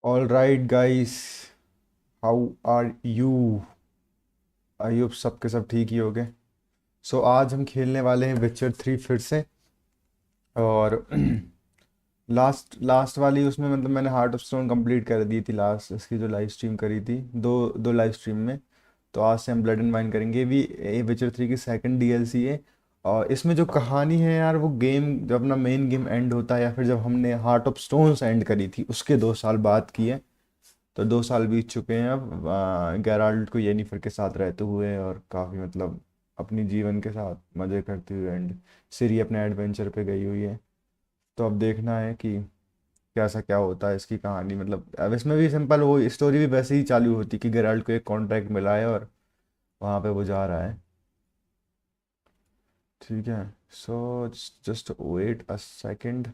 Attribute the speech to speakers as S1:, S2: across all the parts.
S1: All right guys, how are you? I hope सबके सब ठीक ही होंगे। सो आज हम खेलने वाले हैं विचर 3 फिर से। और लास्ट लास्ट वाली उसमें मतलब मैंने हार्ट ऑफ स्टोन कंप्लीट कर दी थी, लास्ट इसकी जो लाइव स्ट्रीम करी थी, दो दो लाइव स्ट्रीम में। तो आज से हम ब्लड एंड वाइन करेंगे। भी ये विचर 3 की सेकंड डीएलसी है। और इसमें जो कहानी है यार, वो गेम जब अपना मेन गेम एंड होता है या फिर जब हमने हार्ट ऑफ स्टोन्स एंड करी थी उसके 2 साल बाद की है। तो 2 साल बीत चुके हैं अब गेराल्ड को येनिफर के साथ रहते हुए, और काफ़ी मतलब अपनी जीवन के साथ मज़े करते हुए। एंड सिरी अपने एडवेंचर पे गई हुई है। तो अब देखना है कि कैसा क्या होता है इसकी कहानी। मतलब अब इसमें भी सिंपल वो स्टोरी भी वैसे ही चालू होती कि गेराल्ड को एक कॉन्ट्रैक्ट मिला है और वहाँ पे वो जा रहा है। ठीक है। So just wait a second.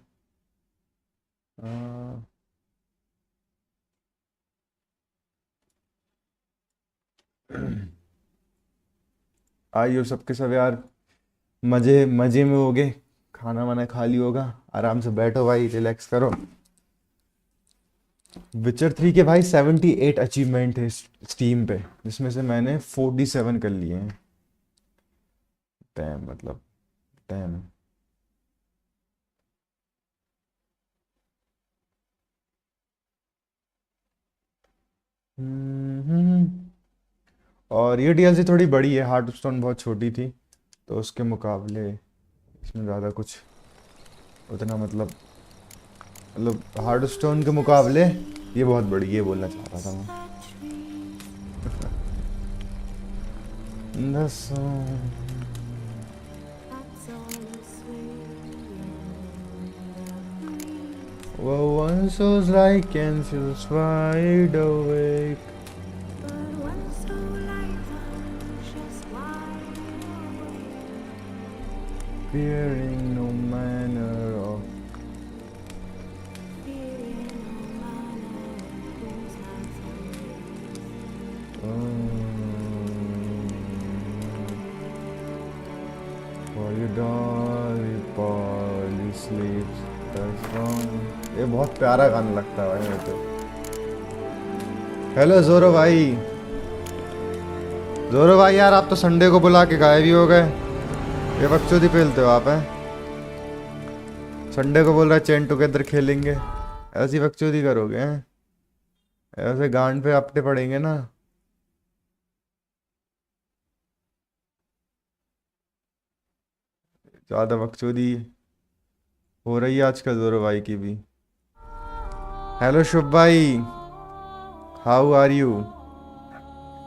S1: आइयो सबके सब यार, मज़े मज़े में होगे। खाना वाना खा लिया होगा, आराम से बैठो भाई, रिलैक्स करो। विचर 3 के भाई 78 अचीवमेंट है स्टीम पे, जिसमें से मैंने 47 कर लिए हैं। टैम मतलब टैम। और ये डीएलसी थोड़ी बड़ी है, हार्ट ऑफ स्टोन बहुत छोटी थी, तो उसके मुकाबले इसमें ज़्यादा कुछ उतना मतलब हार्ट ऑफ स्टोन के मुकाबले ये बहुत बड़ी, ये बोलना चाह रहा था मैं। The song. Well, once was like and feels wide awake. Fearing no manner of for your dolly polly sleeps the song. ये बहुत प्यारा गाना लगता है भाई मेरे को। हेलो जोरो भाई। जोरो भाई यार, आप तो संडे को बुला के गायब ही हो गए। ये बकचोदी पेलते हो आप हैं। संडे को बोल रहा है चैन टुगेदर खेलेंगे, ऐसी बकचोदी करोगे हैं? ऐसे गांड पे अपटे पड़ेंगे ना। ज़्यादा बकचोदी हो रही है आजकल जोरो भाई की भी। हेलो शुभ भाई, हाउ आर यू?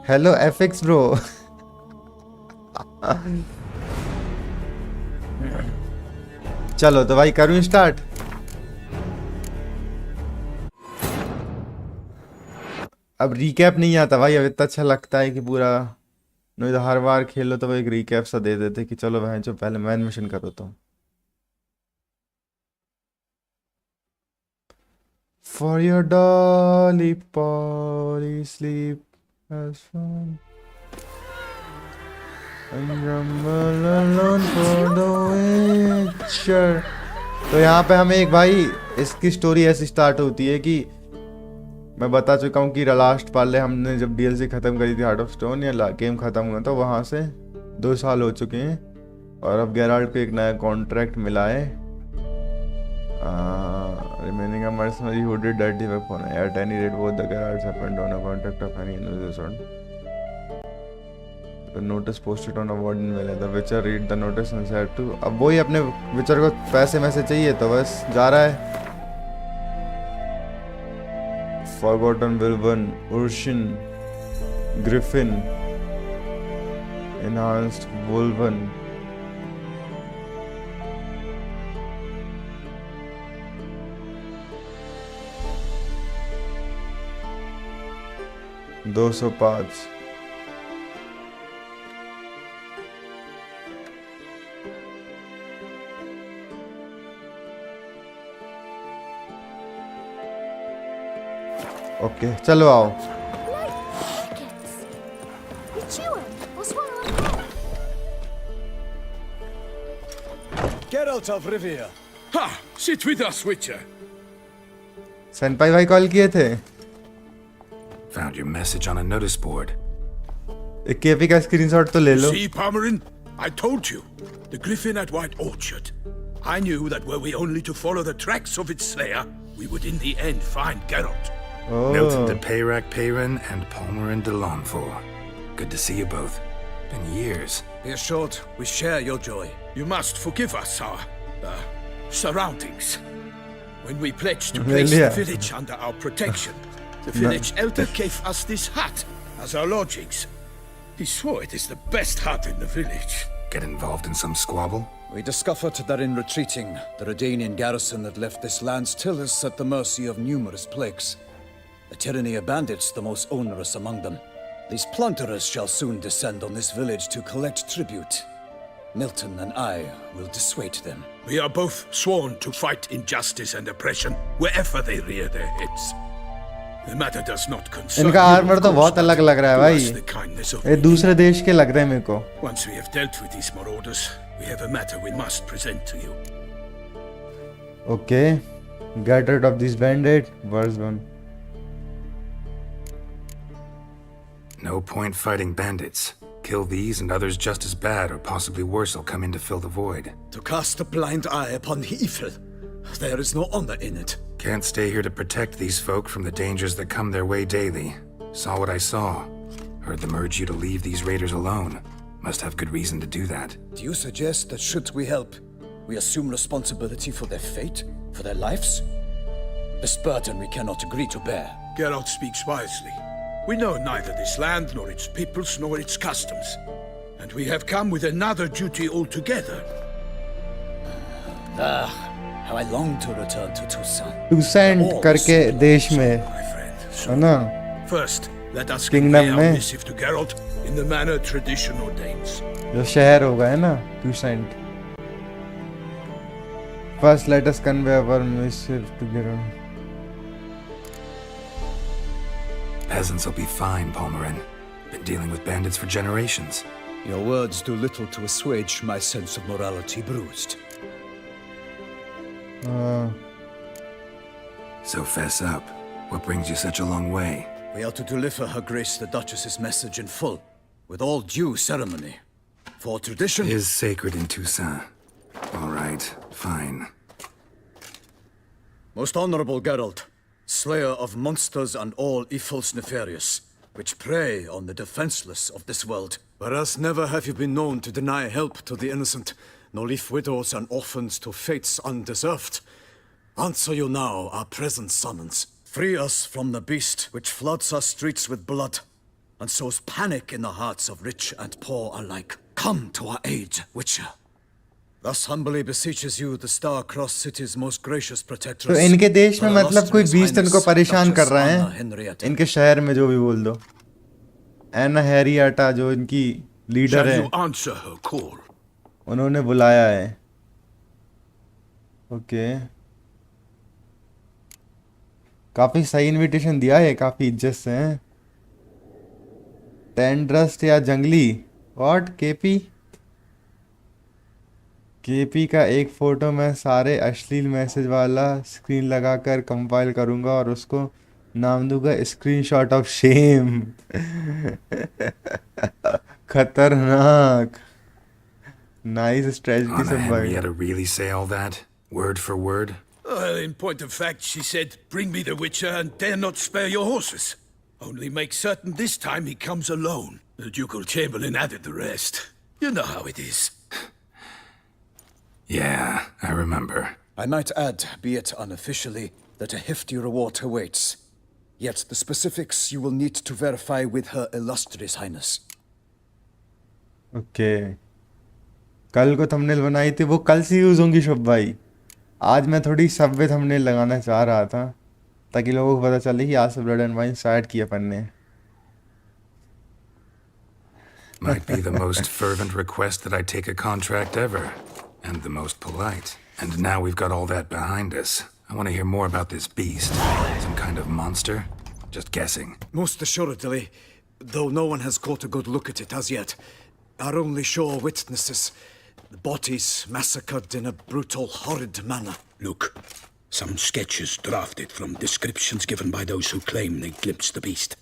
S1: हेलो एफिक्स ब्रो। चलो तो भाई करूँ स्टार्ट। अब रिकैप नहीं आता भाई, अब इतना अच्छा लगता है कि पूरा, नहीं तो हर बार खेलो तो वो एक रिकैप सा दे देते कि चलो बहन जो पहले मैन मिशन करो तो। For your dolly polly sleep has fun and rumble alone for the witcher। तो यहाँ पे हमें एक भाई, इसकी स्टोरी ऐसी स्टार्ट होती है कि मैं बता चुका हूँ कि लास्ट पाले हमने जब डीएलसी ख़त्म करी थी हार्ट ऑफ स्टोन, या गेम ख़त्म हुआ था, वहाँ से 2 साल हो चुके हैं। और अब गेराल्ड को एक नया कॉन्ट्रैक्ट मिला है। Remaining a mercenary who did dirty work for me. At any rate, both the Geralds happened on a contract of any invisible. The notice posted on a warden mail. The Witcher read the notice and said to, अब वही अपने विचर को पैसे में से चाहिए तो बस जा रहा है। Forgotten Wilburn, Urshin, Griffin, Enhanced Wolven, दो सौ पाँच। ओके चलो आओ।
S2: Geralt of Rivia.
S3: Ha! Sit with us, Witcher.
S1: सेनपाई भाई कॉल किए थे।
S2: Found your message on a notice board.
S1: एक केपी का स्क्रीनशॉट तो ले लो.
S3: See, Palmerin, I told you. The griffin at White Orchard. I knew that were we only to follow the tracks of its slayer, we would in the end find Geralt.
S2: Milton de Peyrac Peyrin and Palmerin de Lonfort. Good to see you both. Been years.
S4: Be assured, we share your joy.
S3: You must forgive us our surroundings. When we pledged to place the village under our protection, the village elder gave us this hut as our lodgings. He swore it is the best hut in the village.
S2: Get involved in some squabble?
S4: We discovered that in retreating, the Redanian garrison that left this land still is at the mercy of numerous plagues. The tyranny of bandits the most onerous among them. These plunderers shall soon descend on this village to collect tribute. Milton and I will dissuade them.
S3: We are both sworn to fight injustice and oppression wherever they rear their heads. The matter does not concern
S1: इनका armour तो बहुत अलग लग रहा है भाई. ये दूसरे देश के लग रहे हैं मेरे को.
S3: Once we have dealt with these marauders, we have a matter we must present to you.
S1: Okay. Get rid of this bandit. Verse 1.
S2: No point fighting bandits. Kill these and others just as bad or possibly worse will come in to fill the void.
S4: To cast a blind eye upon the evil. There is no honor in it.
S2: Can't stay here to protect these folk from the dangers that come their way daily. Saw what I saw. Heard them urge you to leave these raiders alone. Must have good reason to do that.
S4: Do you suggest that should we help, we assume responsibility for their fate, for their lives? This burden we cannot agree to bear.
S3: Geralt speaks wisely. We know neither this land, nor its peoples, nor its customs. And we have come with another duty altogether.
S4: How I long to return to Toussaint.
S1: Toussaint करके देश में, है ना?
S3: First, let us convey our missive to Geralt in the manner tradition ordains.
S1: जो शहर होगा है ना, Toussaint. First, let us convey our missive to Geralt.
S2: Peasants will be fine, Palmerin. Been dealing with bandits for generations.
S4: Your words do little to assuage my sense of morality bruised.
S2: So fess up. What brings you such a long way?
S4: We are to deliver Her Grace the Duchess's message in full, with all due ceremony. For tradition
S2: is sacred in Toussaint. All right, fine.
S4: Most honorable Geralt, slayer of monsters and all evils nefarious, which prey on the defenseless of this world. Whereas never have you been known to deny help to the innocent, nor leave widows and orphans to fates undeserved. Answer you now our present summons. Free us from the beast which floods our streets with blood, and sows panic in the hearts of rich and poor alike. Come to our aid, Witcher. Thus humbly beseeches you the Star-Crossed City's most gracious protectress.
S1: तो इनके देश में मतलब कोई beast इनको परेशान कर रहा है. इनके शहर में जो भी बोल दो. एना हैरियाटा जो इनकी लीडर है. उन्होंने बुलाया है. ओके. काफी सही इनविटेशन दिया है, काफी इज्जत से हैं. टेंड्रस्ट या जंगली. What KP? केपी का एक फोटो मैं सारे अश्लील मैसेज वाला स्क्रीन लगाकर कंपाइल करूंगा और उसको नाम दूंगा स्क्रीनशॉट ऑफ शेम. खतरनाक. नाइस स्ट्रेटजी से भाई.
S2: You had to really say all that, word for word.
S3: Well, in point of fact, she said, "Bring me the Witcher and dare not spare your horses. Only make certain this time he comes alone." The ducal chamberlain added the rest. You know how it is.
S2: Yeah, I remember.
S4: I might add, be it unofficially, that a hefty reward awaits. Yet the specifics you will need to verify with Her Illustrious Highness.
S1: Okay. कल को thumbnail बनाई थी, वो कल से use होंगी शुभ भाई. आज मैं थोड़ी सबवे थंबनेल लगाना चाह रहा था ताकि लोगों को पता चले कि आज से ब्लड एंड वाइन स्टार्ट किया अपन ने.
S2: Might be the most fervent request that I take a contract ever, and the most polite. And now we've got all that behind us. I want to hear more about this beast. Some kind of monster? Just guessing.
S4: Most assuredly, though no one has caught a good look at it as yet. Our only sure witnesses, the bodies massacred in a brutal, horrid manner.
S3: Look, some sketches drafted from descriptions given by those who claim they glimpsed the beast.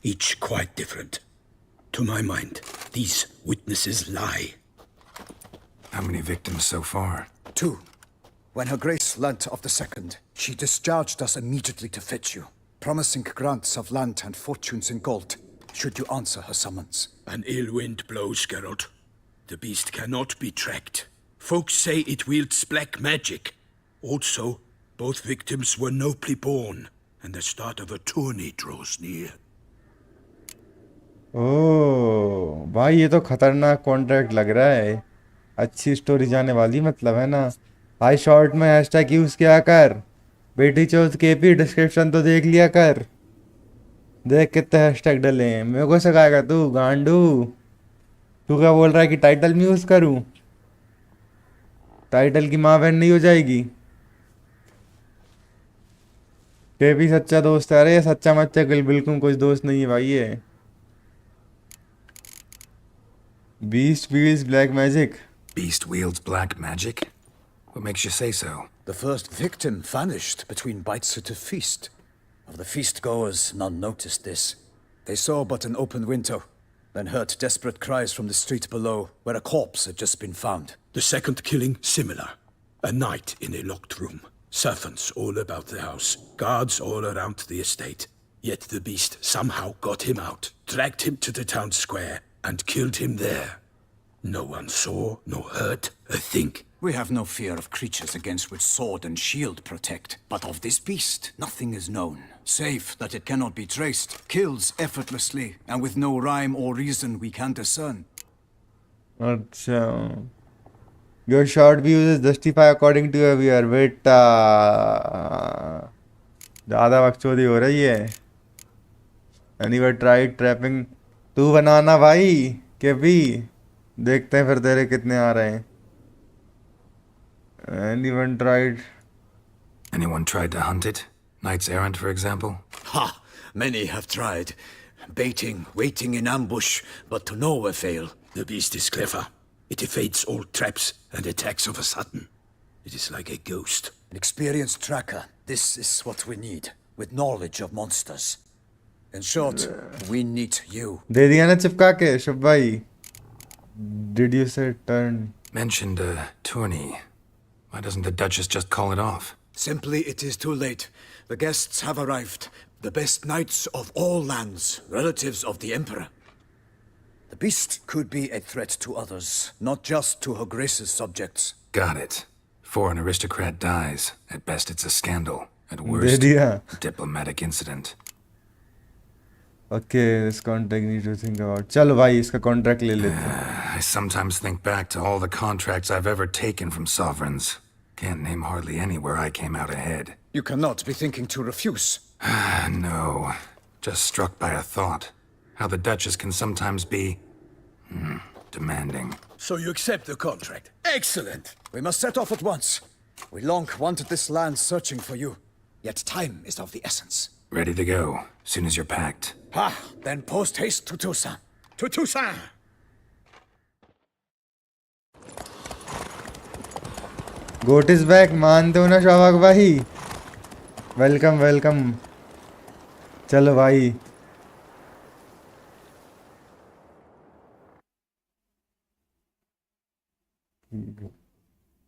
S3: each quite different. To my mind, these witnesses lie.
S2: How many victims so far?
S4: 2. When Her Grace learnt of the second, she discharged us immediately to fetch you, promising grants of land and fortunes in gold, should you answer her summons.
S3: An ill wind blows, Geralt. The beast cannot be tracked. Folks say it wields black magic. Also, both victims were nobly born, and the start of a tourney draws near.
S1: ओह भाई, ये तो खतरनाक contract लग रहा है। अच्छी story जाने वाली, मतलब है ना भाई। शॉर्ट में हैशटैग यूज किया कर, बेटी चौथ केपी डिस्क्रिप्शन तो देख लिया कर। देख कितने हैशटैग डले हैं। मेरे को सिखाएगा तू गांडू? तू क्या बोल रहा है कि टाइटल में यूज करूं? टाइटल की माँ बहन नहीं हो जाएगी? केपी सच्चा दोस्त है। अरे सच्चा मच्चा बिल्कुल कुछ दोस्त नहीं है भाई ये। Beast wields black magic.
S2: Beast wields black magic? What makes you say so?
S4: The first victim vanished between bites at a feast. Of the feast goers, none noticed this. They saw but an open window, then heard desperate cries from the street below, where a corpse had just been found.
S3: The second killing similar. A night in a locked room. Servants all about the house. Guards all around the estate. Yet the beast somehow got him out, dragged him to the town square, and killed him there. No one saw, nor heard a thing.
S4: We have no fear of creatures against which sword and shield protect. But of this beast, nothing is known. Save that it cannot be traced, kills effortlessly, and with no rhyme or reason we can discern.
S1: अच्छा, your short views is justify according to your viewer. बेटा ज़्यादा बकचोदी हो रही है। Anyone tried trapping? तू बनाना भाई के भी, देखते हैं फिर तेरे कितने आ रहे हैं।
S2: Anyone tried to hunt it? Knights errant, for example?
S4: Ha! Many have tried. Baiting, waiting in ambush, but to no avail.
S3: The beast is clever. It evades all traps and attacks of a sudden. It is like a ghost.
S4: An experienced tracker. This is what we need, with knowledge of monsters. In short, we need you.
S1: दे दिया ना चिपका के शुभ भाई। Did you say turn?
S2: Mentioned a tourney. Why doesn't the Duchess just call it off?
S4: Simply, it is too late. The guests have arrived. The best knights of all lands, relatives of the Emperor. The beast could be a threat to others, not just to Her Grace's subjects.
S2: Got it. Before an aristocrat dies, at best it's a scandal. At
S1: they
S2: worst,
S1: दिया।
S2: a diplomatic incident.
S1: Okay, this contract need to think about. चलो भाई इसका contract ले लेते हैं।
S2: I sometimes think back to all the contracts I've ever taken from sovereigns. Can't name hardly any where I came out ahead.
S4: You cannot be thinking to refuse.
S2: No. Just struck by a thought. How the Duchess can sometimes be... demanding.
S3: So you accept the contract? Excellent!
S4: We must set off at once. We long wanted this land searching for you. Yet time is of the essence.
S2: Ready to go, soon as you're packed.
S4: Ha! Then post haste to Toussaint.
S3: To Toussaint!
S1: GOAT is back, मानते हो ना शौक भाई? Welcome welcome. चलो भाई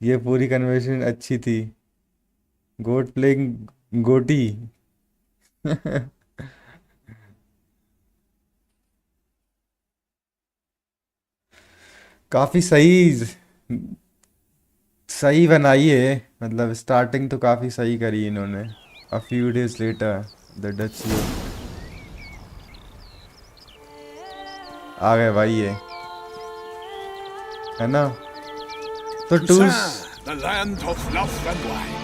S1: ये पूरी conversation अच्छी थी। गोट प्लेइंग गोटी। काफी सही बनाई है, मतलब स्टार्टिंग तो काफी सही करी इन्होंने। A few days later the duchy आ गए भाई, ये है ना? तो टूर्स
S3: The land of love and wine.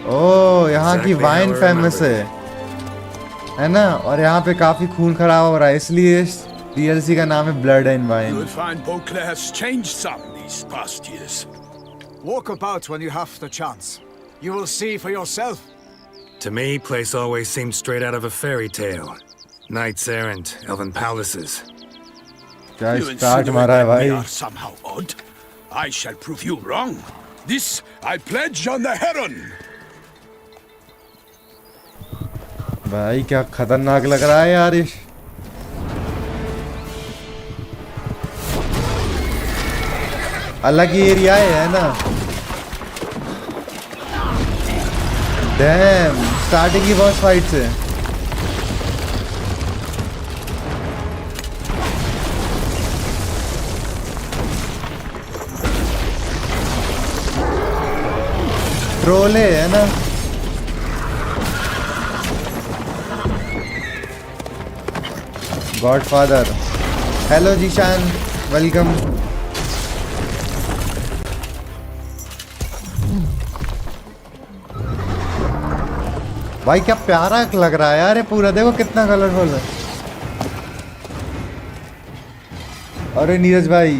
S1: ओ यहाँ की
S2: Exactly how
S1: wine
S2: I
S1: famous
S2: remembered
S1: है ना? और यहाँ पे काफी खून खराब हो रहा है, इसलिए डीएलसी का नाम है blood and
S3: You
S1: wine.
S3: will find Beauclair has changed some these past years.
S4: Walk about when you have the chance. You will see for yourself.
S2: To me, place always seemed straight out of a fairy tale. Knights errant, elven palaces.
S1: क्या
S3: You
S1: start
S3: insinuate
S1: मारा है
S3: that we
S1: भाई?
S3: are somehow odd? I shall prove you wrong. This I pledge on the Heron.
S1: भाई क्या खतरनाक लग रहा है यार। अलग ही एरिया है ना। डैम, स्टार्टिंग की बॉस फाइट से। ट्रोल है ना। Godfather, hello Zeeshan, welcome. भाई क्या प्यारा लग रहा है यार, ये पूरा देखो कितना कलरफुल है। अरे नीरज भाई,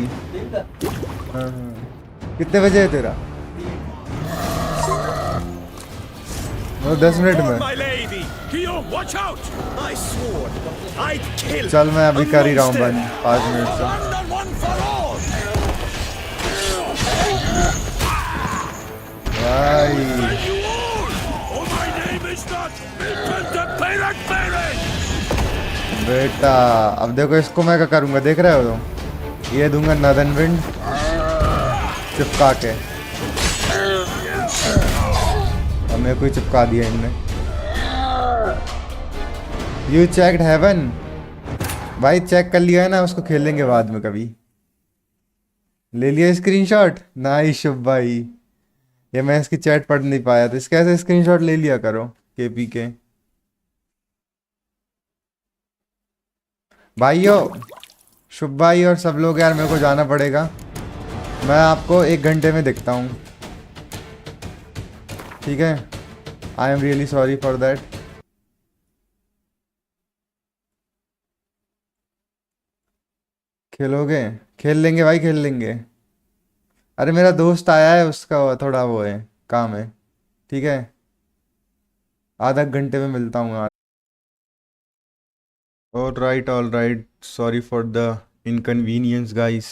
S1: हाँ, कितने बजे है तेरा? 10 मिनट में। चल मैं अभी कर ही रहा हूँ बंद 5 मिनट से। भाई बेटा अब देखो इसको मैं क्या करूँगा, देख रहे हो तो ये दूंगा नदन विंड चिपका के। अब मेरे को ही चिपका दिया इनने। You checked heaven? भाई चेक कर लिया है ना, उसको खेलेंगे बाद में कभी। ले लिया स्क्रीनशॉट? नाइस शुभ भाई। ये मैं इसकी चैट पढ़ नहीं पाया तो इसके ऐसे स्क्रीनशॉट ले लिया करो केपी के। भाइयों, शुभ भाई और सब लोग यार, मेरे को जाना पड़ेगा। मैं आपको 1 घंटे में देखता हूँ, ठीक है? I am really sorry for that. खेलोगे? खेल लेंगे भाई, खेल लेंगे। अरे मेरा दोस्त आया है, उसका थोड़ा वो है, काम है, ठीक है? आधा घंटे में मिलता हूँ यार। All right, sorry for the inconvenience guys,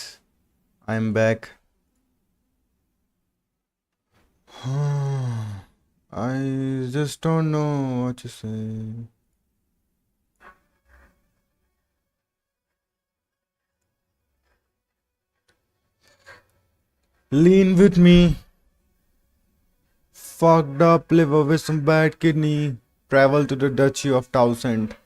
S1: I am back. I just don't know what to say. Lean with me. Fucked up liver with some bad kidney. Travel to the Duchy of Townsend.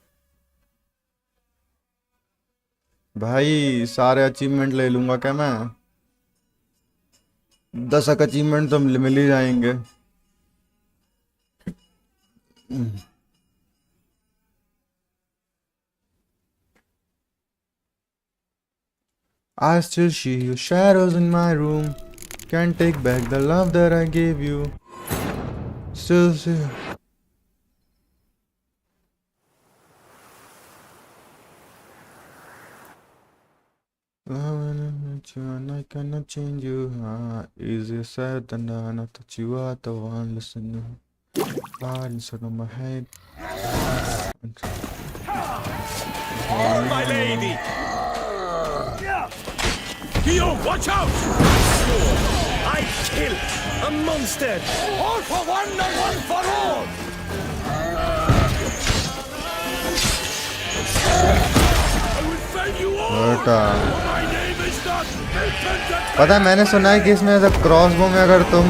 S1: भाई सारे achievement ले लूंगा क्या मैं? 10 achievement तो मिल ही जाएंगे। I still see your shadows in my room. Can't take back the love that I gave you. Still see. I cannot change you. Easier said than done. I thought you were the one listening. Heart inside of my head.
S3: Oh, my lady! Guillaume, watch out! I kill a monster! All for one and one for all! I will fend you all! My name is not...
S1: पता है, मैंने सुना है कि इसमें ऐसा crossbow में अगर तुम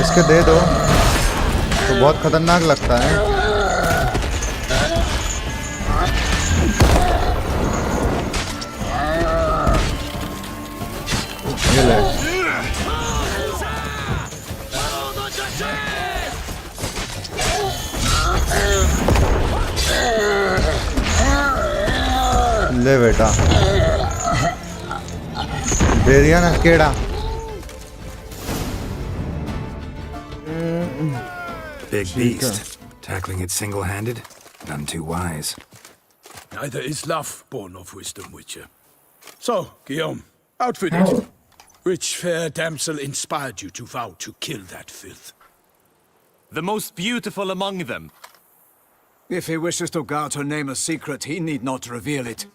S1: इसके दे दो तो बहुत खतरनाक लगता है। ये ले। ले बेटा, दे दिया ना केड़ा।
S2: Big beast. Tackling it single-handed? None too wise.
S3: Neither is love born of wisdom, Witcher. So, Guillaume, outfitted. Which fair damsel inspired you to vow to kill that filth?
S5: The most beautiful among them.
S4: If he wishes to guard her name a secret, he need not reveal it.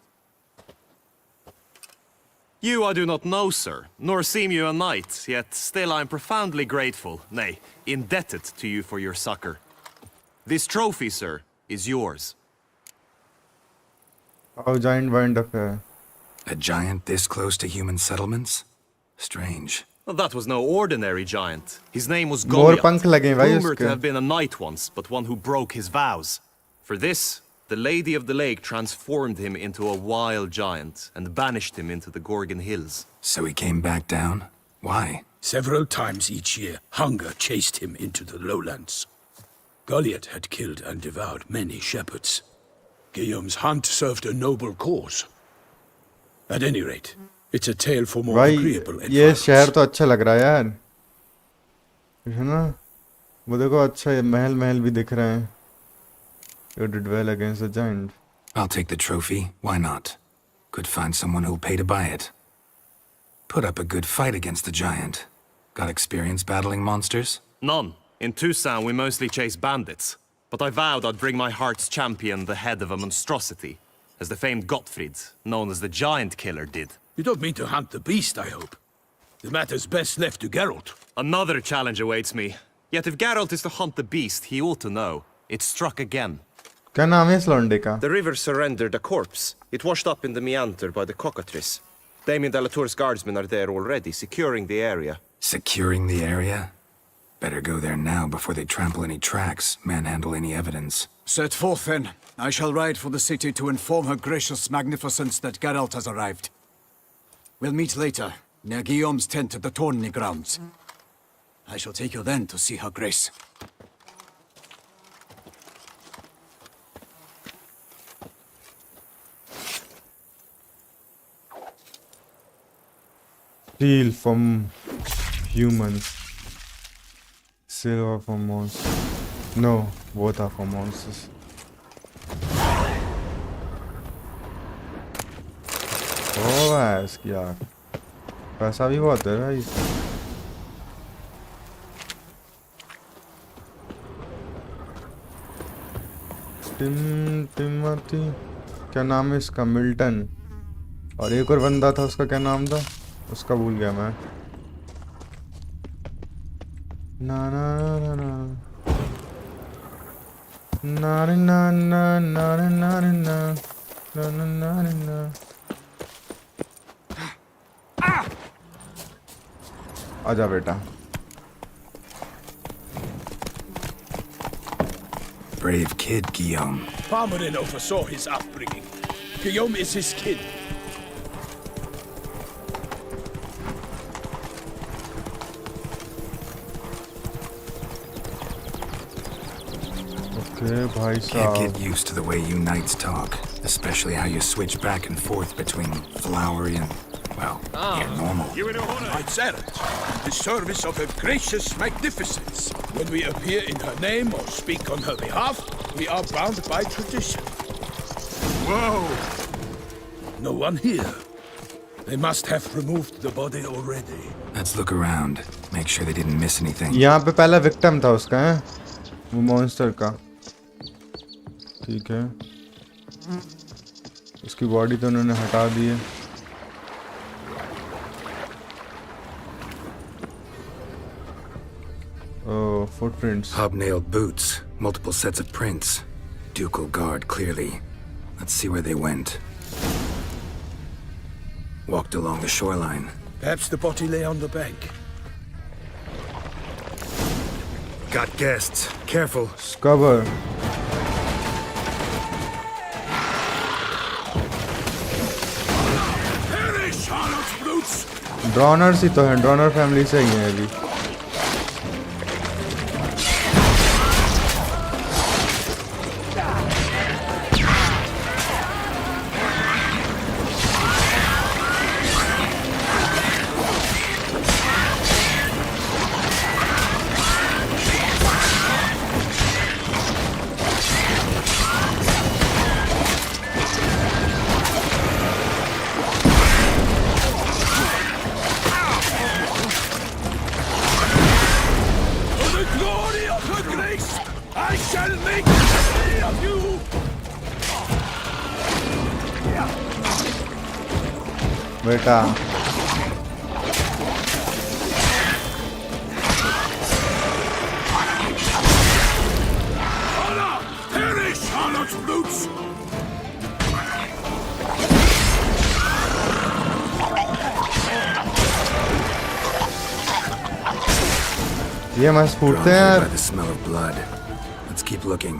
S5: You I do not know, sir, nor seem you a knight, yet still I am profoundly grateful, nay, indebted to you for your succor. This trophy, sir, is yours.
S1: How giant wind up है।
S2: A giant this close to human settlements? Strange.
S5: Well, that was no ordinary giant. His name was
S1: more
S5: Goliath,
S1: पंख लगे हैं भाई
S5: rumored to
S1: उसके।
S5: have been a knight once, but one who broke his vows. For this, the Lady of the Lake transformed him into a wild giant and banished him into the Gorgon Hills.
S2: So he came back down? Why?
S3: Several times each year, hunger chased him into the lowlands. Goliath had killed and devoured many shepherds. Guillaume's hunt served a noble cause. At any rate, it's a tale for more
S1: भाई
S3: agreeable
S1: ये शहर
S3: admirers.
S1: तो अच्छा लग रहा है यार, है ना? वो देखो अच्छा है, महल भी दिख रहे हैं। You did well against the giant.
S2: I'll take the trophy. Why not? Could find someone who'll pay to buy it. Put up a good fight against the giant. Got experience battling monsters?
S5: None. In Tucson, we mostly chase bandits. But I vowed I'd bring my heart's champion the head of a monstrosity, as the famed Gottfried, known as the Giant Killer, did.
S3: You don't mean to hunt the beast, I hope. The matter's best left to Geralt.
S5: Another challenge awaits me. Yet if Geralt is to hunt the beast, he ought to know. It struck again.
S1: क्या नाम है इस लौंडे का?
S5: The river surrendered a corpse. It washed up in the meander by the cockatrice. Damien de la Tour's guardsmen are there already, securing the area.
S2: Securing the area? Better go there now before they trample any tracks, manhandle any evidence.
S4: Set forth then. I shall ride for the city to inform her gracious magnificence that Geralt has arrived. We'll meet later, near Guillaume's tent at the Tourney grounds. I shall take you then to see her grace.
S1: Steel from humans, silver from monsters. No, both are for monsters. Oh, इसकी यार पैसा भी बहुत है भाई। Timothy, क्या नाम है इसका? मिल्टन। और एक और बंदा था, उसका क्या नाम था? उसका भूल गया मैं। ना ना ना ना ना ना ना ना ना ना ना ना ना ना। आजा बेटा।
S2: Brave kid, Guillaume.
S3: Parmarin oversaw his upbringing. Guillaume is his kin.
S1: Okay, भाई
S2: Can't
S1: साहब।
S2: get used to the way you knights talk, especially how you switch back and forth between flowery and, well, yeah, normal.
S3: Knights errant, in the service of her gracious magnificence. When we appear in her name or speak on her behalf, we are bound by tradition. Whoa! No one here. They must have removed the body already.
S2: Let's look around. Make sure they didn't miss anything.
S1: यहाँ पे पहला victim था उसका, है वो monster का। ठीक है, उसकी बॉडी तो उन्होंने हटा दी है। Oh, footprints.
S2: Hobnailed boots, multiple sets of prints. Ducal guard, clearly. Let's see where they went. Walked along the shoreline.
S3: Perhaps the body lay on the bank.
S2: Got guests. Careful.
S1: Cover.
S3: Perish, harlot brutes!
S1: ड्रॉनर्स ही तो हैं, ड्रॉनर family से ही हैं अभी।
S3: For the glory of her grace, I shall make a of you!
S1: बेटा
S3: Honor! Perish, harlot brutes!
S1: ये मस्त
S2: Drawn
S1: फूटते हैं
S2: here by
S1: यार।
S2: the smell of blood. Let's keep looking.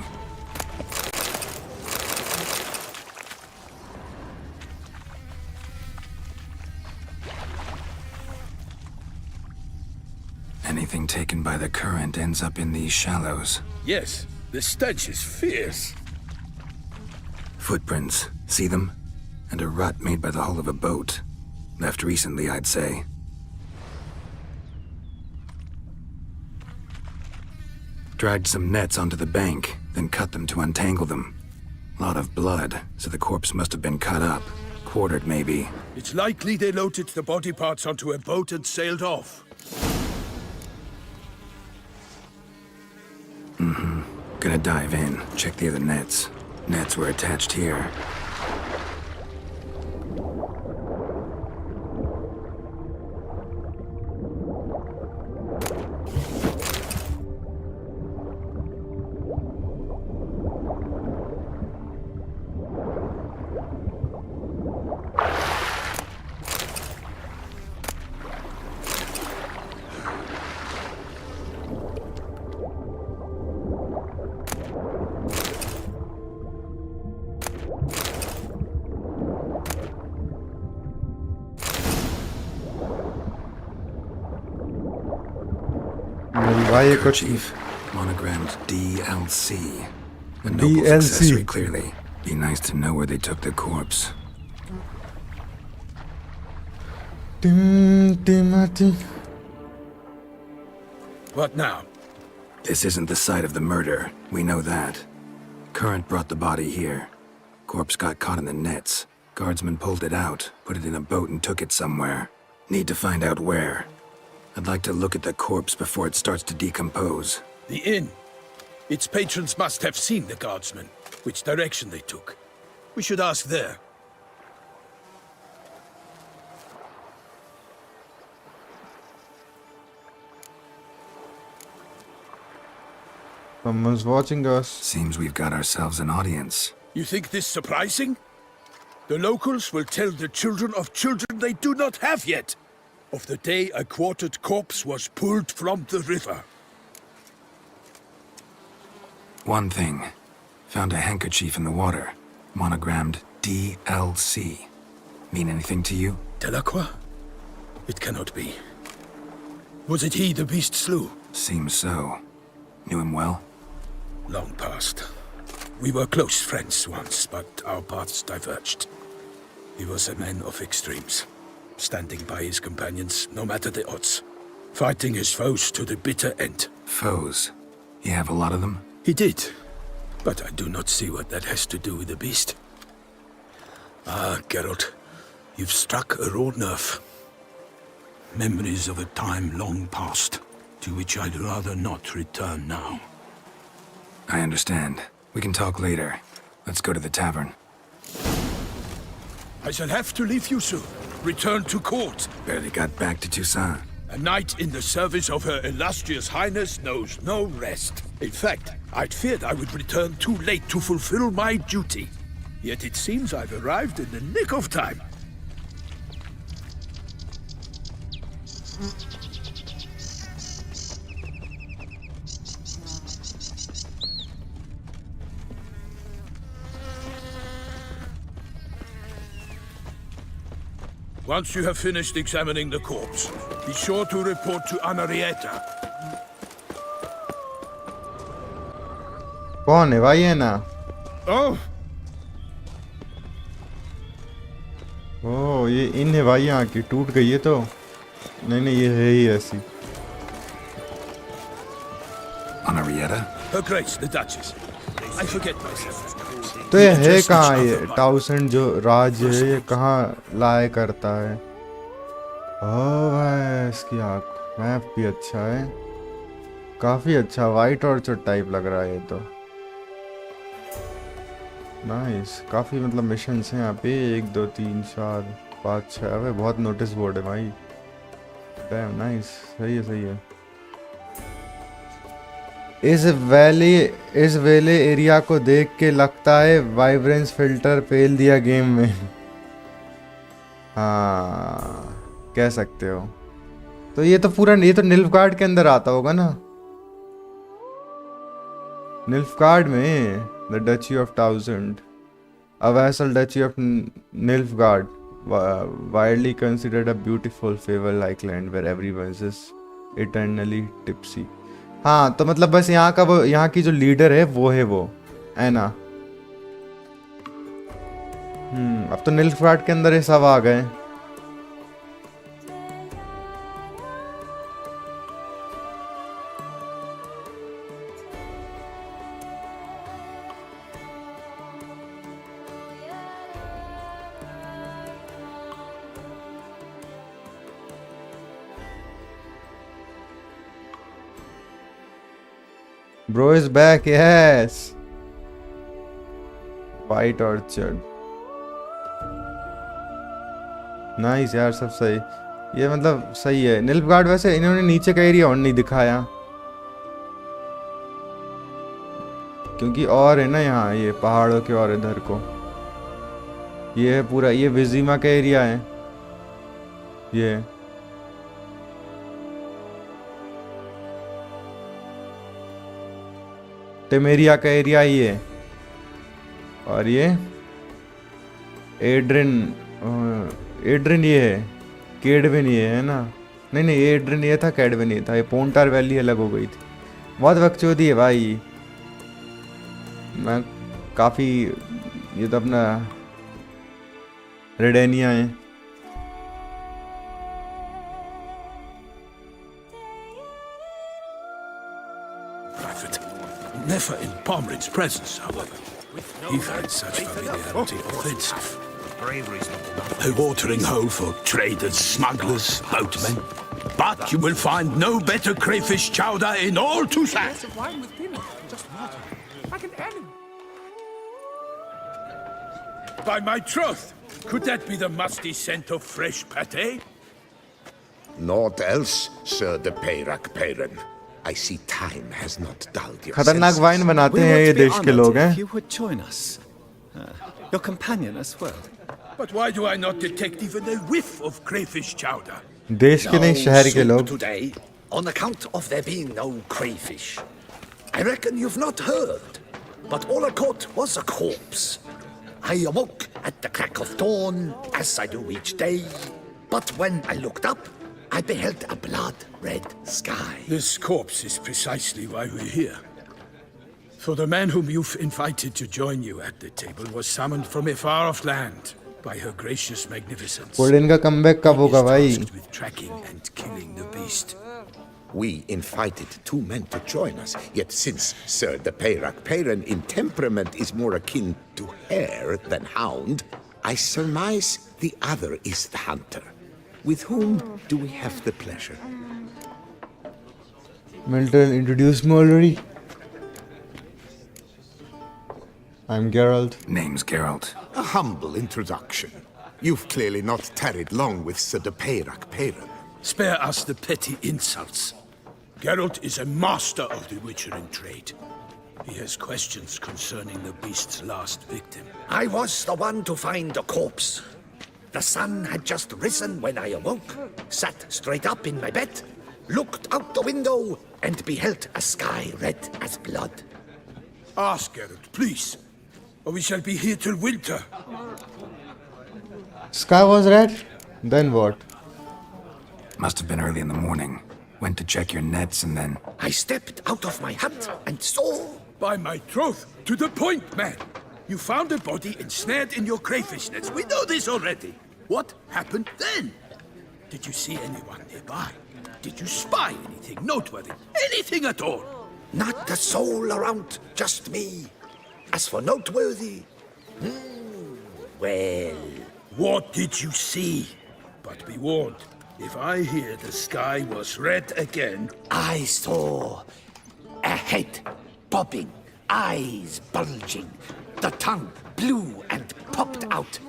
S2: Anything taken by the current ends up in these shallows.
S3: Yes, the stench is fierce.
S2: Footprints. See them? And a rut made by the hull of a boat. Left recently, I'd say. Dragged some nets onto the bank, then cut them to untangle them. Lot of blood, so the corpse must have been cut up. Quartered, maybe.
S3: It's likely they loaded the body parts onto a boat and sailed off.
S2: Gonna dive in, check the other nets. Nets were attached here.
S1: भाई ये कुछ
S2: Kerchief, monogrammed DLC. A noble accessory, clearly. Be nice to know where they took the corpse.
S3: What now?
S2: This isn't the site of the murder. We know that. Current brought the body here. Corpse got caught in the nets. Guardsmen pulled it out, put it in a boat and took it somewhere. Need to find out where. I'd like to look at the corpse before it starts to decompose.
S3: The inn. Its patrons must have seen the guardsmen, which direction they took. We should ask there.
S1: Someone's watching us.
S2: Seems we've got ourselves an audience.
S3: You think this surprising? The locals will tell the children of children they do not have yet, of the day a quartered corpse was pulled from the river.
S2: One thing. Found a handkerchief in the water. Monogrammed DLC. Mean anything to you?
S3: Delacroix? It cannot be. Was it he the beast slew?
S2: Seems so. Knew him well?
S3: Long past. We were close friends once, but our paths diverged. He was a man of extremes, standing by his companions no matter the odds, fighting his foes to the bitter end.
S2: Foes? You have a lot of them?
S3: He did, but I do not see what that has to do with the beast. Ah, Geralt, you've struck a raw nerve. Memories of a time long past, to which I'd rather not return now.
S2: I understand. We can talk later. Let's go to the tavern.
S3: I shall have to leave you soon. Return to court.
S2: Barely got back to Toussaint.
S3: A knight in the service of Her Illustrious Highness knows no rest. In fact, I'd feared I would return too late to fulfill my duty. Yet it seems I've arrived in the nick of time. Once you have finished examining the corpse, be sure to report to Anarietta.
S1: कौन है भाई? है ना?
S3: Oh!
S1: ओह, ये इन है भाई, यहाँ की टूट गई है तो। नहीं, ये है ही ऐसी।
S2: Anarietta?
S3: Her Grace, the Duchess. I forget myself.
S1: तो ये है कहाँ? ये टाउसेंड जो राज है, ये कहाँ लाया करता है? ओह भाई, इसकी आँख मैप भी अच्छा है, काफी अच्छा, वाइट ऑर्चर्ड टाइप लग रहा है ये तो। नाइस, काफी मतलब मिशंस हैं यहाँ पे, 1 2 3 4 5 6। अबे बहुत नोटिस बोर्ड है भाई। डैम नाइस, सही है। इस वैले एरिया को देख के लगता है वाइब्रेंस फिल्टर पेल दिया गेम में। हाँ, कह सकते हो। तो ये तो पूरा, ये तो निल्फगार्ड के अंदर आता होगा ना। निल्फगार्ड में the duchy of Toussaint, a vassal duchy of Nilfgaard, widely considered a beautiful fable-like land where everyone is eternally tipsy. हाँ तो मतलब बस यहाँ का वो यहाँ की जो लीडर है वो है वो एना। अब तो निल्फगार्ड के अंदर ये सब आ गए। Bro is back, yes. White Orchard. Nice यार, सब सही। ये मतलब सही है। निल्फगार्ड वैसे इन्होंने नीचे का एरिया और नहीं दिखाया, क्योंकि और है ना यहाँ ये पहाड़ों के और इधर को ये है पूरा, ये विजिमा का एरिया है ये। टेमेरिया का एरिया ये, और ये एड्रिन ये है, केडविन ये है ना, नहीं एड्रिन ये था, कैडविन ये था। ये पोंटार वैली अलग हो गई थी। बहुत बकचोदी है भाई। मैं काफ़ी, ये तो अपना रेडेनिया है।
S3: Never in Pomrin's presence, however. He had such familiarity offensive. A watering hole for traders, smugglers, boatmen. But you will find no better crayfish chowder in all Toussaint. By my troth, could that be the musty scent of fresh pate?
S6: Naught else, Sir de Peyrac Peyran. I see time has not dulled your
S1: खतरनाक wine बनाते हैं ये देश के लोग हैं।
S7: You would join us, your companion as well.
S3: But why do I not detect even a whiff of crayfish chowder?
S1: देश के नहीं, शहर के लोग।
S8: Today, on account of there being no crayfish. I reckon you've not heard, but all I caught was a corpse. I awoke at the crack of dawn, as I do each day. But when I looked up, I beheld a blood-red sky.
S3: This corpse is precisely why we're here. For the man whom you've invited to join you at the table was summoned from a far-off land by her gracious magnificence.
S1: कोल्डन का comeback कब होगा भाई?
S3: He is tasked with tracking and killing the beast.
S6: We invited two men to join us, yet since Sir de Peyrac Peyran in temperament is more akin to hare than hound, I surmise the other is the hunter. With whom do we have the pleasure?
S1: Milton introduced me already. I'm Geralt.
S2: Name's Geralt.
S6: A humble introduction. You've clearly not tarried long with Sir de Peyrac Peyran.
S3: Spare us the petty insults. Geralt is a master of the witchering trade. He has questions concerning the beast's last victim.
S8: I was the one to find the corpse. The sun had just risen when I awoke, sat straight up in my bed, looked out the window, and beheld a sky red as blood.
S3: Ask Geralt, please, or we shall be here till winter.
S1: Sky was red? Then what?
S2: Must have been early in the morning. Went to check your nets and then...
S8: I stepped out of my hut and saw...
S3: By my troth, to the point, man. You found a body ensnared in your crayfish nets. We know this already. What happened then? Did you see anyone nearby? Did you spy anything noteworthy? Anything at all?
S8: Not a soul around, just me. As for noteworthy... well...
S3: What did you see? But be warned, if I hear the sky was red again...
S8: I saw a head bobbing, eyes bulging, the tongue blew and popped out.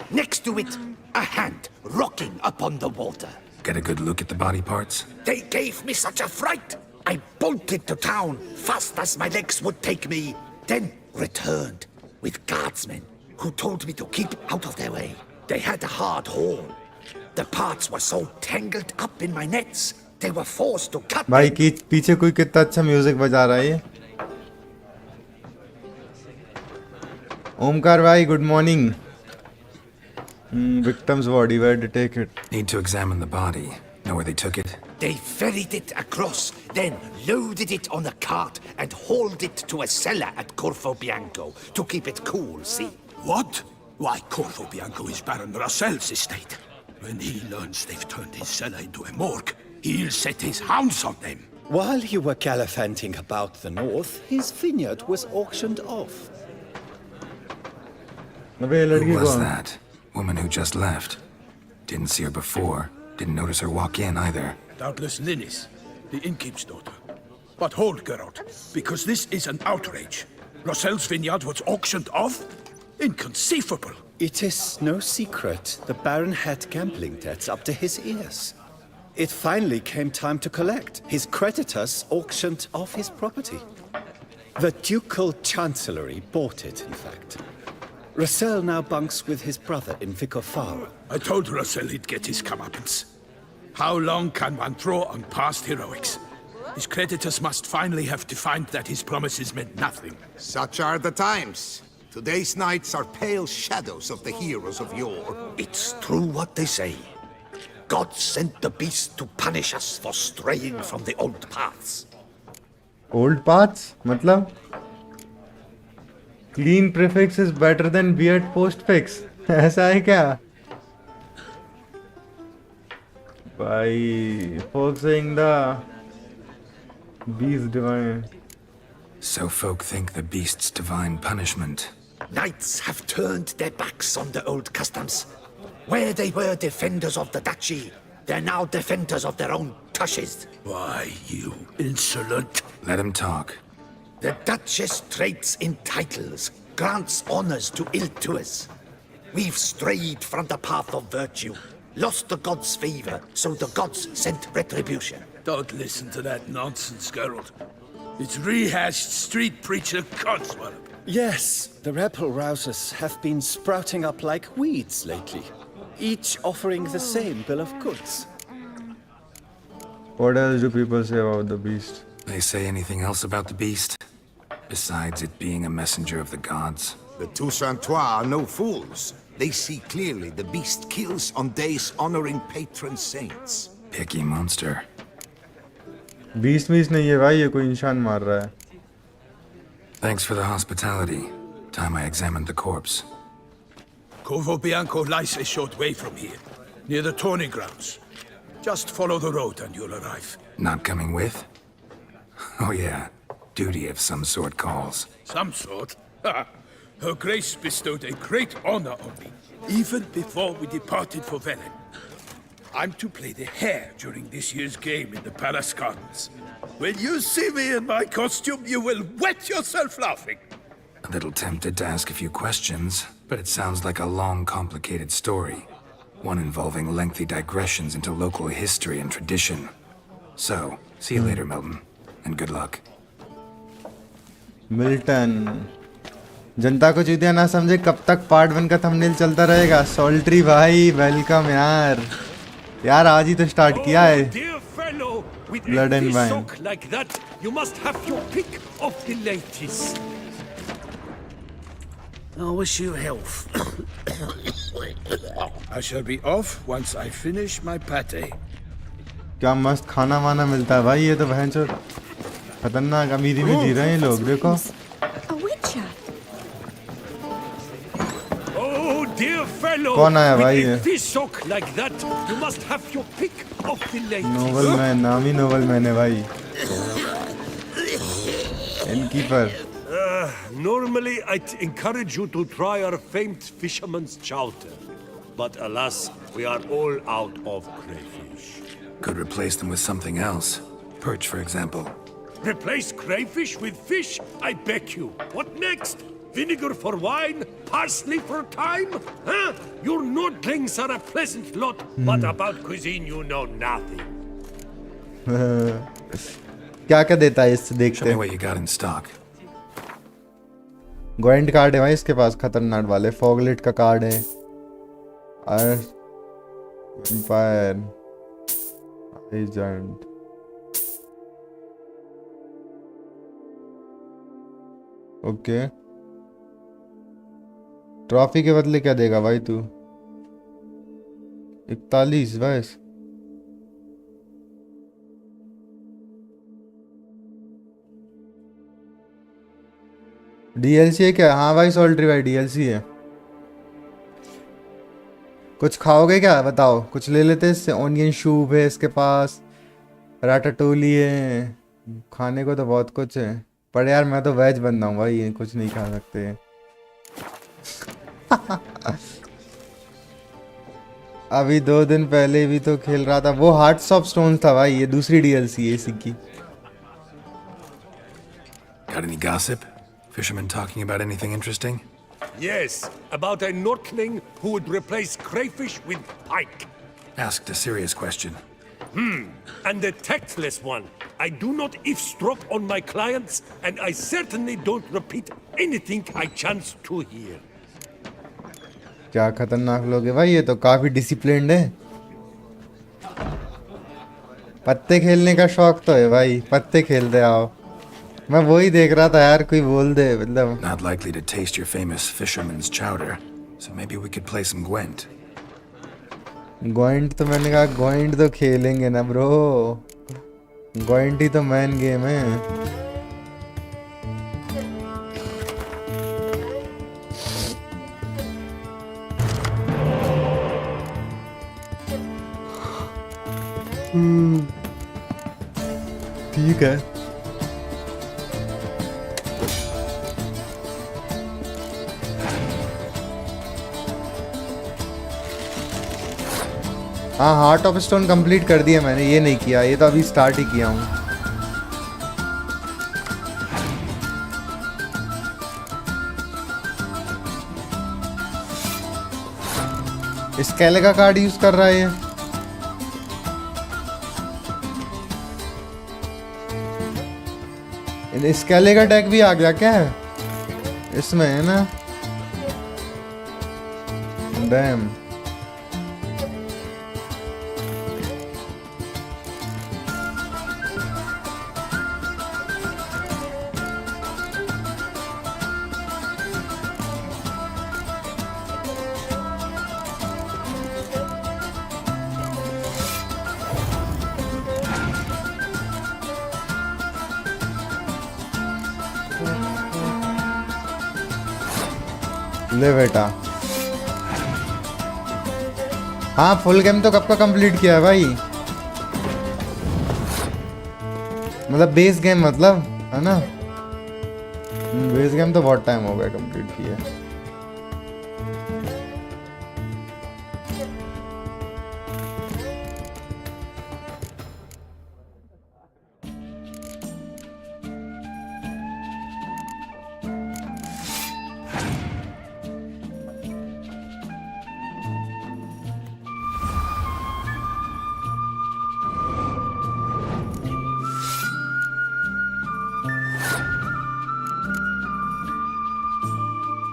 S8: Next to it, a hand rocking upon the water.
S2: Get a good look at the body parts?
S8: They gave me such a fright. I bolted to town fast as my legs would take me, then returned with guardsmen who told me to keep out of their way. They had a hard haul. The parts were so tangled up in my nets, they were forced to cut
S1: भाई
S8: them.
S1: की पीछे कोई कितना अच्छा music बजा रहा है ये। Omkar bhai, good morning. Victim's body, where did they take it?
S2: Need to examine the body. Know where they took it?
S8: They ferried it across, then loaded it on a cart and hauled it to a cellar at Corvo Bianco to keep it cool, see?
S3: What? Why, Corvo Bianco is Baron Russell's estate. When he learns they've turned his cellar into a morgue, he'll set his hounds on them.
S7: While you were gallivanting about the north, his vineyard was auctioned off.
S2: Who was that? Woman who just left. Didn't see her before. Didn't notice her walk in either.
S3: Doubtless Linnis, the innkeep's daughter. But hold, Geralt, because this is an outrage. Russell's vineyard was auctioned off? Inconceivable.
S7: It is no secret the Baron had gambling debts up to his ears. It finally came time to collect. His creditors auctioned off his property. The Ducal Chancellery bought it, in fact. Russell now bunks with his brother in Vicofaro.
S3: I told Russell he'd get his comeuppance. How long can one throw on past heroics? His creditors must finally have defined that his promises meant nothing.
S6: Such are the times. Today's knights are pale shadows of the heroes of yore.
S8: It's true what they say. God sent the beast to punish us for straying from the old paths.
S1: Old paths? मतलब? Clean prefix is better than weird postfix. ऐसा है क्या? By forcing the beast divine.
S2: So folk think the beast's divine punishment.
S8: Knights have turned their backs on the old customs. Where they were defenders of the duchy, they're now defenders of their own tushes.
S3: Why, you insolent...
S2: Let him talk.
S8: The Duchess trades in titles, grants honors to ill-doers. We've strayed from the path of virtue, lost the gods' favor, so the gods sent retribution.
S3: Don't listen to that nonsense, Geralt. It's rehashed street preacher codswallop.
S7: Yes, the rebel rousers have been sprouting up like weeds lately, each offering the same bill of goods.
S1: What else do people say about the beast?
S2: They say anything else about the beast? Besides it being a messenger of the gods?
S6: The Toussaintois are no fools. They see clearly the beast kills on days honoring patron saints.
S2: Picky monster.
S1: Beast नहीं है भाई, ये कोई इंसान मार रहा है.
S2: Thanks for the hospitality. Time I examined the corpse.
S3: Corvo Bianco lies a short way from here, near the tourney grounds. Just follow the road and you'll arrive.
S2: Not coming with? Oh yeah, duty of some sort calls.
S3: Some sort? Her Grace bestowed a great honor on me, even before we departed for Velen. I'm to play the hare during this year's game in the palace gardens. When you see me in my costume, you will wet yourself laughing.
S2: A little tempted to ask a few questions, but it sounds like a long, complicated story. One involving lengthy digressions into local history and tradition. So, see you later, Milton, and good luck.
S1: Milton जनता को चूतिया ना समझे कब तक part 1 का thumbnail चलता रहेगा. Solitary भाई वेलकम यार आज ही तो स्टार्ट किया है. Blood and wine.
S9: Like that, you must have your pick of the latest.
S3: I wish you health. I shall be off once I finish my pate.
S1: क्या मस्त खाना वाना मिलता है भाई. ये तो भैंचो खतरनाक अमीरी में जी रहे हैं लोग. देखो
S9: Dear fellow,
S1: कौन आया भाई ये?
S9: Like that, you must have your pick of the latest.
S1: Noble man, नामी नोबल मैन है भाई. Innkeeper.
S9: Normally, I'd encourage you to try our famed fisherman's chowder, but alas, we are all out of crayfish.
S2: Could replace them with something else. Perch, for example.
S9: Replace crayfish with fish? I beg you. What next? Vinegar for wine? Parsley for thyme? Huh? Your nordlings are a pleasant lot, but about cuisine you know nothing.
S1: क्या क्या देता है इससे देखते
S2: Show me
S1: हैं.
S2: what you got in stock.
S1: Gwent card है भाई इसके पास खतरनाक वाले. फॉगलेट का कार्ड है. Empire agent. ओके ट्रॉफी के बदले क्या देगा भाई तू? 41 बस। डीएलसी है क्या? हाँ भाई सोल्ट्री भाई डीएलसी है। कुछ खाओगे क्या बताओ? कुछ ले लेते हैं इससे। ऑनियन सूप है इसके पास, राटाटोली है, खाने को तो बहुत कुछ है। पर यार मैं तो वेज बंदा हूँ भाई, ये कुछ नहीं खा सकते। अभी 2 दिन पहले भी तो खेल रहा था, वो हार्ट्स ऑफ स्टोन था भाई, ये दूसरी डीएलसी है इसी की।
S2: Got any gossip? Fishermen talking about anything interesting?
S9: Yes, about a Nordling who would replace crayfish with pike.
S2: Asked a serious question.
S9: And the tactless one. I do not eavesdrop on my clients, and I certainly don't repeat anything I chance to hear.
S1: क्या खतरनाक लोग है भाई, ये तो काफी disciplined है। पत्ते खेलने का शौक तो है भाई, पत्ते खेलते आओ। मैं वही देख रहा था यार, कोई बोल दे मतलब।
S2: Not likely to taste your famous fisherman's chowder, so maybe we could play some Gwent.
S1: ग्वाइंट तो मैंने कहा ग्वाइंट तो खेलेंगे ना ब्रो, ग्वाइंट ही तो मैन गेम है। ठीक है। हाँ हार्ट ऑफ स्टोन कंप्लीट कर दिया मैंने, ये नहीं किया, ये तो अभी स्टार्ट ही किया हूँ। स्केले का कार्ड यूज कर रहा है ये। स्केले का टैग भी आ गया क्या है इसमें, है ना? डैम। ले बेटा। हाँ फुल गेम तो कब का कंप्लीट किया है भाई, मतलब बेस गेम मतलब, है ना? बेस गेम तो बहुत टाइम हो गया कंप्लीट किया।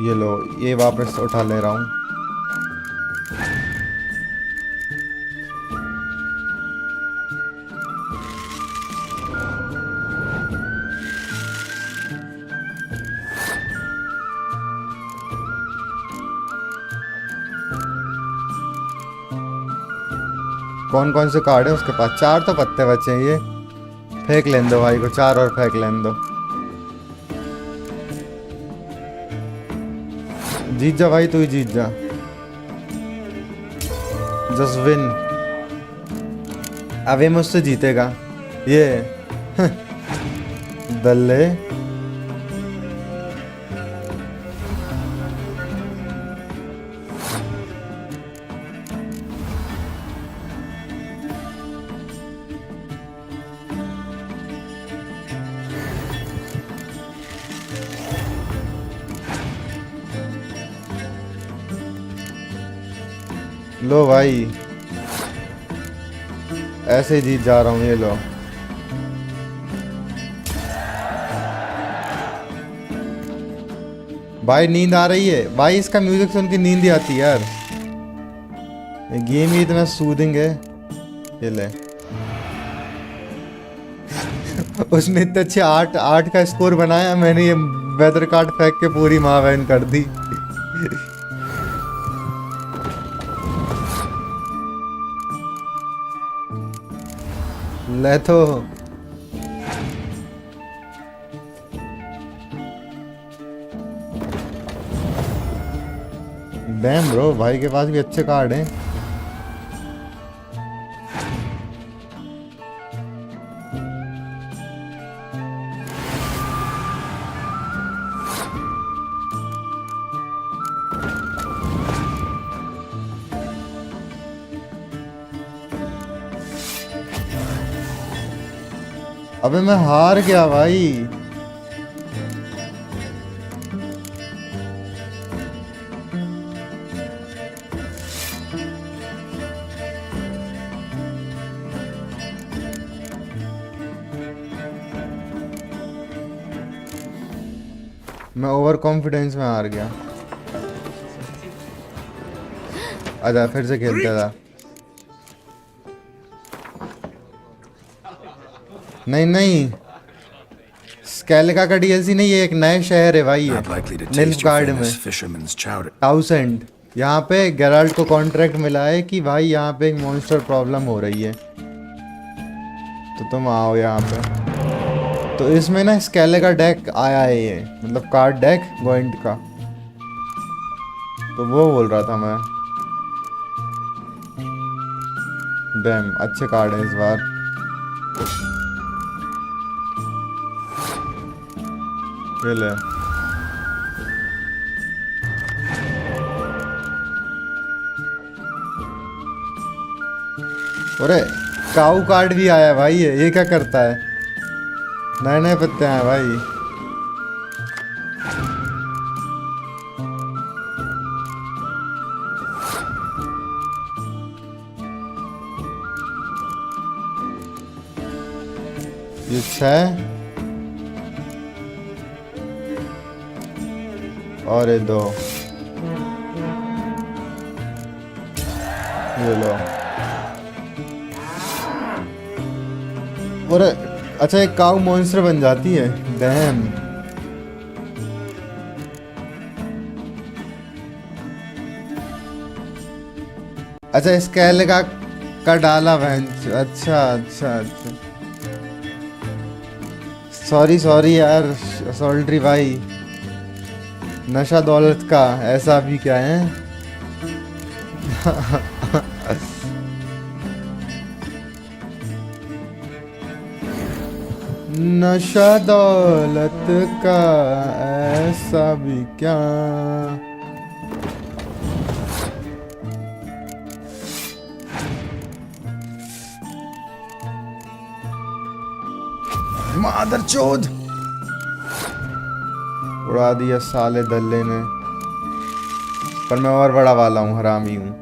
S1: ये लो, ये वापस उठा ले रहा हूँ। कौन कौन से कार्ड है उसके पास? 4 तो पत्ते बचे हैं, ये फेंक लेने दो भाई को, 4 और फेंक लेने दो। जीत जा भाई, तू ही जीत जा, जस्ट विन। अब ये मुझसे जीतेगा ये दल्ले। लो भाई, ऐसे ही जीत जा रहा हूँ, ये लो। भाई नींद आ रही है भाई, इसका म्यूजिक सुन के नींद ही आती है यार। ये गेम ही इतना सूदिंग है। ये ले उसने इतने अच्छे 8 का स्कोर बनाया, मैंने ये वेदर कार्ड फेंक के पूरी माँ बहन कर दी। ले तो डैम ब्रो, भाई के पास भी अच्छे कार्ड हैं। अबे मैं हार गया भाई। मैं ओवर कॉन्फिडेंस में हार गया। अच्छा फिर से खेलता था। नहीं नहीं, स्केलिका का डीएलसी नहीं, ये एक नए शहर है भाई।
S2: Not likely to
S1: निल्फ
S2: taste your
S1: guard में
S2: famous fisherman's chowder.
S1: 1000 यहाँ पे गेराल्ट को कॉन्ट्रैक्ट मिला है कि भाई यहाँ पे एक मॉन्स्टर प्रॉब्लम हो रही है, तो तुम आओ यहाँ पे। तो इसमें ना स्केलिका डेक आया है, ये मतलब कार्ड डेक गोइंट का, तो वो बोल रहा था मैं। डैम अच्छे कार्ड है इस बार। ये ले। अरे काऊ कार्ड भी आया भाई, ये क्या करता है? नए नए पत्ते हैं भाई। ये 6 और ये 2। ये लो। और अच्छा एक काऊ मॉन्स्टर बन जाती है। डैम। अच्छा इसके का डाला बेंच। अच्छा अच्छा अच्छा, सॉरी सॉरी यार सोल्ट्री भाई, नशा दौलत का ऐसा भी क्या है। नशा दौलत का ऐसा भी क्या। मादरचोद, उड़ा दिया साले दल्ले ने। पर मैं और बड़ा वाला हूँ, हरामी हूँ।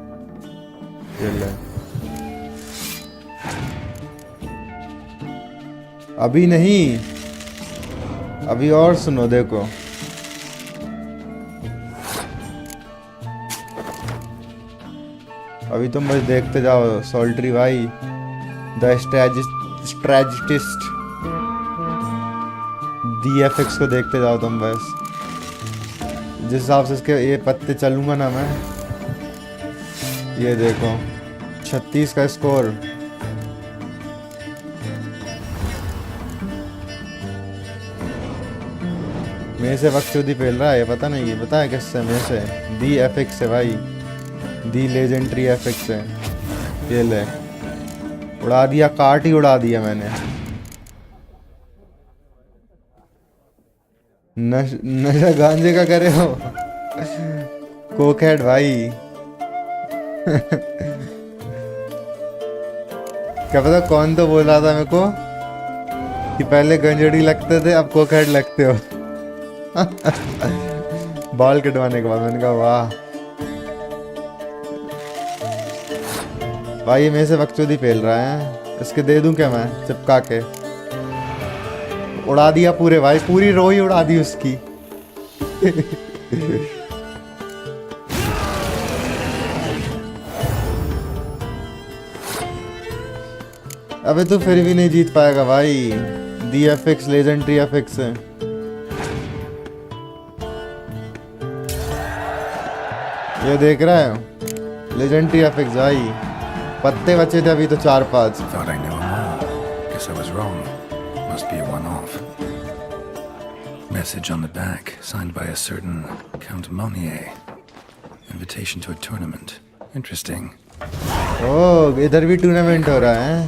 S1: अभी नहीं, अभी और सुनो देखो। अभी तुम बस देखते जाओ सोल्ट्री भाई, द स्ट्रेटजिस्ट दी एफिक्स को देखते जाओ तुम बस। जिस हिसाब से इसके ये पत्ते चलूंगा ना मैं, ये देखो 36 का स्कोर। मेरे से वक्त चौधरी पेल रहा है, पता नहीं, ये पता है किससे? मेरे से दी एफिक्स है भाई, दी लेजेंडरी एफिक्स है। ये ले, उड़ा दिया, काट ही उड़ा दिया मैंने। नशा गांजे का करे हो कोकहेड भाई। क्या पता कौन तो बोल रहा था मेरे को कि पहले गंजड़ी लगते थे अब कोकहेड लगते हो। बाल कटवाने के बाद मैंने कहा वाह भाई, ये मेरे से बकचोदी पेल रहा है, इसके दे दूं क्या मैं चिपका के? उड़ा दिया पूरे भाई, पूरी रो ही उड़ा दी उसकी। अबे तो फिर भी नहीं जीत पाएगा भाई, दी एफिक्स लेजेंडरी एफिक्स है। ये देख रहा है लेजेंडरी एफिक्स भाई, पत्ते बचे थे अभी तो 4-5।
S2: Thought I knew 'em all. Message on the back, signed by a certain Count Monnier. Invitation to a tournament. Interesting.
S1: ओह, इधर भी टूर्नामेंट हो रहा है।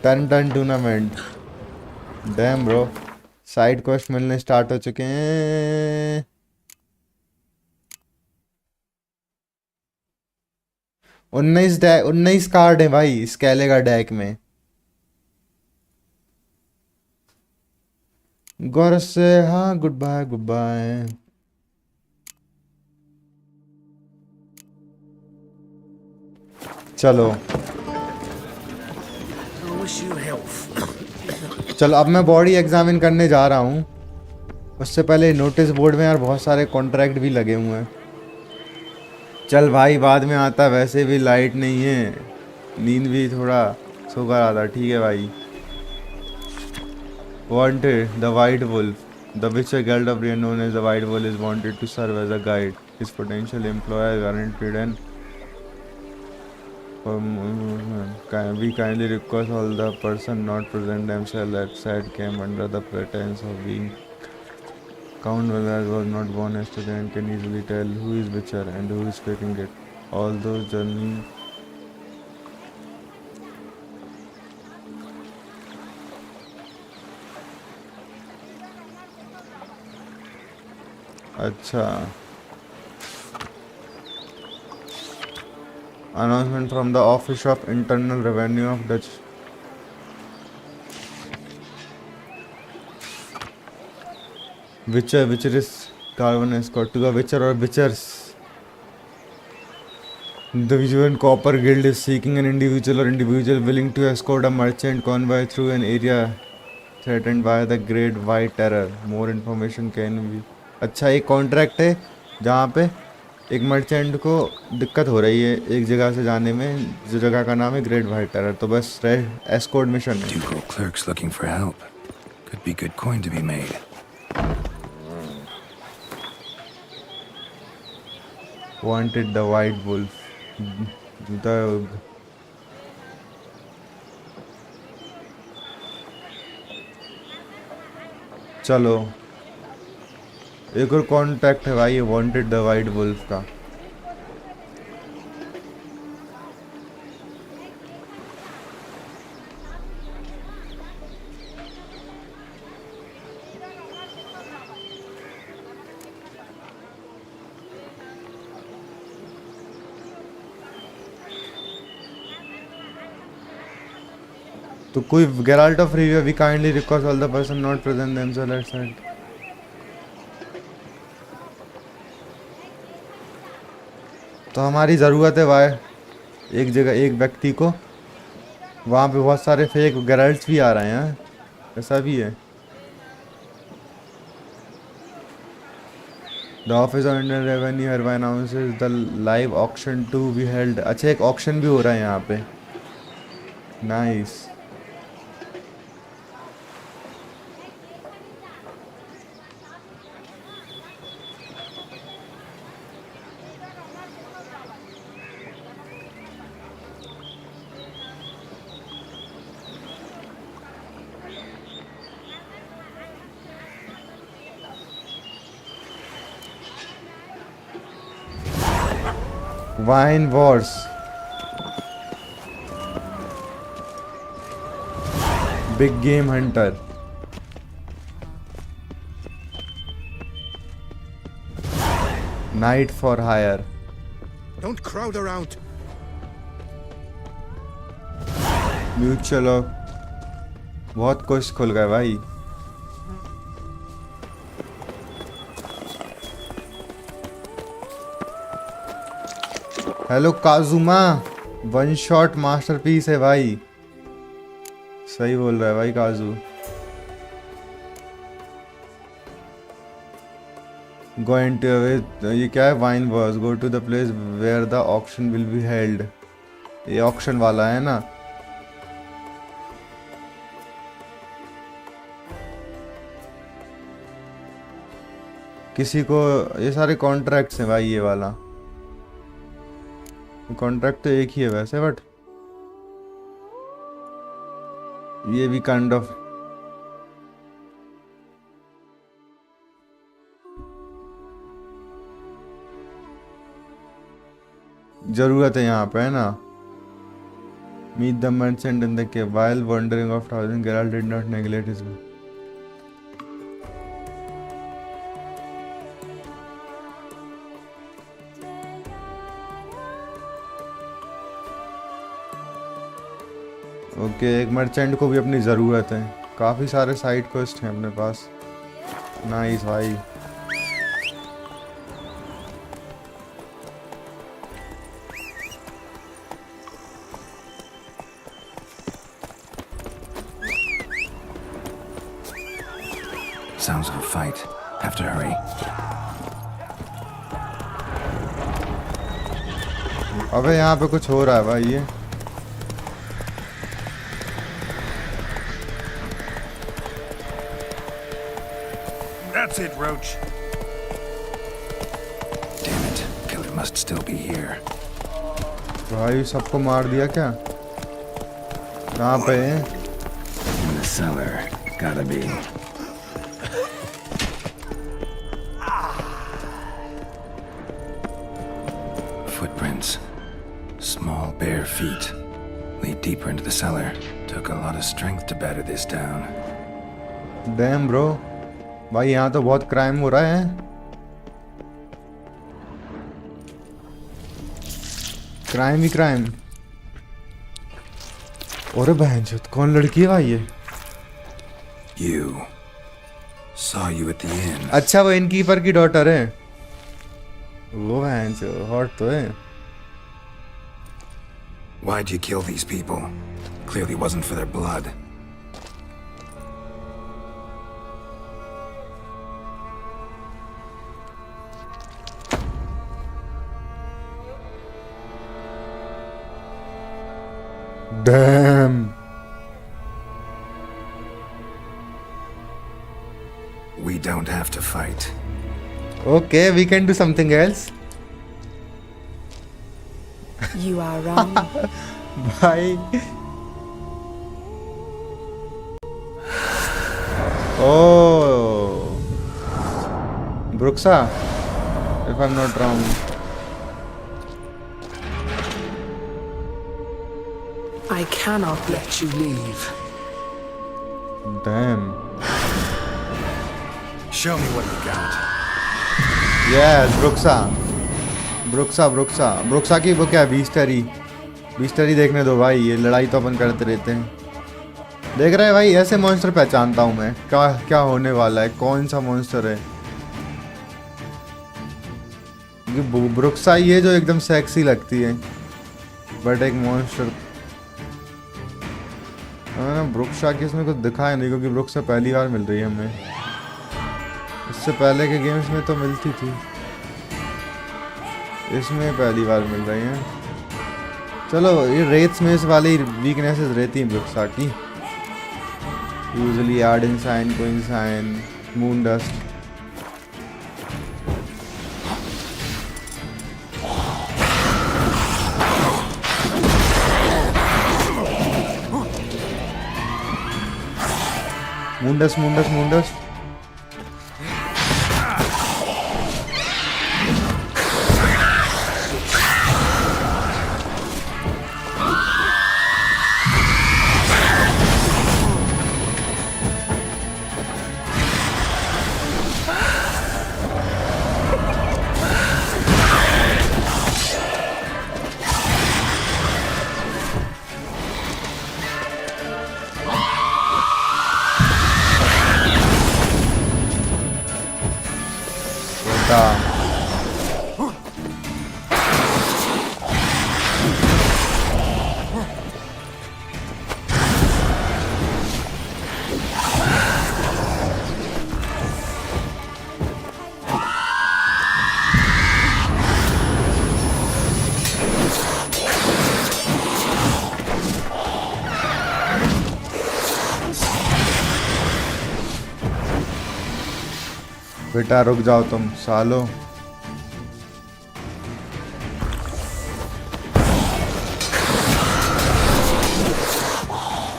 S1: Ton tournament. Damn bro, side quest मिलने स्टार्ट हो चुके हैं। 19 कार्ड है भाई स्केले का डेक में। गौर से हाँ, गुड बाय गुड बाय। चलो चलो, अब मैं बॉडी एग्जामिन करने जा रहा हूँ। उससे पहले नोटिस बोर्ड में यार बहुत सारे कॉन्ट्रैक्ट भी लगे हुए हैं। चल भाई, बाद में आता, वैसे भी लाइट नहीं है, नींद भी थोड़ा सो कर आता। ठीक है भाई। Wanted, the White Wolf. The Witcher Guild of Brienne, known as the White Wolf, is wanted to serve as a guide. His potential employer guaranteed and we kindly request all the person not present themselves at side came under the pretense of being Count Velas was not born yesterday and can easily tell who is Witcher and who is faking it. All those journey अच्छा। Announcement from the Office of Internal Revenue of Dutch. Witcher is Carvan escort to the Witcher or Witchers. The Vigilant Copper Guild is seeking an individual willing to escort a merchant convoy through an area threatened by the Great White Terror. More information can be. अच्छा, एक contract है जहाँ पे एक merchant को दिक्कत हो रही है एक जगह से जाने में, जो जगह का नाम है ग्रेट वाइट टेरर। तो बस एस्कॉर्ट मिशन है।
S2: Ducal clerks looking for help. Could be good coin to be made.
S1: Wanted the White Wolf. The चलो, एक और कॉन्टैक्ट है भाई, वांटेड द वाइट वुल्फ का। तो कोई Geralt of Rivia, we kindly request all the person not present themselves at side. तो हमारी ज़रूरत है भाई एक जगह, एक व्यक्ति को। वहाँ पे बहुत सारे फेक गेराल्ट्स भी आ रहे हैं, ऐसा भी है। The office of Indian revenue hereby announces the live auction to be held. अच्छा, एक ऑक्शन भी हो रहा है यहाँ पे। Nice. Wine Wars. Big Game Hunter. Night for Hire.
S6: Don't crowd around.
S1: Mutual of बहुत कुछ खुल गया भाई। हेलो काजुमा, वन शॉट मास्टरपीस है भाई। सही बोल रहा है भाई काजू। गो इनटू, ये क्या है? Wine wars. Go to the place where the auction will be held. ये ऑक्शन वाला है ना। किसी को, ये सारे कॉन्ट्रैक्ट्स हैं भाई। ये वाला कॉन्ट्रैक्ट तो एक ही है वैसे, बट ये भी काइंड ऑफ जरूरत है यहाँ पे, है ना? Meet the merchant in the cave. While wandering off thousand, Geralt did not neglect his. Okay, एक मर्चेंट को भी अपनी ज़रूरत है। काफ़ी सारे साइड क्वेस्ट हैं अपने पास। नाइस भाई।
S2: Sounds of a fight. Have to hurry.
S1: अबे यहाँ पे कुछ हो रहा है भाई ये।
S2: That's it, Roach. Damn it. Killer must still be here.
S1: भाई सबको मार दिया क्या? कहाँ पे है?
S2: In the cellar. Gotta be. Footprints. Small bare feet. Lead deeper into the cellar. Took a lot of strength to batter this down.
S1: Damn bro. भाई यहाँ तो बहुत क्राइम हो रहा है। क्राइम ही क्राइम। और बहनचोद, कौन लड़की है भाई ये?
S2: You. Saw you at the inn.
S1: अच्छा, वो इनकीपर की डॉटर है। वो बहनचोद हॉट तो है।
S2: Why'd you kill these people? Clearly wasn't for their blood.
S1: Damn.
S2: We don't have to fight.
S1: Okay, we can do something else.
S10: You are wrong.
S1: Bye. Oh, Bruxa, if I'm not wrong.
S10: I cannot let you leave.
S1: Damn.
S2: Show me what you got.
S1: Yes, Bruxa की वो क्या है? बीस्टरी देखने दो भाई, ये लड़ाई तो अपन करते रहते हैं। देख रहे हैं भाई, ऐसे मॉन्स्टर पहचानता हूँ मैं। क्या होने वाला है, कौन सा मॉन्स्टर है? ब्रुक्सा ये जो एकदम सेक्सी लगती है, बट एक मॉन्स्टर। ब्रुक्सा की इसमें कुछ दिखाया नहीं, क्योंकि ब्रुक्सा पहली बार मिल रही है हमें। इससे पहले के गेम्स में तो मिलती थी, इसमें पहली बार मिल रही हैं। चलो, ये रेट्स में इस वाली वीकनेसेस रहती हैं ब्रुक्सा की। Usually Aard sign, Quen sign, moon dust. मुंडस। बेटा रुक जाओ तुम सालो।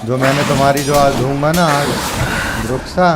S1: जो मैंने तुम्हारी जो आज दूंगा ना आज रुक्सा,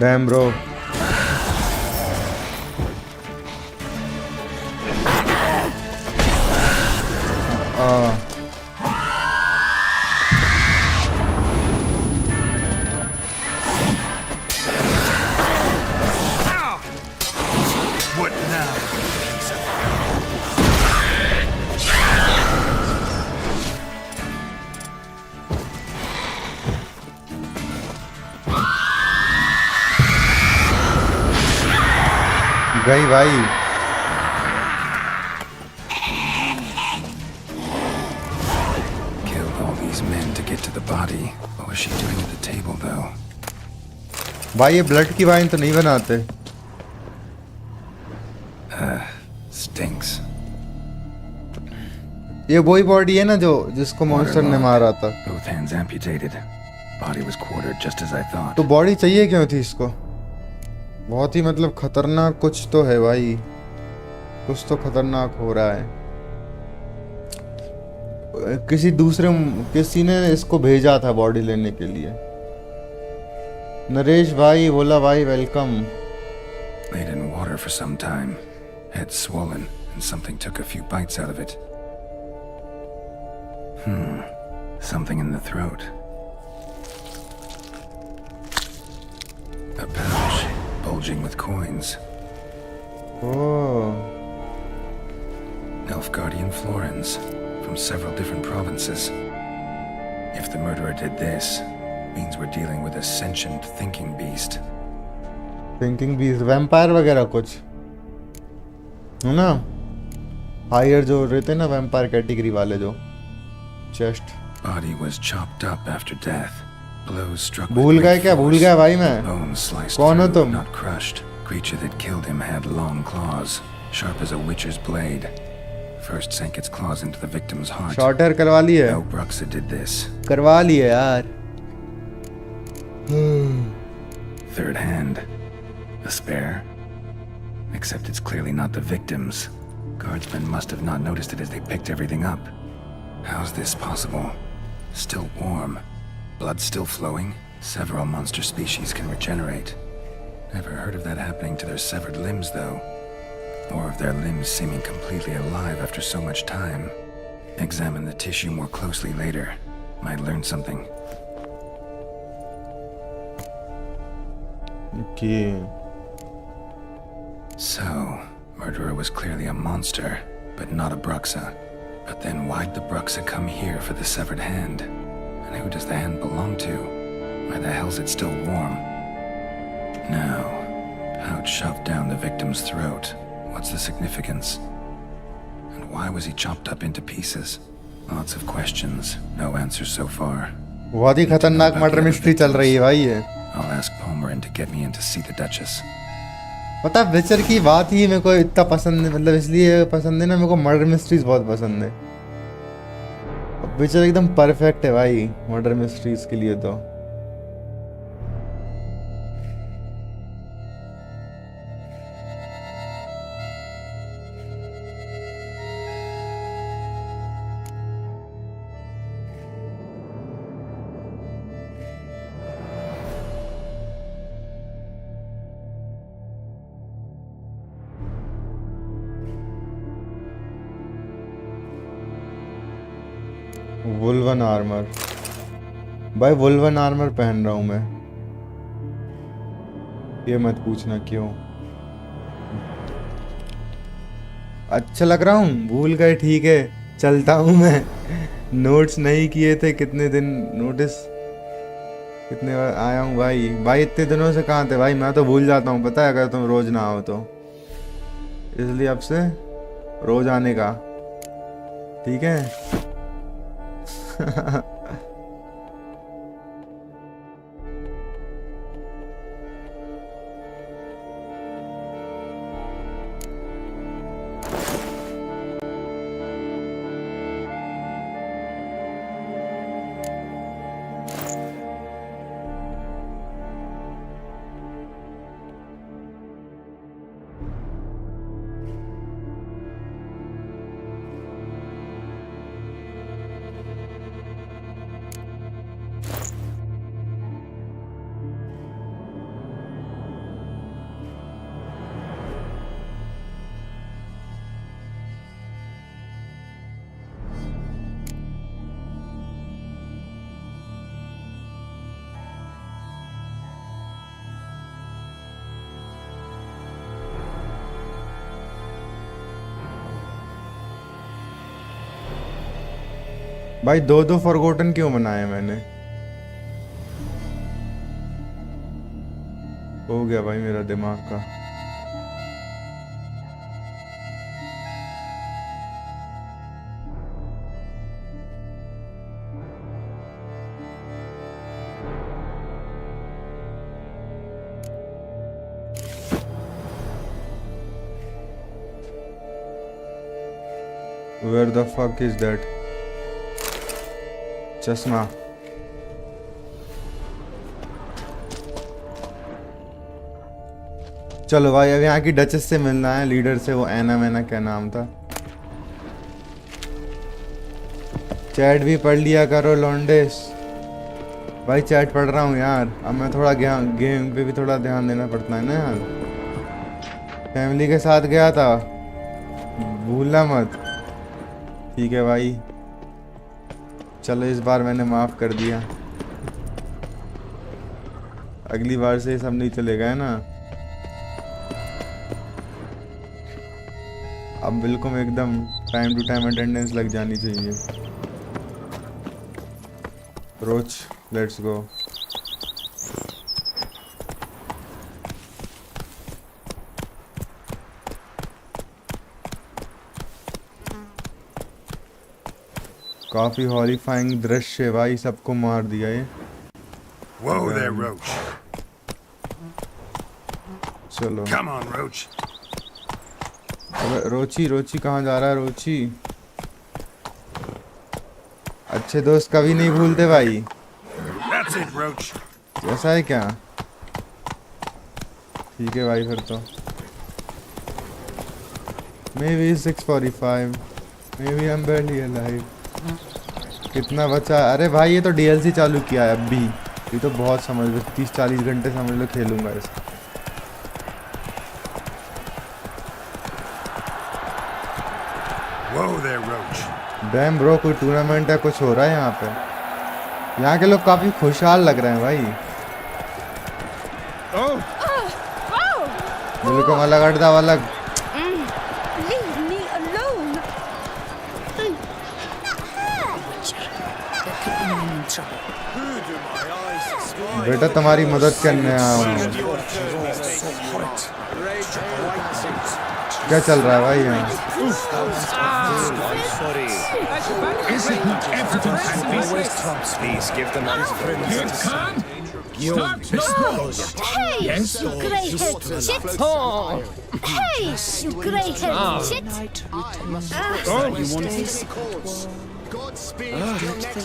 S1: Damn, bro.
S2: What now?
S1: गई भाई.
S2: Killed all these men to get to the body. What was she doing at the table, though?
S1: भाई ये ब्लड की वाइन तो नहीं बनाते.
S2: Stinks.
S1: ये वही बॉडी है ना जो जिसको मॉन्स्टर ने मारा था.
S2: Both hands amputated. Body was quartered just as I thought.
S1: तो बॉडी चाहिए क्यों थी इसको? बहुत ही मतलब खतरनाक कुछ तो है भाई. कुछ तो खतरनाक हो रहा है. किसी ने इसको भेजा था बॉडी लेने के लिए. नरेश भाई बोला भाई welcome.
S2: Laid in water for some time. Head swollen, and something took a few bites out of it. Something in the throat. A pouch, bulging with coins.
S1: Oh.
S2: Nilfgaardian florins, from several different provinces. If the murderer did this, means we're dealing with a sentient thinking beast.
S1: Thinking beast vampire वगैरह कुछ है ना. Higher जो रहते हैं ना vampire category वाले जो chest.
S2: Body was chopped up after death. Blows struck with
S1: भूल गए
S2: great
S1: क्या? भूल
S2: force.
S1: गया भाई मैं.
S2: Bones sliced
S1: कौन हो
S2: through,
S1: तुम?
S2: not crushed. Creature that killed him had long claws, sharp as a witcher's blade. First sank its claws into the victim's heart.
S1: Short hair करवा लिए.
S2: No Bruxa did this.
S1: करवा लिए यार.
S2: Third hand. A spare. Except it's clearly not the victim's. Guardsmen must have not noticed it as they picked everything up. How's this possible? Still warm. Blood still flowing. Several monster species can regenerate. Never heard of that happening to their severed limbs, though. Or of their limbs seeming completely alive after so much time. Examine the tissue more closely later. Might learn something.
S1: Okay.
S2: So, murderer was clearly a monster, but not a Bruxa. But then why'd the Bruxa come here for the severed hand? And who does the hand belong to? Why the hell's it still warm? Now, pouch shoved down the victim's throat. What's the significance? And why was he chopped up into pieces? Lots of questions, no answers so far.
S1: बहुत ही खतरनाक murder mystery चल रही है भाई ये.
S2: I'll ask Palmerin to get me in to see the Duchess.
S1: पता विचर की बात ही मेरे को इतना पसंद है. मतलब इसलिए पसंद है ना मेरे को मर्डर मिस्ट्रीज बहुत पसंद है. विचर एकदम परफेक्ट है भाई मर्डर मिस्ट्रीज के लिए तो. वुल्वन आर्मर भाई. वुल्वन आर्मर पहन रहा हूं मैं. ये मत पूछना क्यों. अच्छा लग रहा हूँ. भूल गए ठीक है. चलता हूँ मैं. नोट्स नहीं किए थे कितने दिन. नोटिस कितने बार आया हूँ भाई. भाई इतने दिनों से कहाँ थे भाई. मैं तो भूल जाता हूँ पता है अगर तुम रोज ना आओ तो. इसलिए अब से रोज आने का. ठीक है. भाई दो दो फॉरगॉटन क्यों बनाए मैंने? हो गया भाई मेरा दिमाग का। Where the fuck is that? चश्मा। चलो भाई अब यहाँ की डचेस से मिलना है, लीडर से, वो एना मैना क्या नाम था। चैट भी पढ़ लिया करो लॉन्डेस। भाई चैट पढ़ रहा हूँ यार, अब मैं थोड़ा गेम पे भी थोड़ा ध्यान देना पड़ता है ना यार। फैमिली के साथ गया था, भूलना मत। ठीक है भाई, चलो इस बार मैंने माफ़ कर दिया, अगली बार से ये सब नहीं चलेगा है ना। अब बिल्कुल एकदम टाइम टू टाइम अटेंडेंस लग जानी चाहिए। रोच लेट्स गो। काफी हॉरिफाइंग दृश्य है भाई, सबको मार दिया ये।
S2: Whoa there, Roach.
S1: चलो
S2: Come on, Roach.
S1: अबे रोची रोची कहाँ जा रहा है रोची? अच्छे दोस्त कभी नहीं भूलते भाई।
S2: That's it, Roach.
S1: ऐसा है क्या? ठीक है भाई फिर तो। Maybe 6:45. Maybe I'm barely alive. कितना बचा? अरे भाई ये तो DLC चालू किया है अभी, ये तो बहुत समझ लो 30-40 घंटे समझ लो खेलूंगा इसे।
S2: Whoa there, Roach.
S1: Damn bro, कोई टूर्नामेंट है, कुछ हो रहा है यहाँ पे? यहाँ के लोग काफी खुशहाल लग रहे हैं भाई। बिल्कुल अलग अड्डा अलग। बेटा तुम्हारी मदद करने आया हूँ। क्या चल रहा है भाई यहाँ?
S11: Yes, you grey-haired shit! Hey, you grey-haired shit!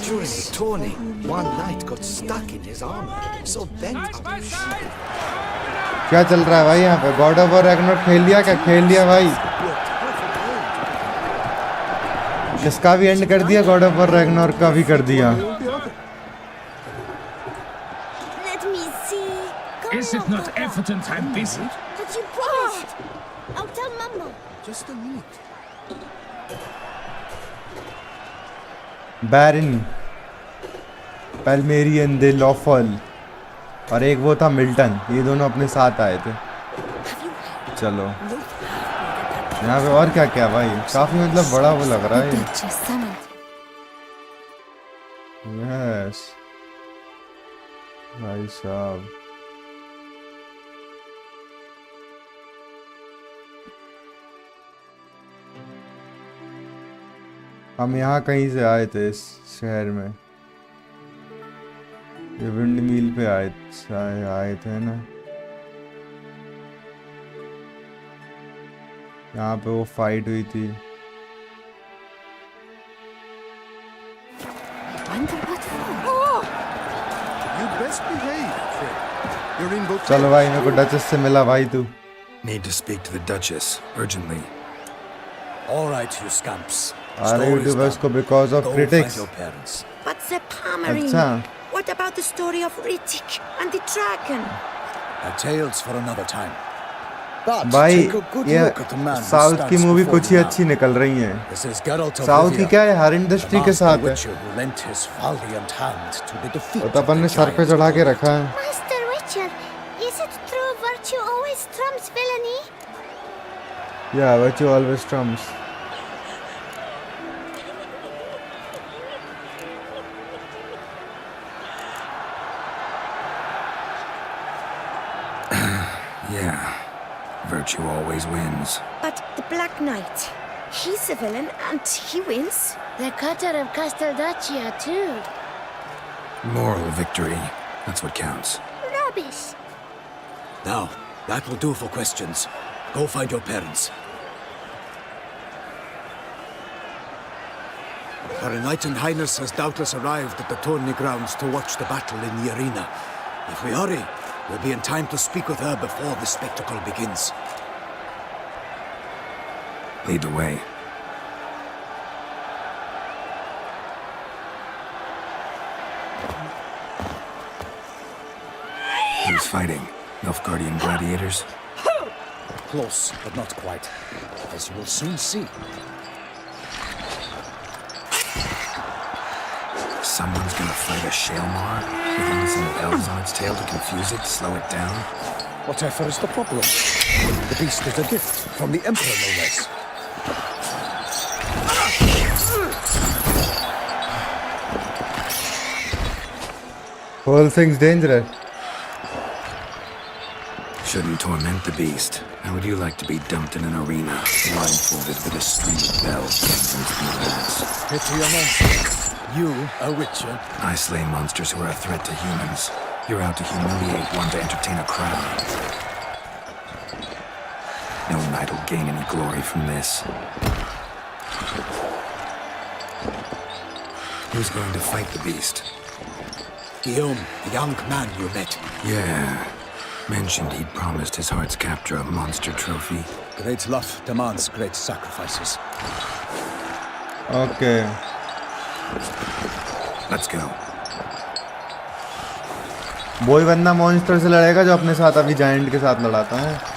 S8: During the tourney, one knight got stuck in his armor, so bent up.
S1: क्या चल रहा है भाई यहाँ पे? गॉड ऑफ वॉर रैग्नारोक खेल लिया क्या? खेल लिया भाई। इसका भी एंड कर दिया, गॉड ऑफ वॉर रैग्नारोक का भी कर दिया।
S11: Let me see.
S9: Is it not evident I'm busy?
S11: But you promised. I'll tell Mama.
S8: Just a minute.
S1: बैरन पैल्मेरियन दे लॉफल और एक वो था मिल्टन, ये दोनों अपने साथ आए थे। चलो यहाँ पे और क्या क्या भाई, काफी मतलब बड़ा वो लग रहा है। यस भाई साहब, हम यहाँ कहीं से आए थे इस शहर में, ये विंड मिल पे आए थे ना। यहाँ पे वो फाइट हुई थी। चलो भाई मेरे को डचेस से मिला भाई तू।
S2: Need to speak to the Duchess urgently.
S4: All right, you scamps.
S1: आ रहे हो बस को because of critics।
S11: But the Palmerine.
S1: अच्छा
S11: What about the story of Rittik and the dragon?
S4: Tales for another time. But
S1: भाई
S4: take a good
S1: ये
S4: look at the man who
S1: south
S4: stands
S1: की movie
S4: before
S1: कुछ ही
S4: you
S1: अच्छी
S4: now.
S1: निकल रही हैं।
S4: This is Geralt of
S1: south की
S4: Rivia,
S1: क्या है, हर इंडस्ट्री
S4: the
S1: के
S4: master
S1: साथ है।
S4: witcher who lent his valiant hand to the defeat
S1: वो तो अपन
S4: of
S1: ने
S4: the
S1: सर पे
S4: giant
S1: चढ़ा के
S4: Goliath.
S1: रखा है।
S11: Master Witcher, is it true virtue always trumps villainy?
S1: Yeah, virtue always trumps.
S2: virtue always wins.
S11: But the Black Knight, he's a villain and he wins. The cutter of Casteldaccia too.
S2: Moral victory. That's what counts.
S11: Rubbish.
S4: Now, that will do for questions. Go find your parents. Her Enlightened Highness has doubtless arrived at the tourney grounds to watch the battle in the arena. If we hurry, we'll be in time to speak with her before the spectacle begins.
S2: Lead the way. Who's fighting? Nilfgaardian gladiators?
S8: Close, but not quite. As you will soon see.
S2: Someone's gonna fight a Shaelmar with innocent elves on its tail to confuse it, slow it down?
S8: Whatever is the problem? The beast is a gift from the Emperor, no less.
S1: Whole thing's dangerous.
S2: Shouldn't torment the beast. How would you like to be dumped in an arena, blindfolded with a string of bells and glass?
S8: Pity a monster. You, a witcher.
S2: I slay monsters who are a threat to humans. You're out to humiliate one to entertain a crowd. No knight will gain any glory from this. Who's going to fight the beast?
S4: Guillaume, the young man you met.
S2: Yeah. Mentioned he'd promised his heart's captor a monster trophy.
S8: Great love demands great sacrifices.
S1: Okay.
S2: Let's go.
S1: वही बंदा monster से लड़ेगा जो अपने साथ अभी giant के साथ लड़ाता है.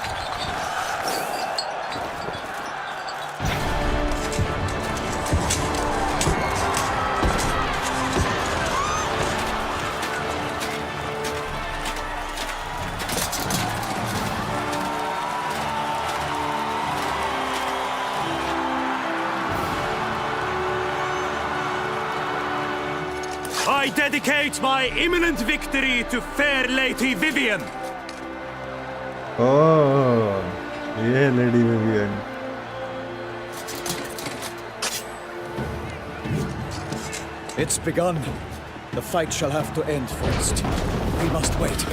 S5: I dedicate my imminent victory to fair Lady Vivian.
S1: Oh, yeah, Lady Vivian.
S8: It's begun. The fight shall have to end first. We must wait.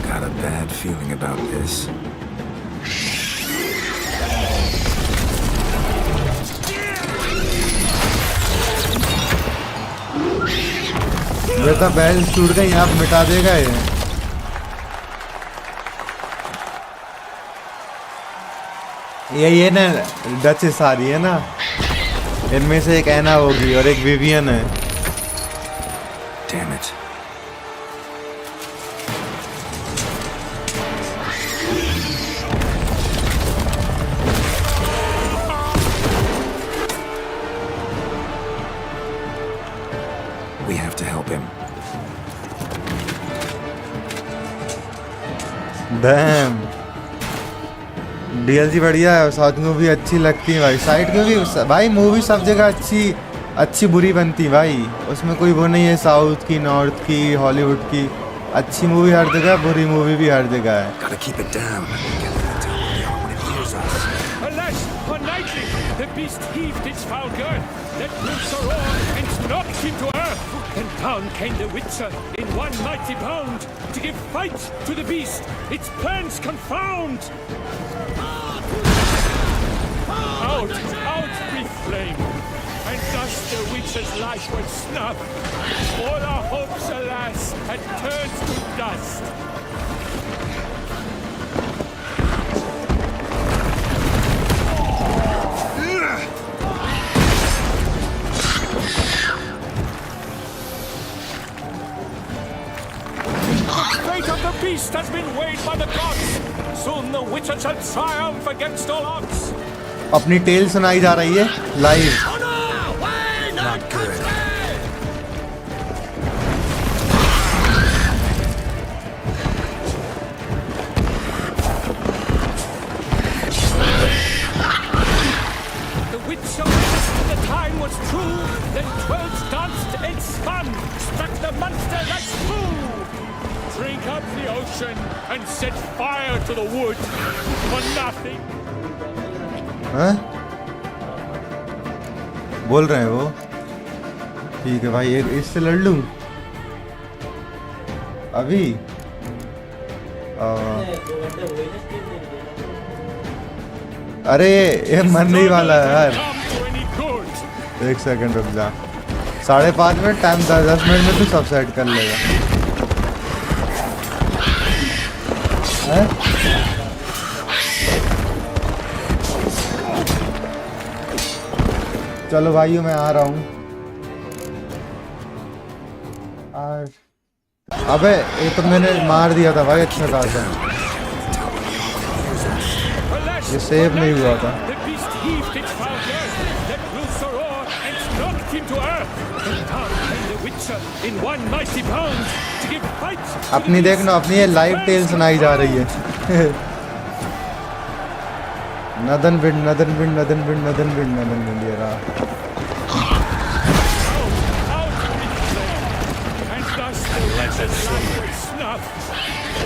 S2: Got a bad feeling about this.
S1: बेटा बैल टूट गई, आप मिटा देगा ये ना Dutch सारी है ना, इनमें से एक एना होगी और एक विवियन है.
S2: Damn it. We have to help him.
S1: Damn. DLC बढ़िया है, साउथ मूवी अच्छी लगती है भाई. साइड में भी भाई मूवी सब जगह अच्छी बुरी बनती है भाई. उसमें कोई वो नहीं है साउथ की, नॉर्थ की, हॉलीवुड की. अच्छी मूवी हर जगह, बुरी मूवी भी हर जगह है.
S2: Gotta keep it down. Get that down when it hears us.
S9: Alas, unknightly, the beast heaved its foul girth, let loose a roar, and knocked him to earth. And down came the Witcher in one mighty bound to give fight to the beast. Its plans confound. Out with flame, and thus the Witcher's life was snuffed. All our hopes, alas, had turned to dust. The fate of the beast has been weighed by the gods. Soon the Witcher shall triumph against all odds.
S1: अपनी tell सुनाई जा रही है live.
S2: Not good.
S9: For nothing.
S1: हैं? बोल रहे हैं वो? ठीक है भाई, एक इससे लड़ लूं अभी। अरे ये मरने ही वाला है यार। एक सेकंड रुक जा। 5.5 मिनट टाइम था, 10 मिनट में तू सब सेट कर लेगा। है? चलो भाइयों मैं आ रहा हूँ। अबे ये तो मैंने मार दिया था भाई, अच्छा खासा। ये सेव नहीं हुआ था। अपनी देखना, अपनी ये लाइव टेल सुनाई जा रही है। Northern bind northern bind northern bind northern bind northern bind ये रहा।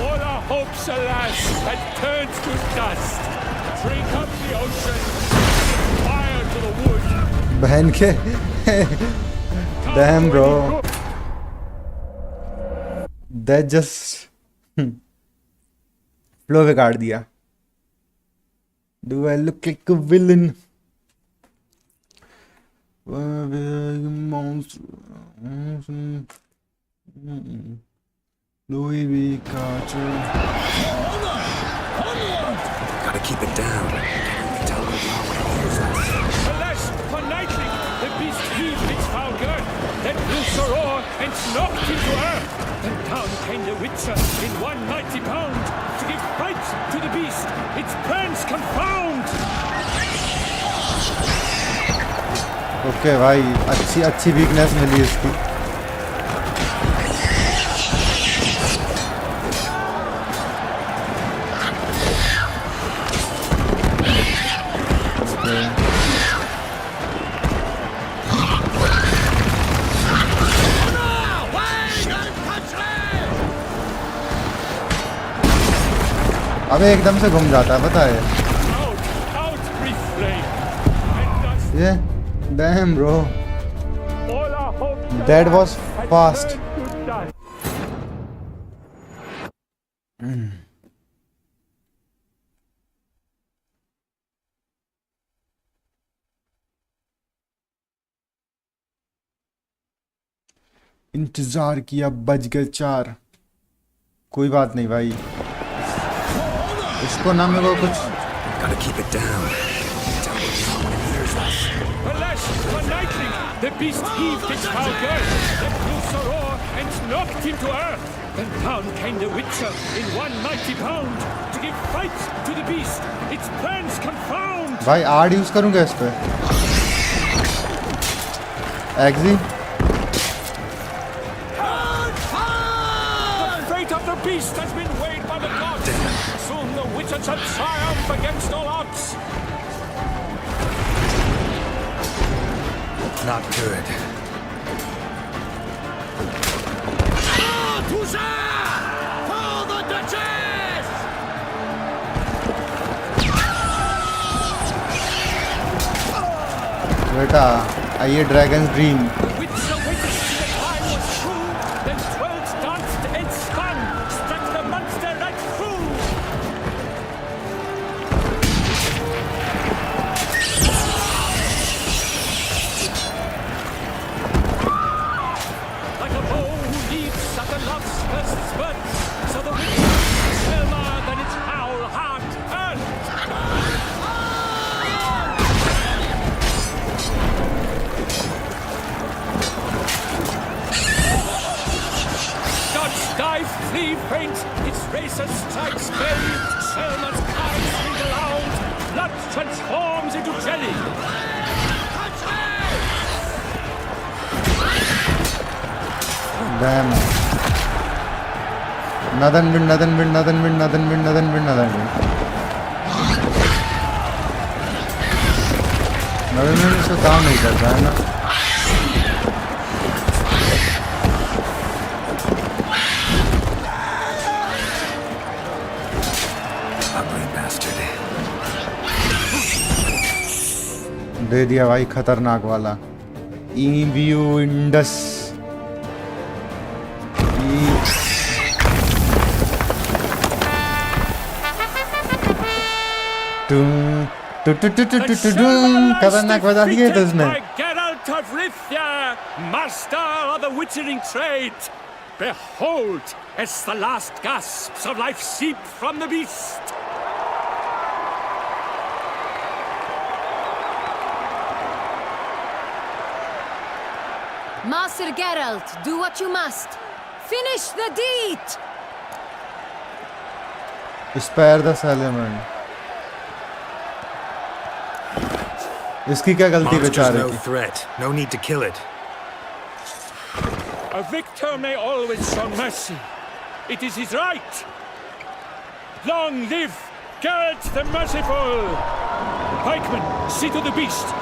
S9: All our hopes, alas, had turned to dust. Drink up the ocean, fire to the wood.
S1: बहन के damn bro, that just flow पे काट दिया। Do I look like a villain? Louis V. Carter.
S2: Gotta keep it down. Tell him when he hears us.
S9: Alas, for nightly, the beast heaved its foul girth, then blew a roar and knocked him to earth. Then down came the Witcher in one mighty bound to give fight to the beast, its plans confound.
S1: Okay भाई, अच्छी weakness मिली इसकी। अबे एकदम से घूम जाता है, पता है ये? Damn bro, that was fast. इंतजार किया, बज गए 4। कोई बात नहीं भाई, इसको ना मेरे को कुछ।
S2: Gotta keep it down. Tell him when he hears us.
S9: Alas, for nightly, the beast heaved its foul girth, then blew a roar and knocked him to earth. Then down came the Witcher in one mighty bound to give fight to the beast, its plans confound.
S1: भाई आर्ड use करूंगा इस पे। एक्सी
S9: The beast has been weighed by the gods. Soon the Witcher shall triumph against all odds.
S2: Not good.
S9: For the Duchess!
S1: बेटा आइए, dragon dream.
S9: Witcher waited till the time was true, then twirled, danced, and spun, struck the monster right through. Like a bow who leaps at the love's first spurt, so the Witcher slimmer than its howl heart earned. Dive, flee, faint, its racer's strikes belly, Selma's eyes wrinkle out, blood transforms into jelly.
S1: Damn. Northern bind northern bind northern bind northern bind northern bind northern bind northern bind से काम नहीं करता है ना।
S2: Ugly bastard. bastard.
S1: दे दिया भाई खतरनाक वाला ईव्यू इंडस खतरनाक बजा दिए तो उसने
S9: Geralt of Rithia, master of the witchering trade. Behold, as the last gasps of life seep from the beast.
S11: Master Geralt, do what you must. Finish the deed.
S1: Spare the Salomon. इसकी क्या गलती बेचारे
S2: no
S1: की?
S2: threat. No need to kill it.
S9: A victor may always show mercy. It is his right. Long live Geralt the Merciful! Pikeman, see to the beast.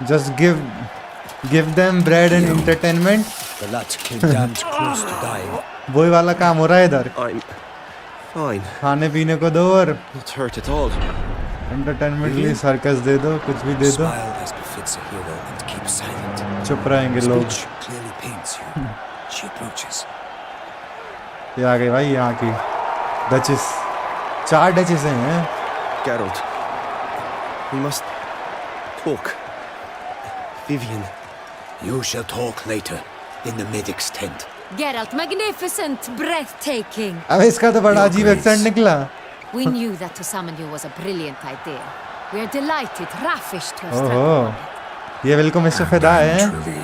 S1: Just give them bread and entertainment.
S4: The lad came damned close to dying.
S1: वही वाला काम हो रहा है इधर.
S5: I'm fine.
S1: खाने पीने को दो और
S5: Not hurt at all.
S1: Entertainment के लिए सर्कस दे दो, कुछ भी दे दो.
S4: Smile as befits a hero and keep silent.
S1: चुप रहेंगे लोग.
S4: Speech clearly pains you. She approaches.
S1: ये आ गई भाई यहाँ की डचेस. 4 डचेस हैं.
S5: Geralt, we must talk. Vivian.
S4: You shall talk later in the medic's tent.
S11: Geralt, magnificent, breathtaking.
S1: अब इसका तो बड़ा अजीब एक्सेंट निकला.
S11: We knew that to summon you was a brilliant idea. We are delighted, ravished to have struck
S1: ओहो,
S11: upon it.
S1: ये बिल्कुल mister फिदा है.
S2: Truly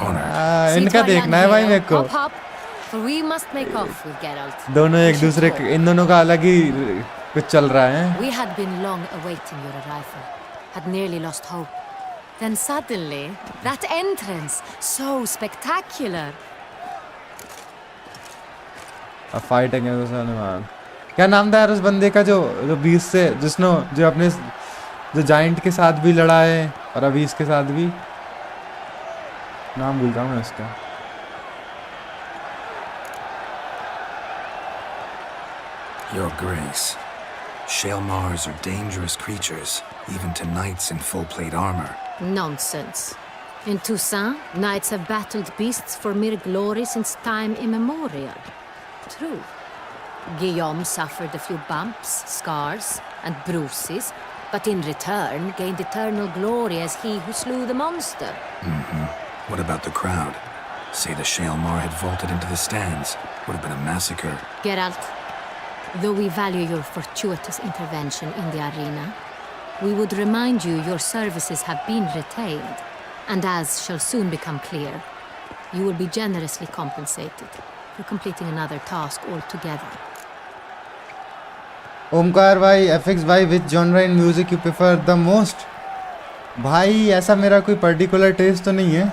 S2: honored.
S1: इनका देखना है भाई मेरे को.
S11: Hop, hop, for we must make off with Geralt.
S1: दोनों एक दूसरे इन दोनों का अलग ही कुछ चल रहा है.
S11: We had been long awaiting your arrival, had nearly lost hope. Then suddenly, that entrance, so spectacular.
S1: A fight against Salman. क्या नाम था यार उस बंदे का जो बीस से जिसने जो अपने जो जाइंट के साथ भी लड़ा है और अभी इसके साथ भी नाम भूलता हूँ मैं उसका.
S2: Your Grace. Shaelmars are dangerous creatures, even to knights in full plate armor.
S11: Nonsense. In Toussaint, knights have battled beasts for mere glory since time immemorial. True. Guillaume suffered a few bumps, scars, and bruises, but in return gained eternal glory as he who slew the monster.
S2: What about the crowd? Say the Shaelmar had vaulted into the stands. Would have been a massacre.
S11: Geralt, though we value your fortuitous intervention in the arena, we would remind you your services have been retained, and as shall soon become clear, you will be generously compensated for completing another task altogether.
S1: Omkar भाई, affix भाई, which genre in music you prefer the most? भाई ऐसा मेरा कोई particular test तो नहीं है.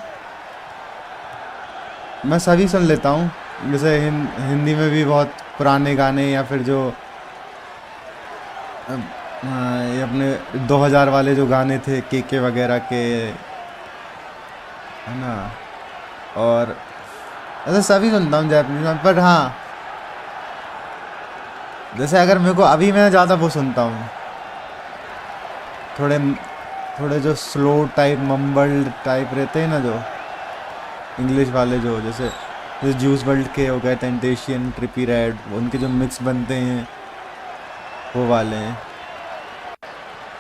S1: मैं सभी सुन लेता हूँ. जैसे हिंदी में भी बहुत पुराने गाने या फिर जो ये अपने 2000 वाले जो गाने थे के वगैरह के, है ना. और ऐसा सभी सुनता हूँ जापानीज में. पर हाँ, जैसे अगर मेरे को अभी मैं ज़्यादा वो सुनता हूँ थोड़े जो स्लो टाइप मम्बल्ड टाइप रहते हैं ना, जो इंग्लिश वाले, जो जैसे जूस वर्ल्ड के हो गए, टेंटेशियन, ट्रिपी रेड, उनके जो मिक्स बनते हैं वो वाले हैं.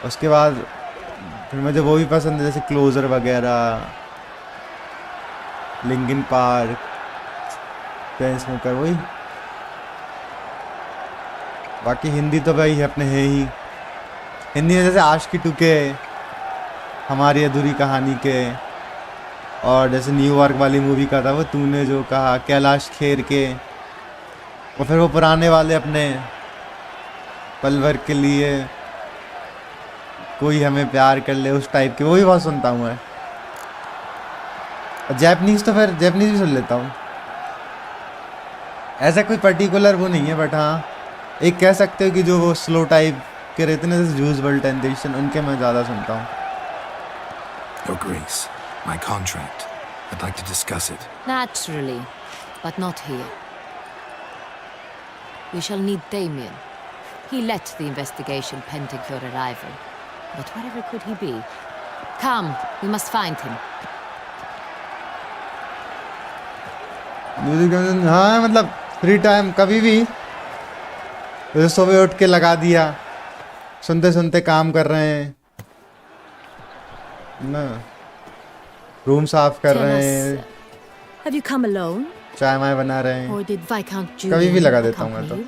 S1: उसके बाद फिर मुझे वो भी पसंद है जैसे क्लोजर वगैरह, लिंकिन पार्क, चेन स्मोकर, वही. बाकी हिंदी तो भाई अपने है ही. हिंदी में जैसे आशिकी 2 के, हमारी अधूरी कहानी के, और जैसे न्यूयॉर्क वाली मूवी का था वो तूने जो कहा, कैलाश खेर के, और फिर वो पुराने वाले अपने पल भर के लिए, कोई हमें प्यार कर ले, उस टाइप के, वो भी बहुत सुनता हूँ मैं. जैपनीज़ तो फिर जैपनीज़ भी सुन लेता हूँ. ऐसा कोई पर्टिकुलर वो नहीं है, बट हाँ एक कह सकते हो कि जो वो स्लो टाइप के रहते हैं ना यूजुअल टेंटेशन, उनके मैं ज़्यादा सुनता हूँ.
S2: Your Grace, my contract. I'd like to discuss it.
S11: Naturally, but not here. We shall need Damien. He led the investigation pending your arrival. But wherever could he be? Come, we must find him.
S1: हाँ मतलब free time कभी भी जैसे सुबह उठ के लगा दिया, सुनते सुनते काम कर रहे हैं ना, रूम साफ कर रहे हैं,
S11: Have you come alone?
S1: चाय वाय बना रहे हैं,
S11: Or did Viscount
S1: कभी
S11: Julian
S1: भी लगा देता हूँ मैं
S11: accompany
S1: तो.
S11: you?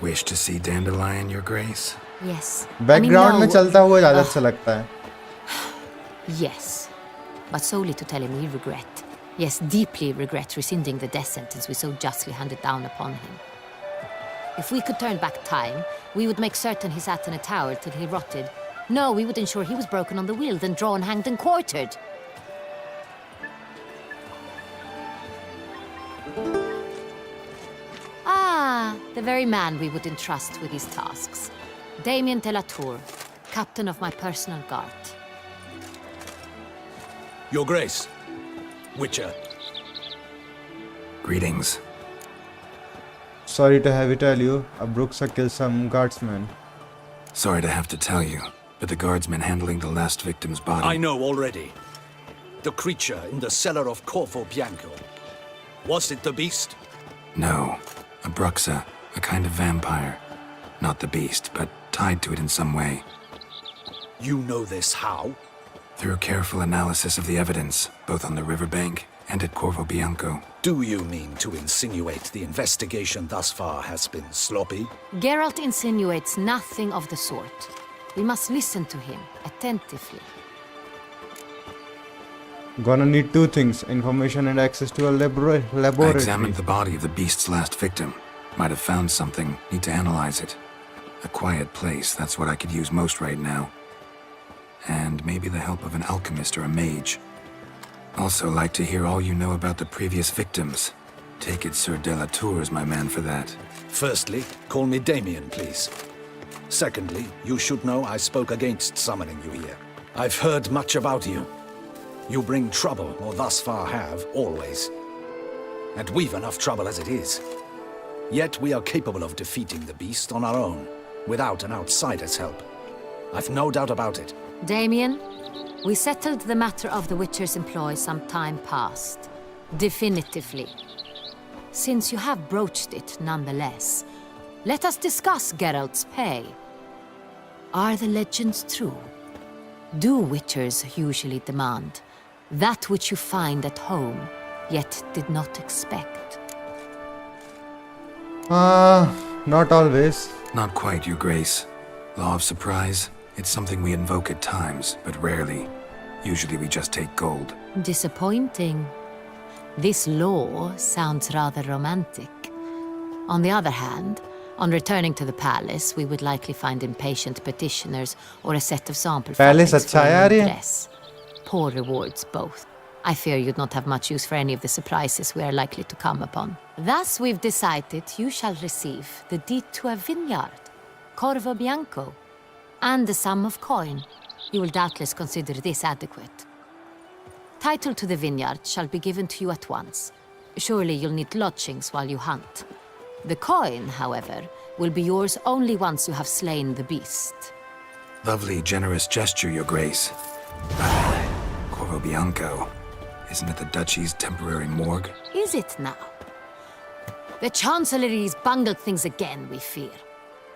S2: Wish to see Dandelion, Your Grace?
S11: Yes.
S1: Background में
S11: no.
S1: चलता हुआ ज़्यादा अच्छा लगता है.
S11: Yes. But solely to tell him we regret. Yes, deeply regret rescinding the death sentence we so justly handed down upon him. If we could turn back time, we would make certain he sat in a tower till he rotted. No, we would ensure he was broken on the wheel, then drawn, hanged, and quartered. Ah, the very man we would entrust with these tasks. Damien de la Tour, captain of my personal guard.
S8: Your Grace. Witcher.
S2: Greetings.
S1: Sorry to have to tell you, a Brooksa killed some guardsmen.
S2: Sorry to have to tell you, but the guardsmen handling the last victim's body...
S8: I know already. The creature in the cellar of Corvo Bianco. Was it the beast?
S2: No. A Bruxa, a kind of vampire. Not the beast, but tied to it in some way.
S8: You know this how?
S2: Through careful analysis of the evidence, both on the riverbank and at Corvo Bianco.
S8: Do you mean to insinuate the investigation thus far has been sloppy?
S11: Geralt insinuates nothing of the sort. We must listen to him attentively.
S1: Gonna need two things, information and access to a laboratory.
S2: I examined the body of the beast's last victim. Might have found something, need to analyze it. A quiet place, that's what I could use most right now. And maybe the help of an alchemist or a mage. Also like to hear all you know about the previous victims. Take it Sir de la Tour is my man for that.
S8: Firstly, call me Damien, please. Secondly, you should know I spoke against summoning you here. I've heard much about you. You bring trouble, or thus far have, always. And we've enough trouble as it is. Yet we are capable of defeating the beast on our own, without an outsider's help. I've no doubt about it.
S11: Damien, we settled the matter of the Witcher's employ some time past. Definitively. Since you have broached it nonetheless, let us discuss Geralt's pay. Are the legends true? Do Witchers usually demand that which you find at home, yet did not expect?
S1: Not always.
S2: Not quite, Your Grace. Law of surprise, it's something we invoke at times, but rarely. Usually we just take gold.
S11: Disappointing. This law sounds rather romantic. On the other hand, on returning to the palace, we would likely find impatient petitioners or a set of sample
S1: Palace
S11: fabrics for
S1: अच्छा है
S11: a
S1: यार
S11: new
S1: ये.
S11: dress. Poor rewards both. I fear you'd not have much use for any of the surprises we are likely to come upon. Thus we've decided you shall receive the deed to a vineyard, Corvo Bianco, and the sum of coin. You will doubtless consider this adequate. Title to the vineyard shall be given to you at once. Surely you'll need lodgings while you hunt. The coin, however, will be yours only once you have slain the beast.
S2: Lovely, generous gesture, Your Grace. Corvo Bianco. Isn't it the Duchy's temporary morgue?
S11: Is it now? The Chancellery's bungled things again, we fear.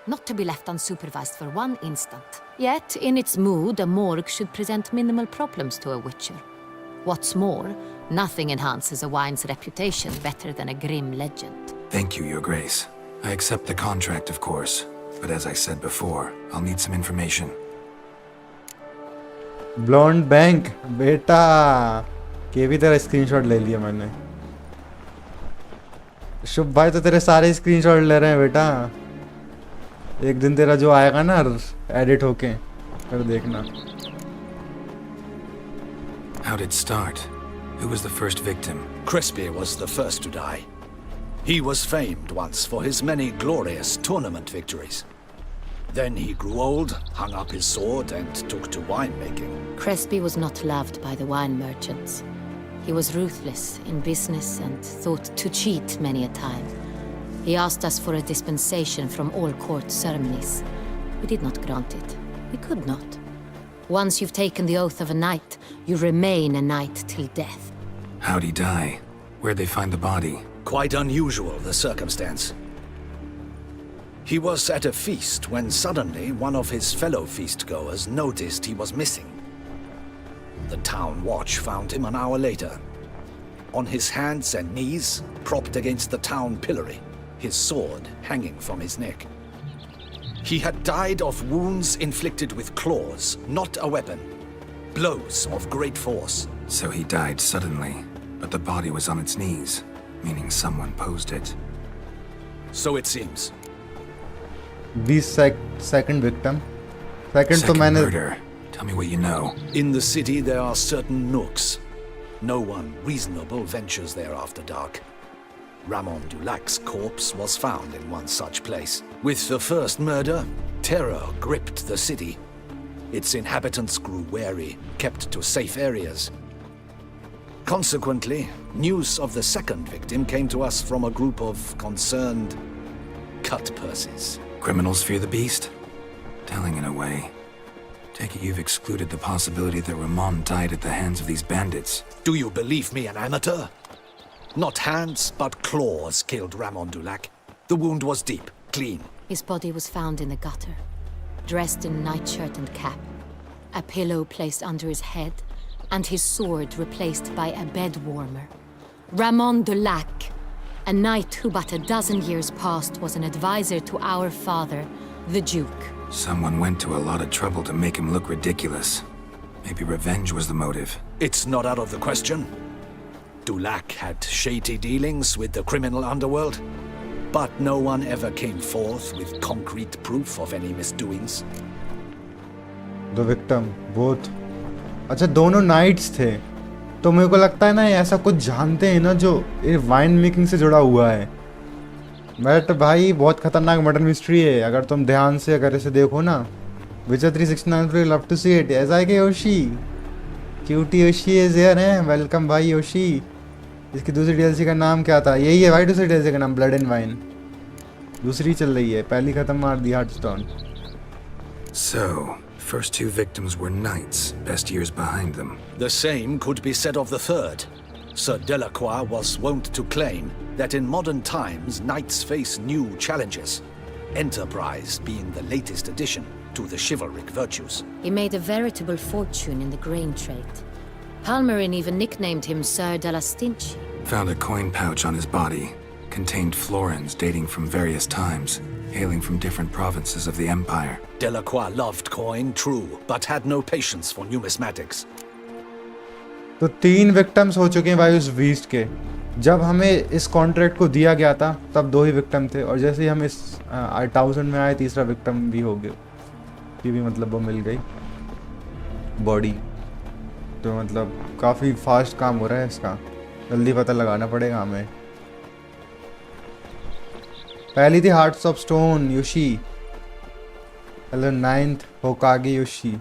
S11: Not to be left unsupervised for one instant. Yet, in its mood, a morgue should present minimal problems to a Witcher. What's more, nothing enhances a wine's reputation better than a grim legend.
S2: Thank you, Your Grace. I accept the contract, of course. But as I said before, I'll need some information.
S1: Blonde bank बेटा के भी तेरा screenshot ले लिया मैंने. शुभ भाई तो तेरे सारे स्क्रीनशॉट ले रहे हैं बेटा. एक दिन तेरा जो आएगा ना एडिट होके फिर देखना.
S2: How'd it start? Who was the first victim?
S8: Crespia was the first to die. He was famed once for his many glorious tournament victories. Then he grew old, hung up his sword, and took to winemaking.
S11: Crespi was not loved by the wine merchants. He was ruthless in business and thought to cheat many a time. He asked us for a dispensation from all court ceremonies. We did not grant it. We could not. Once you've taken the oath of a knight, you remain a knight till death.
S2: How'd he die? Where'd they find the body?
S8: Quite unusual, the circumstance. He was at a feast when suddenly one of his fellow feastgoers noticed he was missing. The town watch found him an hour later. On his hands and knees, propped against the town pillory, his sword hanging from his neck. He had died of wounds inflicted with claws, not a weapon. Blows of great force.
S2: So he died suddenly, but the body was on its knees, meaning someone posed it.
S8: So it seems.
S1: The second victim.
S2: Second murder. Tell me what you know.
S8: In the city there are certain nooks. No one reasonable ventures there after dark. Ramon Dulac's corpse was found in one such place. With the first murder, terror gripped the city. Its inhabitants grew wary, kept to safe areas. Consequently, news of the second victim came to us from a group of concerned cut-purses.
S2: Criminals fear the beast? Telling in a way. Take it you've excluded the possibility that Ramon died at the hands of these bandits.
S8: Do you believe me an amateur? Not hands, but claws killed Ramon Dulac. The wound was deep, clean.
S11: His body was found in the gutter, dressed in nightshirt and cap, a pillow placed under his head, and his sword replaced by a bed warmer. Ramon Dulac, a knight who but a dozen years past was an advisor to our father, the Duke.
S2: Someone went to a lot of trouble to make him look ridiculous. Maybe revenge was the motive.
S8: It's not out of the question. Dulac had shady dealings with the criminal underworld, but no one ever came forth with concrete proof of any misdoings.
S1: The victim, both. अच्छा दोनों nights थे तो मेरे को लगता है ना ऐसा कुछ जानते हैं ना जो ये वाइन मेकिंग से जुड़ा हुआ है बट भाई बहुत खतरनाक मर्डर मिस्ट्री है अगर तुम ध्यान से अगर इसे देखो ना विचर 369 लव टू सी इट ऐसा है कि Yoshi cutie Yoshi is here है वेलकम भाई योशी इसकी दूसरी डीएलसी का नाम क्या था यही है भाई दूसरी डीएलसी का नाम ब्लड एंड वाइन दूसरी चल रही है पहली खत्म मार दी हार्टस्टोन
S2: So, first two victims were knights, best years behind them.
S8: The same could be said of the third. Sir Delacroix was wont to claim that in modern times knights face new challenges, enterprise being the latest addition to the chivalric virtues.
S11: He made a veritable fortune in the grain trade. Palmerin even nicknamed him Sir de la Stinchi.
S2: Found a coin pouch on his body. Contained florins dating from various times, hailing from different provinces of the Empire.
S8: Delacroix loved coin, true, but had no patience for numismatics.
S1: तो 3 victims हो चुके हैं भाई उस beast के जब हमें इस कॉन्ट्रैक्ट को दिया गया था तब 2 ही विक्टिम थे और जैसे ही हम इस 1000 में आए तीसरा विक्टिम भी हो गया ये भी मतलब वो मिल गई बॉडी तो मतलब काफ़ी फास्ट काम हो रहा है इसका जल्दी पता लगाना पड़ेगा हमें पहली थी hearts of stone Yoshi hello 9th होकागे Yoshi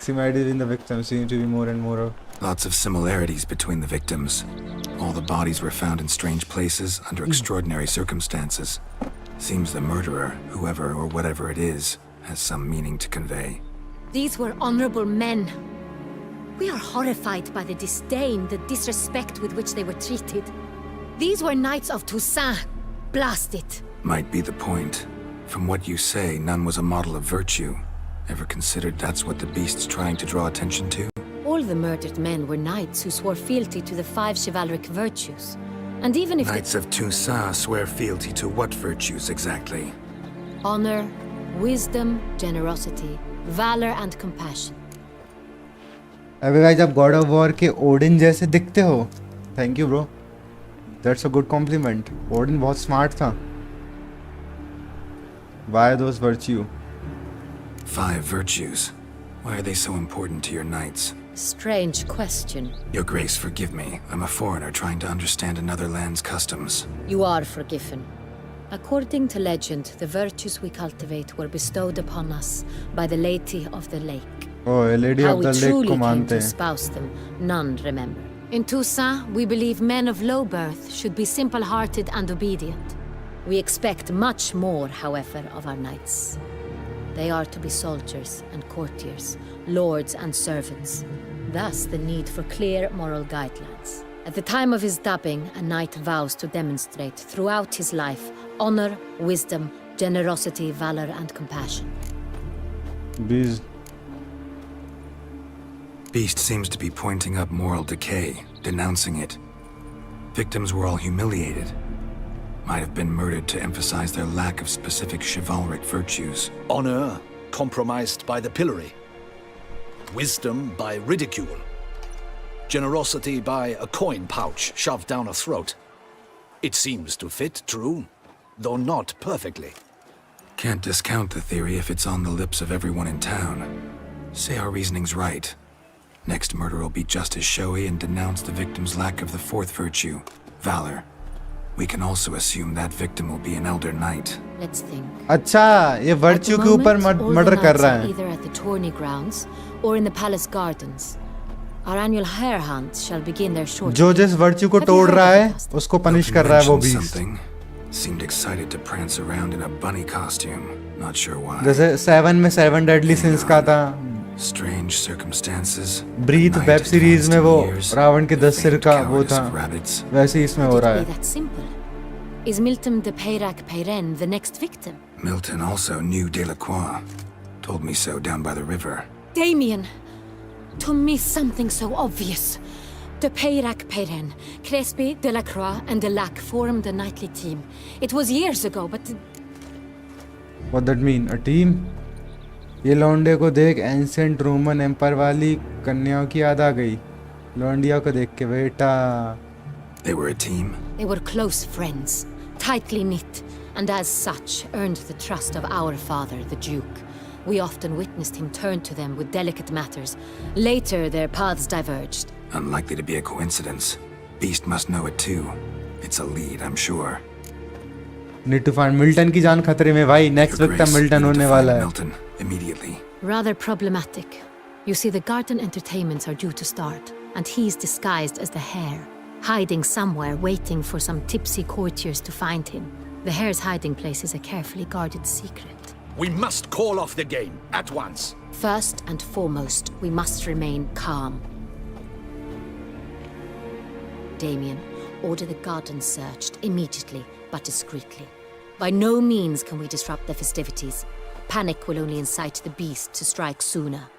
S1: similarities in the victims seem to be more and more
S2: Lots of similarities between the victims. All the bodies were found in strange places under extraordinary circumstances. Seems the murderer, whoever or whatever it is, has some meaning to convey.
S11: These were honorable men. We are horrified by the disdain, the disrespect with which they were treated. These were knights of Toussaint. Blast it.
S2: Might be the point. From what you say, none was a model of virtue. Ever considered that's what the beast's trying to draw attention to?
S11: All the murdered men were knights who swore fealty to the 5 chivalric virtues. And even if
S2: Knights of Toussaint swear fealty to what virtues exactly?
S11: honor, wisdom, generosity, valor and compassion.
S1: अबे भाई जब god of war के Odin जैसे दिखते हो thank you bro that's a good compliment Odin बहुत smart था why those virtue
S2: 5 virtues. Why are they so important to your knights?
S11: Strange question.
S2: Your Grace, forgive me. I'm a foreigner trying to understand another land's customs.
S11: You are forgiven. According to legend, the virtues we cultivate were bestowed upon us by the Lady of the Lake.
S1: Oh, Lady
S11: How
S1: of
S11: we
S1: the Lake
S11: truly
S1: को
S11: came
S1: मानते
S11: to
S1: हैं.
S11: espouse them, none remember. In Toussaint, we believe men of low birth should be simple-hearted and obedient. We expect much more, however, of our knights. They are to be soldiers and courtiers, lords and servants. Thus, the need for clear moral guidelines. At the time of his dubbing, a knight vows to demonstrate throughout his life honor, wisdom, generosity, valor, and compassion.
S1: Beast.
S2: Beast seems to be pointing up moral decay, denouncing it. Victims were all humiliated. Might have been murdered to emphasize their lack of specific chivalric virtues.
S8: Honor compromised by the pillory. Wisdom by ridicule. Generosity by a coin pouch shoved down a throat. It seems to fit, true, though not perfectly.
S2: Can't discount the theory if it's on the lips of everyone in town. Say our reasoning's right. Next murder will be just as showy and denounce the victim's lack of the fourth virtue, valor. We can also assume that victim will be an elder knight.
S11: Let's think.
S1: अच्छा, ये virtue के ऊपर murder कर रहा है.
S11: Either at the tourney grounds or in the palace gardens. Our annual hare hunt shall begin there shortly.
S1: जो जिस virtue को तोड़ रहा है, उसको punish कर रहा है वो beast.
S2: Seemed excited to prance around in a bunny costume. Not sure why.
S1: जैसे 7 में 7 deadly sins का था.
S2: Strange circumstances.
S1: Breathe web series में वो रावण के 10 सिर का वो था. वैसे ही इसमें हो रहा है.
S11: That simple. Is Milton de Peyrac Peyren the next victim?
S2: Milton also knew Delacroix. Told me so down by the river.
S11: Damien! To me, something so obvious. De Peyrac Peyren, Crespi, Delacroix, and Delac formed a knightly team. It was years ago, but...
S1: What that mean? A team? ये लौंडे को देख ancient Roman empire वाली कन्याओं की याद आ गई. लौंडिया को देख के बेटा.
S2: They were a team?
S11: They were close friends, tightly knit, and as such earned the trust of our father, the Duke. We often witnessed him turn to them with delicate matters. Later, their paths diverged.
S2: Unlikely to be a coincidence. Beast must know it too. It's a lead, I'm sure.
S1: Need to find Milton की जान खतरे में भाई. Next victim Milton होने वाला है.
S2: Milton immediately.
S11: Rather problematic. You see, the garden entertainments are due to start, and he's disguised as the hare, hiding somewhere, waiting for some tipsy courtiers to find him. The hare's hiding place is a carefully guarded secret.
S8: We must call off the game at once.
S11: First and foremost, we must remain calm. Damien, order the garden searched immediately, but discreetly. By no means can we disrupt the festivities. Panic will only incite the beast to strike sooner.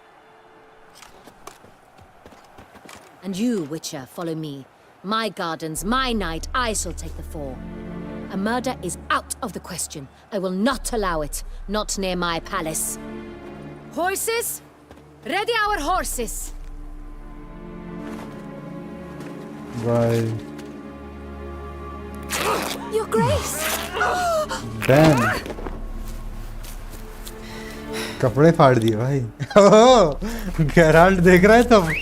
S11: And you, Witcher, follow me. My gardens, my night, I shall take the fall. A murder is out of the question. I will not allow it. Not near my palace. Horses? Ready our horses!
S1: Right.
S11: Your Grace!
S1: Damn. कपड़े फाड़ दिए भाई. ओह, Geralt देख रहा है तब.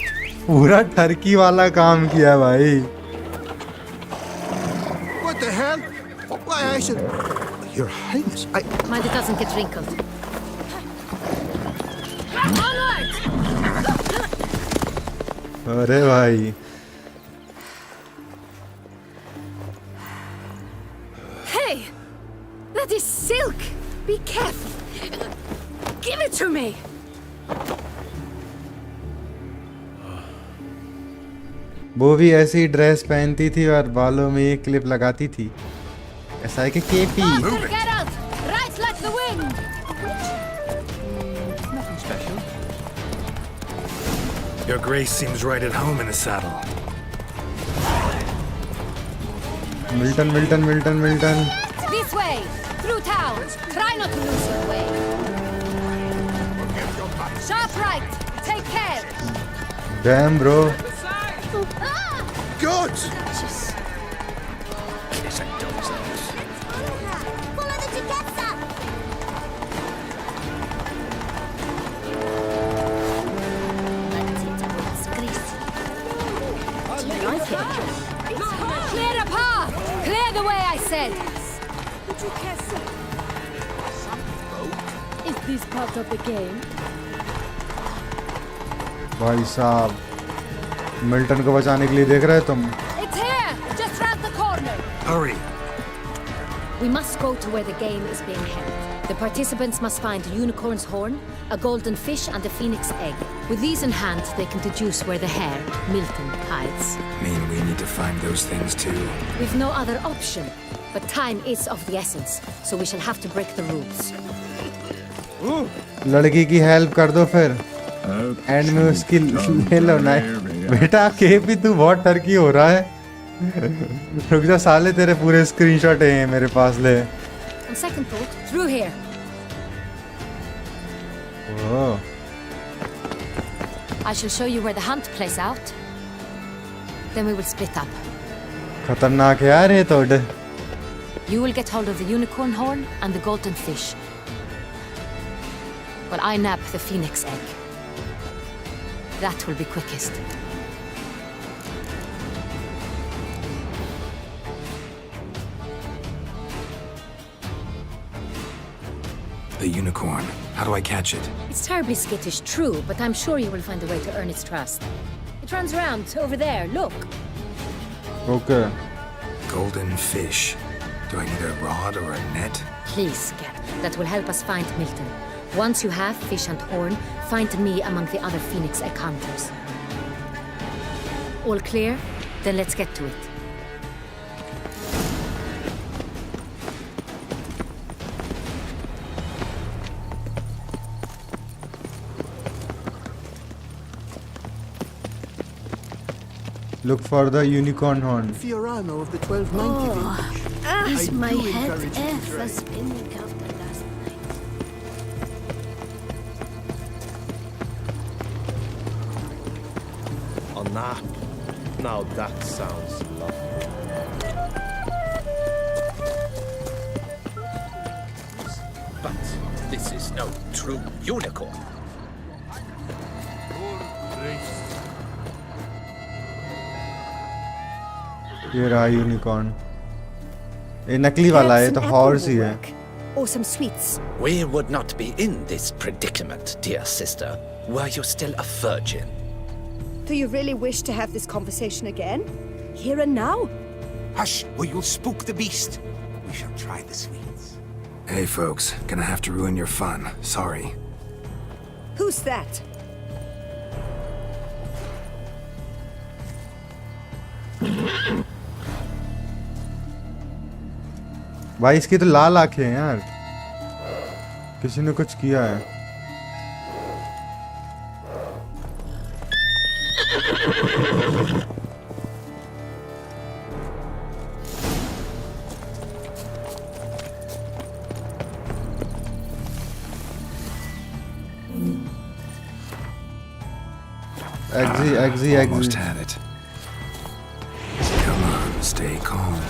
S1: पूरा Turkey वाला काम किया भाई.
S3: What the hell? Why, I should... Your Highness, I...
S11: Mind it doesn't get wrinkled. Onward!
S1: अरे भाई.
S11: Hey! That is silk! Be careful! Give it to me!
S1: वो भी ऐसी ड्रेस पहनती थी और बालों में एक क्लिप लगाती थी. ऐसा है कि KP.
S11: Get out! Right like the wind!
S9: Nothing special.
S2: Your Grace seems right at home in the saddle.
S1: Milton.
S11: This way! Through town! Try not to lose your way! Sharp right! Take care!
S1: Damn, bro.
S3: God!
S11: dead.
S12: Is this part of the game?
S1: भाई साहब, Milton को बचाने के लिए देख रहे हो तुम?
S12: It's here, just round the corner.
S2: Hurry!
S11: We must go to where the game is being held. The participants must find a unicorn's horn, a golden fish, and a phoenix egg. With these in hand, they can deduce where the hare, Milton, hides.
S2: Mean we need to find those things too.
S11: We've no other option. But time is of the essence, so we shall have to break the rules.
S1: लड़की की help कर दो फिर। And में उसकी ले लो ना। बेटा के भी तू बहुत टर्की हो रहा है। रुक जा साले, तेरे पूरे स्क्रीनशॉट हैं मेरे पास ले।
S11: On second thought, through here.
S1: Oh.
S11: I shall show you where the hunt plays out. Then we will split up.
S1: खतरनाक है यार ये तो।
S11: You will get hold of the unicorn horn and the golden fish. While I nab the phoenix egg. That will be quickest.
S2: The unicorn. How do I catch it?
S11: It's terribly skittish, true, but I'm sure you will find a way to earn its trust. It runs around over there, look.
S1: Okay.
S2: Golden fish. Do I need a rod or a net?
S11: Please, Gap. That will help us find Milton. Once you have fish and horn, find me among the other phoenix egg hunters. All clear? Then let's get to it.
S1: Look for the unicorn horn.
S3: Fiorano of the 1290 vintage.
S12: Is
S3: I
S12: my
S3: do
S12: head
S3: encourage you to
S12: ever
S3: try.
S12: spinning after last night?
S5: A nap. Now that sounds lovely.
S8: But this is no true unicorn.
S1: ये रहा unicorn. ये नकली वाला है, तो horse ही है।
S12: Or some sweets.
S8: We would not be in this predicament, dear sister, were you still a virgin.
S12: Do you really wish to have this conversation again? Here and now?
S6: Hush, or you'll spook the beast. We shall try the sweets.
S2: Hey folks, gonna have to ruin your fun. Sorry.
S12: Who's that?
S1: भाई इसकी तो लाल आंखें हैं यार, किसी ने कुछ किया है। Exy.
S2: Almost had it. Come on, stay calm.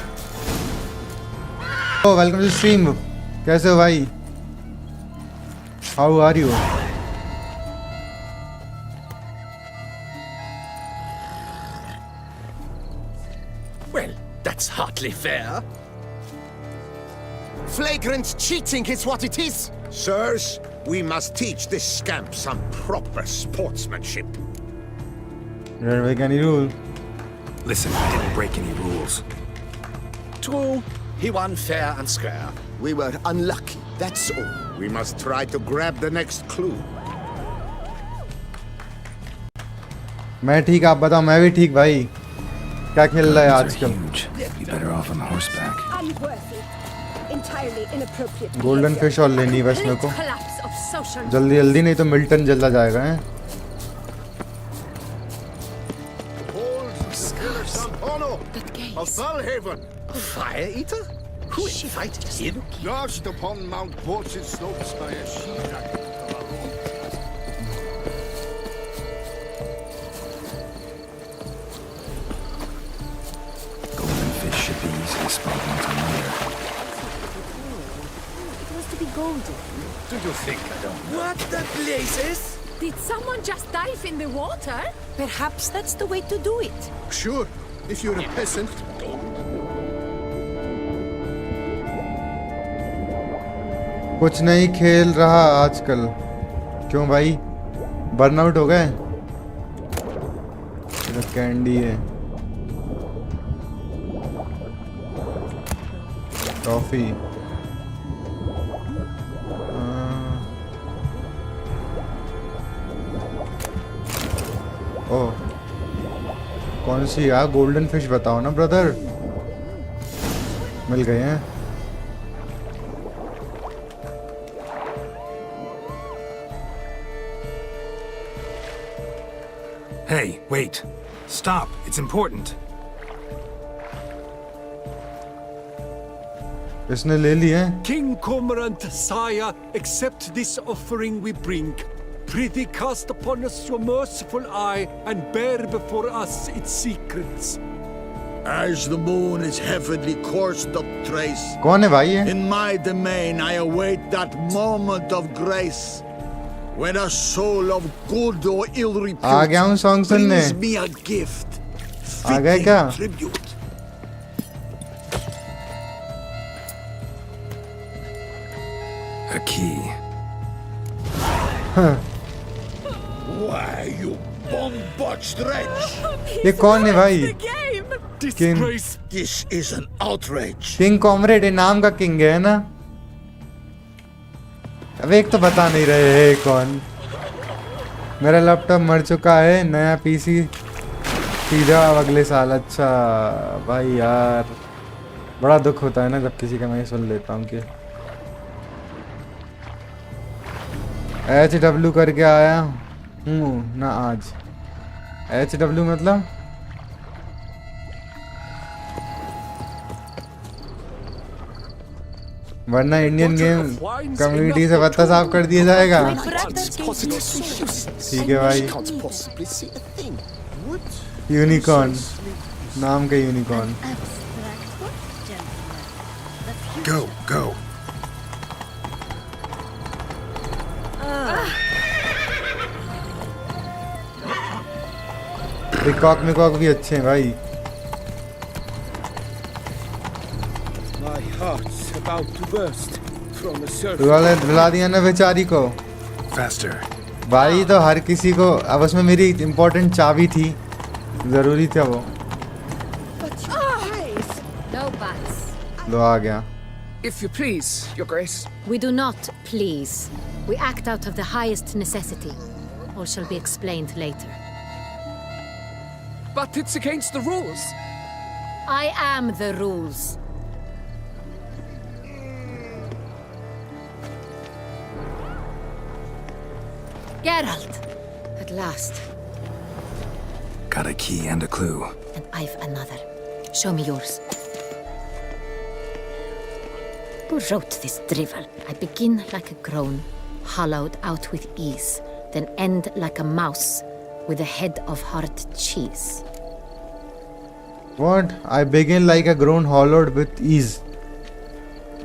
S1: Oh, welcome to stream. कैसे हो भाई? How are you?
S8: Well, that's hardly fair.
S6: Flagrant cheating is what it is. Sirs, we must teach this scamp some proper sportsmanship.
S1: You don't make any rule.
S2: Listen, I didn't break any rules.
S8: True, he won fair and square.
S6: We were unlucky, that's all. We must try to grab the next clue.
S1: मैं ठीक, आप बताओ। मैं भी ठीक भाई। क्या खेल रहा है आजकल?
S2: Be better off on horseback.
S12: Unworthy. Entirely inappropriate.
S1: Golden fish और लेनी है बस मेरे को।
S12: Collapse of social.
S1: जल्दी नहीं तो मिल्टन जल्दा जाएगा हैं।
S12: That gaze.
S6: Of Valhaven.
S8: Fire eater? Who invited him?
S3: Lodged upon Mount Port's slopes by a she-dragon.
S2: Golden fish should be easily spotted once I'm later.
S12: It was to be golden.
S8: Do you think I don't know?
S12: What the blazes? Did someone just dive in the water? Perhaps that's the way to do it.
S3: Sure, if you're a peasant.
S1: कुछ नहीं खेल रहा आजकल। क्यों भाई, burnout हो गए? Candy है, टॉफी। ओह, कौन सी यार? गोल्डन फिश बताओ ना ब्रदर। मिल गए हैं।
S2: Hey, wait. Stop. It's important.
S1: इसने ले ली है।
S9: King Cormorant, sire, accept this offering we bring. Prithee cast upon us your merciful eye and bear before us its secrets.
S3: As the moon is heavenly course doth trace,
S1: कौन है भाई ये?
S3: in my domain I await that moment of grace, when a soul of good or ill
S1: आ गया हूँ song
S3: repute
S1: सुनने।
S3: brings me a gift,
S1: आ गए क्या?
S3: tribute.
S2: A key.
S3: Why, you bomb-botched wretch!
S1: ये कौन है भाई? King,
S3: This is an outrage.
S1: King comrade है, नाम का किंग है ना? अब एक तो बता नहीं रहे है कौन। मेरा लैपटॉप मर चुका है, नया पीसी सीधा अब अगले साल। अच्छा भाई यार, बड़ा दुख होता है ना जब किसी का मैं सुन लेता हूँ कि HW करके आया हूँ ना आज। HW मतलब वरना इंडियन गेम कम्युनिटी से पत्ता साफ कर दिया जाएगा। ठीक है भाई। यूनिकॉर्न, नाम का यूनिकॉर्न।
S2: Go, go.
S1: पिकॉक मिकॉक भी अच्छे हैं भाई।
S3: My heart's about to burst from the surface.
S1: तूने बुला दिया ना बेचारी को।
S2: Faster.
S1: भाई तो हर किसी को, अब उसमें मेरी इम्पोर्टेंट चाबी थी, जरूरी था वो।
S11: No buts.
S1: लो आ गया।
S10: If you please, Your Grace.
S11: We do not please. We act out of the highest necessity. All shall be explained later.
S10: But it's against the rules.
S11: I am the rules. Geralt! At last.
S2: Got a key and a clue.
S11: And I've another. Show me yours. Who wrote this drivel? I begin like a groan, hollowed out with ease, then end like a mouse with a head of hard cheese.
S1: What? I begin like a groan hollowed with ease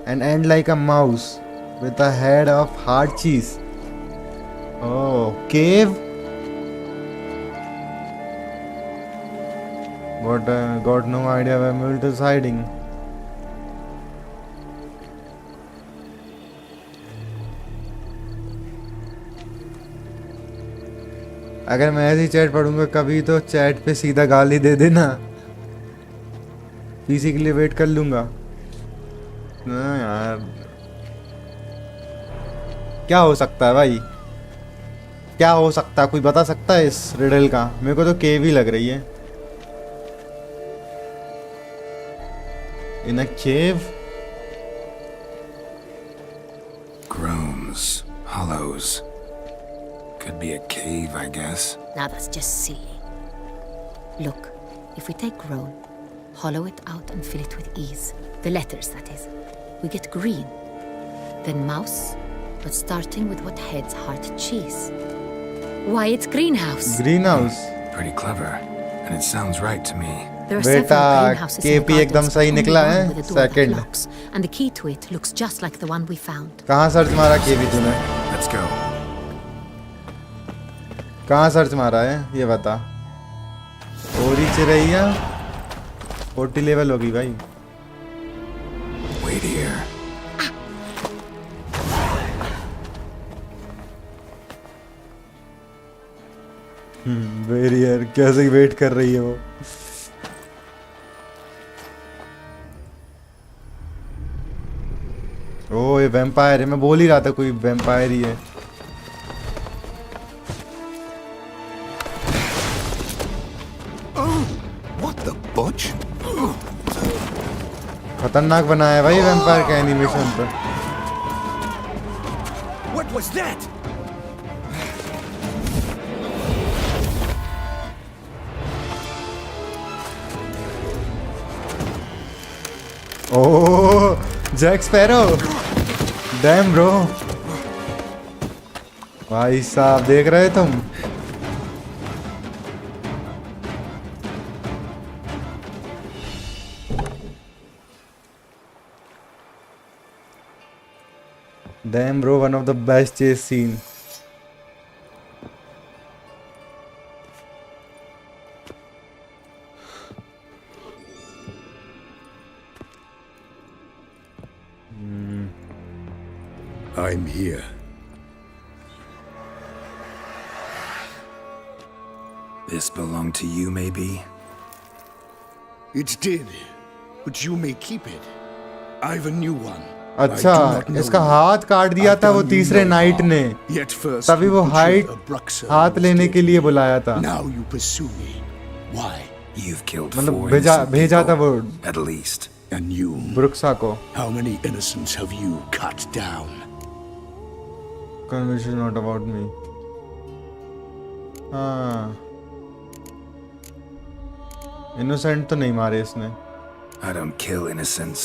S1: and end like a mouse with a head of hard cheese. Oh, cave? But got no idea where Mult is hiding. अगर मैं ऐसी chat पढ़ूंगा कभी तो chat पे सीधा गाली दे देना। पीसी के लिए वेट कर लूंगा ना यार। क्या हो सकता है भाई, क्या हो सकता है? कोई बता सकता है इस रिडल का? मेरे को तो केव ही लग रही है। इन अ केव?
S2: Groans, hollows. Could be a cave, I guess.
S11: Now that's just silly. Look, if we take groan, hollow it out and fill it with ease. The letters, that is. We get green. Then mouse, but starting with what heads heart cheese. Why, it's greenhouse.
S1: Greenhouse.
S2: Pretty clever. And it sounds right to me.
S11: There are
S1: बेटा,
S11: several greenhouses in the
S1: KP एकदम
S11: gardens,
S1: सही
S11: only
S1: निकला
S11: one
S1: है।
S11: with a door that
S1: Second.
S11: locks, and the key to it looks just like the one we found.
S1: कहाँ search मारा केवी तूने?
S2: Let's go.
S1: कहाँ search मारा है ये बता। ओरी चिरैया 40 लेवल होगी भाई।
S2: Wait here.
S1: बैरियर कैसे वेट कर रही है वो। ओ ये वैम्पायर है, मैं बोल ही रहा था कोई वैम्पायर ही है। खतरनाक बनाया है भाई वैम्पायर का एनिमेशन तो।
S3: What was that?
S1: Oh Jack Sparrow, damn bro. भाई साहब देख रहे तुम? Damn bro, one of the best chase scene.
S3: I'm here.
S2: This belonged to you, maybe?
S3: It did, but you may keep it. I've a new one.
S1: अच्छा, इसका हाथ काट दिया था वो तीसरे नाइट ने, तभी वो हाथ लेने के लिए बुलाया था। मतलब भेजा था वो ब्रुक्सा को। Conversation not about me. हाँ, इनोसेंट तो नहीं मारे इसने।
S2: I don't kill innocents.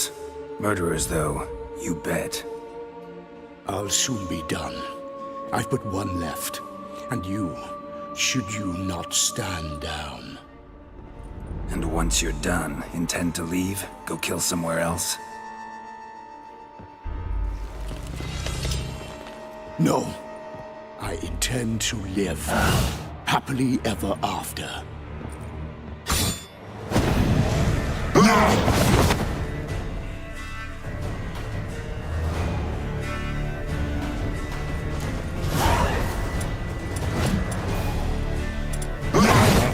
S2: Murderers, though, you bet.
S3: I'll soon be done. I've but one left. And you, should you not stand down.
S2: And once you're done, intend to leave? Go kill somewhere else?
S3: No. I intend to live. Happily ever after.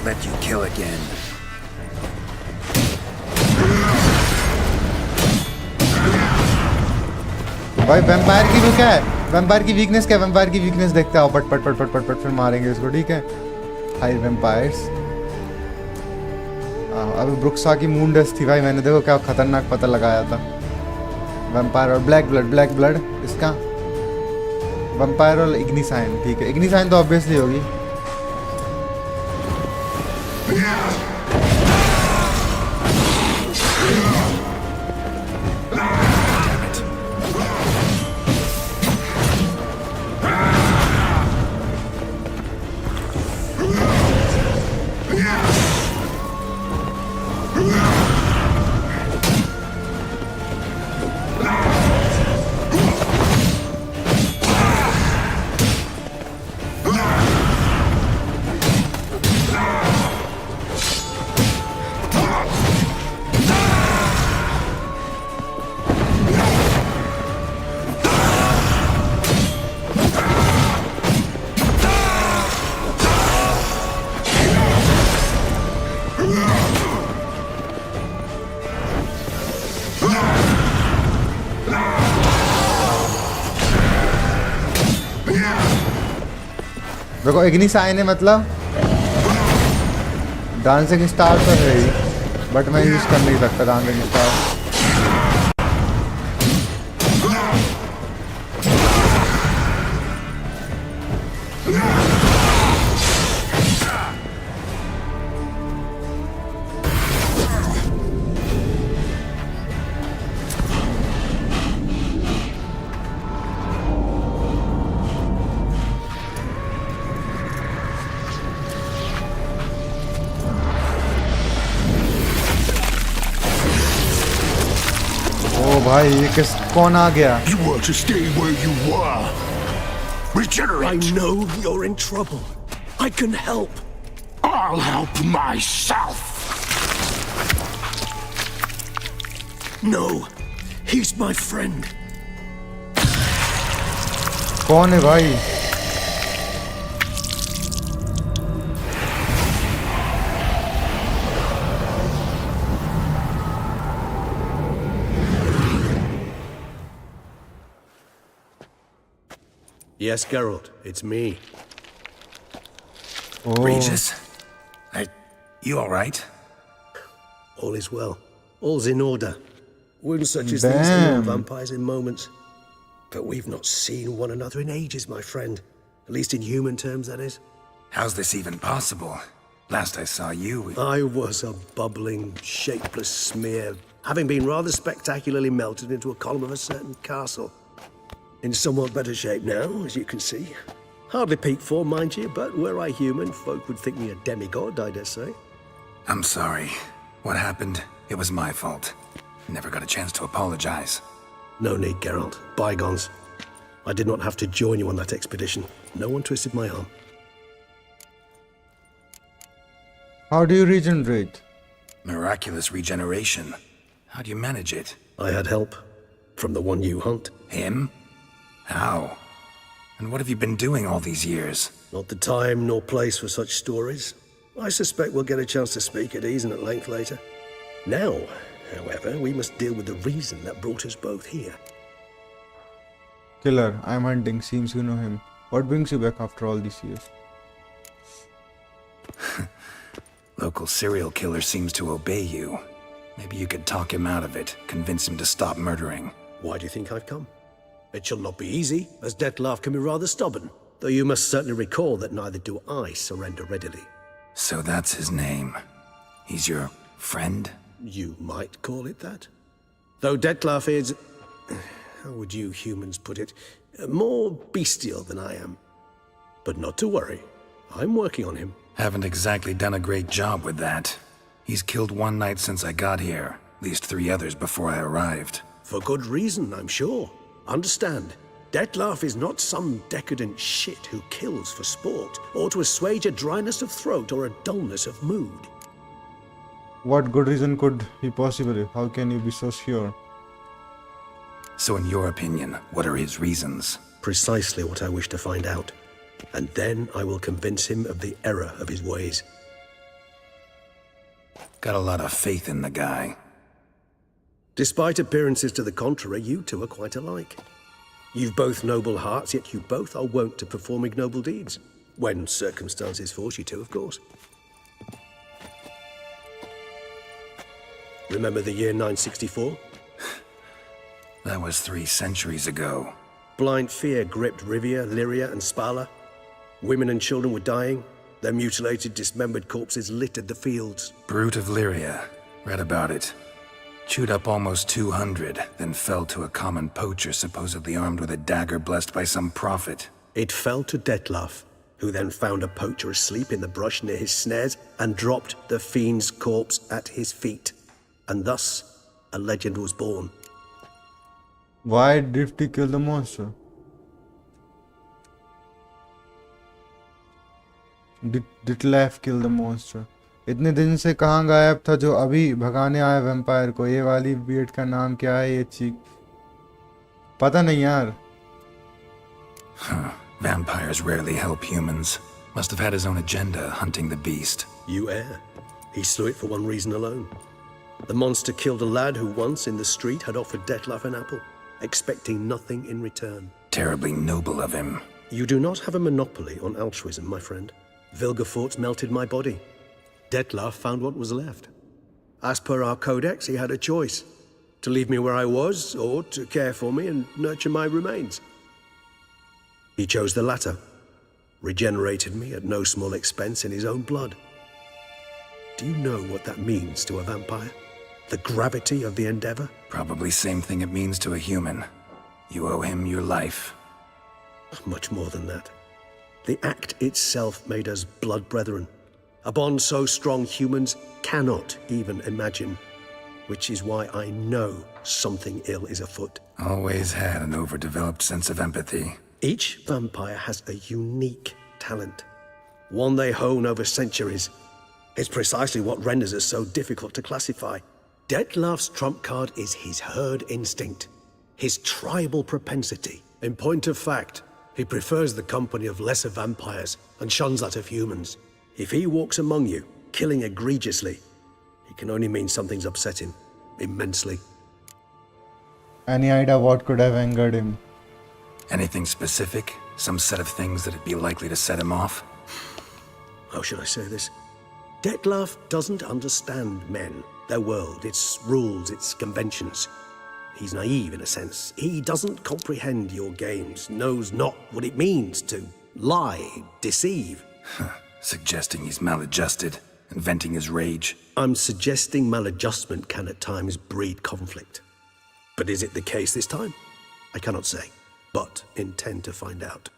S2: Let you kill again.
S1: भाई vampire की वो क्या है? Vampire की weakness क्या है? Vampire की weakness देखते आओ, पट पट पट पट पट पट फिर मारेंगे इसको, ठीक है? High vampires. अभी ब्रुक्सा की मूंडस थी भाई, मैंने देखो क्या खतरनाक पता लगाया था। वैम्पायर और ब्लैक ब्लड इसका वैम्पायर और इग्निसाइन, ठीक है? इग्निसाइन तो ऑब्वियसली होगी। देखो इग्निसाइन है, मतलब डांसिंग स्टार तो है ही, बट मैं यूज कर नहीं सकता डांसिंग स्टार। भाई ये कौन आ गया?
S3: You want to stay where you were. Regenerate. I know you're in trouble. I can help. I'll help myself. No, he's my friend.
S1: कौन है भाई?
S9: Yes, Geralt, it's me.
S1: Oh,
S2: Regis? You alright?
S9: All is well. All's in order. Wounds such as these are
S1: damn.
S9: vampires in moments. But we've not seen one another in ages, my friend. At least in human terms, that is.
S2: How's this even possible? Last I saw you...
S9: I was a bubbling, shapeless smear, having been rather spectacularly melted into a column of a certain castle. In somewhat better shape now, as you can see. Hardly peak form, mind you, but were I human, folk would think me a demigod, I dare say.
S2: I'm sorry. What happened? It was my fault. Never got a chance to apologize.
S9: No need, Geralt. Bygones. I did not have to join you on that expedition. No one twisted my arm.
S1: how do you regenerate?
S2: Miraculous regeneration. How do you manage it?
S9: I had help. From the one you hunt.
S2: Him? How? And what have you been doing all these years?
S9: Not the time nor place for such stories. I suspect we'll get a chance to speak at ease and at length later. Now, however, we must deal with the reason that brought us both here.
S1: Killer, I'm hunting. Seems you know him. What brings you back after all these years?
S2: Local serial killer seems to obey you. Maybe you could talk him out of it, convince him to stop murdering.
S9: Why do you think I've come? It shall not be easy, as Dettlaff can be rather stubborn. Though you must certainly recall that neither do I surrender readily.
S2: So that's his name. He's your friend?
S9: You might call it that. Though Dettlaff is... how would you humans put it? More bestial than I am. But not to worry. I'm working on him.
S2: Haven't exactly done a great job with that. He's killed one knight since I got here. At least 3 others before I arrived.
S9: For good reason, I'm sure. Understand, Dettlaff is not some decadent shit who kills for sport, or to assuage a dryness of throat or a dullness of mood.
S1: What good reason could he possibly? How can you be so sure?
S2: So in your opinion, what are his reasons?
S9: Precisely what I wish to find out. And then I will convince him of the error of his ways.
S2: Got a lot of faith in the guy.
S9: Despite appearances to the contrary, you two are quite alike. You've both noble hearts, yet you both are wont to perform ignoble deeds. When circumstances force you to, of course. Remember the year 964?
S2: That was 3 centuries ago.
S9: Blind fear gripped Rivia, Lyria, and Spala. Women and children were dying. Their mutilated, dismembered corpses littered the fields.
S2: Brute of Lyria. Read about it. Chewed up almost 200, then fell to a common poacher supposedly armed with a dagger blessed by some prophet.
S9: It fell to Dettlaff, who then found a poacher asleep in the brush near his snares and dropped the fiend's corpse at his feet. And thus, a legend was born.
S1: Why did he kill the monster? Did Dettlaff kill the monster? इतने दिन से कहाँ गायब था जो अभी भगाने आया वैम्पायर को? ये वाली बीट का नाम क्या है? ये चीक पता नहीं यार.
S2: Vampires rarely help humans. Must have had his own agenda hunting the beast.
S9: You err. He slew it for one reason alone. The monster killed a lad who once in the street had offered Dettlaff an apple, expecting nothing in return.
S2: Terribly noble of him.
S9: You do not have a monopoly on altruism, my friend. Vilgefortz melted my body. Dettlaff found what was left. As per our codex, he had a choice. To leave me where I was, or to care for me and nurture my remains. He chose the latter. Regenerated me at no small expense in his own blood. Do you know what that means to a vampire? The gravity of the endeavor?
S2: Probably same thing it means to a human. You owe him your life.
S9: Much more than that. The act itself made us blood brethren. A bond so strong humans cannot even imagine. Which is why I know something ill is afoot.
S2: Always had an overdeveloped sense of empathy.
S9: Each vampire has a unique talent. One they hone over centuries. It's precisely what renders us so difficult to classify. Dettlaff's trump card is his herd instinct. His tribal propensity. In point of fact, he prefers the company of lesser vampires and shuns that of humans. If he walks among you, killing egregiously, it can only mean something's upset him. Immensely.
S1: Any idea what could have angered him?
S2: Anything specific? Some set of things that'd be likely to set him off?
S9: How should I say this? Detlef doesn't understand men, their world, its rules, its conventions. He's naive in a sense. He doesn't comprehend your games, knows not what it means to lie, deceive.
S2: Suggesting he's maladjusted and venting his rage.
S9: I'm suggesting maladjustment can at times breed conflict. But is it the case this time? I cannot say, but intend to find out.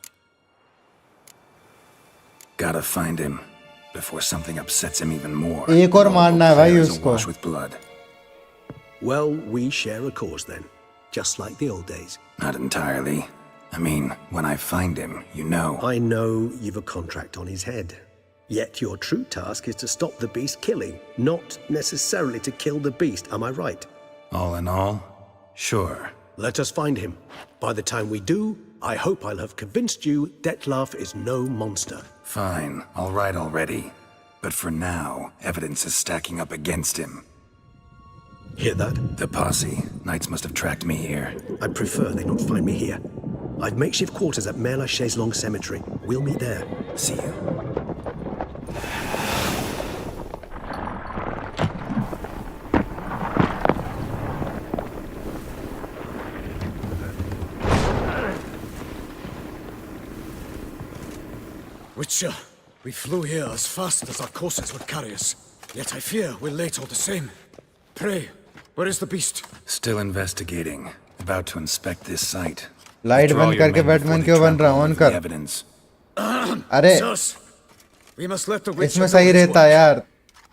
S2: Gotta find him before something upsets him even more.
S1: एक और मारना है भाई
S2: Affairs
S1: उसको.
S2: awash with blood.
S9: Well, we share a cause then, just like the old days.
S2: Not entirely. I mean, when I find him, you know.
S9: I know you've a contract on his head. Yet your true task is to stop the beast killing, not necessarily to kill the beast, am I right?
S2: All in all, sure.
S9: Let us find him. By the time we do, I hope I'll have convinced you Detlef is no monster.
S2: Fine, all right already. But for now, evidence is stacking up against him.
S9: Hear that?
S2: The posse. Knights must have tracked me here.
S9: I'd prefer they not find me here. I've makeshift quarters at Mère Lachaise Long Cemetery. We'll meet there.
S2: See you.
S4: Witcher, we flew here as fast as our courses would carry us. Yet I fear we're late all the same. Pray, where is the beast?
S2: Still investigating. About to inspect this site.
S1: Light
S2: Withdraw
S1: बंद
S2: your
S1: करके
S2: men
S1: Batman
S2: before
S1: क्यों
S2: they
S1: बन रहा
S2: trample
S1: on
S2: over the
S1: कर.
S2: evidence.
S1: अरे
S4: Sirs, we must let the Witcher
S1: इसमें
S4: know
S1: सही
S4: his
S1: रहता है
S4: watch.
S1: यार.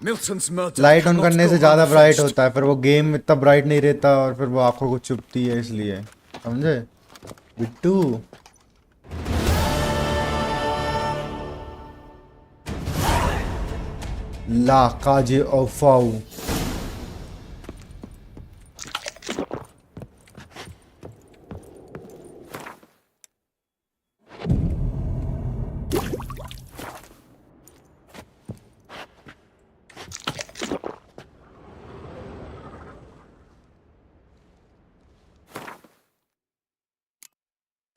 S4: Milton's murder
S1: light on
S4: cannot
S1: करने से
S4: go
S1: ज्यादा ब्राइट
S4: unavenged.
S1: होता है, फिर वो गेम इतना ब्राइट नहीं रहता और फिर वो आंखों को चुभती है, इसलिए समझे बिट्टू. ला काजे औफाऊ.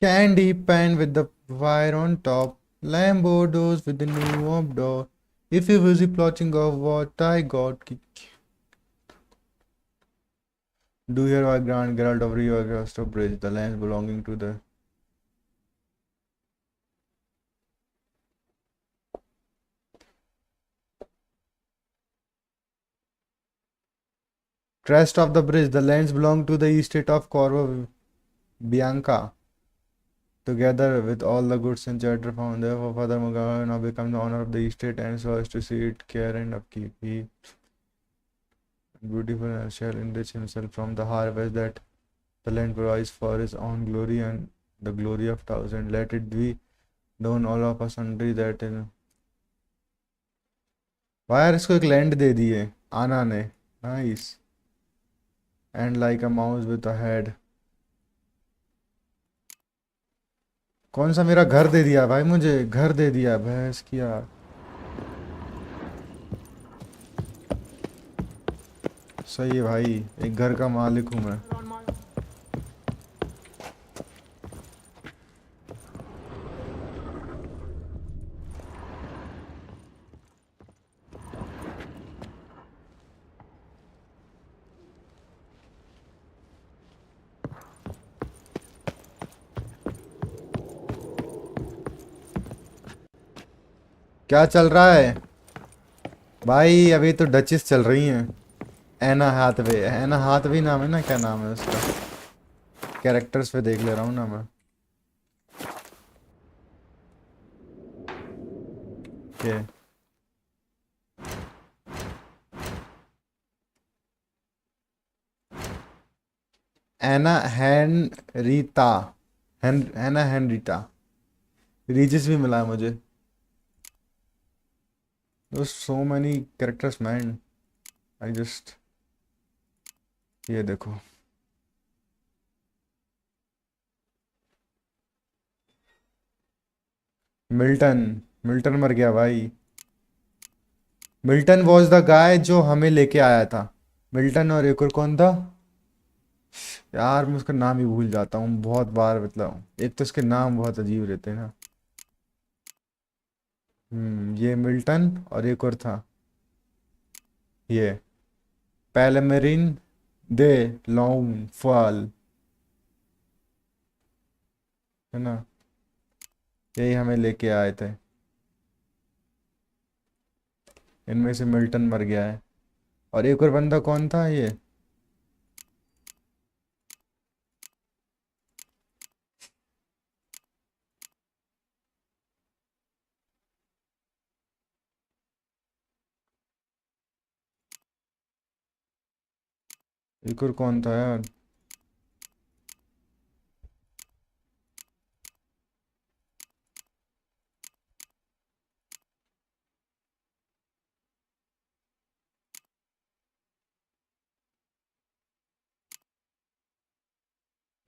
S1: Candy pan with the wire on top. Lambo doors with the new warm door. If you was plotting of what I got. Do hereby grant Geralt of Rio across the bridge, the lands belonging to the crest of the bridge, the lands belong to the estate of Corvo Bianca. Together with all the goods and charter found there, for Father Mugabe now become the owner of the estate and so as to see it care and upkeep. He beautiful and shall enrich himself from the harvest that the land provides for his own glory and the glory of thousands. Let it be known all of us sundry that in wire इसको एक land दे दिए आना ने. Nice. And like a mouse with a head. कौन सा मेरा घर दे दिया भाई, मुझे घर दे दिया भैंस किया. सही है भाई, एक घर का मालिक हूँ मैं. क्या चल रहा है भाई? अभी तो डचेस चल रही हैं. एना हाथवे, एना हाथवे नाम है ना, क्या नाम है उसका? कैरेक्टर्स पे देख ले रहा हूँ ना मैं. के एना हेनरीता, एना हेनरीटा. रीजिस भी मिला है मुझे. There's so many characters man. I just ये देखो. मिल्टन मर गया भाई. मिल्टन वॉज द गाय जो हमें लेके आया था. मिल्टन और एक और कौन था? यार मैं उसका नाम ही भूल जाता हूँ बहुत बार, मतलब एक तो उसके नाम बहुत अजीब रहते हैं ना। ये मिल्टन और एक और था ये पैलमेरिन दे लॉन्ग फॉल, है ना, यही हमें लेके आए थे। इनमें से मिल्टन मर गया है। और एक और बंदा कौन था ये? एक और कौन था यार?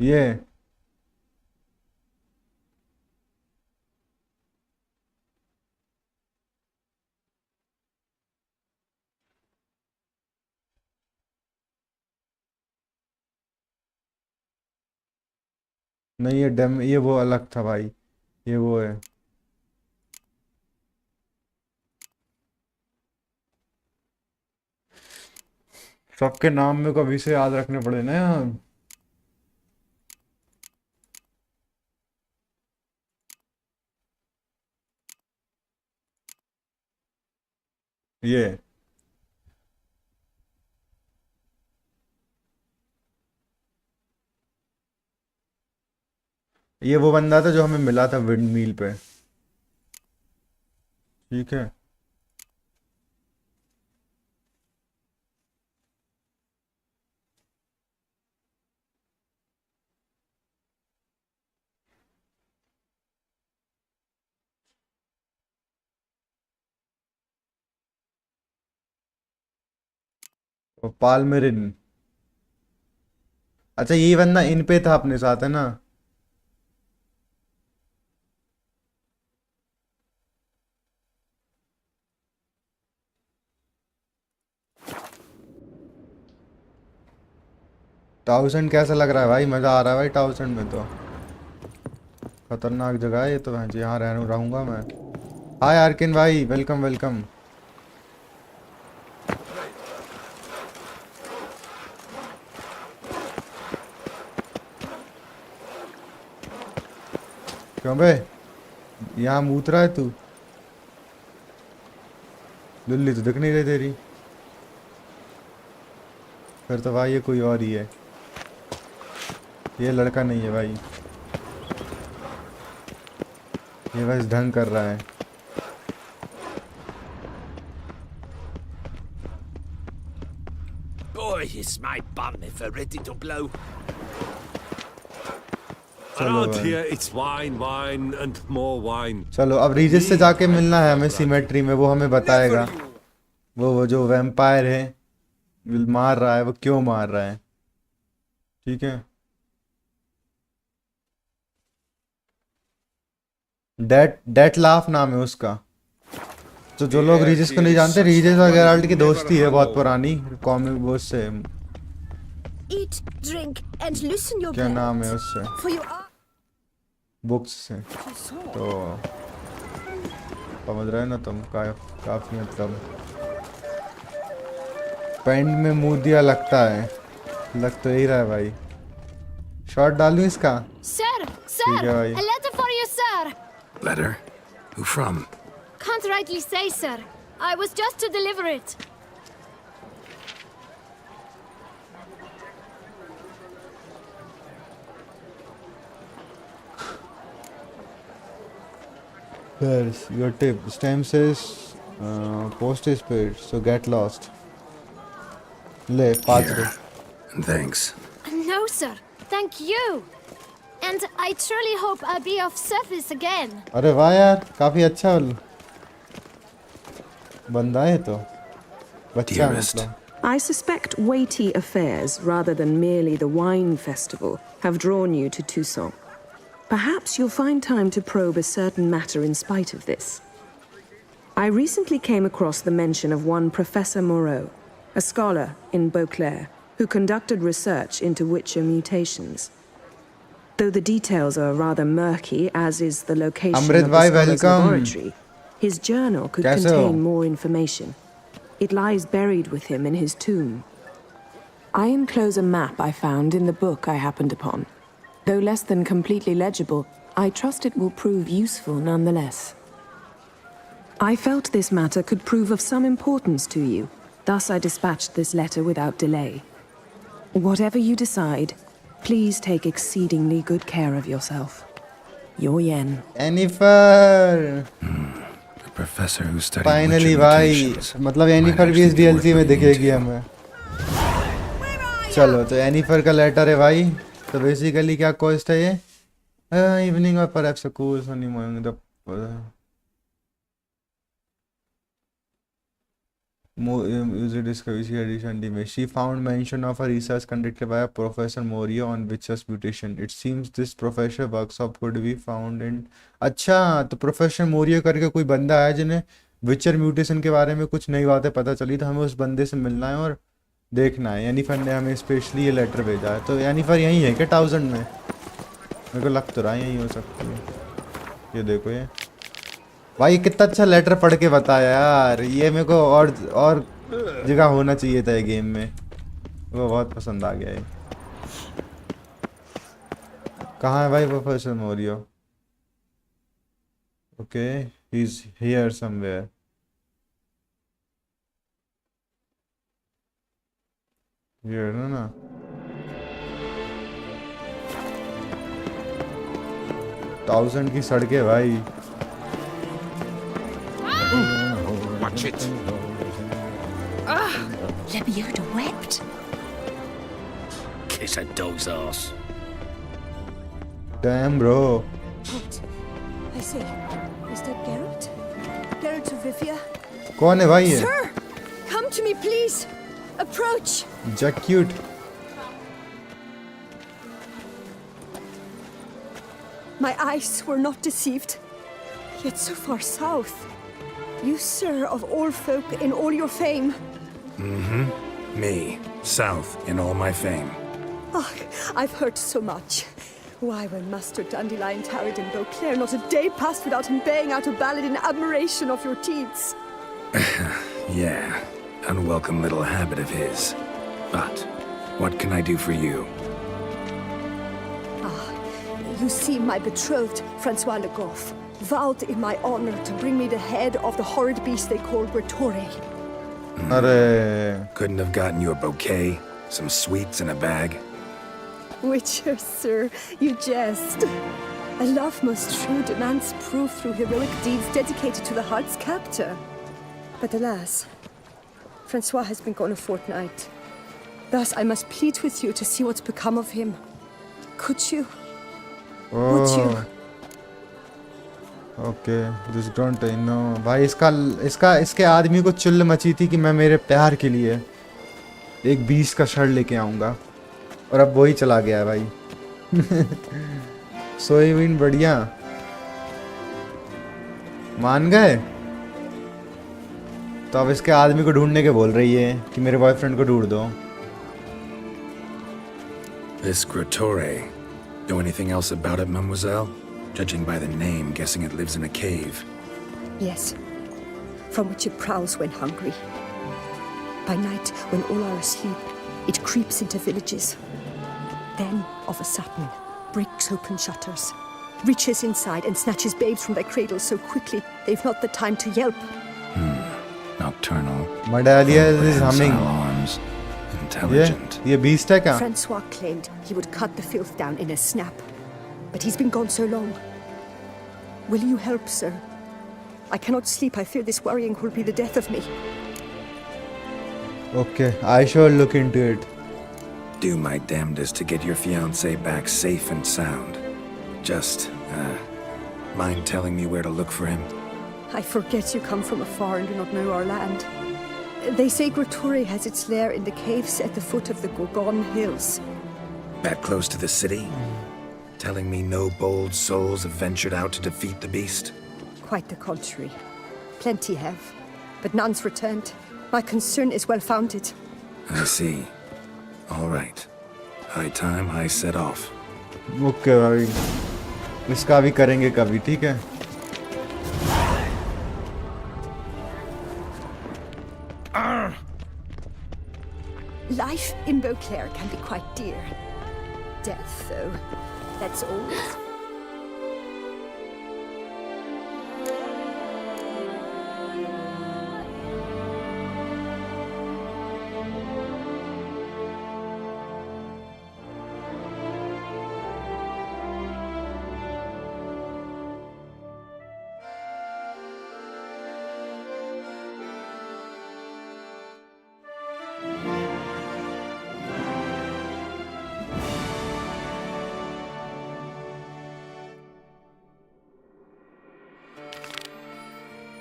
S1: ये नहीं, ये वो अलग था भाई, ये वो है। सबके नाम में कभी से याद रखने पड़े ना यार। ये वो बंदा था जो हमें मिला था विंड मिल पे, ठीक है। और पालमेरिन, अच्छा ये बंदा इन पे था अपने साथ, है ना। टाउसेंड कैसा लग रहा है भाई? मजा आ रहा है भाई टाउसेंड में तो। खतरनाक जगह है ये तो, यहाँ रहूंगा मैं। हाय आर्किन भाई, वेलकम वेलकम। क्यों बे, यहाँ मूत रहा है तू? लुल्ली तो दिख नहीं रही तेरी। फिर तो भाई ये कोई और ही है, ये लड़का नहीं है भाई, ये बस ढंग कर रहा है।
S8: Boy, is my bum if we're ready to blow.
S9: Around here it's wine, wine and more wine.
S1: चलो अब रीजिस से जाके मिलना है हमें सिमेट्री में, वो हमें बताएगा। वो जो वैम्पायर है मार रहा है, वो क्यों मार रहा है, ठीक है। डेट लाफ नाम है उसका। जो लोग रीजिस को नहीं जानते, रीजिस और गेराल्ट की दोस्ती है बहुत पुरानी कॉमिक बुक से।
S12: Eat, drink, and loosen your
S1: क्या नाम है
S12: belt,
S1: उससे,
S12: for you are
S1: बुक्स से। तो समझ रहे हो ना तुम, काफी मतलब पेंट में मुंह दिया लगता है, लग तो यही रहा है भाई। शॉट डालूं इसका?
S11: Sir, sir,
S1: ठीक है भाई।
S11: a letter for you, sir.
S2: Letter? Who from?
S11: Can't rightly say, sir. I was just to deliver it.
S1: There's your tip. Stem says postage paid, so get lost. ले 5
S2: Here.
S1: रुपए।
S2: And thanks.
S11: No, sir. Thank you. And I truly hope I'll be of service again.
S1: अरे वाह यार, काफी अच्छा बंदा है तो, बच्चा मतलब।
S13: I suspect weighty affairs, rather than merely the wine festival, have drawn you to Toussaint. Perhaps you'll find time to probe a certain matter in spite of this. I recently came across the mention of one Professor Moreau, a scholar in Beauclair, who conducted research into Witcher mutations. Though the details are rather murky, as is the location of the scholar's laboratory, his journal could contain more information. It lies buried with him in his tomb. I enclose a map I found in the book I happened upon. Though less than completely legible, I trust it will prove useful nonetheless. I felt this matter could prove of some importance to you. Thus I dispatched this letter without delay. Whatever you decide, please take exceedingly good care of yourself. Your Yen.
S1: Yennefer!
S2: The professor who studied
S1: Finally भाई, मतलब Yennefer भी इस DLC में दिखेगी हमें. चलो तो Yennefer का लेटर है भाई. तो बेसिकली क्या कोस्ट है ये? Evening or perhaps a cool sunny morning. The user discovery edition. She found mention of a research conducted by a Professor Morio on Witcher's mutation. It seems this professor workshop could be found in. अच्छा तो professor Moreau करके कोई बंदा है जिन्हें विचर mutation के बारे में कुछ नई बातें पता चली, तो हमें उस बंदे से मिलना है और देखना है. येनिफर ने हमें स्पेशली ये लेटर भेजा है. तो येनिफर यहीं है क्या 1000 में? मेरे को लग तो रहा है यहीं हो सकती है. ये देखो ये भाई कितना अच्छा लेटर पढ़ के बताया यार. ये मेरे को और जगह होना चाहिए था ये गेम में. वो बहुत पसंद आ गया है. कहाँ है भाई professor Moreau? Okay he is here somewhere. Here ना 1000 की सड़कें भाई.
S8: Watch it.
S12: Lebioda wept.
S8: Kiss a dog's ass.
S1: Damn bro.
S12: What? I say, Mr. Geralt? Geralt of Rivia?
S1: कौन है भाई ये?
S12: Sir, come to me please. Approach.
S1: Jack cute.
S12: My eyes were not deceived. Yet so far south. You, sir, of all folk in all your fame.
S2: Me, south in all my fame.
S12: Oh, I've heard so much. Why, when Master Dandelion tarried in Beauclair, not a day passed without him baying out a ballad in admiration of your deeds.
S2: Yeah, unwelcome little habit of his. But what can I do for you?
S12: You see, my betrothed, Francois Le Goff, vowed in my honor to bring me the head of the horrid beast they call Gretore.
S2: Couldn't have gotten you a bouquet, some sweets in a bag.
S12: Witcher, sir, you jest. A love most true demands proof through heroic deeds dedicated to the heart's captor. But alas, Francois has been gone a fortnight. Thus I must plead with you to see what's become of him. Could you? Would you?
S1: Okay this don't know भाई. इसके आदमी को चुल्ल मची थी कि मैं मेरे प्यार के लिए एक 20 का शर्ट लेके आऊंगा, और अब वही चला गया भाई. सोयाबीन बढ़िया मान गए. तो अब इसके आदमी को ढूंढने के बोल रही है कि मेरे बॉयफ्रेंड को ढूंढ दो.
S2: This Gretore. Know anything else about it, mademoiselle? Judging by the name, guessing it lives in a cave.
S12: Yes, from which it prowls when hungry. By night, when all are asleep, it creeps into villages. Then, of a sudden, breaks open shutters, reaches inside and snatches babes from their cradles so quickly they've not the time to yelp.
S2: Nocturnal.
S1: Medalia is humming.
S2: Arms. Intelligent.
S1: ये beast है क्या?
S12: Francois claimed he would cut the filth down in a snap, but he's been gone so long. Will you help, sir? I cannot sleep. I fear this worrying will be the death of me.
S1: Okay, I shall look into it.
S2: Do my damnedest to get your fiancé back safe and sound. Just, mind telling me where to look for him?
S12: I forget you come from afar and do not know our land. They say Gretore has its lair in the caves at the foot of the Gorgon Hills.
S2: That close to the city? Telling me no bold souls have ventured out to defeat the beast?
S12: Quite the contrary. Plenty have, but none's returned. My concern is well founded.
S2: I see. All right. High time I set off.
S1: Okay भाई, इसका भी करेंगे कभी, ठीक है।
S12: Life in Beauclair can be quite dear. Death, though, that's always.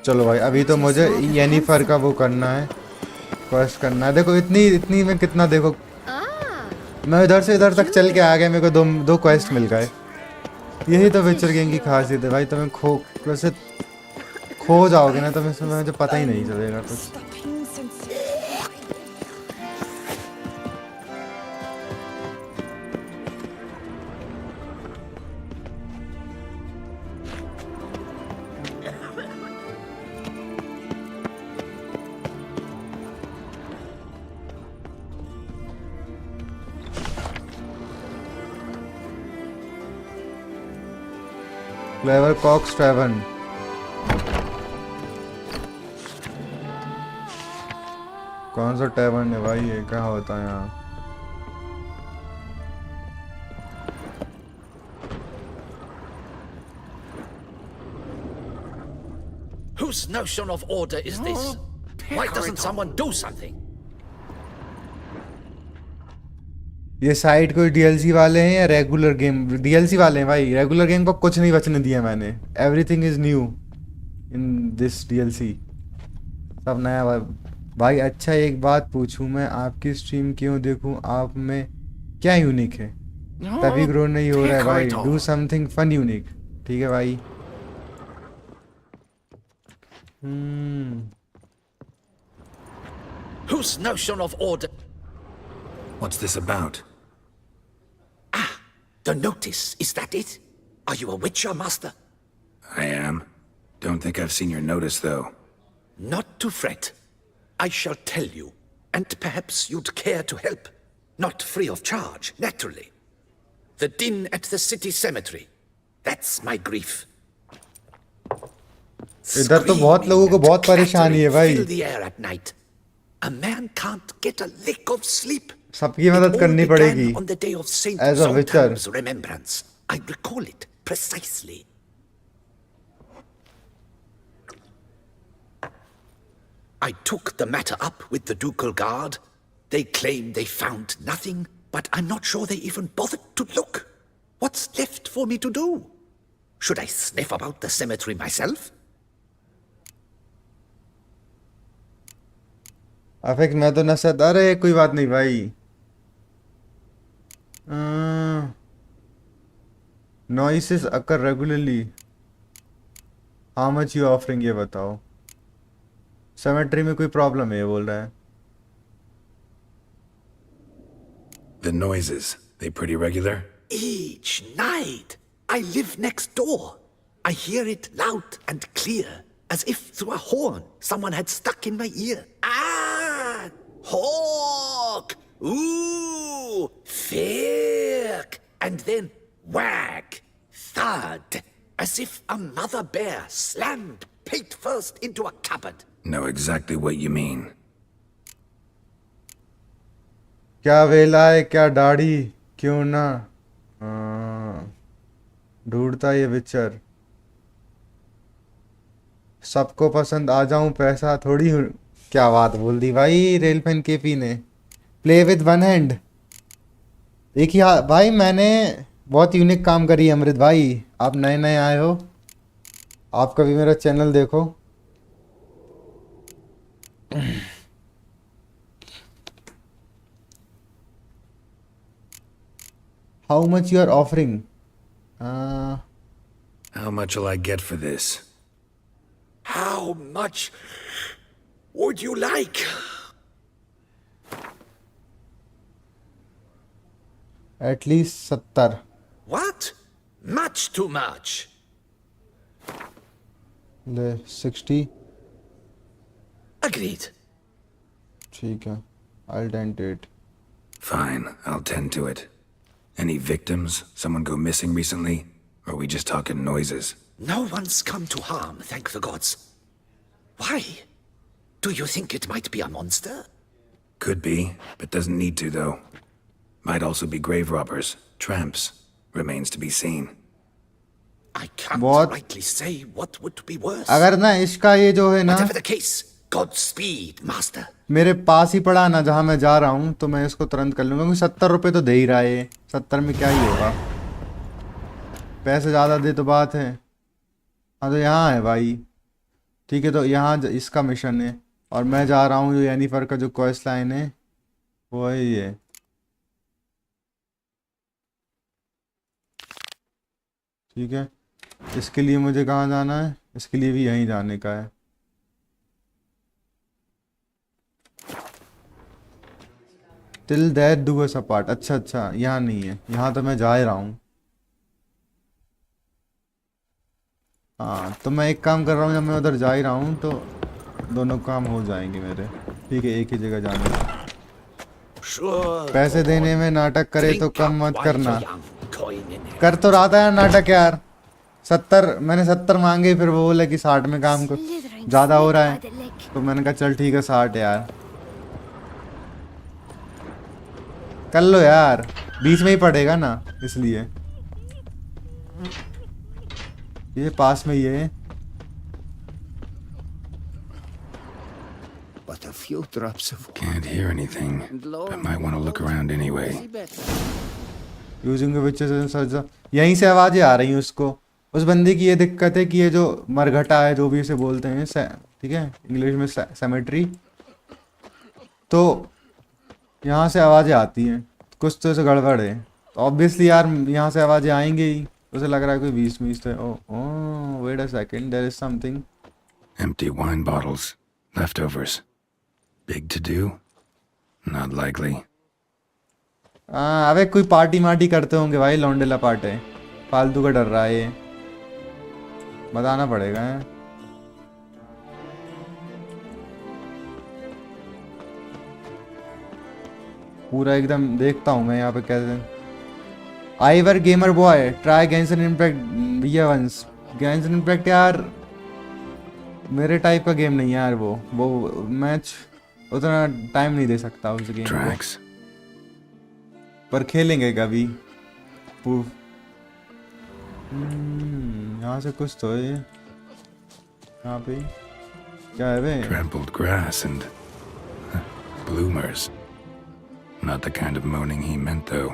S1: चलो भाई, अभी तो मुझे येनिफर का वो करना है, क्वेस्ट करना है। देखो इतनी में कितना, देखो मैं इधर से इधर तक चल के आ गया, मेरे को दो क्वेस्ट मिल गए। यही तो विचर गेम की खासियत है भाई, तुम्हें वैसे खो जाओगे ना तो मुझे पता ही नहीं चलेगा कुछ। क्लेवर कॉक्स ट्रेवन, कौन सा टैवर्न है भाई, ये क्या होता है यहाँ?
S8: Whose notion of order is this? Why doesn't someone do something?
S1: ये साइड कोई डीएलसी वाले हैं या रेगुलर गेम? डीएलसी वाले हैं भाई, रेगुलर गेम को कुछ नहीं बचने दिया मैंने। Everything is new in this DLC, सब नया भाई। अच्छा एक बात पूछूं मैं, आपकी स्ट्रीम क्यों देखूं? आप में क्या यूनिक है? तभी ग्रो नहीं हो रहा है भाई। डू समथिंग फन यूनिक, ठीक है भाई।
S8: Whose notion of order?
S2: What's this about?
S8: The notice, is that it? Are you a witcher, master?
S2: I am. Don't think I've seen your notice, though.
S8: Not to fret. I shall tell you, and perhaps you'd care to help. Not free of charge, naturally. The din at the city cemetery. That's my grief.
S1: इधर तो बहुत लोगों को बहुत परेशानी है भाई।
S8: Fill the air at night. A man can't get a lick of sleep.
S1: सबकी मदद करनी पड़ेगी।
S8: On the day of Saint
S1: As a witcher.
S8: Zoltan's remembrance. I recall it precisely. I took the matter up with the ducal guard. They claim they found nothing, but I'm not sure they even bothered to look. What's left for me to do? Should I sniff about the cemetery myself?
S1: Apex मैं तो नशा, अरे कोई बात नहीं भाई। Noises occur regularly, how much you offering, ये बताओ। सेमेट्री में कोई प्रॉब्लम है ये बोल रहा है।
S2: The noises, they pretty regular?
S8: Each night. I live next door. I hear it loud and clear, as if through a horn someone had stuck in my ear. Ah! Hawk! Ooh! Firk! And then whack! Thud! As if a mother bear slammed pate first into a cupboard.
S2: Know exactly what you mean.
S1: क्या वेला है, क्या दाढ़ी, क्यों ना ढूंढता ये विचर। सबको पसंद आ जाऊं, पैसा थोड़ी क्या बात बोल दी भाई रेल फैन केपी ने। प्ले विद वन हैंड, एक ही भाई। मैंने बहुत यूनिक काम करी है अमृत भाई। आप नए नए आए हो, आप कभी मेरा चैनल देखो। How much you are offering?
S2: How much will I get for this?
S8: How much would you like?
S1: At least 70।
S8: What? Much too much.
S1: ले 60।
S8: Agreed.
S1: ठीक है, I'll tend to it.
S2: Fine, I'll tend to it. Any victims? Someone go missing recently? Or are we just talking noises?
S8: No one's come to harm, thank the gods. Why? Do you think it might be a monster?
S2: Could be, but doesn't need to, though. Might also be grave robbers, tramps. Remains to be seen.
S8: I can't
S1: What?
S8: rightly say what would be worse.
S1: अगर ना इसका ये जो है ना
S8: Whatever the case, Godspeed, master.
S1: मेरे पास ही पड़ा ना जहाँ मैं जा रहा हूँ, तो मैं इसको तुरंत कर लूँगा, क्योंकि 70 रुपये तो दे ही रहा है। 70 में क्या ही होगा, पैसे ज़्यादा दे तो बात है। हाँ तो यहाँ है भाई, ठीक है, तो यहाँ इसका मिशन है और मैं जा रहा हूँ जो येनिफर का जो क्वेस्ट लाइन है वो है ये। ठीक है, इसके लिए मुझे कहाँ जाना है? इसके लिए भी यहीं जाने का है। Till that do us apart. अच्छा अच्छा, यहाँ नहीं है, यहाँ तो मैं जा ही रहा हूँ। हाँ तो मैं एक काम कर रहा हूँ, जब मैं उधर जा ही रहा हूँ तो दोनों काम हो जाएंगे मेरे। ठीक है, एक ही जगह जाने का। पैसे देने में नाटक करे तो कम मत करना। कर तो रहा था यार नाटक यार। 70 मैंने 70 मांगे, फिर वो बोले कि 60 में काम को ज़्यादा हो रहा है, तो मैंने कहा चल ठीक है 60 यार। कर लो यार, बीच में ही पड़ेगा ना, इसलिए। ये पास में ये है।
S6: But a few drops of
S2: Can't hear anything, but might want to look around anyway.
S1: Using witches and search, यहीं से आवाज़ें आ रही हैं उसको। उस बंदे की ये दिक्कत है कि ये जो मरघटा है, जो भी इसे बोलते हैं, ठीक है, इंग्लिश में सेमेट्री, तो यहाँ से आवाज़ें आती हैं, कुछ तो इसे गड़बड़ है। तो ऑब्वियसली यार यहाँ से आवाज़ें आएंगे ही। उसे लग रहा है कोई 20 है। Oh wait a second, there is something.
S2: Empty wine bottles, leftovers. Big to do? Not likely.
S1: अबे कोई पार्टी मार्टी करते होंगे भाई, लौंडे लपाटे। फालतू का डर रहा है ये, बताना पड़ेगा है? पूरा एकदम देखता हूँ मैं यहाँ पे कैसे। Ivar gamer boy try Genshin Impact भैया वंस। गेंसन इम्पैक्ट यार मेरे टाइप का गेम नहीं है यार। वो मैच उतना टाइम नहीं दे सकता उस गेम को, पर खेलेंगे कभी। यहाँ से कुछ तो है। यहाँ पे क्या है बे?
S2: Trampled grass and bloomers. Not the kind of moaning he meant though.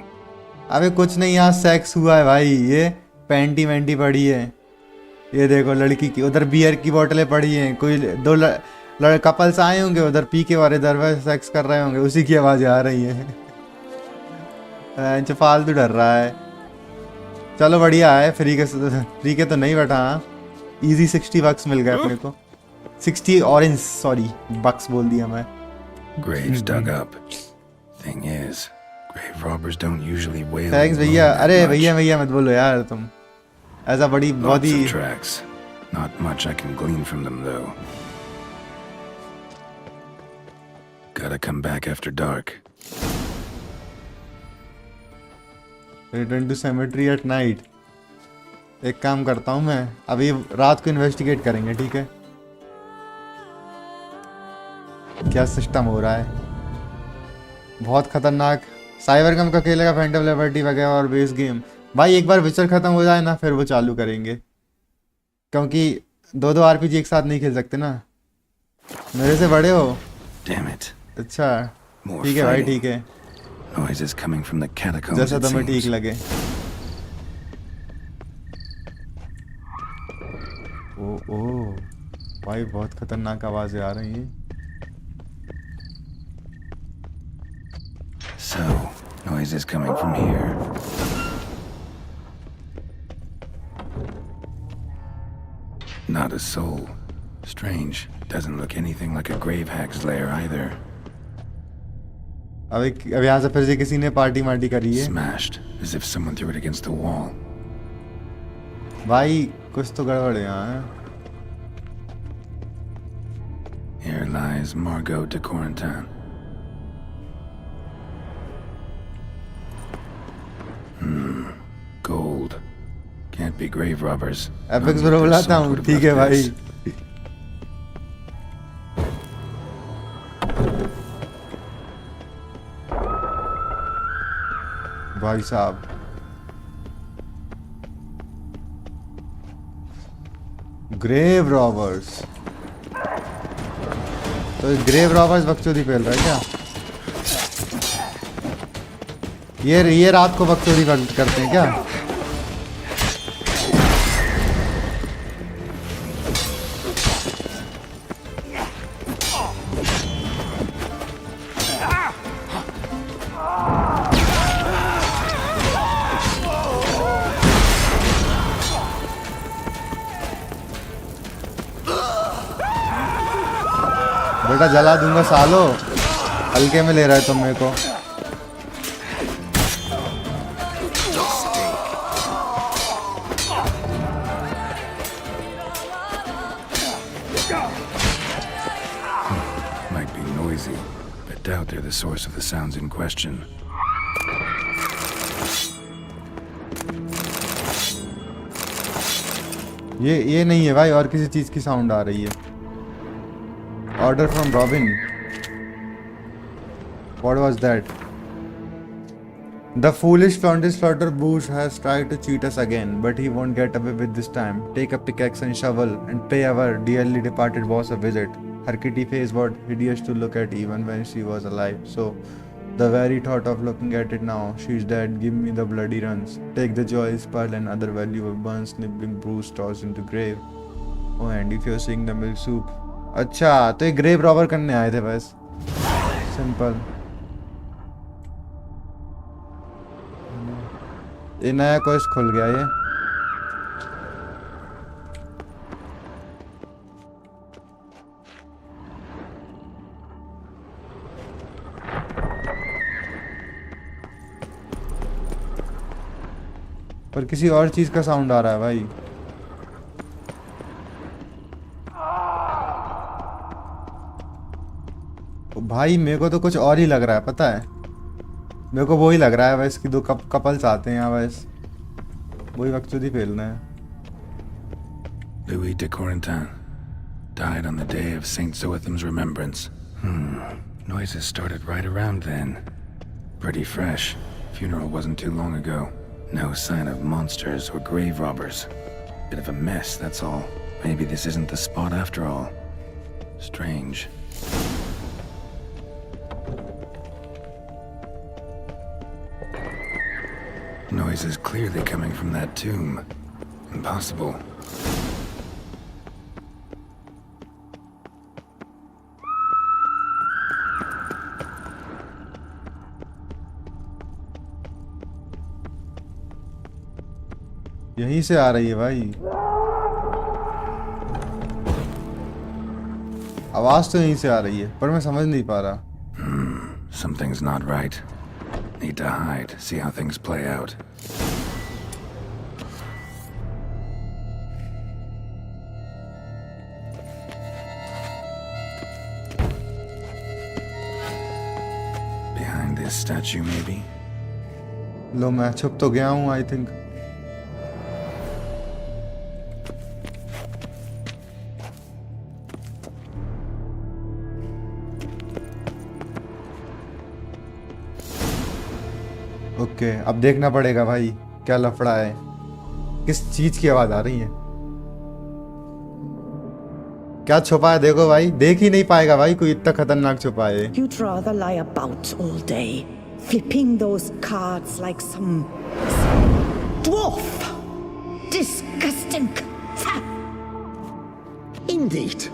S1: अबे कुछ नहीं, यहाँ सेक्स हुआ है भाई। ये पैंटी वैंटी पड़ी है, ये देखो लड़की की। उधर बियर की बोतलें पड़ी हैं, कोई दो कपल्स आए होंगे उधर पी के, और इधर वह सेक्स कर रहे होंगे, उसी की आवाज़ें आ रही हैं। फालतू डर रहा है। चलो बढ़िया है, फ्री के तो नहीं बैठा। हाँ इजी 60 बक्स मिल गए अपने को। 60 ऑरेंज, सॉरी बक्स बोल दिया मैं।
S2: Graves dug up. Thing is, grave robbers don't usually wail.
S1: Thanks भैया। अरे भैया मत बोलो यार तुम, ऐसा बड़ी बहुत ही।
S2: Lots of tracks. Not much I can glean from them though. Gotta come back after dark.
S1: Return to cemetery at night. एक काम करता हूँ मैं, अभी रात को इन्वेस्टिगेट करेंगे, ठीक है? क्या सिस्टम हो रहा है, बहुत खतरनाक। साइबर कम का खेलेगा फैंटम लिबर्टी वगैरह और बेस गेम। भाई एक बार विचर खत्म हो जाए ना, फिर वो चालू करेंगे, क्योंकि 2 RPG एक साथ नहीं खेल सकते ना। मेरे से बड़े हो।
S2: Damn it.
S1: अच्छा ठीक है भाई, ठीक है,
S2: Noises coming from the catacombs.
S1: जैसा तुम्हें ठीक लगे। ओ भाई बहुत खतरनाक आवाजें आ रही हैं।
S2: So, noises coming from here. Not a soul. Strange. Doesn't look anything like a grave hack's lair either.
S1: अब यहाँ से फिर से किसी ने पार्टी मार्टी करी है।
S2: Smashed, as if someone threw it against the wall.
S1: भाई कुछ तो गड़बड़ है यहाँ।
S2: Here lies Margot de Corentin. Gold. Can't be grave robbers.
S1: Affix bro बुलाता हूँ, ठीक है भाई। भाई साहब ग्रेव रॉबर्स, तो ग्रेव रॉबर्स बकचोदी फैल रहा है क्या? ये रात को बकचोदी करते हैं क्या? बेटा जला दूंगा सालो, हल्के में ले रहा है तुम मेरे को।
S2: Might be noisy, but doubt they're the source of the sounds in question.
S1: ये नहीं है भाई, और किसी चीज की साउंड आ रही है। Order from Robin. What was that? The foolish Flaunter Boosh has tried to cheat us again, but he won't get away with this time. Take a pickaxe and shovel and pay our dearly departed boss a visit. Her kitty face was hideous to look at even when she was alive. So, the very thought of looking at it now, she's dead. Give me the bloody runs. Take the joyous pearl and other valuable buns, nibbling Bruce tossed into grave. Oh, and if you're seeing the milk soup. अच्छा तो ये grave robber करने आए थे बस, simple. ये नया quest खुल गया ये। पर किसी और चीज का साउंड आ रहा है भाई। भाई मेरे को तो कुछ और ही लग रहा है, पता है मेरे को वो ही लग रहा है बस कि दो कपल्स आते हैं यहाँ, बस वही बकचोदी फैलना है।
S2: Louis de Corentin died on the day of Saint Zoetham's remembrance. Noises started right around then. Pretty fresh. Funeral wasn't too long ago. No sign of monsters or grave robbers. Bit of a mess, that's all. Maybe this isn't the spot after all. Strange. Noise is clearly coming from that tomb. Impossible.
S1: यहीं से आ रही है भाई आवाज, तो यहीं से आ रही है पर मैं समझ नहीं पा रहा।
S2: Something's not right. Need to hide, see how things play out. Behind this statue, maybe?
S1: लो मैं छुप तो गया हूँ, आई थिंक। ओके अब देखना पड़ेगा भाई क्या लफड़ा है, किस चीज की आवाज आ रही है, क्या छुपा है। देखो भाई, देख ही नहीं पाएगा भाई कोई इतना खतरनाक छुपा है।
S14: You'd rather lie about all day, flipping those cards like some dwarf. Disgusting.
S15: Indeed.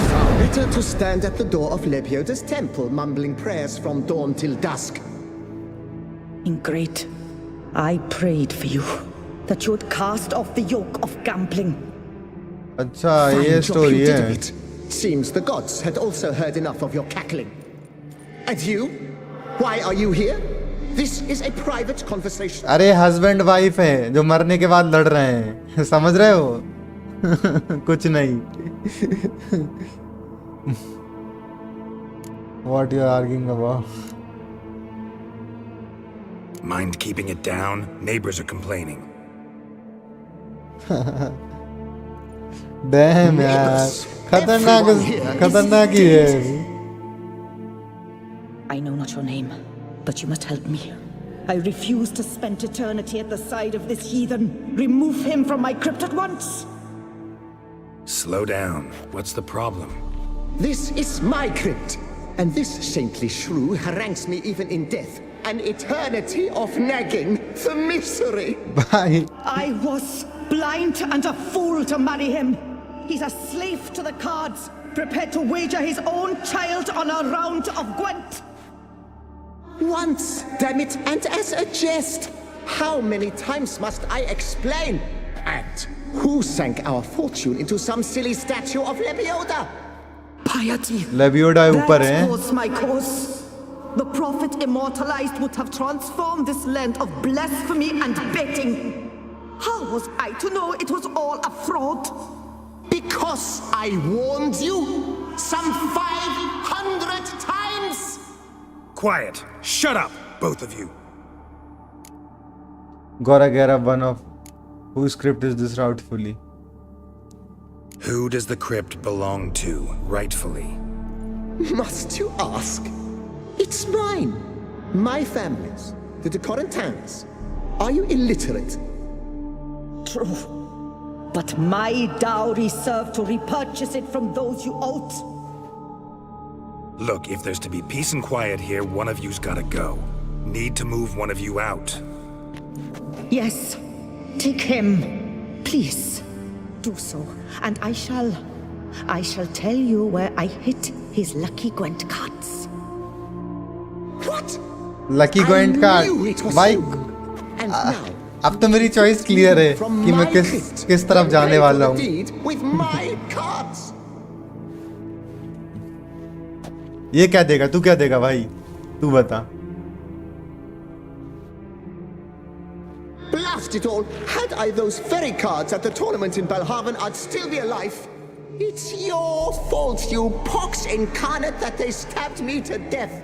S15: Far better to stand at the door of Lebioda's temple, mumbling prayers from dawn till dusk.
S14: Ingrate, I prayed for you, that you would cast off the yoke of gambling.
S1: अच्छा ये story है।
S15: Seems the gods had also heard enough of your cackling. And you? Why are you here? This is a private conversation.
S1: अरे husband wife है जो मरने के बाद लड़ रहे हैं, समझ रहे हो? कुछ नहीं. What you are arguing about?
S2: Mind keeping it down? Neighbors are complaining.
S1: Damn यार, खतरनाक ही है.
S14: I know not your name, but you must help me. I refuse to spend eternity at the side of this heathen. Remove him from my crypt at once.
S2: Slow down. What's the problem?
S15: This is my crypt, and this saintly shrew harangues me even in death. An eternity of nagging, the misery.
S1: Bye.
S14: I was blind and a fool to marry him. He's a slave to the cards, prepared to wager his own child on a round of Gwent.
S15: Once, damn it, and as a jest. How many times must I explain? And who sank our fortune into some silly statue of Lebioda?
S14: Piety.
S1: Lebioda ऊपर है.
S14: That was my cause. The prophet immortalized would have transformed this land of blasphemy and betting. How was I to know it was all a fraud?
S15: Because I warned you some 500 times!
S2: Quiet! Shut up, both of you!
S1: Gotta get up one of whose crypt is this rightfully?
S2: Who does the crypt belong to, rightfully?
S15: Must you ask? It's mine. My family's. The de Corentins. Are you illiterate?
S14: True. But my dowry served to repurchase it from those you owed.
S2: Look, if there's to be peace and quiet here, one of you's gotta go. Need to move one of you out.
S14: Yes. Take him. Please. Do so. And I shall tell you where I hit his lucky Gwent cards.
S15: What?
S1: Lucky Gwent card. भाई, अब तो मेरी choice clear है कि मैं किस तरफ जाने वाला हूँ. ये क्या देगा? तू क्या देगा भाई? तू बता.
S15: Blast it all! Had I those very cards at the tournament in Belhaven, I'd still be alive. It's your fault, you pox incarnate, that they stabbed me to death.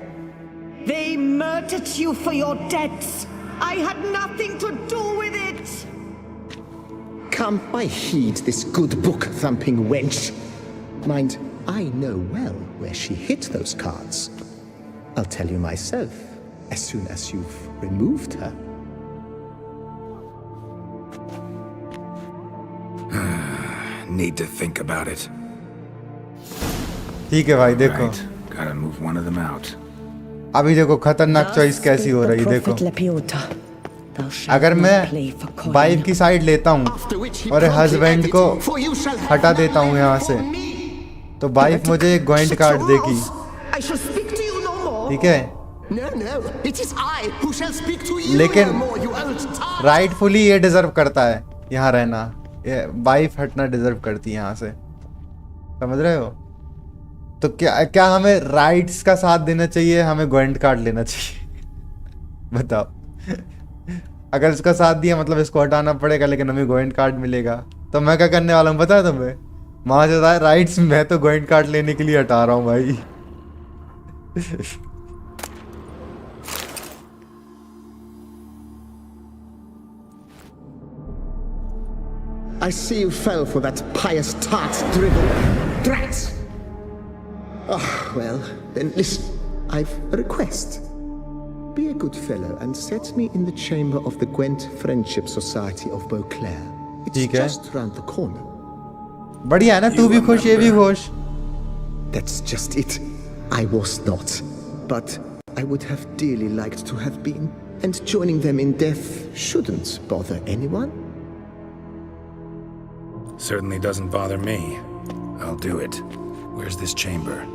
S14: They murdered you for your debts. I had nothing to do with it.
S15: Come, I heed this good book-thumping wench. Mind, I know well where she hid those cards. I'll tell you myself, as soon as you've removed her.
S2: Need to think about it.
S1: ठीक है भाई, देखो.
S2: Right. Gotta move one of them out.
S1: अभी देखो खतरनाक choice कैसी हो रही. देखो, अगर मैं वाइफ की साइड लेता हूँ और हस्बैंड को हटा देता हूँ यहाँ से, तो वाइफ मुझे एक ग्वेंट कार्ड देगी. ठीक है, लेकिन राइटफुली ये डिजर्व करता है यहाँ रहना. वाइफ हटना डिजर्व करती है यहाँ से. समझ रहे हो? तो क्या हमें राइट्स का साथ देना चाहिए, हमें ग्वेंट कार्ड लेना चाहिए? बताओ. अगर इसका साथ दिया मतलब इसको हटाना पड़ेगा, लेकिन हमें ग्वेंट कार्ड मिलेगा. तो मैं क्या करने वाला हूँ पता है तुम्हें? वहां से राइट्स मैं तो ग्वेंट कार्ड लेने के लिए हटा रहा हूँ भाई.
S15: I see you fell for that pious tart dribble. Drats! Oh, well, then listen. I've a request. Be a good fellow and set me in the chamber of the Gwent Friendship Society of Beauclair. It's just round the corner.
S1: बढ़िया है ना? तू भी खुश, ये भी खुश.
S15: That's just it. I was not. But I would have dearly liked to have been. And joining them in death shouldn't bother anyone.
S2: Certainly doesn't bother me. I'll do it. Where's this chamber?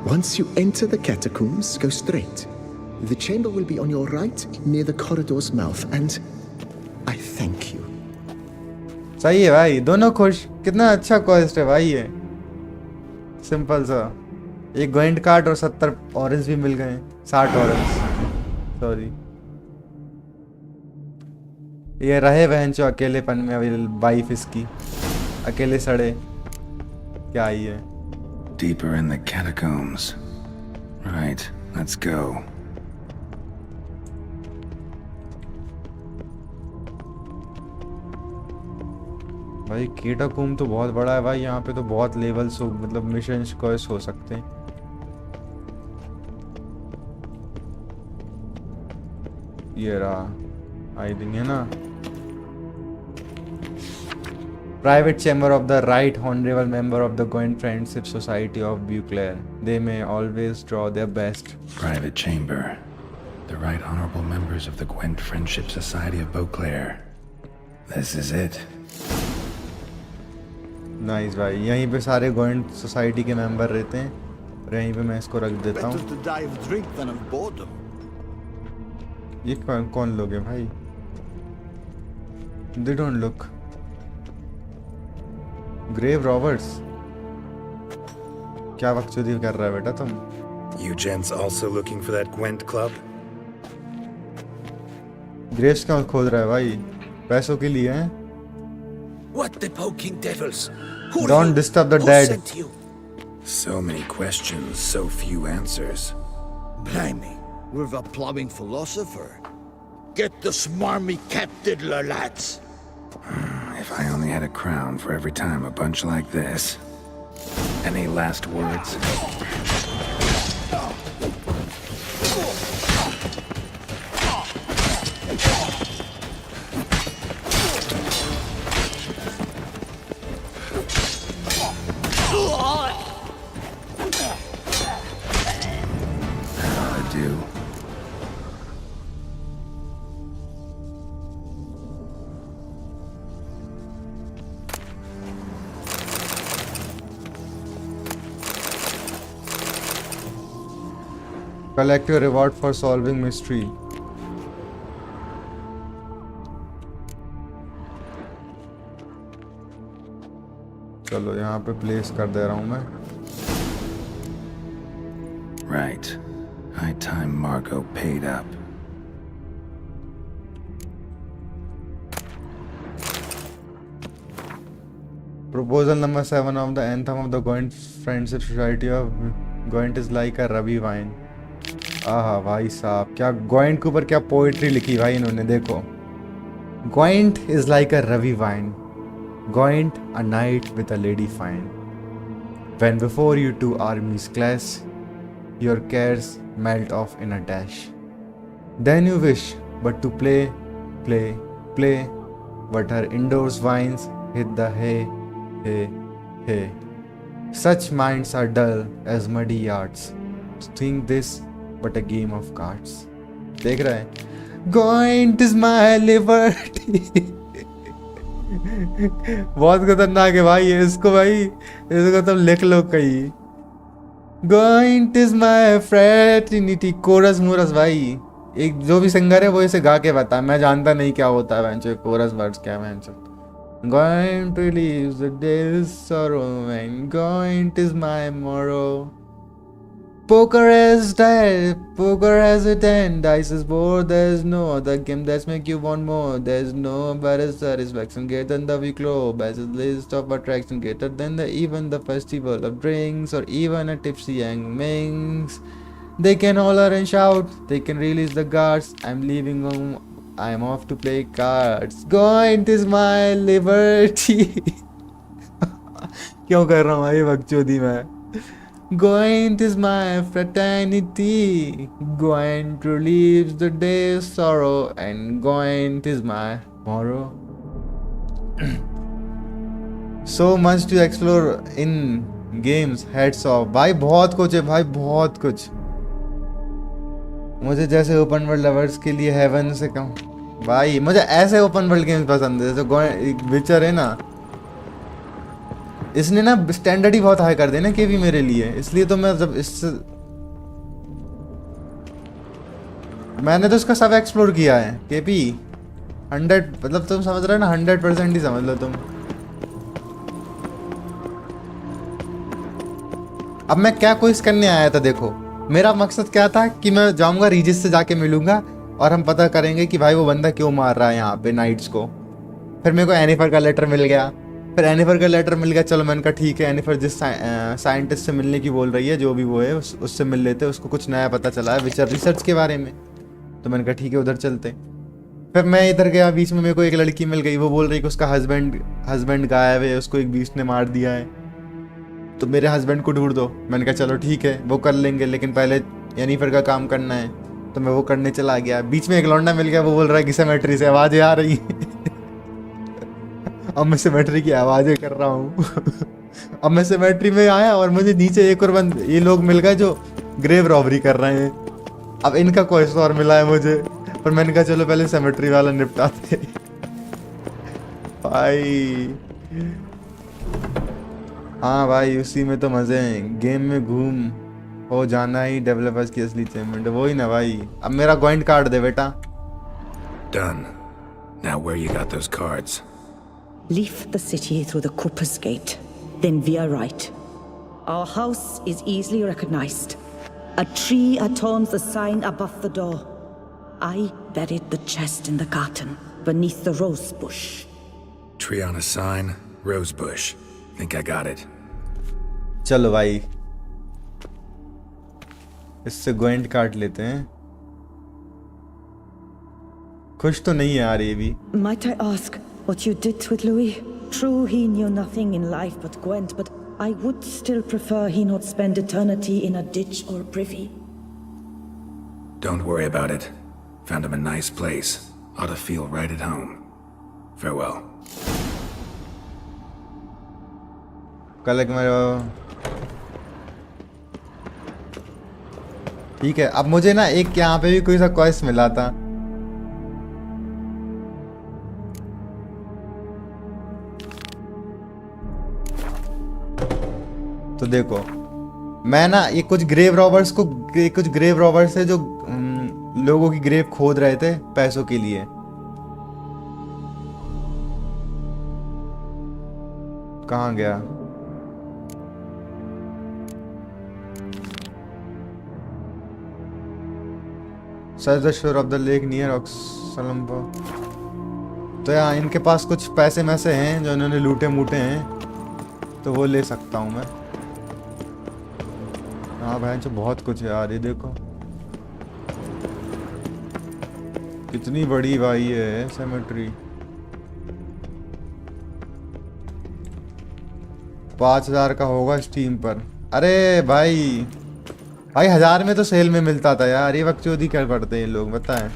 S15: Once you enter the catacombs, go straight. The chamber will be on your right, near the corridor's mouth, and I thank you.
S1: सही है भाई, दोनों खुश. कितना अच्छा quest है भाई ये. सिंपल सा. एक गोइंट कार्ड और 70 ऑरेंज भी मिल गए, 60 ऑरेंज, सॉरी। ये रहे बहन जो अकेलेपन में अभी वाइफ इसकी, अकेले सड़े, क्या ही है।
S2: Deeper in the catacombs. Right, let's go.
S1: भाई कैटाकॉम्ब तो बहुत बड़ा है भाई, यहाँ पे तो बहुत लेवल्स हो, मतलब मिशन स्क्वायर्स हो सकते हैं। ये रहा आई थिंक, है ना, private chamber of the right honourable member of the Gwent friendship society of Beauclair, they may always draw their best.
S2: Private chamber. The right honorable members of the Gwent Friendship Society of Beauclair. This is it.
S1: Nice भाई, यहीं पे सारे गोइंट society के member रहते हैं और यहीं पे मैं इसको रख देता हूँ।
S8: Better to die of drink than of boredom.
S1: ये कौन लोग हैं भाई? They don't look. Grave Roberts, क्या बकचोदी कर रहा है बेटा तुम?
S2: You gents also looking for that Gwent club?
S1: Graves क्यों खोद रहा है भाई? पैसों के लिए हैं?
S8: What the poking devils? Who are
S1: Don't
S8: you?
S1: disturb the
S8: Who
S1: dead.
S8: sent you?
S2: So many questions, so few answers.
S8: Blimey, we're the plumbing philosopher. Get the smarmy cat diddler, lads.
S2: If I only had a crown for every time a bunch like this. Any last words?
S1: Collect your reward for solving mystery. चलो यहाँ पे place कर दे रहा हूँ मैं।
S2: Right. High time Margot paid up.
S1: Proposal number 7 of the anthem of the Goint Friendship Society of Goint is like a Ravi wine. आहा भाई साहब, क्या गोइंट के ऊपर क्या पोइट्री लिखी भाई इन्होंने, देखो। Gwent is like a ruby wine, Gwent a night with a lady fine, when before you two armies clash your cares melt off in a dash, then you wish but to play, play, play, but her indoors vines hit the hay, hay, hay. Such minds are dull as muddy yards, think this but a game of cards. देख रहा है, Goint is my liberty. बहुत खतरनाक है भाई ये, इसको भाई इसको तुम लिख लो कहीं। Goint is my fraternity, कोरस मोरस भाई, एक जो भी सिंगर है वो इसे गा के बता, मैं जानता नहीं क्या होता है वेंचर कोरस वर्ड्स क्या venture. Goint relieves the day's sorrow and Goint is my morrow. Poker has died, poker has it and dice is bored. There's no other game that's make you want more. There's no better satisfaction greater than the week globe as a list of attraction greater than even the festival of drinks or even a tipsy young minx. They can holler and shout, they can release the guards. I'm leaving home, I'm off to play cards. Goint is my liberty. क्यों कर रहा हूँ भाई बकचोदी मैं? Goint is my fraternity, Goint relieves the day's sorrow and Goint is my morrow. So much to explore in games, heads off. भाई बहुत कुछ है भाई, बहुत कुछ। मुझे जैसे ओपन वर्ल्ड लवर्स के लिए हेवन से कम भाई, मुझे ऐसे ओपन वर्ल्ड गेम्स पसंद है जैसे विचर है ना, इसने ना स्टैंडर्ड ही बहुत हाई कर देना के भी मेरे लिए, इसलिए तो मैं जब मैंने तो इसका सब एक्सप्लोर किया है। केपी 100, मतलब तुम समझ रहे हो ना, 100% ही समझ लो तुम। अब मैं क्या कोशिश करने आया था, देखो मेरा मकसद क्या था कि मैं जाऊंगा रीजिस से जाके मिलूंगा और हम पता करेंगे कि भाई वो बंदा क्यों मार रहा है यहाँ पे नाइट्स को। फिर मेरे को एनिफर का लेटर मिल गया, चलो मैंने कहा ठीक है, एनिफर जिस साइंटिस्ट से मिलने की बोल रही है, जो भी वो है उससे मिल लेते, उसको कुछ नया पता चला है विचर रिसर्च के बारे में। तो मैंने कहा ठीक है उधर चलते। फिर मैं इधर गया, बीच में मेरे को एक लड़की मिल गई, वो बोल रही कि उसका हस्बैंड गायब है, उसको एक बीस्ट ने मार दिया है, तो मेरे हस्बैंड को ढूंढ दो। मैंने कहा चलो ठीक है वो कर लेंगे, लेकिन पहले एनिफर का काम करना है। तो मैं वो करने चला गया, बीच में एक लौंडा मिल गया, वो बोल रहा है कि सेमेट्री से आवाज़ें आ रही हैं। अब मैं सेमेट्री की आवाज़ें कर रहा हूँ। अब मैं सेमेट्री में आया और मुझे नीचे एक और ये लोग मिल गए जो ग्रेव रॉबरी कर रहे हैं। अब इनका क्वेश्चन और मिला है मुझे, पर मैंने कहा चलो पहले सेमेट्री वाला निपटाते। भाई हाँ भाई, उसी में तो मज़े हैं, गेम में घूम हो जाना ही डेवलपर्स की असली अचीवमेंट है, वही ना भाई। अब मेरा कॉइन कार्ड दे बेटा।
S2: Done. Now where you got those cards?
S14: Leave the city through the Cooper's Gate. Then we are right. Our house is easily recognized. A tree adorns the sign above the door. I buried the chest in the garden, beneath the rose bush.
S2: Tree on a sign, rose bush. Think I got it.
S1: चलो भाई, इससे गोइंट काट लेते हैं। खुश तो नहीं है यार ये भी।
S14: Might I ask what you did with Louis? True, he knew nothing in life but Gwent, but I would still prefer he not spend eternity in a ditch or privy.
S2: Don't worry about it. Found him a nice place. Ought to feel right at home. Farewell.
S1: कल एक मेरा ठीक है। अब मुझे ना एक यहाँ पे भी कोई सा क्वेस्ट मिला था, तो देखो मैं ना ये कुछ ग्रेव रॉबर्स है जो लोगों की ग्रेव खोद रहे थे पैसों के लिए। कहाँ गया? Search the shore of the lake near Oxlumbo. तो यार इनके पास कुछ पैसे मैसे हैं जो इन्होंने लूटे मूटे हैं, तो वो ले सकता हूँ मैं। हाँ भाई जो बहुत कुछ है यार, ये देखो कितनी बड़ी भाई है सेमेट्री। 5000 का होगा स्टीम पर। अरे भाई 1000 में तो सेल में मिलता था यार, ये बकचोदी क्या करते हैं लोग बताएं।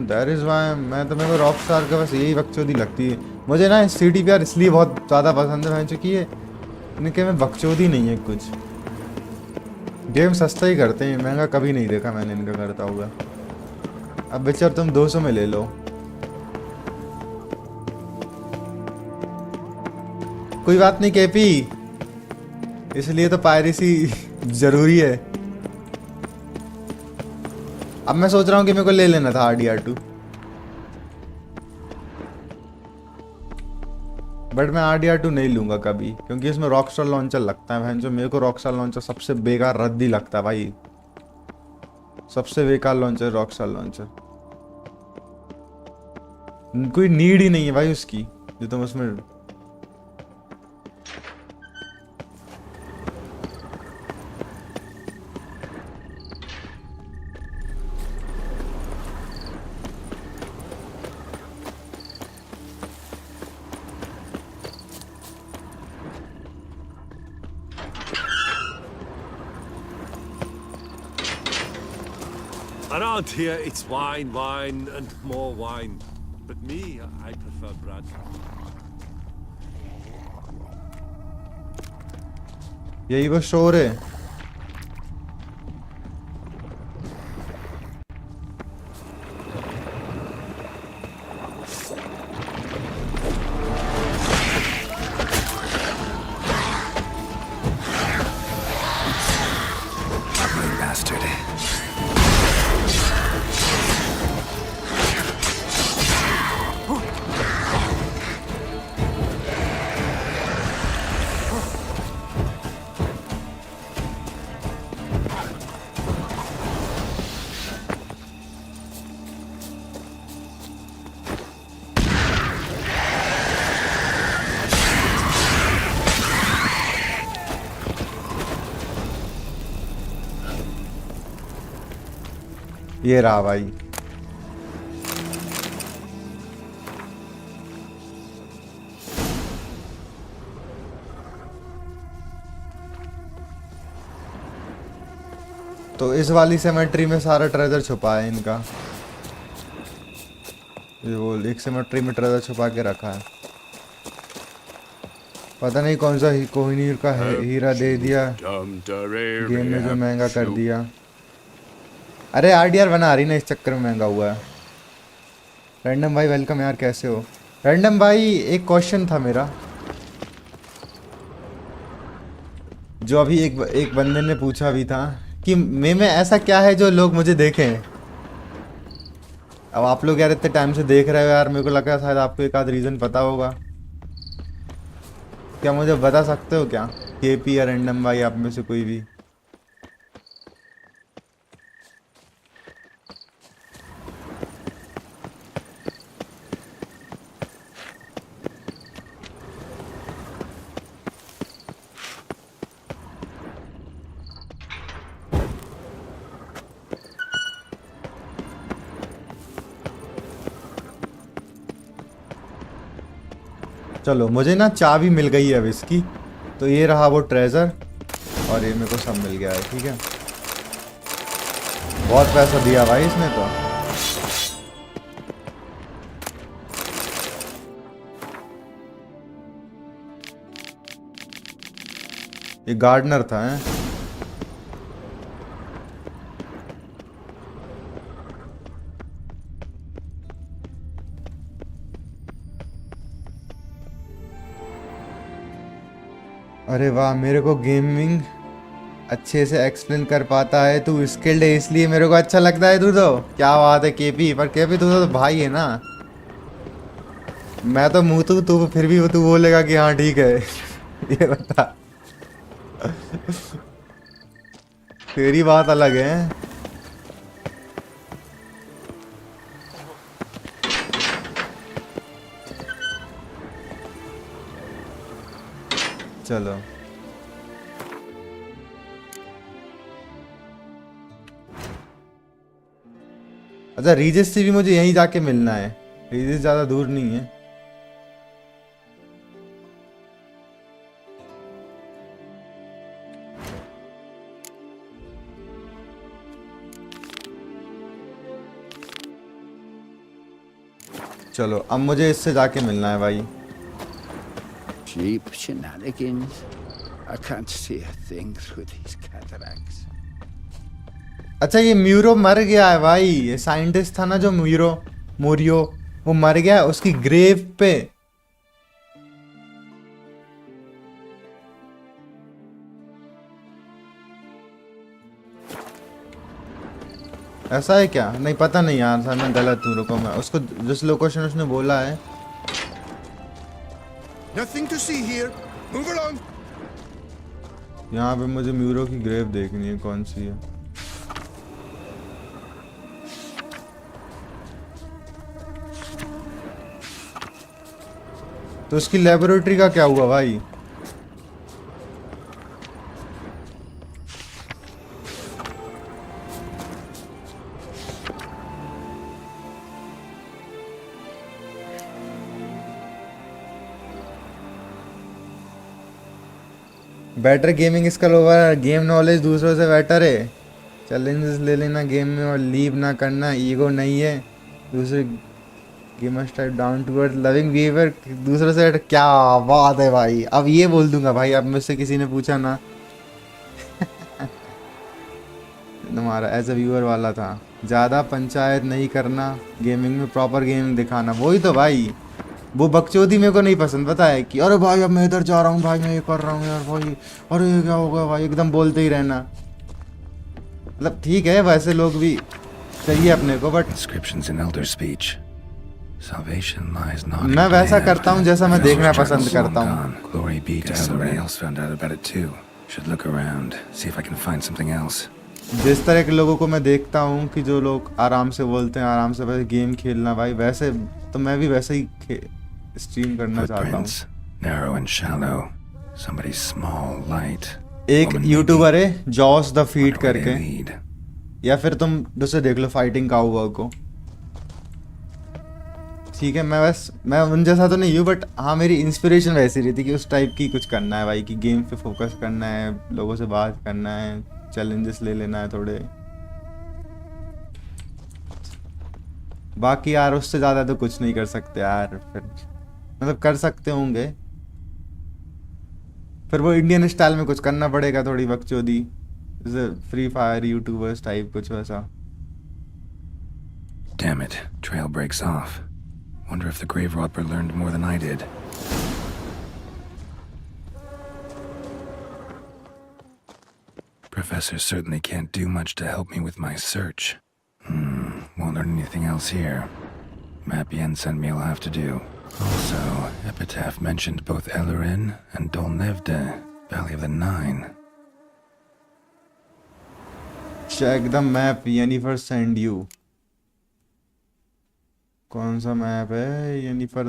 S1: दैट इज वाई मैं तो, मेरे को रॉकस्टार का बस यही बकचोदी लगती है। मुझे ना CDPR इसलिए बहुत ज़्यादा पसंद है चूँकि ये इनके में बकचोदी नहीं है कुछ। गेम सस्ता ही करते हैं, महंगा कभी नहीं देखा मैंने इनका करता हुआ। अब बेचार तुम 200 में ले लो, कोई बात नहीं केपी, इसलिए तो पायरेसी जरूरी है। अब मैं सोच रहा हूँ कि मेरे को ले लेना था RDR2, बट मैं RDR2 नहीं लूंगा कभी, क्योंकि इसमें रॉकस्टार लॉन्चर लगता है। बहन जो मेरे को रॉकस्टार लॉन्चर सबसे बेकार रद्दी लगता है भाई, सबसे बेकार लॉन्चर रॉकस्टार लॉन्चर। कोई नीड ही नहीं है भाई उसकी, जो तुम उसमें
S9: Around here, it's wine, wine, and more wine. But me, I prefer blood.
S1: यही वो शोर है। ये रहा भाई। तो इस वाली सेमेट्री में सारा ट्रेजर छुपा है इनका। ये वो एक सेमेट्री में ट्रेजर छुपा के रखा है। पता नहीं कौन सा कोहिनूर का हीरा दे दिया गेम में जो महंगा कर दिया। अरे आरडीआर बना रही ना, इस चक्कर में महंगा हुआ है। रैंडम भाई वेलकम यार, कैसे हो? रैंडम भाई एक क्वेश्चन था मेरा, जो अभी एक बंदे ने पूछा भी था कि में ऐसा क्या है जो लोग मुझे देखें। अब आप लोग यार इतने टाइम से देख रहे हो यार, मेरे को लगा शायद आपको एक आध रीज़न पता होगा। क्या मुझे बता सकते हो क्या? केपी या रैंडम भाई, आप में से कोई भी? चलो मुझे ना चाबी मिल गई है अब इसकी, तो ये रहा वो ट्रेजर और ये मेरे को सब मिल गया है। ठीक है, बहुत पैसा दिया भाई इसने तो। ये गार्डनर था हैं? अरे वाह, मेरे को गेमिंग अच्छे से एक्सप्लेन कर पाता है, तू स्किल्ड है इसलिए मेरे को अच्छा लगता है। तू तो क्या बात है केपी, पर केपी तू तो भाई है ना। मैं तो मुँह तू फिर भी तू बोलेगा कि हाँ ठीक है। ये बता, तेरी बात अलग है। चलो अच्छा, रीजेस से भी मुझे यहीं जाके मिलना है। रीजेस ज्यादा दूर नहीं है। चलो अब मुझे इससे जाके मिलना है भाई।
S16: Cheap shenanigans. I can't see a thing through these cataracts.
S1: अच्छा ये म्यूरो मर गया है भाई। ये साइंटिस्ट था ना जो मोरियो, वो मर गया है। उसकी ग्रेव पे ऐसा है क्या? नहीं पता नहीं यार, सर मैं गलत हूँ। रुको मैं उसको जिस लोकेशन उसने बोला है।
S17: Nothing to see here. Move along.
S1: यहाँ पे मुझे म्यूरो की ग्रेव देखनी है, कौन सी है? तो उसकी लेबोरेटरी का क्या हुआ भाई? Better gaming skill over game knowledge दूसरों से बेटर है। चैलेंजेस ले लेना गेम में और लीव ना करना, ईगो नहीं है। दूसरे gamers type down to earth loving behaviour, दूसरों से बेटर। क्या बात है भाई, अब ये बोल दूंगा भाई। अब मुझसे किसी ने पूछा ना तुम्हारा एज अ व्यूअर वाला था, ज़्यादा पंचायत नहीं करना, गेमिंग में प्रॉपर गेमिंग दिखाना। वही तो भाई, वो बकचोदी मेरे को नहीं पसंद। पता है कि अरे भाई अब मैं इधर जा रहा हूँ भाई, मैं ये कर रहा हूँ यार भाई, अरे ये क्या होगा भाई, एकदम बोलते ही रहना। मतलब ठीक है, वैसे लोग भी चाहिए अपने को, बट मैं वैसा करता हूँ जैसा मैं देखना पसंद करता हूँ। जिस तरह के लोगों को मैं देखता हूँ कि जो लोग आराम से बोलते हैं, आराम से वैसे गेम खेलना भाई, वैसे तो मैं भी वैसे ही स्ट्रीम करना चाहता हूँ। एक यूट्यूबर है जॉस द फीड करके, या फिर तुम दूसरे देख लो फाइटिंग काउबॉय को। ठीक है, मैं उन जैसा तो नहीं हूँ, बट हाँ मेरी इंस्पिरेशन वैसी रहती कि उस टाइप की कुछ करना है भाई, कि गेम पे फोकस करना है, लोगों से बात करना है, चैलेंजेस ले लेना है थोड़े। बाकी यार उससे ज़्यादा तो कुछ नहीं कर सकते यार, फिर मतलब कर सकते होंगे, फिर वो इंडियन स्टाइल में कुछ करना पड़ेगा, थोड़ी बकचोदी, जैसे फ्री फायर यूट्यूबर्स टाइप कुछ वैसा।
S2: Damn it, trail breaks off. Wonder if the grave robber learned more than I did. Professor certainly can't do much to help me with my search. Won't learn anything else here. Map Yen sent me will have to do. Also, Epitaph mentioned both Ellerin and Dolnevde, Valley of the Nine.
S1: Check the map Yennefer send you. कौन सा map है Jennifer?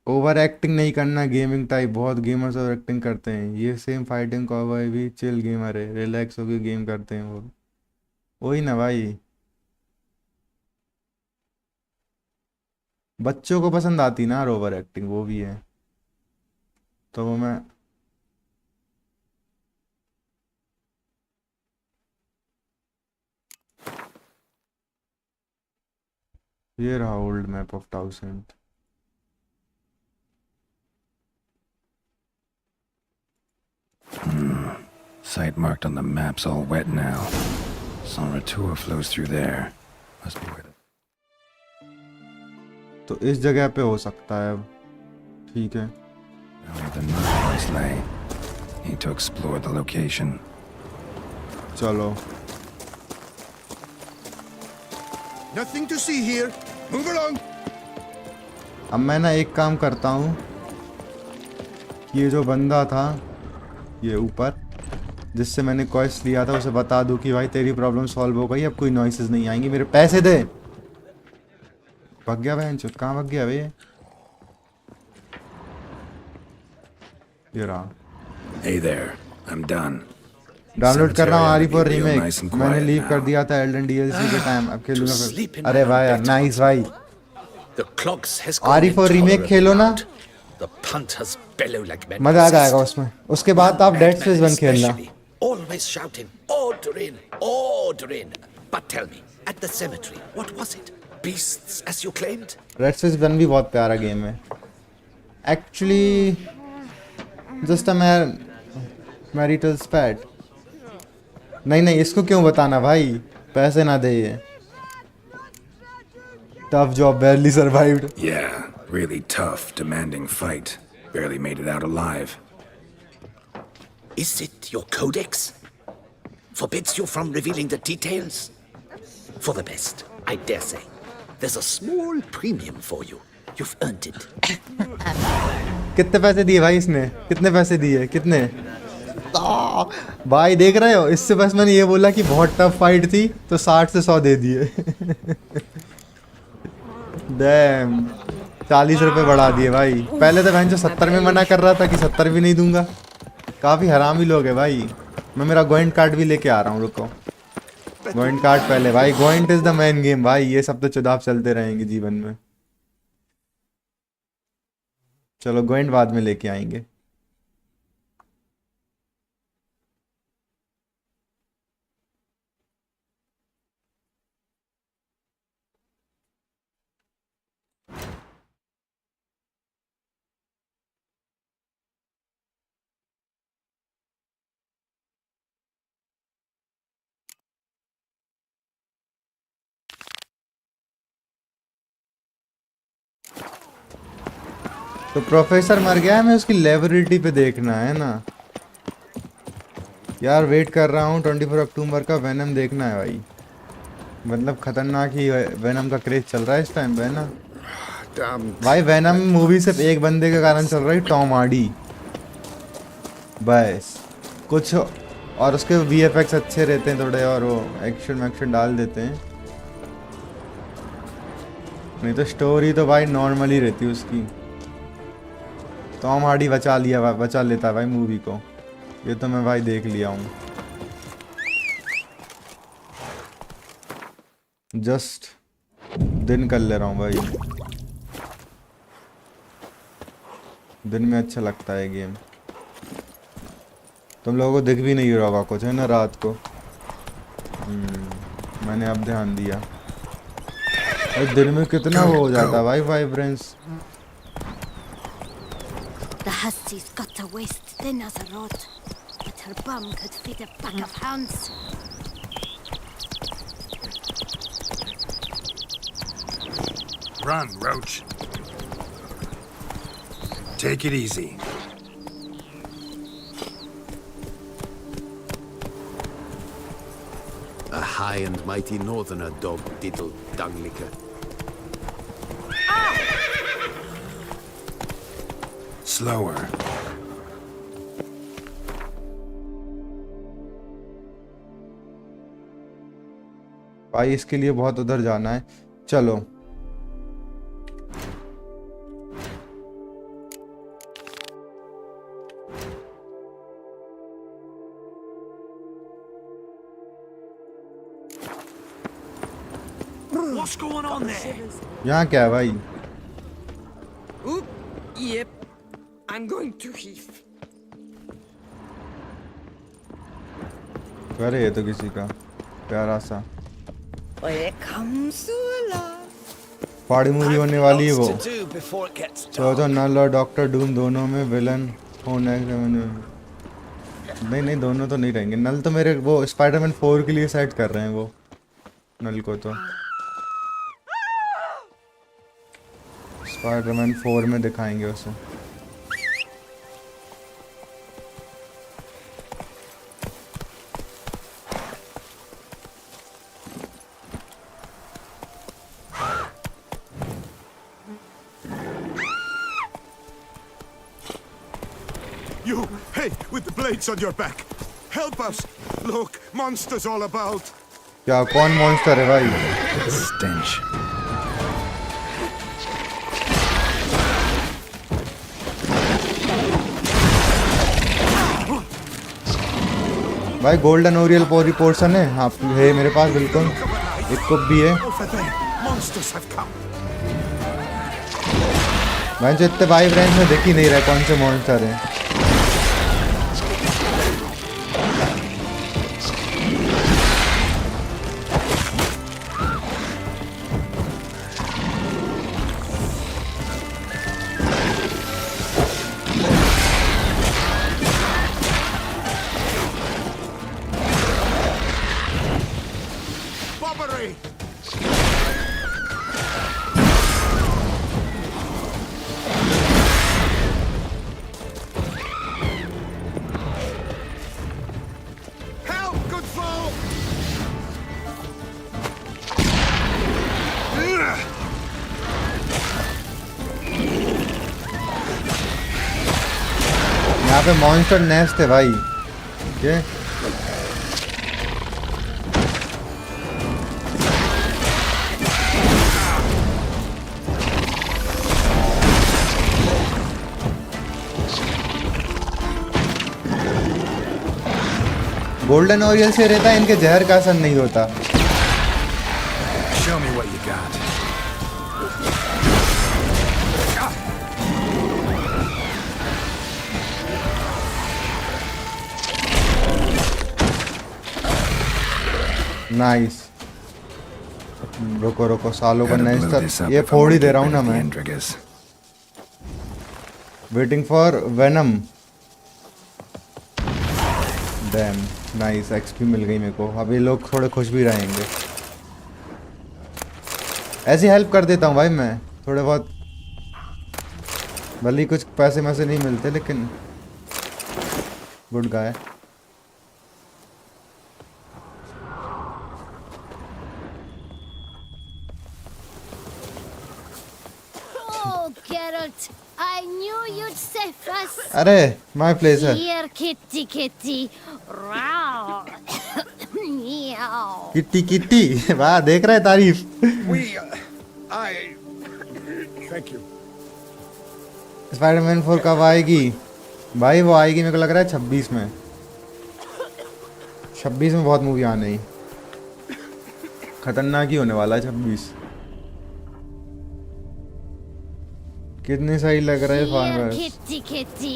S1: Over acting नहीं करना, gaming type बहुत gamers over acting करते हैं। ये same fighting cowboy भी चिल गेमर है, रिलैक्स होकर गेम करते हैं वो। वही ना भाई, बच्चों को पसंद आती ना ओवर एक्टिंग, वो भी है। तो वो मैं ये रहा old map of Toussaint.
S2: Site marked on the map's all wet now. San Retour flows through there. Must be where
S1: तो इस जगह पे हो सकता है अब। ठीक है,
S2: the Nines lay. Need to explore the location.
S1: चलो।
S17: Nothing to see here. Move along.
S1: अब मैं ना एक काम करता हूँ, ये जो बंदा था ये ऊपर जिससे मैंने क्वेस्ट लिया था, उसे बता दूँ कि भाई तेरी प्रॉब्लम सॉल्व हो गई, अब कोई नॉइसेस नहीं आएंगी, मेरे पैसे दे। भाग गया बहन चोद, कहाँ भाग गया भाई? ये रहा।
S2: Hey there, I'm done.
S1: Download कर रहा हूँ आरी फॉर रीमेक। मैंने लीव कर दिया था एल्डन डीएलसी के टाइम, अब खेलूंगा फिर। अरे भाई यार, नाइस भाई। आरी फॉर रीमेक खेलो ना, मजा आ जाएगा उसमें। उसके बाद आप डेड स्पेस 1 खेलना।
S8: Always shouting, order in, order in. But tell me, at the cemetery, what was it? Beasts, as you claimed?
S1: Dead space 1 भी बहुत प्यारा गेम है। Actually, just a marital spat. नहीं, इसको क्यों बताना भाई, पैसे ना दे ये। Tough job, barely survived.
S2: Yeah, really tough, demanding fight. Barely made it out alive.
S8: Is it your codex? Forbids you from revealing the details? For the best, I dare say. There's a small premium for you. You've earned it.
S1: कितने पैसे दिए भाई इसने? कितने पैसे दिए? कितने? भाई देख रहे हो, इससे बस मैंने ये बोला कि बहुत टफ फाइट थी तो 60 से 100 दे दिए। डैम, 40 रुपए बढ़ा दिए भाई। पहले तो बहन जो 70 में मना कर रहा था कि 70 भी नहीं दूंगा। काफी हरामी लोग है भाई। मैं मेरा गोइंट कार्ड भी लेके आ रहा हूँ, रुको। गोइंट कार्ड पहले भाई, गोइंट इज द मेन गेम भाई। ये सब तो चुदाव चलते रहेंगे जीवन में। चलो गोइंट बाद में लेके आएंगे। तो प्रोफेसर मर गया है, मैं उसकी लेबोरेटरी पे देखना है ना यार। वेट कर रहा हूँ 24 अक्टूबर का वेनम देखना है भाई। मतलब खतरनाक ही वेनम का क्रेज चल रहा है इस टाइम पे ना भाई। वेनम मूवी सिर्फ एक बंदे के कारण चल रही, टॉम हार्डी बस। कुछ और उसके वीएफएक्स अच्छे रहते हैं थोड़े, और वो एक्शन डाल देते हैं। नहीं तो स्टोरी तो भाई नॉर्मल ही रहती है उसकी। टॉम हार्डी बचा लेता है भाई मूवी को, ये तो मैं भाई देख लिया हूँ। जस्ट दिन कर ले रहा हूँ भाई, दिन में अच्छा लगता है गेम। तुम लोगों को दिख भी नहीं रहा होगा कुछ है ना रात को। मैंने अब ध्यान दिया, और दिन में कितना वो हो जाता है भाई vibrance.
S11: The hussie's got a waist thin as a rod, but her bum could feed a pack of hounds.
S2: Run, Roach. Take it easy.
S4: A high and mighty northerner dog diddle dunglicker.
S2: Slower.
S1: भाई इसके लिए बहुत उधर जाना है, चलो।
S9: What's going on there?
S1: यहाँ क्या है भाई?
S10: Oop, yep. I'm going to heath.
S1: अरे ये तो किसी का प्यारा सा
S10: Here comes the love.
S1: पहाड़ी मूवी होने वाली है वो।
S10: To do before it gets
S1: तो नल और डॉक्टर डूम दोनों में विलन होने नहीं दोनों तो नहीं रहेंगे। नल तो मेरे वो स्पाइडरमैन 4 के लिए सेट कर रहे हैं वो नल को, तो स्पाइडरमैन 4 में दिखाएंगे उसे।
S17: You, hey, with the blades on your back. Help us. Look, monsters all about.
S1: क्या कौन मॉन्स्टर है भाई?
S2: Stench.
S1: भाई गोल्डन ओरियल पोर्शन है, हाँ है मेरे पास बिल्कुल, एक कुप भी है। भाई जो इतने भाई ब्रांच में दिख ही नहीं रहा कौन से मॉन्स्टर हैं। यहाँ पे मॉन्स्टर नेस्ट है भाई, ठीक है। गोल्डन ओरियल से रहता है, इनके जहर का असर नहीं होता।
S2: Show me what you got.
S1: Nice. रुको रुको, सालों का नेस्ट ये फोड़ ही दे रहा हूँ ना मैं। Waiting for venom. Damn, nice, XP मिल गई मेरे को। अब ये लोग थोड़े खुश भी रहेंगे। ऐसी हेल्प कर देता हूँ भाई मैं थोड़े बहुत, भले ही कुछ पैसे में से नहीं मिलते, लेकिन good guy.
S11: I knew you'd save us.
S1: अरे my pleasure.
S11: Here, kitty, kitty. Row. Meow.
S1: Kitty kitty, वाह देख रहा है तारीफ।
S8: I
S9: Thank you.
S1: स्पाइडरमैन 4 कब आएगी भाई? वो आएगी मेरे को लग रहा है 26 में। 26 में बहुत मूवी आने ही, खतरनाक ही होने वाला है 26। कितनी सही लग रहा है farmers.
S11: Kitty, kitty.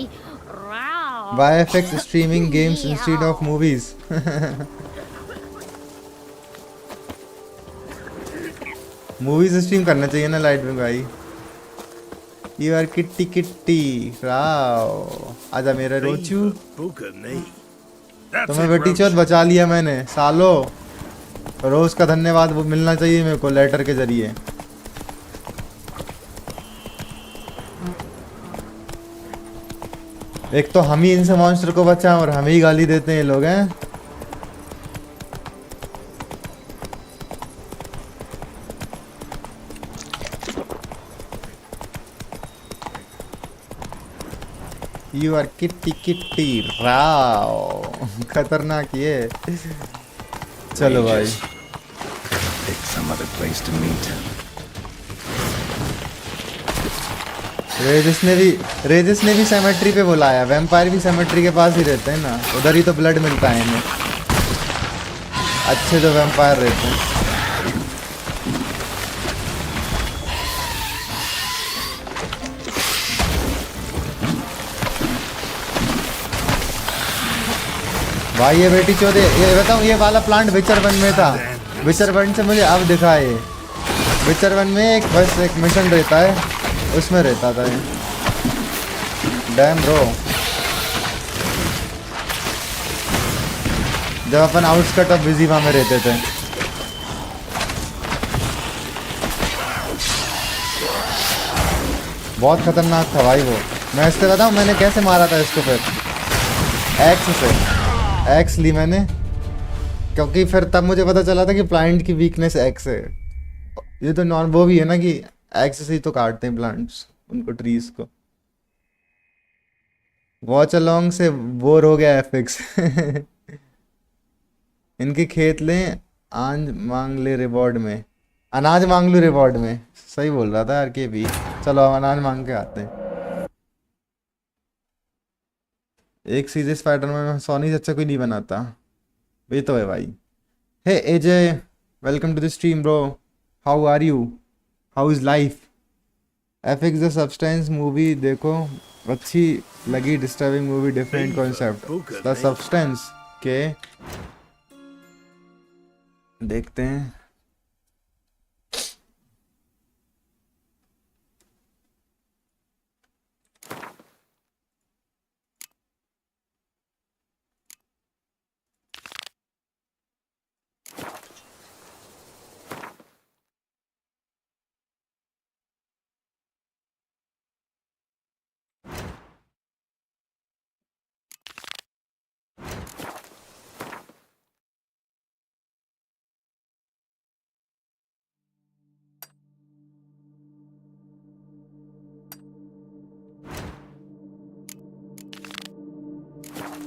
S1: Why Affix streaming games instead of movies? Movies stream करना चाहिए ना लाइट में भाई। You are Kitty Kitty Rao, आजा मेरा रोचू। तुम्हें बेटी चौथ बचा लिया मैंने सालो। रोज का धन्यवाद वो मिलना चाहिए मेरे को लेटर के जरिए। एक तो हम ही इनसे मॉन्स्टर को बचाएं और हम ही गाली देते हैं ये लोग हैं। You are Kitty Kitty Rao, खतरनाक ये। चलो भाई रेजिस ने भी सेमेट्री पे बुलाया। वैम्पायर भी सेमेट्री के पास ही रहते हैं ना, उधर ही तो ब्लड मिलता है इन्हें। अच्छे तो वैम्पायर रहते हैं। भाई ये बेटी चौधरी, ये बताऊँ ये वाला प्लांट विचर वन में था। विचर वन से मुझे अब दिखा है। विचर वन में एक बस एक मिशन रहता है, उसमें रहता था ये। डैम ब्रो, जब अपन आउटस्कट ऑफ विजिवा में रहते थे। बहुत खतरनाक था भाई वो। मैं इससे बताऊँ मैंने कैसे मारा था इसको, फिर एक्स से एक्स ली मैंने, क्योंकि फिर तब मुझे पता चला था कि प्लांट की वीकनेस एक्स है। ये तो नॉन वो भी है ना कि एक्स से ही तो काटते हैं प्लांट्स उनको, ट्रीज को। वॉच अलोंग से बोर हो गया एफिक्स। इनके खेत लें, आज मांग ले रिवॉर्ड में, अनाज मांग लो रिवॉर्ड में। सही बोल रहा था यार के भी। चलो हम अनाज मांग के आते हैं। एक सीधे स्पाइडर में सोनी से अच्छा कोई नहीं बनाता। ये तो है भाई। Hey AJ, welcome to the stream bro. How are you? How is life? Effix the substance movie देखो, अच्छी लगी। Disturbing movie, different concept. The substance के देखते हैं।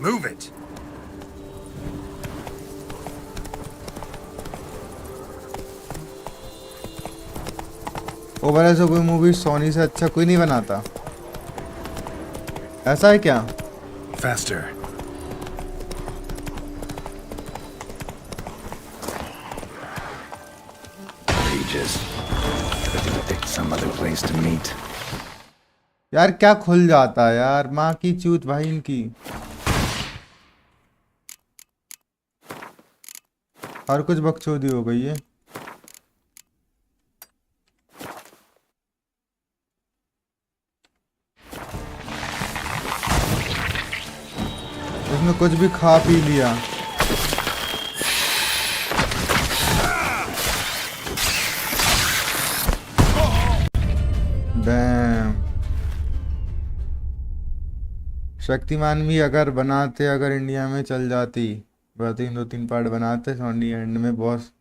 S2: Move it.
S1: ओवरऑल से कोई मूवी सोनी से अच्छा कोई नहीं बनाता, ऐसा है क्या?
S2: Faster. Just pick some other place to meet.
S1: यार क्या खुल जाता है यार, माँ की चूत भाई इनकी। हर कुछ बकचोदी हो गई है। उसने कुछ भी खा पी लिया। डैम। शक्तिमान भी अगर बनाते, अगर इंडिया में चल जाती, बात 2-3 पार्ट बनाते सोनी एंड में बॉस।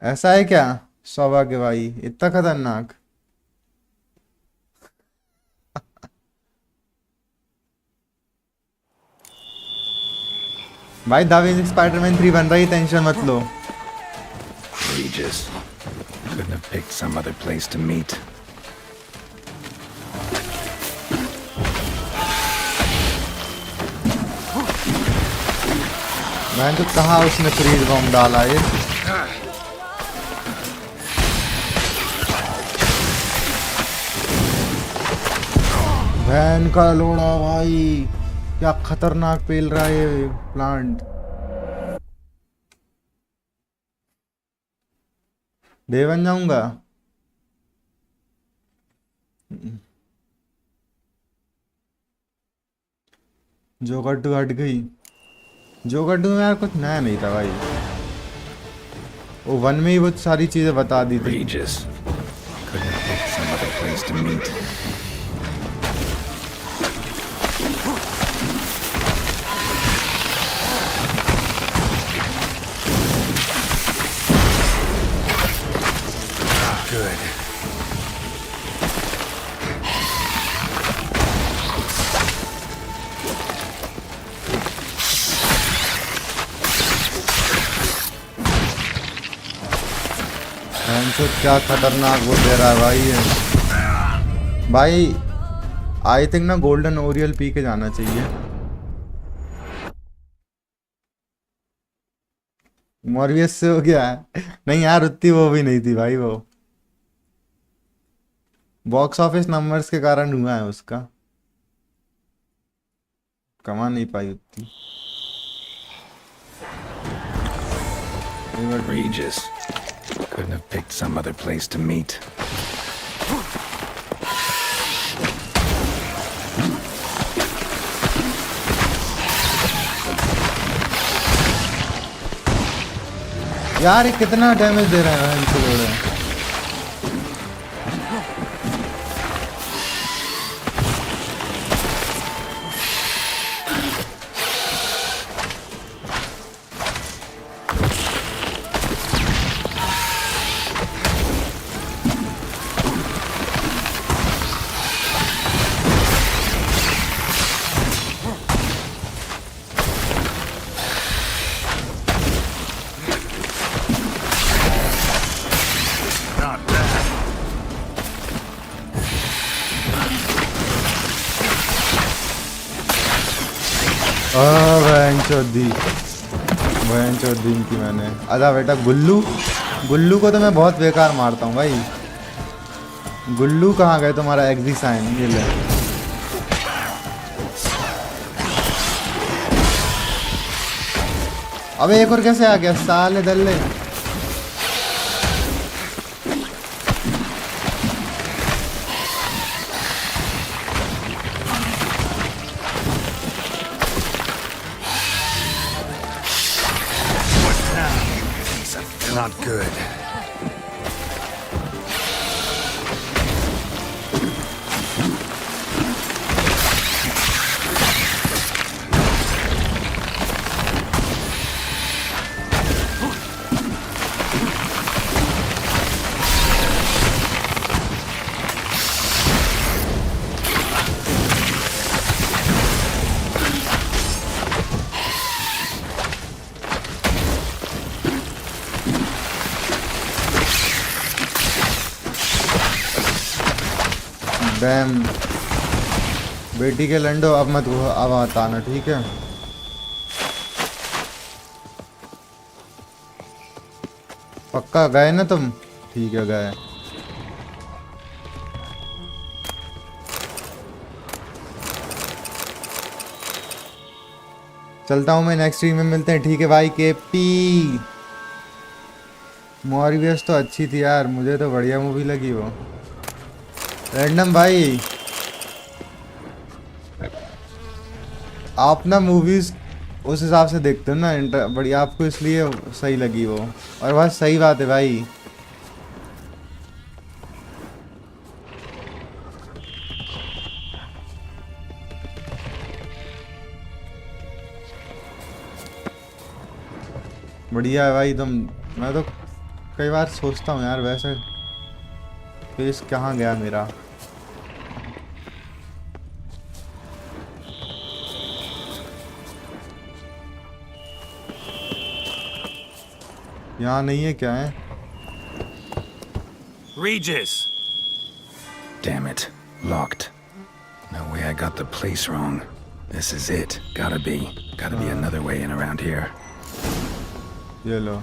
S1: ऐसा है क्या? सौभाग्य भाई इतना खतरनाक? भाई द अमेजिंग स्पाइडरमैन 3 बन रही, टेंशन मत लो।
S2: Regis. Couldn't have picked some other place to meet.
S1: मैं तो कहाँ उसने फ्रीज बॉम्ब डाला ये। वैन का लोड़ा भाई, क्या खतरनाक पेल रहा है ये प्लांट। डे बन जाऊंगा। जोगट्टू हट गई। जोगट्टू में यार कुछ नया नहीं था भाई, वो वन में ही वो सारी चीजें बता दी थी।
S2: Regis. Couldn't have picked some other place to meet. Good.
S1: तो क्या खतरनाक वो दे रहा है भाई ये। भाई आई थिंक ना गोल्डन ओरियल पी के जाना चाहिए। मॉर्वियस से हो गया है। नहीं यार उतनी वो भी नहीं थी भाई, वो बॉक्स ऑफिस नंबर्स के कारण हुआ है, उसका कमा नहीं पाई उतनी।
S2: Regis. Couldn't have picked some other place to meet.
S1: यार ये कितना डैमेज दे रहा है इनसे लोड़े। दी की मैंने। आधा बेटा गुल्लू, गुल्लू को तो मैं बहुत बेकार मारता हूँ भाई। गुल्लू कहाँ गए तुम्हारा एग्जी साइन, ये ले। अबे एक और कैसे आ गया साले दल्ले।
S2: Not good.
S1: बैम बेटी के लंडो, अब मत अब आना, ठीक है। पक्का गए ना तुम? ठीक है गए। चलता हूँ मैं, नेक्स्ट स्ट्रीम में मिलते हैं, ठीक है भाई। केपी मॉर्वियस तो अच्छी थी यार, मुझे तो बढ़िया मूवी लगी वो। रैंडम भाई आप ना मूवीज उस हिसाब से देखते हो ना, बढ़िया आपको इसलिए सही लगी वो, और बस सही बात है भाई। बढ़िया है भाई तुम। मैं तो कई बार सोचता हूँ यार वैसे फेस कहाँ गया मेरा। यहाँ नहीं है क्या है?
S5: Regis!
S2: Damn it. Locked. No way I got the place wrong. This is it. Gotta be another way in around here.
S1: ये लो।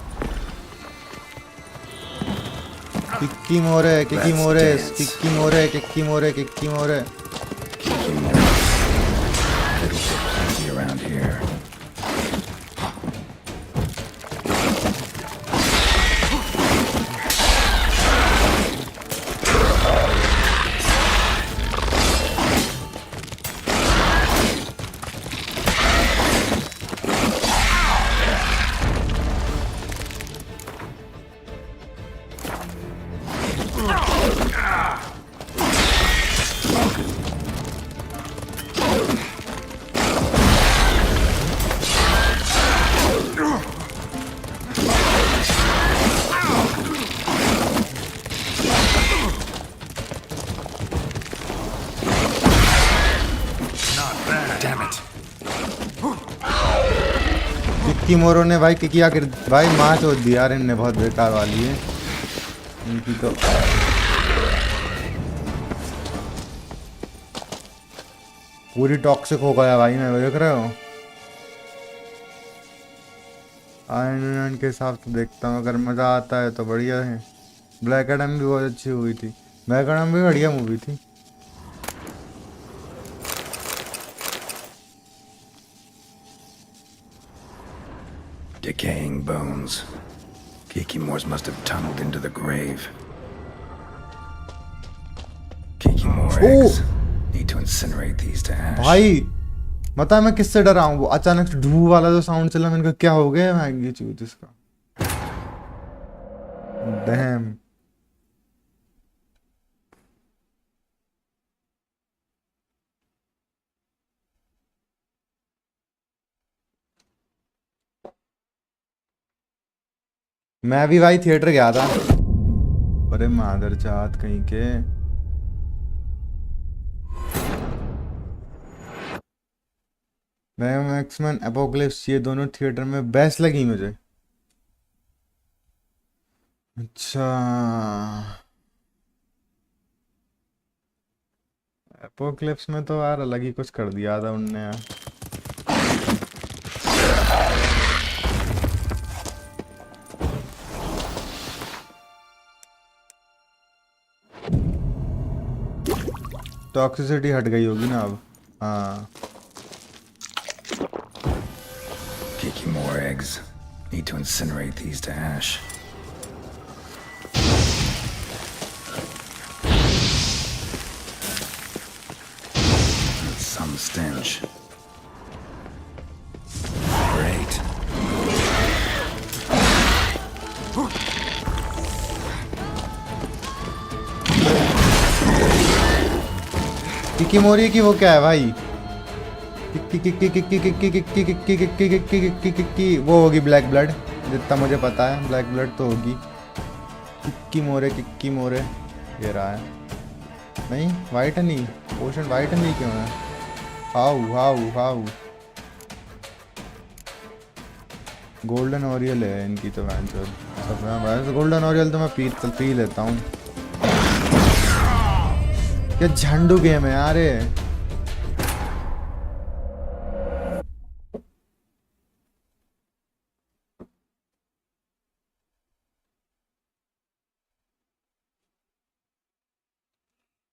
S1: Kikimore, kikimore, kikimore, kikimore, kikimore.
S2: It'll get plenty around here.
S1: Kikimore ने भाई किया कर भाई मार चोद दिया यार, इनने बहुत बेकार वाली है इनकी तो। पूरी टॉक्सिक हो गया भाई, मैं देख रहे हो। आयरन के हिसाब से देखता हूँ, अगर मज़ा आता है तो बढ़िया है। ब्लैक एडम भी बहुत अच्छी हुई थी, ब्लैक एडम भी बढ़िया मूवी थी।
S2: Decaying bones. Kikimores must have tunneled into the grave. Kikimore eggs. Need to incinerate these to ash.
S1: भाई बता मैं किससे डरा हूँ? वो अचानक से ढू वाला जो साउंड चला, मैंने कहा क्या हो गया महंगी चूत इसका। डैम। मैं भी भाई थिएटर गया था। अरे मादर जात कहीं के। मैक्समैन एपोकलिप्स ये दोनों थिएटर में बेस्ट लगी मुझे। अच्छा एपोकलिप्स में तो यार अलग ही कुछ कर दिया था उनने यार। टॉक्सिसिटी हट गई होगी ना अब। हाँ
S2: Kikimore eggs. Need to incinerate these to ash. That's some stench. Great.
S1: किकिमोरी की वो क्या है भाई? वो होगी ब्लैक ब्लड, जितना मुझे पता है ब्लैक ब्लड तो होगी। किक्की मोरे ये रहा है। नहीं वाइट नहीं, पोशन वाइट नहीं क्यों है? हाउ गोल्डन ओरियल है इनकी तो सब। गोल्डन ओरियल तो मैं पी लेता हूँ। क्या झंडू गेम है यार ये।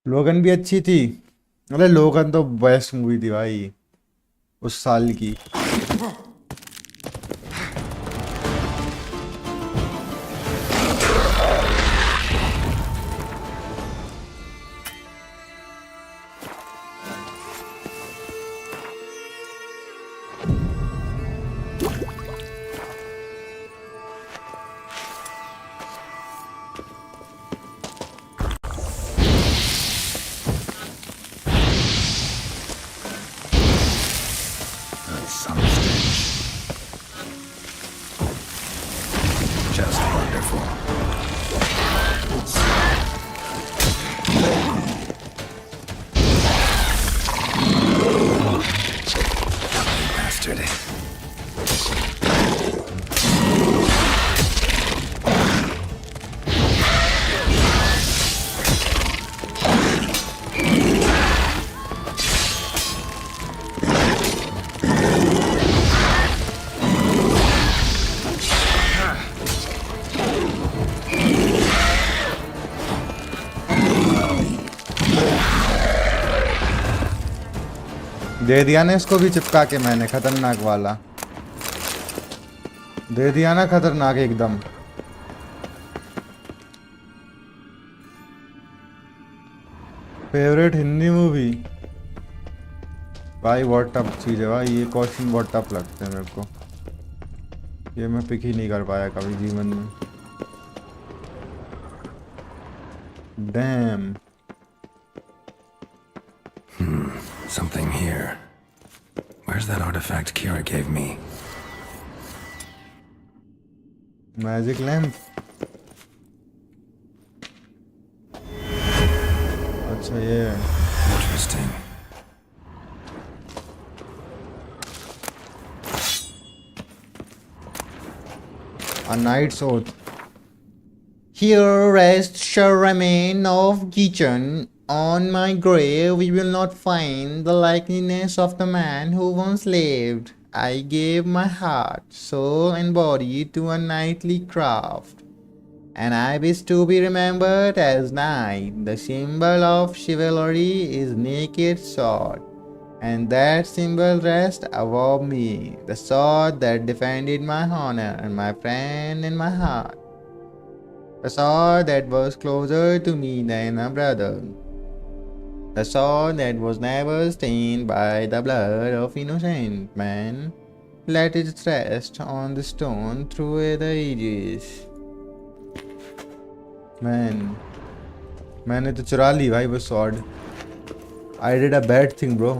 S1: लोगन भी अच्छी थी। अरे लोगन तो बेस्ट मूवी थी भाई उस साल की।
S2: Some
S1: दे दिया ना इसको भी चिपका के मैंने, खतरनाक वाला दे दिया ना, खतरनाक एकदम। फेवरेट हिंदी मूवी भाई बहुत टफ चीज़ है भाई, ये क्वेश्चन बहुत टफ लगते हैं मेरे को, ये मैं पिक ही नहीं कर पाया कभी जीवन में। Dam.
S2: Something here. Where's that artifact Kira gave me?
S1: Magic lamp. अच्छा ये
S2: Interesting.
S1: A knight's oath. Here rests shall remain of Gichon. On my grave we will not find the likeness of the man who once lived. I gave my heart, soul and body to a knightly craft, and I wish to be remembered as knight. The symbol of chivalry is naked sword, and that symbol rests above me, the sword that defended my honor and my friend in my heart, the sword that was closer to me than a brother, the sword that was never stained by the blood of innocent men. Let it rest on the stone through the ages. Man, मैंने तो चुरा ली भाई वो sword. I did a bad thing, bro.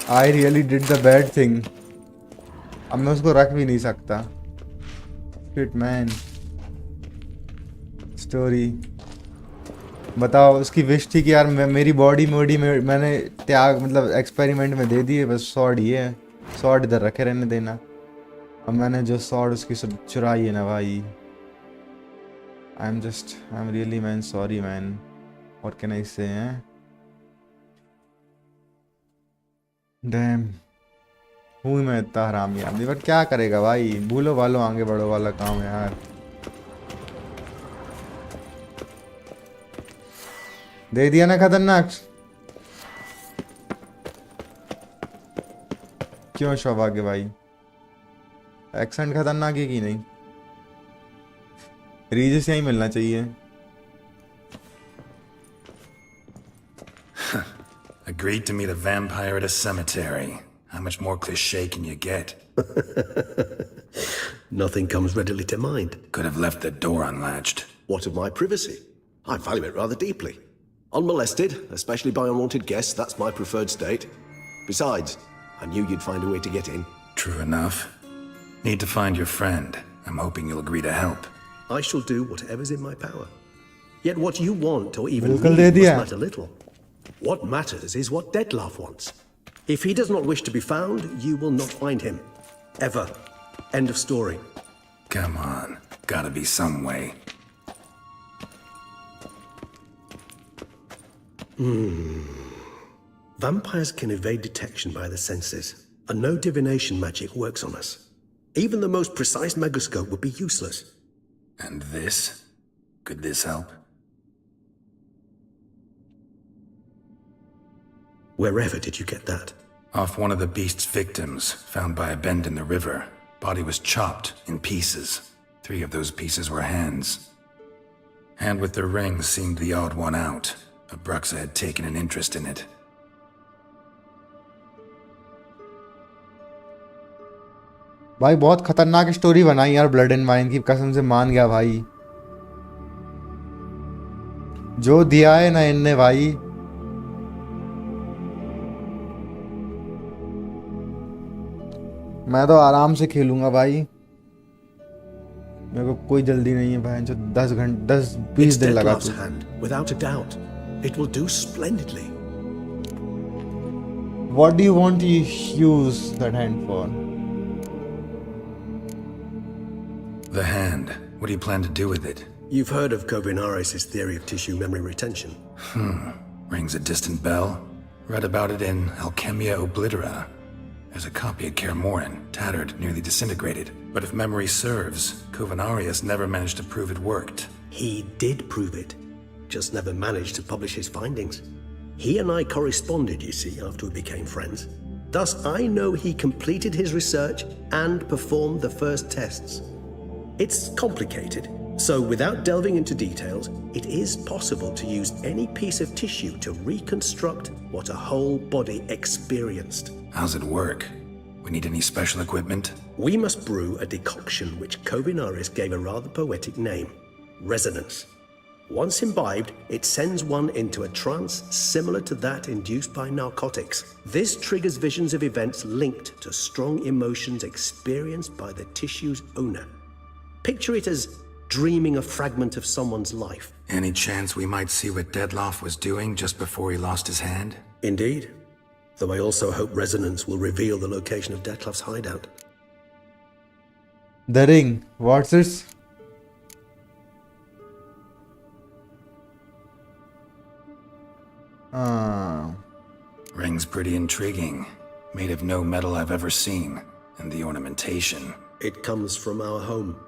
S1: I really did the bad thing. अब मैं उसको रख भी नहीं सकता. Shit man. Story. बताओ, उसकी विश थी कि यार मेरी बॉडी में मैंने त्याग मतलब एक्सपेरिमेंट में दे दिए, बस सॉर्ड ही है, सॉर्ड इधर रखे रहने देना। अब मैंने जो सॉर्ड उसकी सब चुराई है ना भाई। I am really man sorry man, what can I से हैं। डैम, हूँ मैं इतना हरामी आदमी, बट क्या करेगा भाई, भूलो भालो आगे बढ़ो वाला काम है यार। दे दिया ना खतरनाक। क्यों सौभाग्य भाई, एक्सेंट खतरनाक है कि नहीं? रीजस यहीं मिलना चाहिए।
S2: Agreed to meet a vampire at a cemetery. How much more cliché can you get?
S18: Nothing comes readily to mind.
S2: Could have left the door unlatched.
S18: What of my privacy? I value it rather deeply. Unmolested, especially by unwanted guests, that's my preferred state. Besides, I knew you'd find a way to get in.
S2: True enough. Need to find your friend. I'm hoping you'll agree to help.
S18: I shall do whatever's in my power. Yet what you want, or even
S1: Bilkul
S18: need,
S1: de diya.
S18: must matter little. What matters is what Dettlaff wants. If he does not wish to be found, you will not find him. Ever. End of story.
S2: Come on. Gotta be some way.
S18: Vampires can evade detection by the senses, and no divination magic works on us. Even the most precise megascope would be useless.
S2: And this? Could this help?
S18: Wherever did you get that?
S2: Off one of the beast's victims, found by a bend in the river. Body was chopped in pieces. 3 of those pieces were hands. Hand with the ring seemed the odd one out. Abruxa had taken an interest in it.
S1: भाई बहुत खतरनाक story बनाई यार, blood and wine की कसम से मान गया भाई। जो दिया है ना इनने भाई, मैं तो आराम से खेलूंगा भाई, मेरे को कोई जल्दी नहीं है भाई। जो 10-20 दिन लगा तू।
S18: Without a doubt, it will do splendidly.
S1: What do you want to use that hand for?
S2: The hand. What do you plan to do with it?
S18: You've heard of Kovinaris' theory of tissue memory retention.
S2: Rings a distant bell. Read about it in Alchemia Oblitera. There's a copy at Kaer Morhen, tattered, nearly disintegrated. But if memory serves, Kovinaris never managed to prove it worked.
S18: He did prove it, just never managed to publish his findings. He and I corresponded, you see, after we became friends. Thus, I know he completed his research and performed the first tests. It's complicated, so without delving into details, it is possible to use any piece of tissue to reconstruct what a whole body experienced.
S2: How's it work? We need any special equipment?
S18: We must brew a decoction which Kovinaris gave a rather poetic name, resonance. Once imbibed, it sends one into a trance similar to that induced by narcotics. This triggers visions of events linked to strong emotions experienced by the tissue's owner. Picture it as dreaming a fragment of someone's life.
S2: Any chance we might see what Dettlaff was doing just before he lost his hand?
S18: Indeed. Though I also hope resonance will reveal the location of Dettlaff's hideout.
S1: The ring. What's this?
S2: Ring's pretty intriguing. Made of no metal I've ever seen. And the ornamentation.
S18: It comes from our home,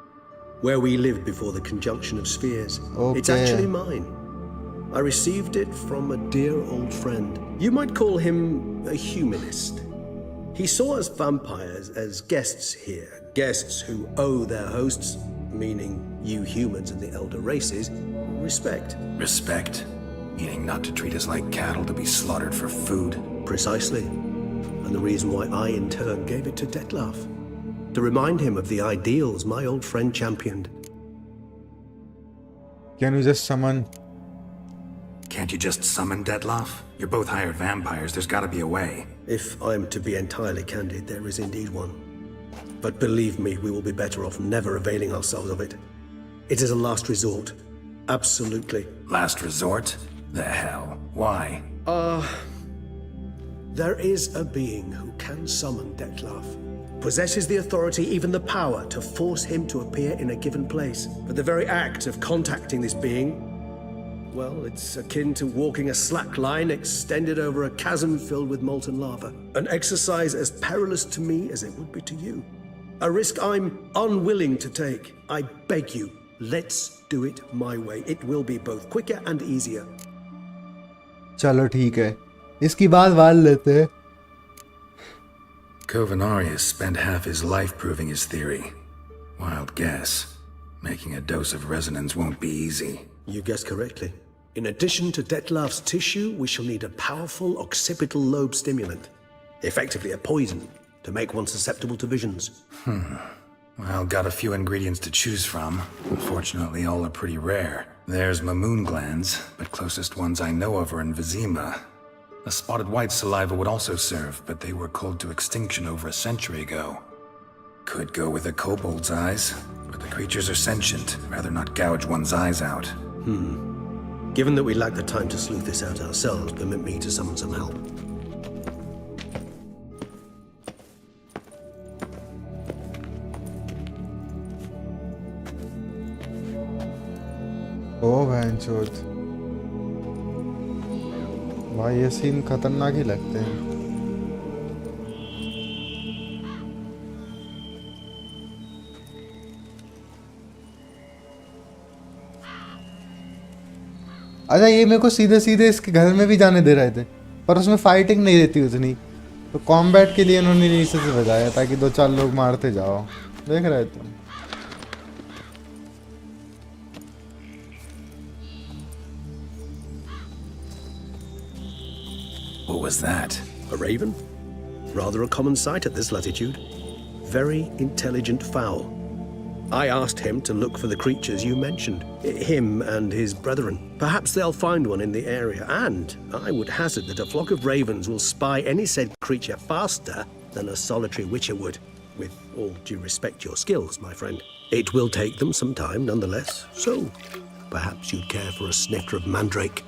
S18: where we lived before the conjunction of spheres.
S1: Okay.
S18: It's actually mine. I received it from a dear old friend. You might call him a humanist. He saw us vampires as guests here, guests who owe their hosts, meaning you humans and the elder races, respect.
S2: Respect? Meaning not to treat us like cattle to be slaughtered for food?
S18: Precisely. And the reason why I, in turn, gave it to Dettlaff. To remind him of the ideals my old friend championed.
S1: Can you just summon?
S2: Can't you just summon Dettlaff? You're both hired vampires, there's gotta be a way.
S18: If I'm to be entirely candid, there is indeed one. But believe me, we will be better off never availing ourselves of it. It is a last resort. Absolutely.
S2: Last resort? The hell? Why?
S18: There is a being who can summon Dettlaff. Possesses the authority, even the power, to force him to appear in a given place. But the very act of contacting this being, well, it's akin to walking a slack line extended over a chasm filled with molten lava. An exercise as perilous to me as it would be to you. A risk I'm unwilling to take. I beg you, let's do it my way. It will be both quicker and easier.
S1: चलो ठीक है इसकी बात वाल लेते हैं
S2: Kovinaris spent half his life proving his theory. Wild guess. Making a dose of resonance won't be easy.
S18: You guessed correctly. In addition to Dettlaff's tissue, we shall need a powerful occipital lobe stimulant. Effectively a poison, to make one susceptible to visions.
S2: Well, got a few ingredients to choose from. Unfortunately, all are pretty rare. There's Mamoon glands, but closest ones I know of are in Vizima. A spotted white saliva would also serve, but they were culled to extinction over a century ago. Could go with a kobold's eyes, but the creatures are sentient. Rather not gouge one's eyes out.
S18: Given that we lack the time to sleuth this out ourselves, permit me to summon some help.
S1: ओ भैंचोद भाई ये scene खतरनाक ही लगते हैं अच्छा ये मेरे को सीधे सीधे इसके घर में भी जाने दे रहे थे पर उसमें फाइटिंग नहीं रहती उतनी तो कॉम्बैट के लिए इन्होंने नीचे से बजाया ताकि दो चार लोग मारते जाओ देख रहे थे
S2: What was that?
S18: A raven? Rather a common sight at this latitude. Very intelligent fowl. I asked him to look for the creatures you mentioned. Him and his brethren. Perhaps they'll find one in the area, and I would hazard that a flock of ravens will spy any said creature faster than a solitary witcher would. With all due respect to your skills, my friend. It will take them some time, nonetheless. So, perhaps you'd care for a snifter of mandrake.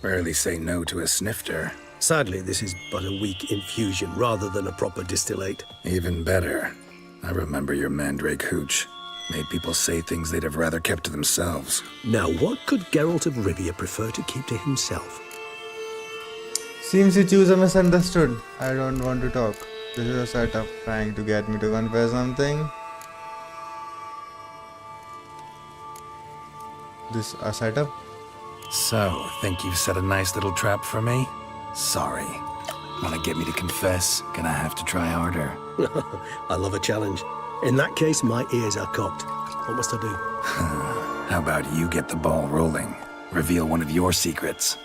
S2: Rarely say no to a snifter.
S18: Sadly, this is but a weak infusion rather than a proper distillate.
S2: Even better. I remember your mandrake hooch. Made people say things they'd have rather kept to themselves.
S18: Now, what could Geralt of Rivia prefer to keep to himself?
S1: Seems you choose a misunderstood. I don't want to talk. This is a setup trying to get me to confess something. This a setup?
S2: So, think you've set a nice little trap for me? Sorry. Wanna get me to confess? Gonna have to try harder.
S18: I love a challenge. In that case, my ears are cocked. What must I do?
S2: How about you get the ball rolling? Reveal one of your secrets.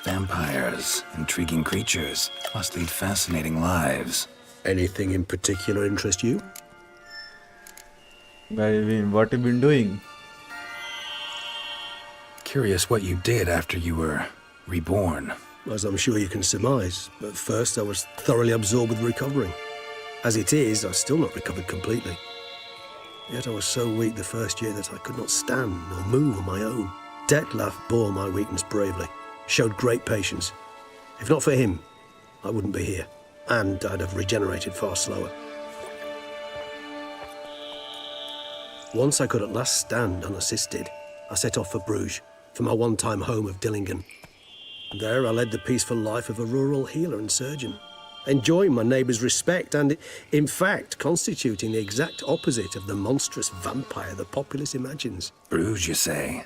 S2: Vampires, intriguing creatures, must lead fascinating lives.
S18: Anything in particular interest you?
S1: I mean, what have you been doing?
S2: Curious what you did after you were reborn.
S18: As I'm sure you can surmise, at first I was thoroughly absorbed with recovering. As it is, I've still not recovered completely. Yet I was so weak the first year that I could not stand or move on my own. Detlef bore my weakness bravely, showed great patience. If not for him, I wouldn't be here, and I'd have regenerated far slower. Once I could at last stand unassisted, I set off for Bruges, for my one-time home of Dillingen. There I led the peaceful life of a rural healer and surgeon, enjoying my neighbours' respect and, in fact, constituting the exact opposite of the monstrous vampire the populace imagines.
S2: Bruges, you say?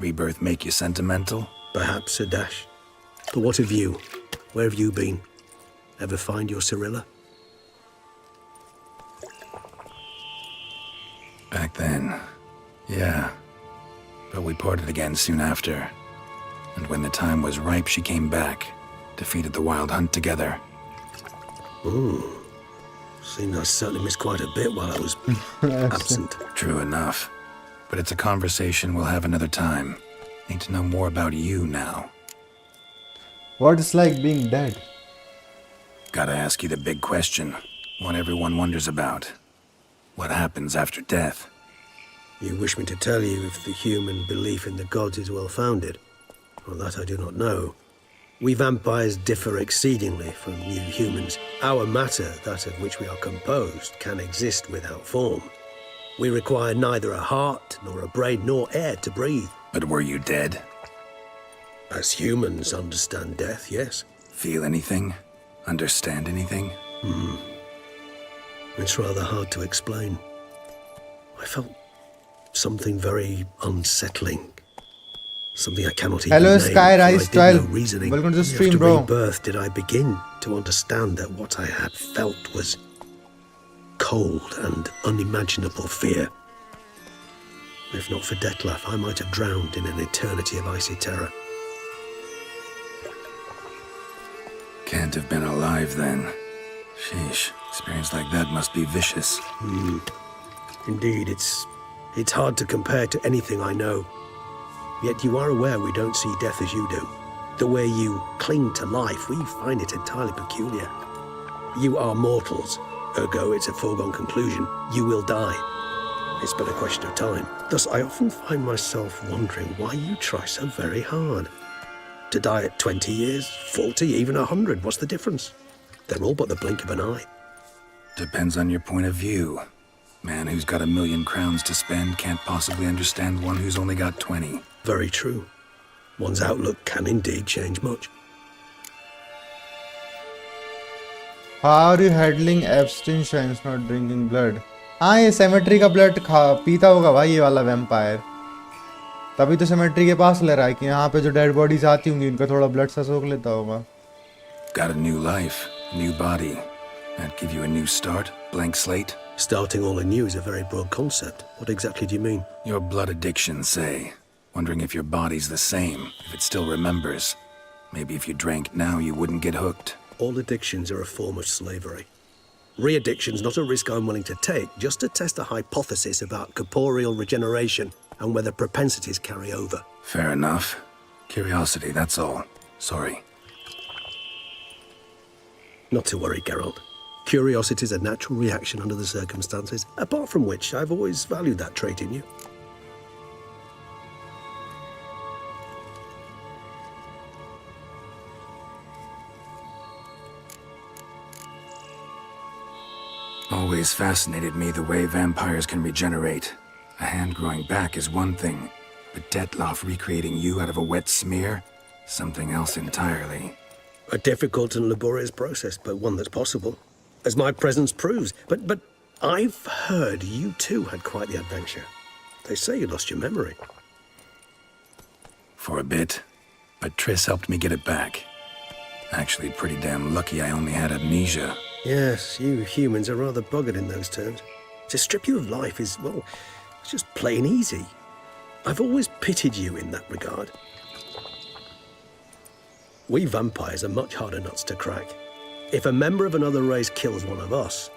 S2: Rebirth make you sentimental?
S18: Perhaps a dash. But what of you? Where have you been? Ever find your Cyrilla?
S2: Back then, yeah. But we parted again soon after. And when the time was ripe, she came back, defeated the Wild Hunt together.
S18: Ooh. Seems I certainly missed quite a bit while I was absent.
S2: True enough. But it's a conversation we'll have another time. Need to know more about you now.
S1: What it's like being dead?
S2: Gotta ask you the big question. One everyone wonders about. What happens after death?
S18: You wish me to tell you if the human belief in the gods is well founded? Well, that I do not know. We vampires differ exceedingly from you humans. Our matter, that of which we are composed, can exist without form. We require neither a heart, nor a brain, nor air to breathe.
S2: But were you dead?
S18: As humans understand death, yes.
S2: Feel anything? Understand anything?
S18: It's rather hard to explain. I felt something very unsettling. Something I cannot even
S1: Hello,
S18: name.
S1: Skyrise
S18: I did
S1: 12.
S18: no reasoning.
S1: Welcome to the stream,
S18: After
S1: bro.
S18: rebirth did I begin to understand that what I had felt was cold and unimaginable fear. If not for Detlef, I might have drowned in an eternity of icy terror.
S2: Can't have been alive then. Sheesh, experience like that must be vicious.
S18: Indeed, it's hard to compare to anything I know. Yet you are aware we don't see death as you do. The way you cling to life, we find it entirely peculiar. You are mortals, ergo it's a foregone conclusion. You will die. It's but a question of time. Thus, I often find myself wondering why you try so very hard. To die at 20 years, 40, even 100, what's the difference? They're all but the blink of an eye.
S2: Depends on your point of view. Man who's got 1,000,000 crowns to spend can't possibly understand one who's only got 20.
S18: Very true. One's outlook can indeed change much.
S1: How are you handling abstinence, not drinking blood? हाँ, ये cemetery का blood पीता होगा भाई, ये वाला vampire. तभी तो cemetery के पास ले रहा है कि यहाँ पे जो dead bodies आती होंगी उनका थोड़ा blood सा सोख लेता होगा.
S2: Got a new life, new body. That give you a new start, blank slate?
S18: Starting all anew is a very broad concept. What exactly do you mean?
S2: Your blood addiction, say. Wondering if your body's the same, if it still remembers. Maybe if you drank now, you wouldn't get hooked.
S18: All addictions are a form of slavery. Re-addiction's not a risk I'm willing to take, just to test a hypothesis about corporeal regeneration and whether propensities carry over.
S2: Fair enough. Curiosity, that's all. Sorry.
S18: Not to worry, Geralt. Curiosity is a natural reaction under the circumstances, apart from which I've always valued that trait in you.
S2: Always fascinated me the way vampires can regenerate. A hand growing back is one thing, but Detlef recreating you out of a wet smear? Something else entirely.
S18: A difficult and laborious process, but one that's possible. as my presence proves. But I've heard you too had quite the adventure. They say you lost your memory.
S2: For a bit, but Triss helped me get it back. Actually, pretty damn lucky I only had amnesia.
S18: Yes, you humans are rather buggered in those terms. To strip you of life is, well, it's just plain easy. I've always pitied you in that regard. We vampires are much harder nuts to crack. If a member of another race kills one of us,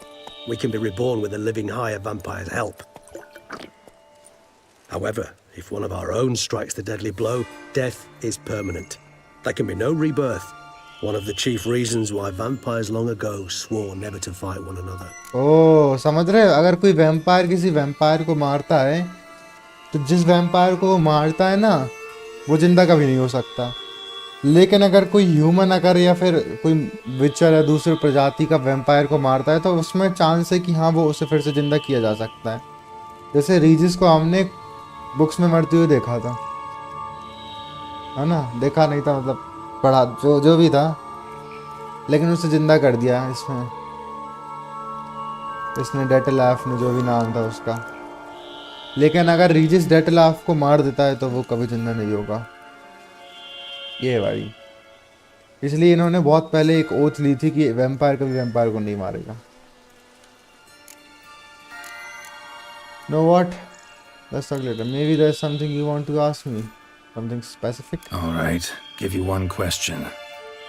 S18: we can be reborn with a living higher vampire's help. However, if one of our own strikes the deadly blow, death is permanent. There can be no rebirth. One of the chief reasons why vampires long ago swore never to fight one another.
S1: ओह समझ रहे हो, अगर कोई vampire किसी vampire को मारता है तो जिस वैम्पायर को वो मारता है ना वो जिंदा कभी नहीं हो सकता। लेकिन अगर कोई ह्यूमन अगर या फिर कोई विचर या दूसरी प्रजाति का वैम्पायर को मारता है तो उसमें चांस है कि हाँ वो उसे फिर से जिंदा किया जा सकता है। जैसे रीजिस को हमने बुक्स में मरते हुए देखा था, है ना? देखा नहीं था मतलब पढ़ा जो भी था, लेकिन उसे जिंदा कर दिया इसने डेटलाफ ने, जो भी नाम था उसका। लेकिन अगर रीजिस डेटलाफ को मार देता है तो वो कभी जिंदा नहीं होगा। ये भाई इसलिए इन्होंने बहुत पहले एक ओथ ली थी कि वैम्पायर कभी वैम्पायर को नहीं मारेगा। Know what? Let's talk later. Maybe there's something you want to ask me. Something specific?
S2: All right. Give you one question.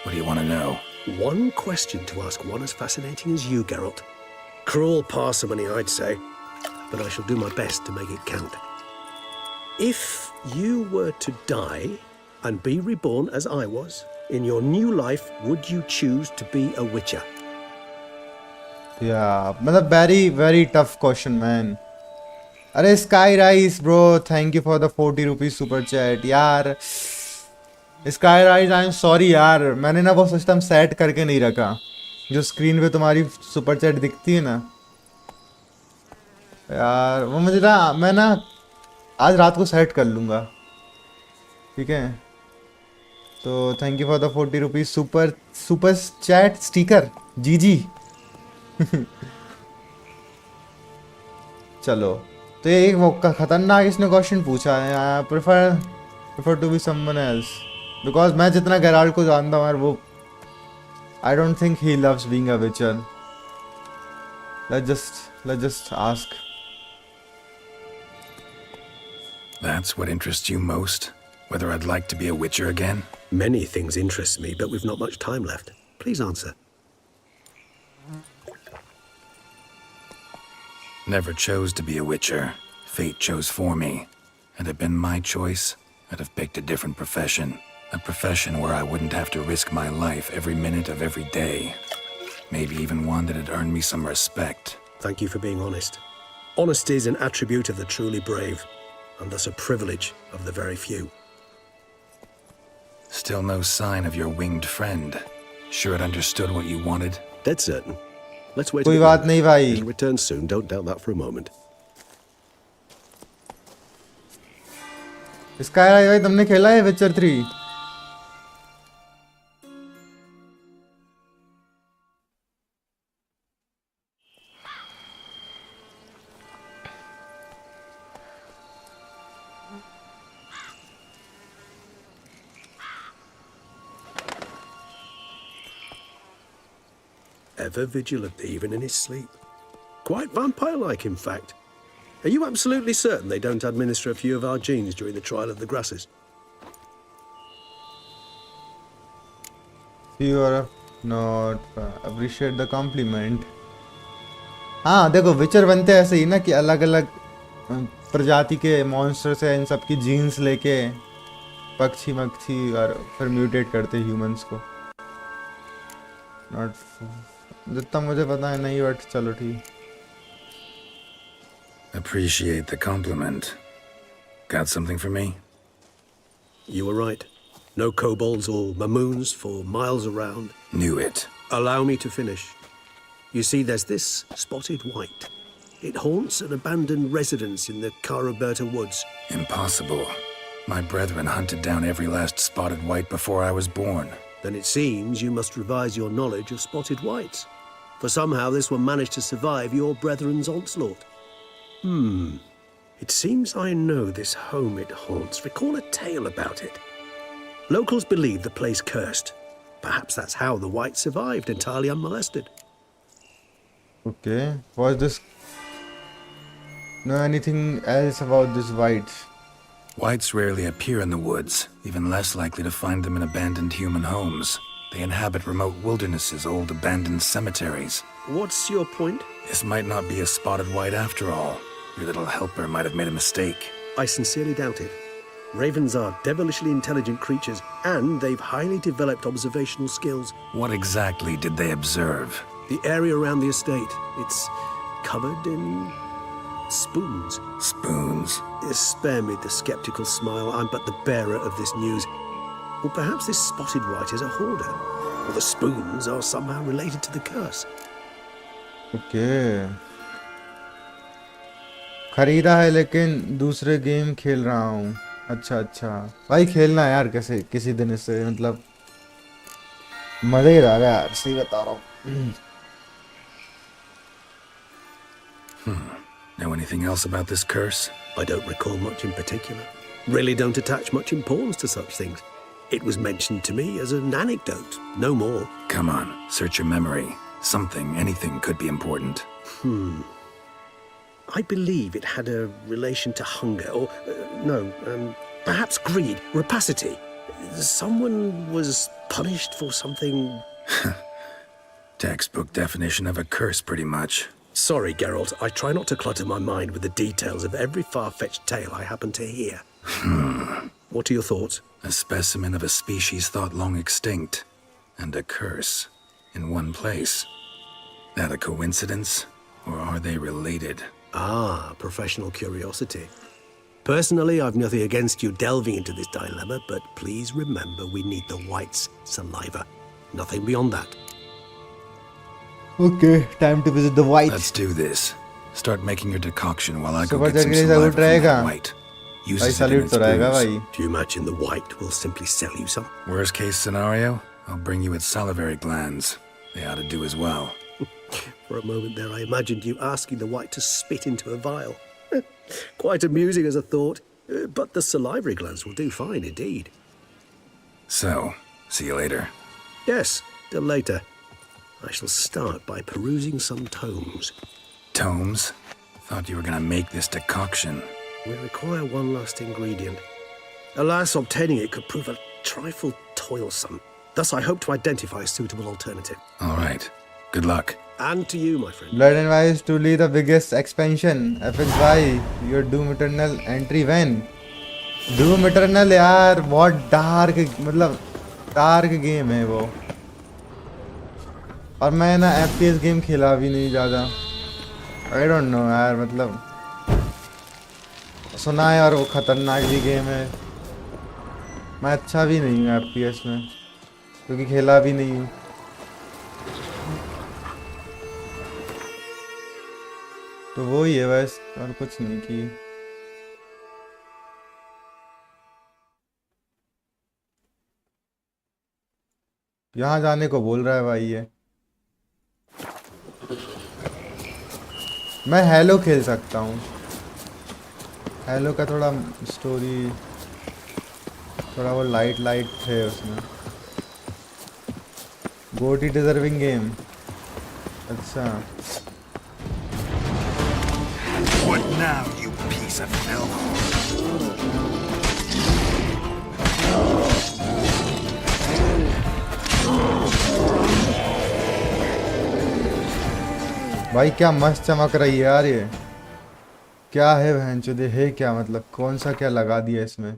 S2: What do you want to know?
S18: One question to ask one as fascinating as you, Geralt. Cruel parsimony, I'd say, but I shall do my best to make it count. If you were to die and be reborn as I was, in your new life, would you choose to be a witcher?
S1: Yeah, मतलब very tough question, man. अरे Sky Rice bro, thank you for the 40 rupees super chat. यार Sky Rice I am sorry यार, मैंने ना वो system set करके नहीं रखा जो स्क्रीन पे तुम्हारी सुपर चैट दिखती है ना यार, वो मुझे ना मैं ना आज रात को सेट कर लूँगा, ठीक है? तो thank you for the 40 rupees super chat sticker जी चलो, तो ये एक मौका खतरनाक इसने क्वेश्चन पूछा है। I prefer to be someone else, because मैं जितना गेराल्ट को जानता हूँ यार, वो I don't think he loves being a witcher. let's just ask.
S2: That's what interests you most? Whether I'd like to be a witcher again?
S18: Many things interest me, but we've not much time left. Please answer.
S2: Never chose to be a witcher. Fate chose for me. Had it been my choice, I'd have picked a different profession. A profession where I wouldn't have to risk my life every minute of every day. Maybe even one that'd earn me some respect.
S18: Thank you for being honest. Honesty is an attribute of the truly brave, and thus a privilege of the very few.
S2: Still no sign of your winged friend. Sure it understood what you wanted?
S18: Dead certain. Let's wait.
S1: कोई बात नहीं भाई.
S18: He'll return soon. Don't doubt that for a moment.
S1: इसका भाई तुमने खेला है विचर 3?
S18: Ever vigilant, even in his sleep. Quite vampire-like, in fact. Are you absolutely certain they don't administer a few of our genes during the trial of the grasses?
S1: You are not appreciate the compliment. हाँ देखो विचर बनते ऐसे ही ना कि अलग अलग प्रजाति के मॉन्स्टर से इन सब की जीन्स लेके पक्षी मक्षी और फिर म्यूटेट करते ह्यूमंस को. नॉट जितना मुझे पता है नहीं, बट चलो ठीक.
S2: Appreciate the compliment. Got something for me?
S18: You were right. No kobolds or mamoons for miles around.
S2: Knew it.
S18: Allow me to finish. You see, there's this spotted white. It haunts an abandoned residence in the Caraberta woods.
S2: Impossible. My brethren hunted down every last spotted white before I was born.
S18: Then it seems you must revise your knowledge of spotted whites. for somehow this one managed to survive your brethren's onslaught. It seems I know this home it haunts. Recall a tale about it. Locals believe the place cursed. Perhaps that's how the White survived entirely unmolested.
S1: Okay, was this... Know anything else about this White?
S2: Whites rarely appear in the woods, even less likely to find them in abandoned human homes. They inhabit remote wildernesses, old abandoned cemeteries.
S18: What's your point?
S2: This might not be a spotted white after all. Your little helper might have made a mistake.
S18: I sincerely doubt it. Ravens are devilishly intelligent creatures, and they've highly developed observational skills.
S2: What exactly did they observe?
S18: The area around the estate, it's covered in spoons.
S2: Spoons?
S18: Spare me the skeptical smile. I'm but the bearer of this news. Or perhaps this spotted white is a hoarder, or the spoons are somehow related to the curse.
S1: Okay. खरीदा है लेकिन दूसरे game खेल रहा हूँ. अच्छा अच्छा भाई खेलना है यार कैसे किसी दिन इससे मतलब मजा ही आ गया यार सही बता रहा हूँ.
S2: Know anything else about this curse?
S18: I don't recall much in particular. Really don't attach much importance to such things. It was mentioned to me as an anecdote, no more.
S2: Come on, search your memory. Something, anything could be important.
S18: I believe it had a relation to hunger, or perhaps greed, rapacity. Someone was punished for something.
S2: Textbook definition of a curse, pretty much.
S18: Sorry, Geralt. I try not to clutter my mind with the details of every far-fetched tale I happen to hear. What are your thoughts?
S2: A specimen of a species thought long extinct, and a curse in one place. That a coincidence, or are they related?
S18: Ah, professional curiosity. Personally, I've nothing against you delving into this dilemma, but please remember we need the White's saliva. Nothing beyond that.
S1: Okay, time to visit the White.
S2: Let's do this. Start making your decoction while I go
S1: Super
S2: get some
S1: Jet
S2: saliva
S1: salute
S2: from
S1: रहेगा.
S2: that White. Use
S1: भाई
S2: it in
S1: salute
S2: its
S1: तो रहेगा
S2: booze.
S1: भाई.
S18: Do you imagine the White will simply sell you some?
S2: Worst case scenario, I'll bring you its salivary glands. They ought to do as well.
S18: For a moment there, I imagined you asking the White to spit into a vial. Quite amusing as a thought, but the salivary glands will do fine indeed.
S2: So, see you later.
S18: Yes, till later. I shall start by perusing some tomes.
S2: Tomes? Thought you were gonna make this decoction.
S18: We require one last ingredient. Alas, obtaining it could prove a trifle toilsome. Thus, I hope to identify a suitable alternative.
S2: All right. Good luck.
S18: And to you, my friend.
S1: Blood and Wise to lead the biggest expansion. FXY, your Doom Eternal entry when? Doom Eternal यार बहुत dark मतलब dark game है वो. और मैं ना FPS game खेला भी नहीं ज़्यादा. I don't know यार मतलब सुना है और वो खतरनाक भी गेम है. मैं अच्छा भी नहीं हूँ FPS में क्योंकि खेला भी नहीं हूँ. तो वो ही है बस और कुछ नहीं की. यहाँ जाने को बोल रहा है भाई ये. मैं हेलो खेल सकता हूँ. हेलो का थोड़ा स्टोरी थोड़ा वो लाइट है उसमें. गोटी डिजर्विंग गेम. अच्छा
S2: What now, you piece of filth?
S1: भाई क्या मस्त चमक रही है यार ये. क्या है बहनचोद है क्या मतलब कौन सा क्या लगा दिया इसमें.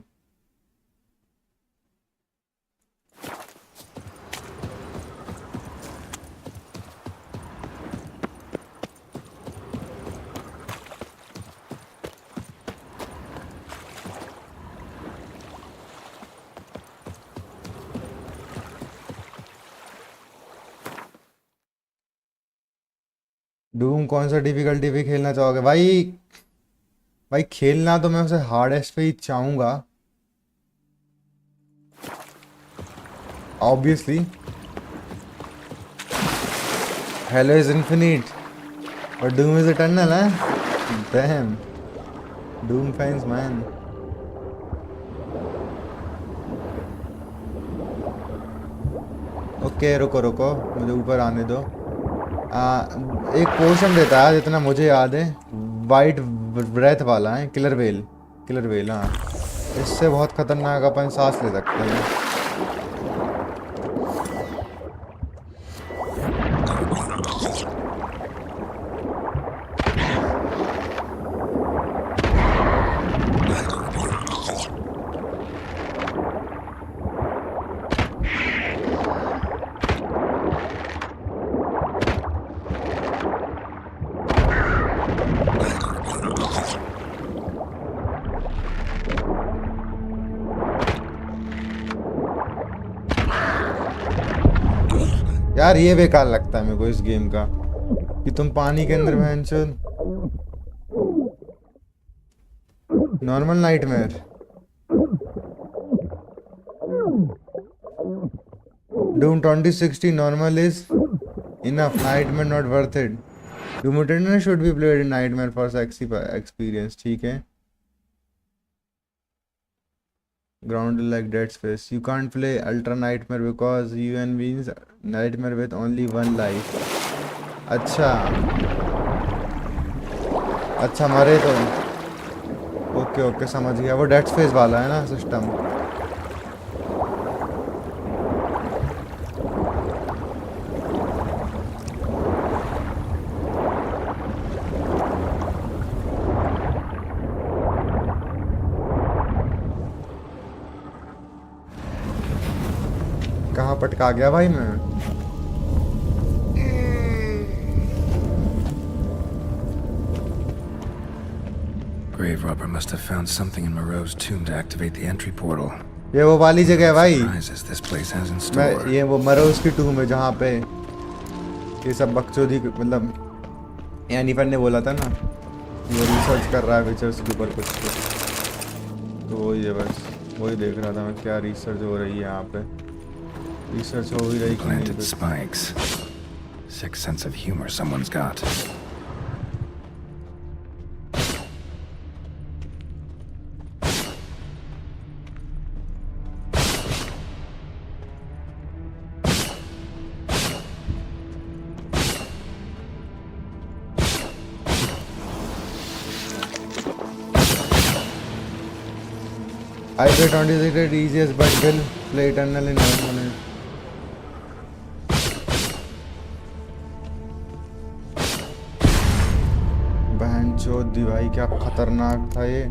S1: डूम कौन सा डिफिकल्टी पे खेलना चाहोगे भाई. भाई खेलना तो मैं उसे हार्डेस्ट पे ही चाहूँगा obviously. Hell is infinite, but Doom is eternal, huh? Damn. Doom fans, man. Okay रुको रुको, मुझे ऊपर आने दो। एक पोशन देता है जितना मुझे याद है, वाइट ब्रेथ वाला है, किलर वेल। हाँ, इससे बहुत खतरनाक अपन सांस ले सकते हैं। यार ये बेकार लगता है मेरे को इस गेम का कि तुम पानी के अंदर normal nightmare. Doom 2060 normal is enough. Nightmare not worth it. Doom Eternal should be played in Nightmare for sexy experience. ठीक है। Grounded like Dead Space. You can't play Ultra Nightmare because UN means Nightmare with only one life. अच्छा मरे तो okay समझ गया। वो Dead Space वाला है ना सिस्टम। कहाँ पटका गया भाई मैं?
S2: Grave robber must have found something in Moreau's tomb to activate the entry portal.
S1: ये वो वाली जगह है भाई।
S2: This place has in store.
S1: ये वो मरोज की टूम है जहाँ पे ये सब बकचोदी, मतलब एनीफर ने बोला था ना वो रिसर्च कर रहा है विचर्स के ऊपर कुछ, तो वही है बस वही देख रहा था मैं, क्या रिसर्च हो रही है यहाँ पे। रिसर्च हो ही रही कि नहीं?
S2: Planted spikes. Sick sense of humor someone's got.
S1: I play 26 at easiest but will play Eternal in 9 minutes. बहनचोद भाई क्या खतरनाक था ये।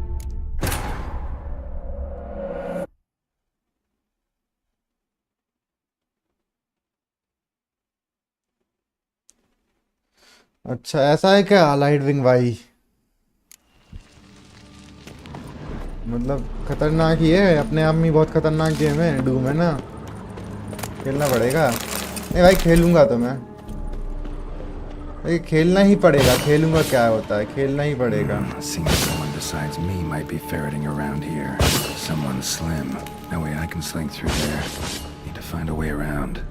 S1: अच्छा ऐसा है क्या लाइट विंग भाई? मतलब खतरनाक ही है, अपने आप में बहुत खतरनाक गेम है डूम, है ना? खेलना पड़ेगा। नहीं भाई खेलूंगा तो मैं, भाई खेलना ही पड़ेगा। खेलूंगा क्या होता है, खेलना ही पड़ेगा।
S2: Seeing someone besides me might be ferreting around here. Someone slim. No way I can slink through there. Need to find a way around.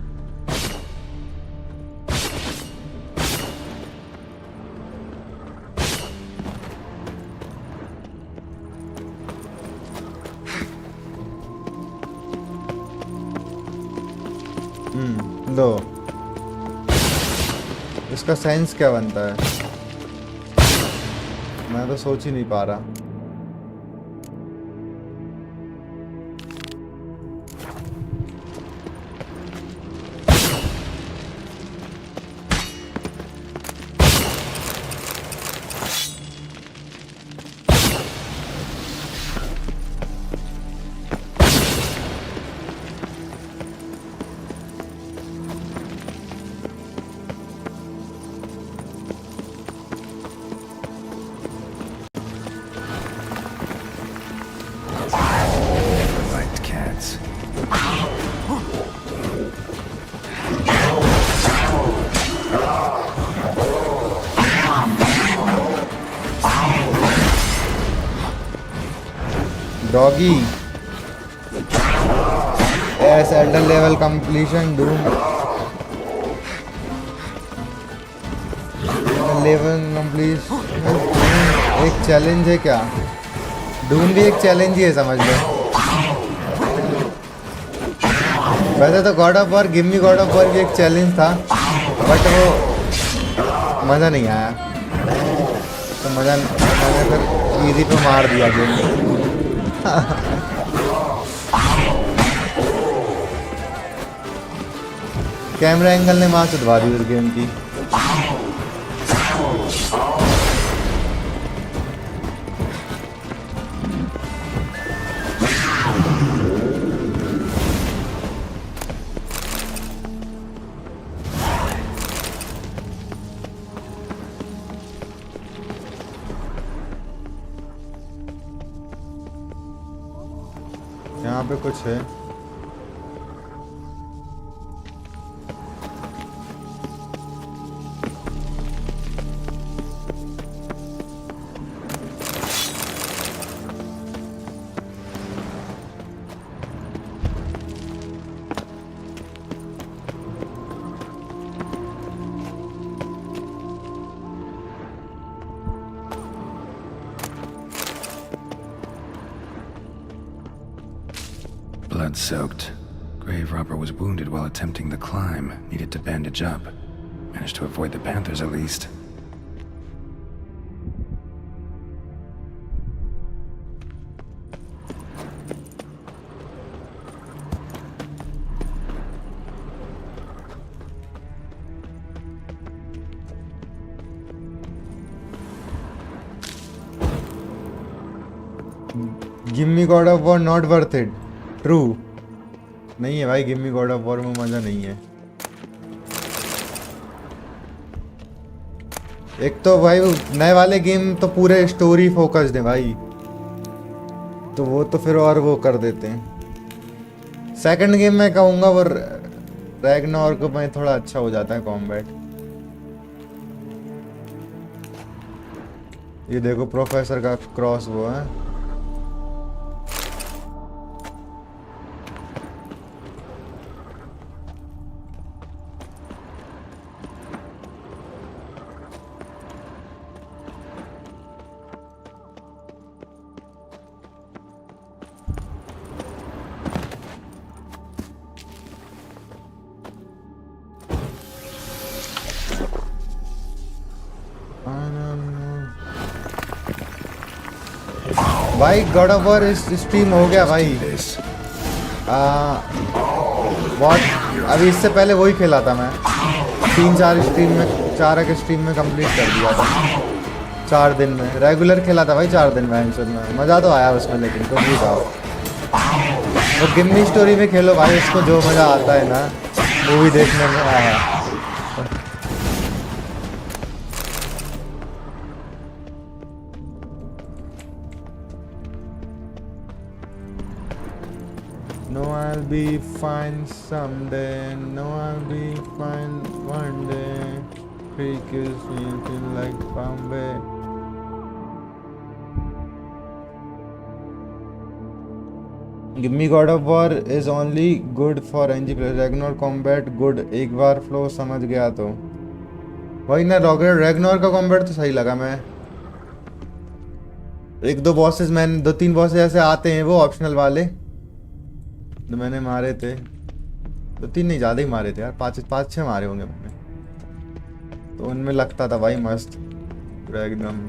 S1: लो इसका साइंस क्या बनता है, मैं तो सोच ही नहीं पा रहा। Doggy S Elder level completion Doom 11 please. एक चैलेंज है क्या? डून भी एक चैलेंज ही है समझ लो। वैसे तो God of war, give me God of war भी एक चैलेंज था, बट वो मज़ा नहीं आया, तो मैंने फिर इजी पे मार दिया गेम। कैमरा एंगल ने मार चुदवा दी उस गेम की। यहाँ पे कुछ है।
S2: Blood-soaked. Grave robber was wounded while attempting the climb. Needed to bandage up. Managed to avoid the panthers at least.
S1: Give me God of war not worth it. True नहीं है भाई, give me God of war में मजा नहीं है। एक तो भाई नए वाले गेम तो पूरे स्टोरी फोकस्ड है भाई, तो वो तो फिर और वो कर देते हैं। सेकंड गेम में कहूँगा वो रैग्नारॉक में थोड़ा अच्छा हो जाता है कॉम्बैट। ये देखो प्रोफेसर का क्रॉस वो है। भाई गॉड ऑफ वॉर स्ट्रीम हो गया भाई। बहुत अभी इससे पहले वही खेला था मैं, 3-4 स्ट्रीम में, 4 के स्ट्रीम में कंप्लीट कर दिया था 4 दिन में। रेगुलर खेला था भाई 4 दिन में, मज़ा तो आया उसमें, लेकिन कुछ भी था वो गिम्मी स्टोरी में खेलो भाई, उसको जो मज़ा आता है ना मूवी देखने में आया। No, I'll be fine someday. No, I'll be fine one day. Freak is feeling like Bombay. Give me God of War is only good for NG players. Ragnarok combat good. एक बार flow समझ गया तो वही ना। Ragnarok का combat तो सही लगा। मैं 1-2 बॉसेस, मैंने 2-3 बॉसेस ऐसे आते हैं वो ऑप्शनल वाले तो मैंने मारे थे। 2-3 नहीं, ज़्यादा ही मारे थे यार, 5-6 मारे होंगे मैंने, तो उनमें लगता था भाई मस्त पूरा एकदम।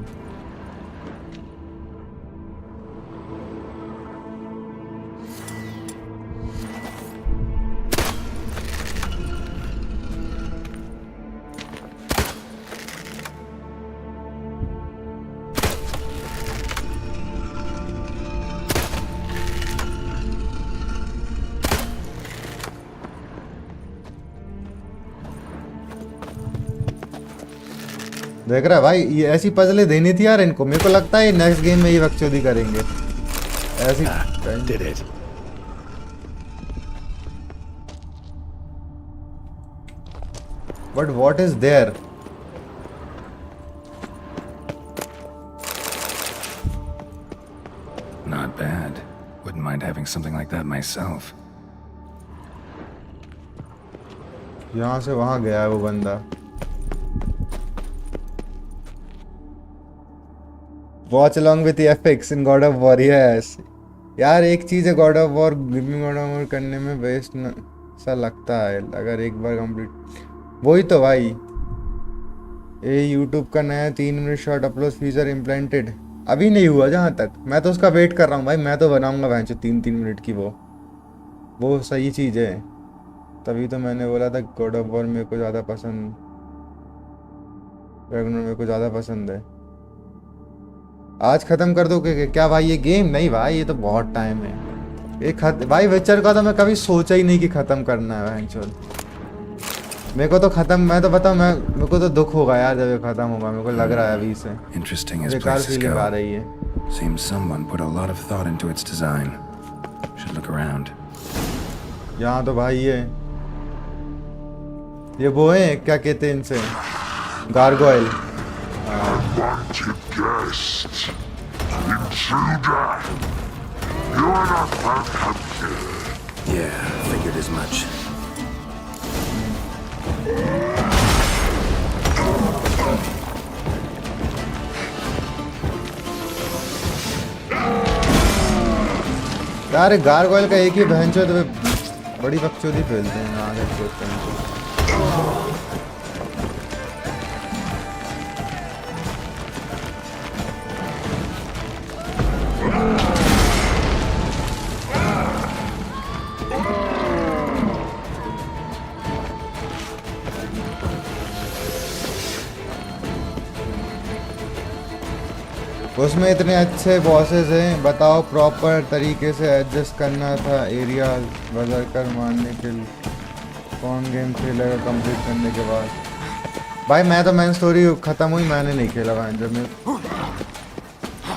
S1: देख रहा है भाई, ये ऐसी पजलें देनी थी यार इनको। मेरे को लगता है नेक्स्ट गेम में ये बकचोदी करेंगे ऐसी। But what is there?
S2: Not bad. Wouldn't mind having something like that myself.
S1: यहाँ से वहां गया है वो बंदा। Watch along with affix in God of war. Yes यार, एक चीज़ है God of war, gaming God of war करने में वेस्ट सा लगता है अगर एक बार कंप्लीट। वही तो भाई, ये यूट्यूब का नया 3 मिनट शॉर्ट अपलोड फीचर इम्प्लेंटेड अभी नहीं हुआ जहाँ तक। मैं तो उसका वेट कर रहा हूँ भाई, मैं तो बनाऊंगा भैंस 3-3 मिनट की। वो सही चीज़ है, तभी तो मैंने बोला था गॉड ऑफ वॉर मेरे को ज़्यादा पसंद, मेरे को ज़्यादा पसंद है। आज ख़त्म कर दो क्या भाई ये गेम? नहीं भाई, ये तो बहुत टाइम है ये भाई विचर का तो मैं कभी सोचा ही नहीं कि ख़त्म करना है भैंस। मेरे को तो ख़त्म, मैं तो बताऊँ, मेरे को तो दुख होगा यार जब ये ख़त्म होगा। मेरे को लग रहा है अभी से बेकार फीलिंग आ रही है।
S2: Seems someone put a lot of thought into its design. Should look around.
S1: यहाँ तो भाई ये वो है, क्या कहते हैं इनसे, गार्गोइल।
S2: Yeah, figured as much.
S1: यार गार्गोइल का एक ही बहनचोद तो बड़ी बकचोदी फैलते हैं आगे सोचते हैं। उसमें इतने अच्छे बॉसेस हैं, बताओ प्रॉपर तरीके से एडजस्ट करना था एरिया बदलकर मारने के लिए। कौन गेम खेलेगा कंप्लीट करने के बाद? भाई मैं तो मैंने स्टोरी ख़त्म हुई मैंने नहीं खेला भाई। जब मैं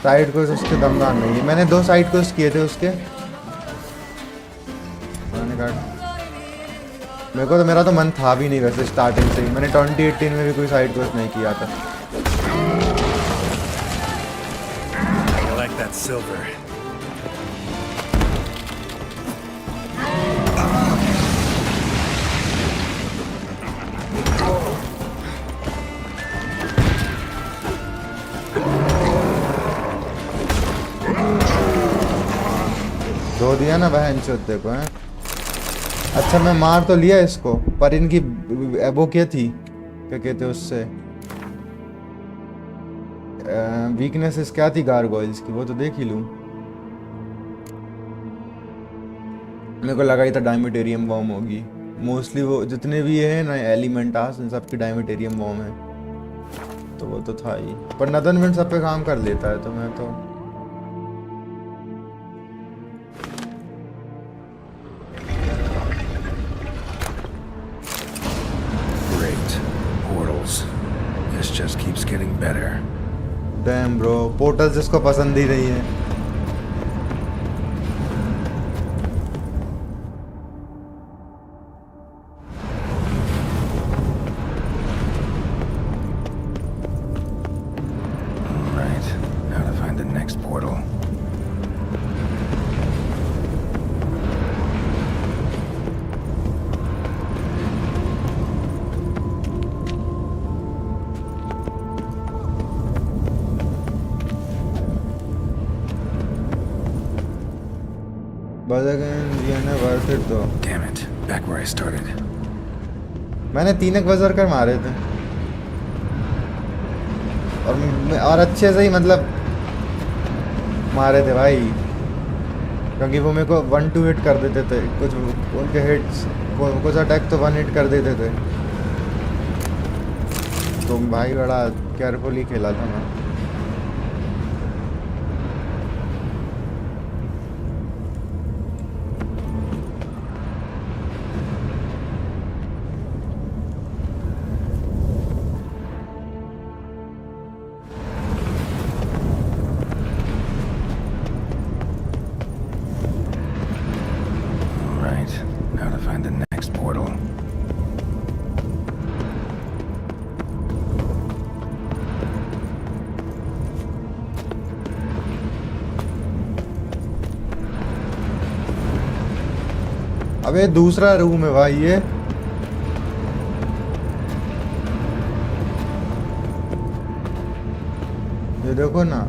S1: साइड क्वेस्ट उसके दमदार नहीं है, मैंने 2 साइड क्वेस्ट किए थे उसके। मेरे को तो मेरा तो मन था भी नहीं वैसे स्टार्टिंग से ही। मैंने 2018 में भी कोई साइड क्वेस्ट नहीं किया था।
S2: That silver.
S1: दो दिया ना बहन चोद, देखो हैं। अच्छा मैं मार तो लिया इसको, पर इनकी वो क्या थी, क्या कहते हैं उससे, वीकनेसेस क्या थी गार्गोइल्स की, वो तो देख ही लूँ। मेरे को लगा ही था डायमेटेरियम वॉर्म होगी। मोस्टली वो जितने भी है ना एलिमेंटास, इन सब की डायमेटेरियम वॉर्म है, तो वो तो था ही। पर नदन विंड सब पे काम कर लेता है, तो मैं तो
S2: Great. Portals. This just keeps getting better.
S1: Damn bro, portal जिसको पसंद ही नहीं है।
S2: Right. Now to find the next portal.
S1: Worth it दो।
S2: Damn it. Back where I started.
S1: मैंने 3 बजर कर मारे थे और अच्छे से ही मतलब मारे थे भाई, क्योंकि वो मेरे को 1-2 हिट कर देते थे। कुछ उनके हिट्स, कुछ अटैक तो 1 हिट कर देते थे। तो भाई बड़ा केयरफुली खेला था मैं। अबे दूसरा रूम है भाई ये देखो ना।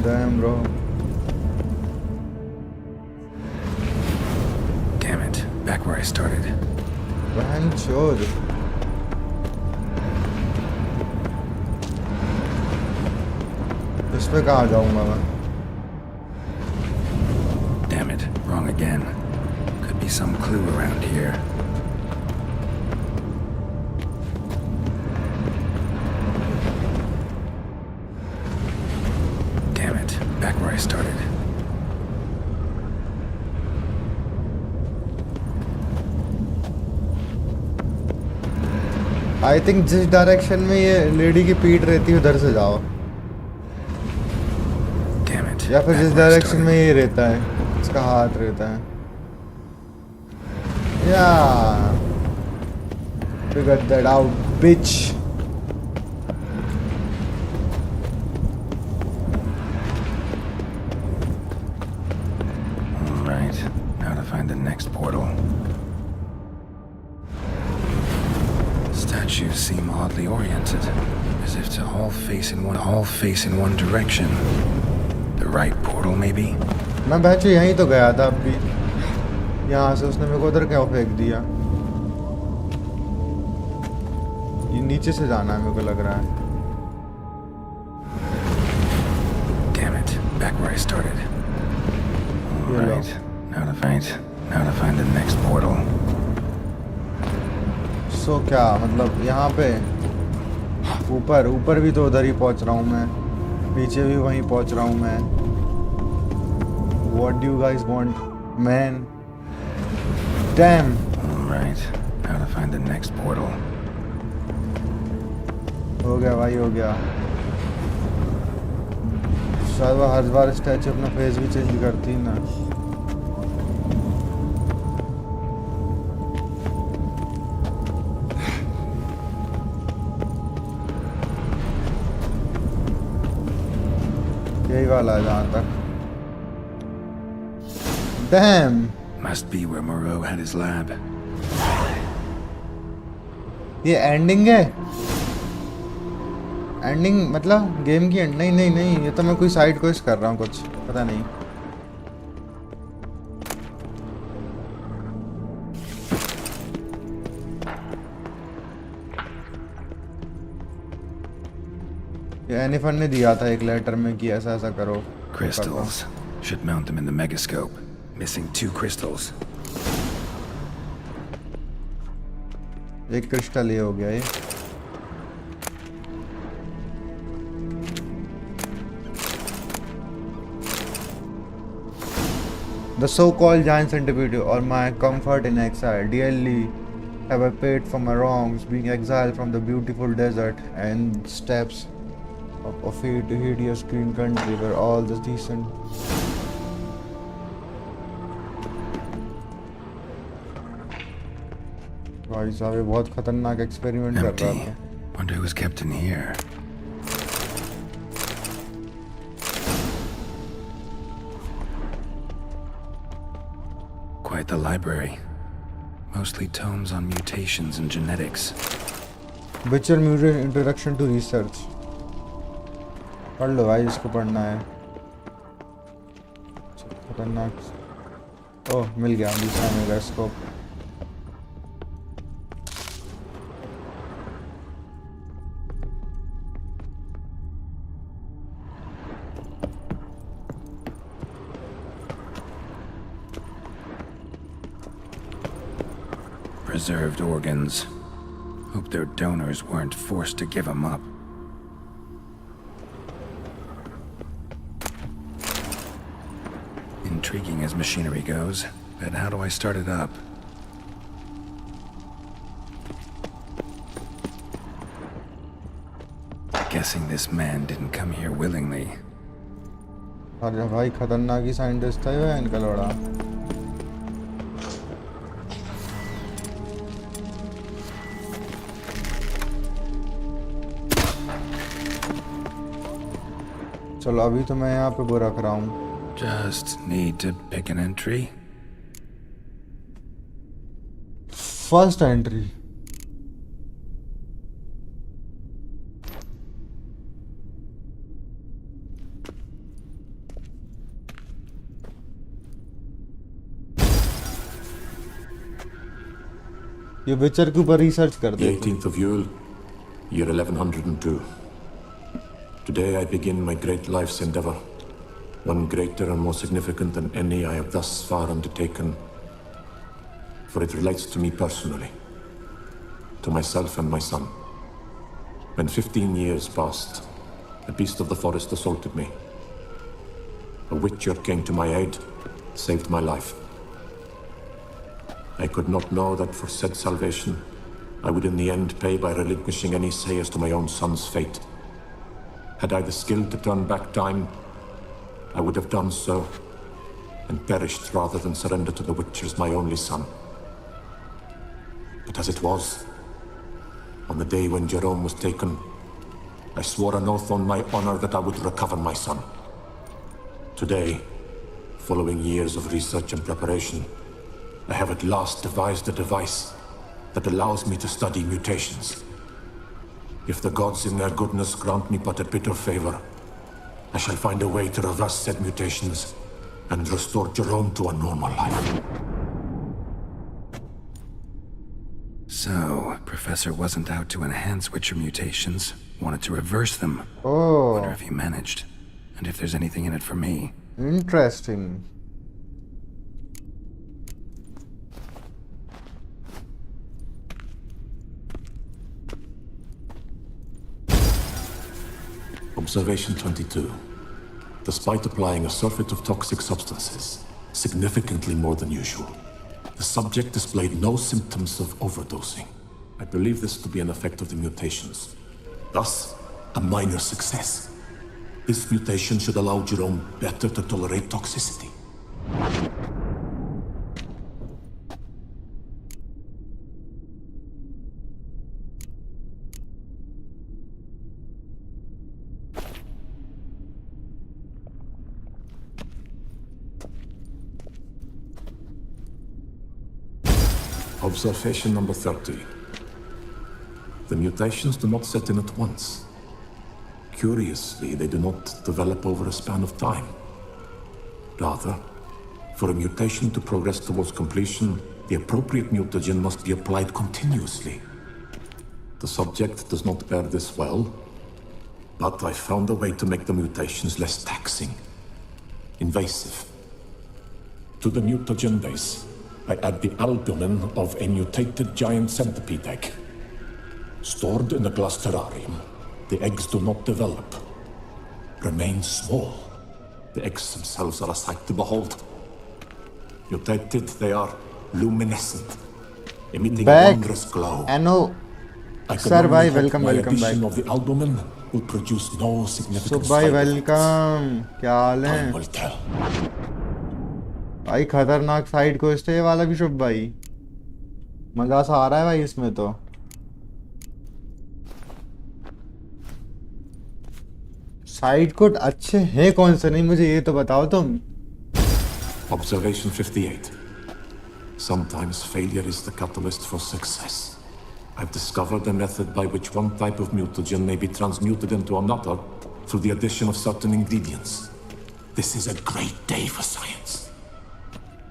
S1: Damn, bro.
S2: Damn it. Back where I started.
S1: बहन चोद. इस पे कहाँ जाऊँगा मैं?
S2: Damn it. Wrong again. Could be some clue around here. Damn it. Back where I started.
S1: I think जिस डायरेक्शन में ये लेडी की पीठ रहती है उधर से जाओ. या फिर जिस डायरेक्शन में ये रहता है, इसका हाथ रहता है. Yeah. Figured that out, bitch.
S2: Alright, now to find the next portal. Statues seem oddly oriented, as if to all face in one direction. The right portal, maybe?
S1: मैं बच्चे यहीं तो गया था अभी. यहाँ से उसने मेरे को उधर क्या फेंक दिया. ये नीचे से जाना है मेरे को लग रहा है.
S2: Damn it! Back where I started. Alright, now to find the next portal.
S1: So क्या मतलब यहाँ पे ऊपर भी तो उधर ही पहुँच रहा हूँ मैं. पीछे भी वहीं पहुँच रहा हूँ मैं. What do you guys want, man? Damn.
S2: Alright, now to find the next portal.
S1: हो गया भाई, हो गया. शायद वो हर बार स्टैचू अपना फेस भी चेंज करती है ना. यही वाला है जहाँ तक. Damn.
S2: Must be where Moreau had his lab.
S1: ये एंडिंग है. एंडिंग मतलब गेम की एंड. नहीं, ये तो मैं कोई साइड क्वेस्ट कर रहा हूँ, कुछ पता नहीं. ये एनिफन ने दिया था एक लेटर में कि ऐसा ऐसा करो.
S2: Crystals. Should mount them in the megascope. Missing 2 crystals.
S1: एक क्रिस्टल ये हो गया ये. The so-called giant centipede or my comfort in exile. Dearly have I paid for my wrongs, being exiled from the beautiful desert and steppes of a hideous green country where all the decent. भाई साहब ये बहुत खतरनाक experiment कर रहा था.
S2: Wonder who was kept in here. Quite the library. Mostly tomes on mutations and genetics.
S1: Witcher Museum Introduction to Research. पढ़ लो भाई, इसको पढ़ना है. खतरनाक. ओह मिल गया दूसरा mega scope.
S2: Preserved organs. Hope their donors weren't forced to give them up. Intriguing as machinery goes, but how do I start it up? Guessing this man didn't come here willingly.
S1: अरे भाई खतरनाक ही scientist था ये इनका लौड़ा. चलो अभी तो मैं यहाँ पे वो रख रहा हूँ.
S2: Just need to pick an entry.
S1: First entry. ये विचर के ऊपर रिसर्च कर
S19: The
S1: they
S19: 18th of Yule, year 1102. Today I begin my great life's endeavor, one greater and more significant than any I have thus far undertaken, for it relates to me personally, to myself and my son. When 15 years passed, a beast of the forest assaulted me. A witcher came to my aid, saved my life. I could not know that for said salvation, I would in the end pay by relinquishing any say as to my own son's fate. Had I the skill to turn back time, I would have done so, and perished rather than surrender to the witchers my only son. But as it was, on the day when Jerome was taken, I swore an oath on my honor that I would recover my son. Today, following years of research and preparation, I have at last devised a device that allows me to study mutations. If the gods in their goodness grant me but a bit of favor, I shall find a way to reverse said mutations and restore Jerome to a normal life.
S2: So, Professor wasn't out to enhance Witcher mutations, wanted to reverse them.
S1: Oh.
S2: Wonder if he managed, and if there's anything in it for me.
S1: Interesting.
S19: Observation 22. Despite applying a surfeit of toxic substances, significantly more than usual, the subject displayed no symptoms of overdosing. I believe this to be an effect of the mutations. Thus, a minor success. This mutation should allow Jerome better to tolerate toxicity. Observation number 30. The mutations do not set in at once. Curiously, they do not develop over a span of time. Rather, for a mutation to progress towards completion, the appropriate mutagen must be applied continuously. The subject does not bear this well, but I found a way to make the mutations less taxing, invasive. To the mutagen base, I add the albumin of a mutated giant centipede egg. Stored in a glass terrarium, the eggs do not develop, remain small. The eggs themselves are a sight to behold. Mutated, they are luminescent, emitting a wondrous glow.
S1: Anno, sir, bye, welcome back.
S19: Addition of the albumin will produce no significant
S1: So, bye, welcome. क्या हाल है?
S19: Time will tell.
S1: भाई खतरनाक side quest है ये वाला भी शुभ भाई, मजा सा आ रहा है भाई इसमें तो। साइड कोड अच्छे हैं कौन से, नहीं मुझे ये तो बताओ तुम।
S19: Observation 58. Sometimes failure is the catalyst for success. I've discovered a method by which one type of mutagen may be transmuted into another through the addition of certain ingredients. This is a great day for science.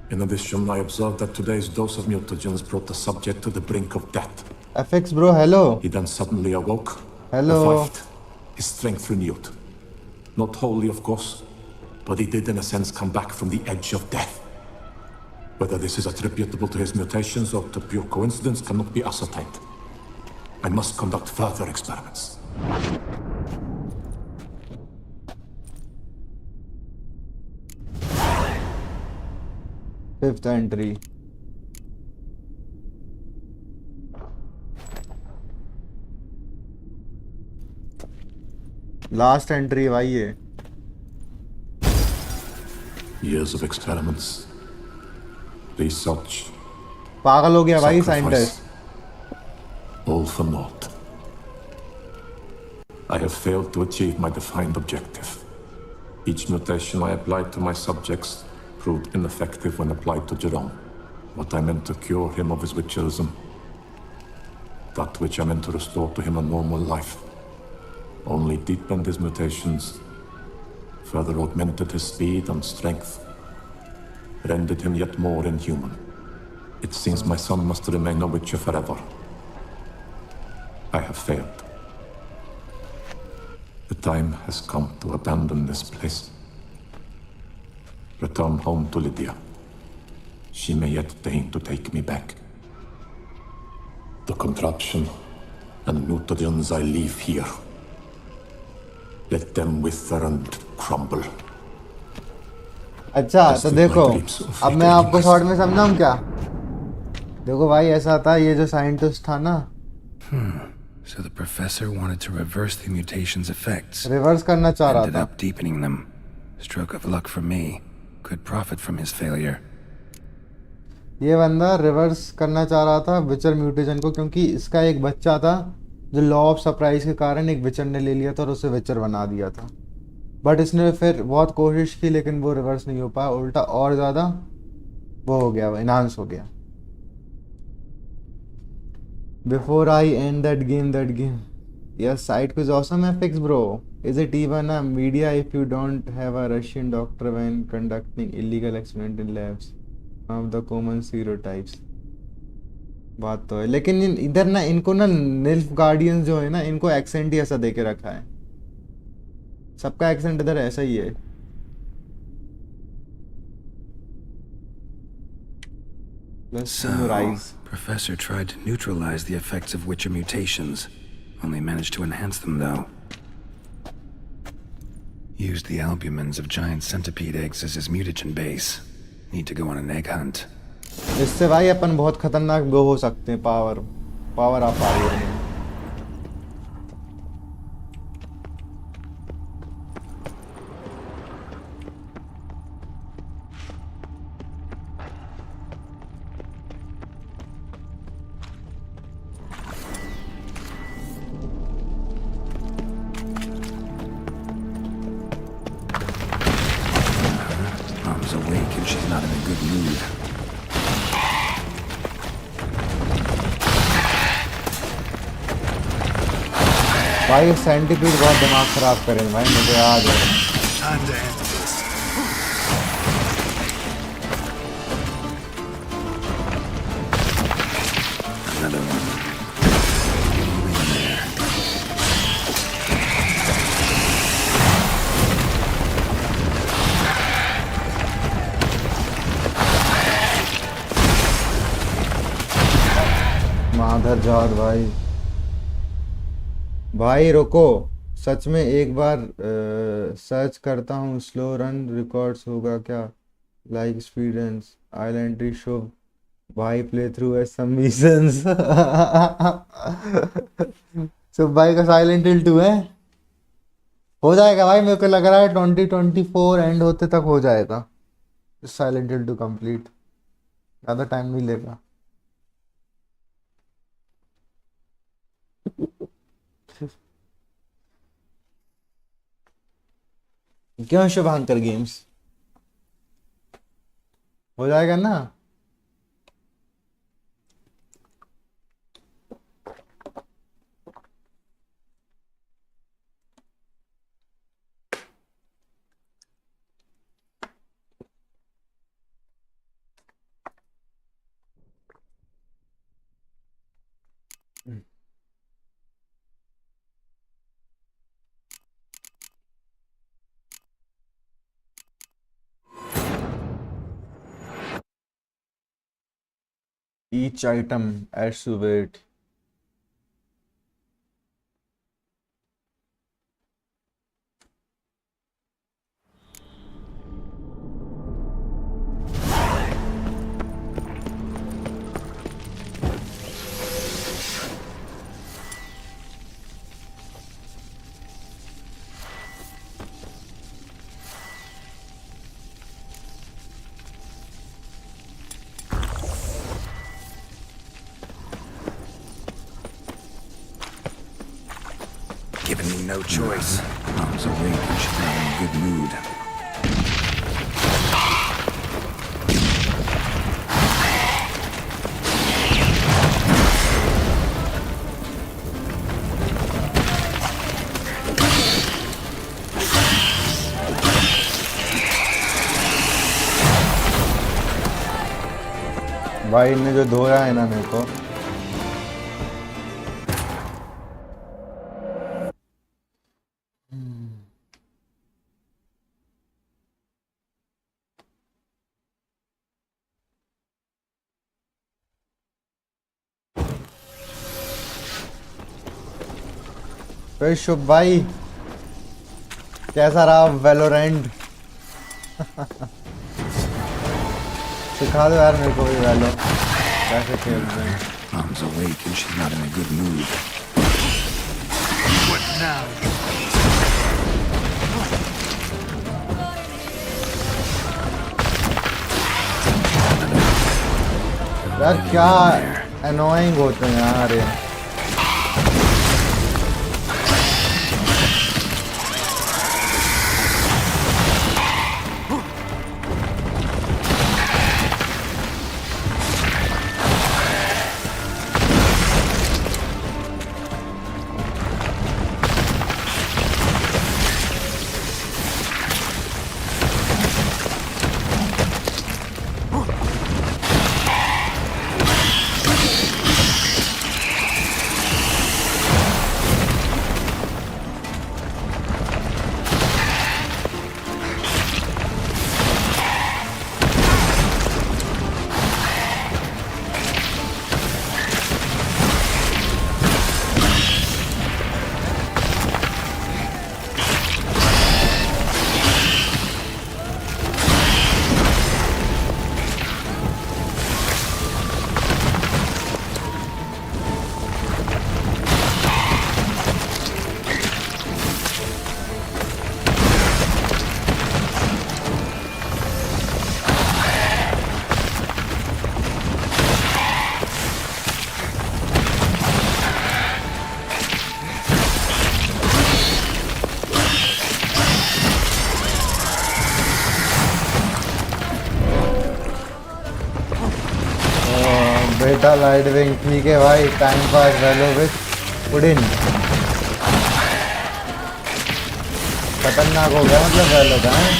S19: In addition, I observed that today's dose of mutagens brought the subject to the brink of death.
S1: Affix bro, hello.
S19: He then suddenly awoke.
S1: Hello.
S19: Revived, his strength renewed. Not wholly, of course, but he did in a sense come back from the edge of death. Whether this is attributable to his mutations or to pure coincidence cannot be ascertained. I must conduct further experiments.
S1: Fifth entry. Last entry भाई ये।
S19: Years of experiments, research,
S1: पागल हो गया भाई
S19: sacrifice,
S1: scientist.
S19: all for naught. I have failed to achieve my defined objective. Each mutation I applied to my subjects proved ineffective when applied to Jerome. What I meant to cure him of his witcherism, that which I meant to restore to him a normal life, only deepened his mutations, further augmented his speed and strength, rendered him yet more inhuman. It seems my son must remain a witcher forever. I have failed. The time has come to abandon this place. Return home to Lydia. She may yet deign to take me back. The contraption and mutagens I leave here. Let them wither and crumble.
S1: अच्छा तो देखो अब मैं आपको short में समझाऊं क्या देखो भाई ऐसा था ये जो साइंटिस्ट था ना
S2: So the professor wanted to reverse the mutation's effects.
S1: Reverse करना चाह रहा
S2: Ended
S1: था
S2: up deepening them. Stroke of luck for me. Could profit from his failure.
S1: ये बंदा रिवर्स करना चाह रहा था विचर म्यूटेशन को क्योंकि इसका एक बच्चा था जो लॉ ऑफ सरप्राइज के कारण एक विचर ने ले लिया था और उसे विचर बना दिया था बट इसने फिर बहुत कोशिश की लेकिन वो रिवर्स नहीं हो पाया उल्टा और ज़्यादा वो हो गया इनहांस हो गया before I and that game yes side quiz awesome affix bro is it even a media if you don't have a Russian doctor when conducting illegal experiment in labs of the common stereotypes बात तो है लेकिन इधर ना इनको ना निल्फ guardians जो है ना इनको एक्सेंट ही ऐसा दे के रखा है सबका एक्सेंट इधर ऐसा ही है
S2: So, Professor tried to neutralize the effects of Witcher mutations. Only managed to enhance them, though. Used the albumins of giant centipede eggs as his mutagen base. Need to go on an egg hunt.
S1: इससे भाई अपन बहुत खतरनाक वो हो सकते हैं power आप आ रही है
S2: Mom's awake and she's not in a good mood.
S1: भाई सेंटीपीड बहुत दिमाग खराब करेंगे भाई मुझे याद है
S2: Time to end this. Another one. Get in there.
S1: माधर जात भाई रुको सच में एक बार सर्च करता हूँ स्लो रन रिकॉर्ड्स होगा क्या लाइक स्पीडेंस आइलैंड शो भाई प्ले थ्रू एज सम मिशंस सो भाई का साइलेंट हिल 2 है हो जाएगा भाई मेरे को लग रहा है 2024 एंड होते तक हो जाएगा साइलेंट हिल 2 कंप्लीट ज़्यादा टाइम नहीं लेगा क्यों शुभांकर गेम्स हो जाएगा ना Each item adds to weight.
S2: Giving me no choice. Mom's awake and she's not in a good mood.
S1: भाई ने जो धोया है ना मेरे को, फिर शुभ भाई कैसा रहा वैलोरेंट? सिखा दो यार मेरे को भी वैलो कैसे खेलते हैं।
S2: Mom's awake and she's not in a good mood.
S9: What now?
S1: यार क्या अनोइंग होते हैं यार ये। बेटा लाइट विंग ठीक है भाई, टाइम पास वैलो विद पुडिन। खतरनाक हो गया मतलब वैलो का है।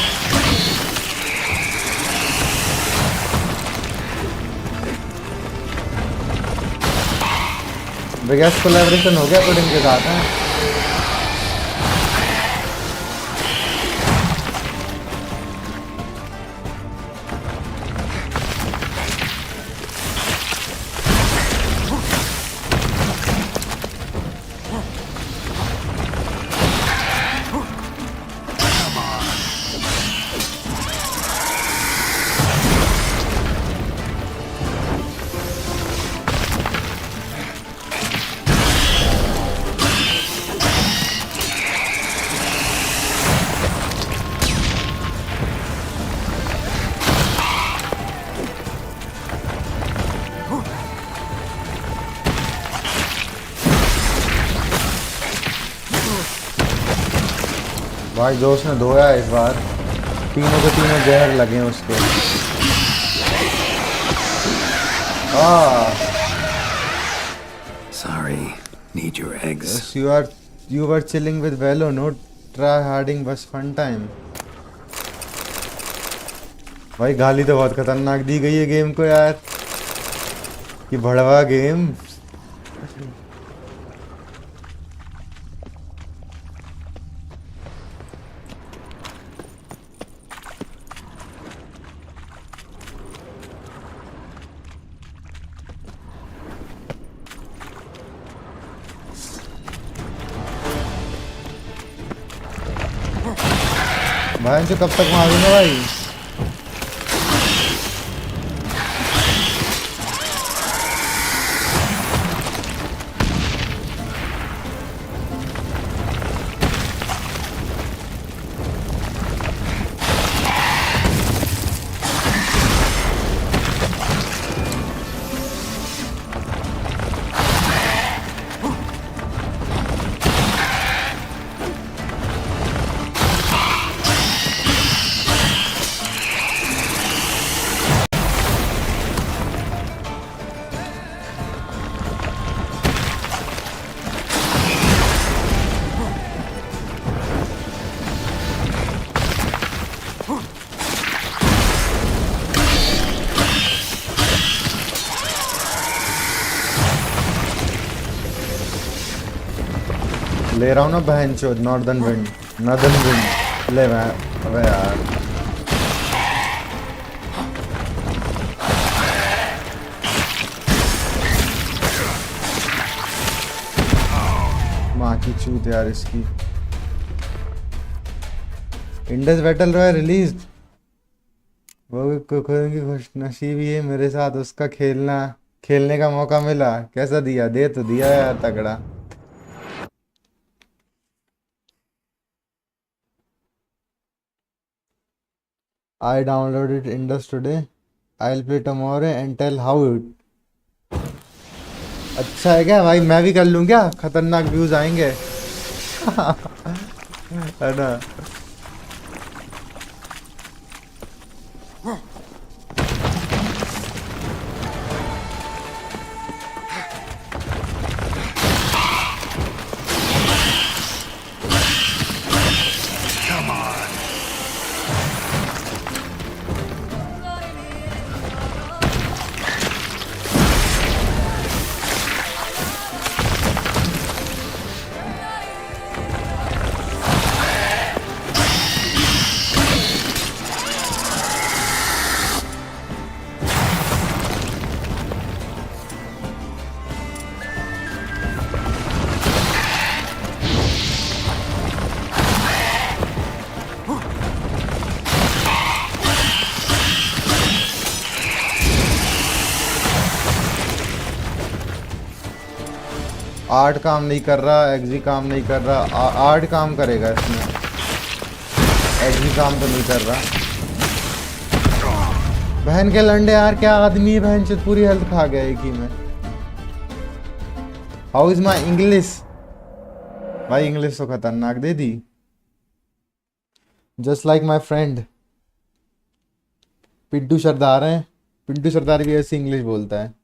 S1: बिगेस्ट कोलैबोरेशन हो गया पुडिन के साथ है। भाई जो उसने धोया इस बार, तीनों के तीनों जहर लगे हैं उसके।
S2: Sorry, need your eggs.
S1: Yes, you were chilling with Velo, no try harding was fun time. भाई गाली तो बहुत खतरनाक दी गई है गेम को यार, कि भड़वा गेम। भाई जो कब तक मारूंगा भाई। ले रहा हूँ ना बहन चोद नॉर्दर्न विंड ले मैं अबे यार माँ की चूत यार इसकी। इंडस बैटल रॉयल रिलीज, वो की खुश नसीबी है मेरे साथ उसका खेलने का मौका मिला। कैसा दिया, दे तो दिया यार तगड़ा। I downloaded Indus today. I'll play tomorrow and tell how it. अच्छा है क्या भाई, मैं भी कर लूँ क्या? खतरनाक व्यूज आएंगे है ना। आर्ट काम नहीं कर रहा, एक्जी काम नहीं कर रहा। आर्ट काम करेगा इसमें, एक्जी काम तो नहीं कर रहा। बहन के लंडे यार, क्या आदमी है बहन से, पूरी हेल्थ खा गया एक ही में। How is my English? भाई इंग्लिश तो खतरनाक दे दी, just like my friend Pintu Sardar है। पिंटू सरदार भी ऐसी इंग्लिश बोलता है।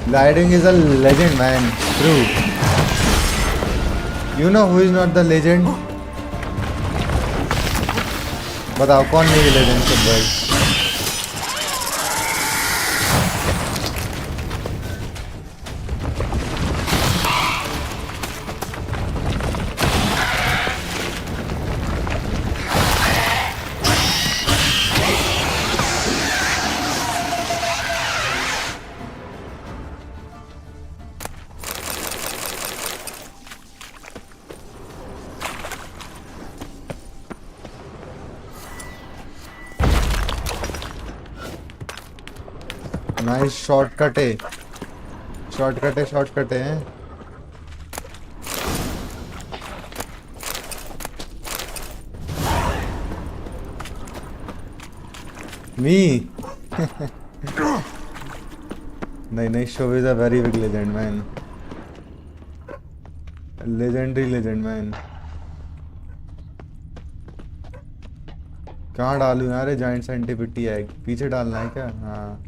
S1: Gliding is a legend, man. True. You know who is not the legend? बताओ कौन नहीं लेजेंड सब भाई? नाइस शॉर्टकट है, शॉर्टकट है। मी नहीं, show is a very big legend man, legendary legend man. कहाँ डालूं यार? जाइंट सेंटिपिटी है, पीछे डालना है क्या? हाँ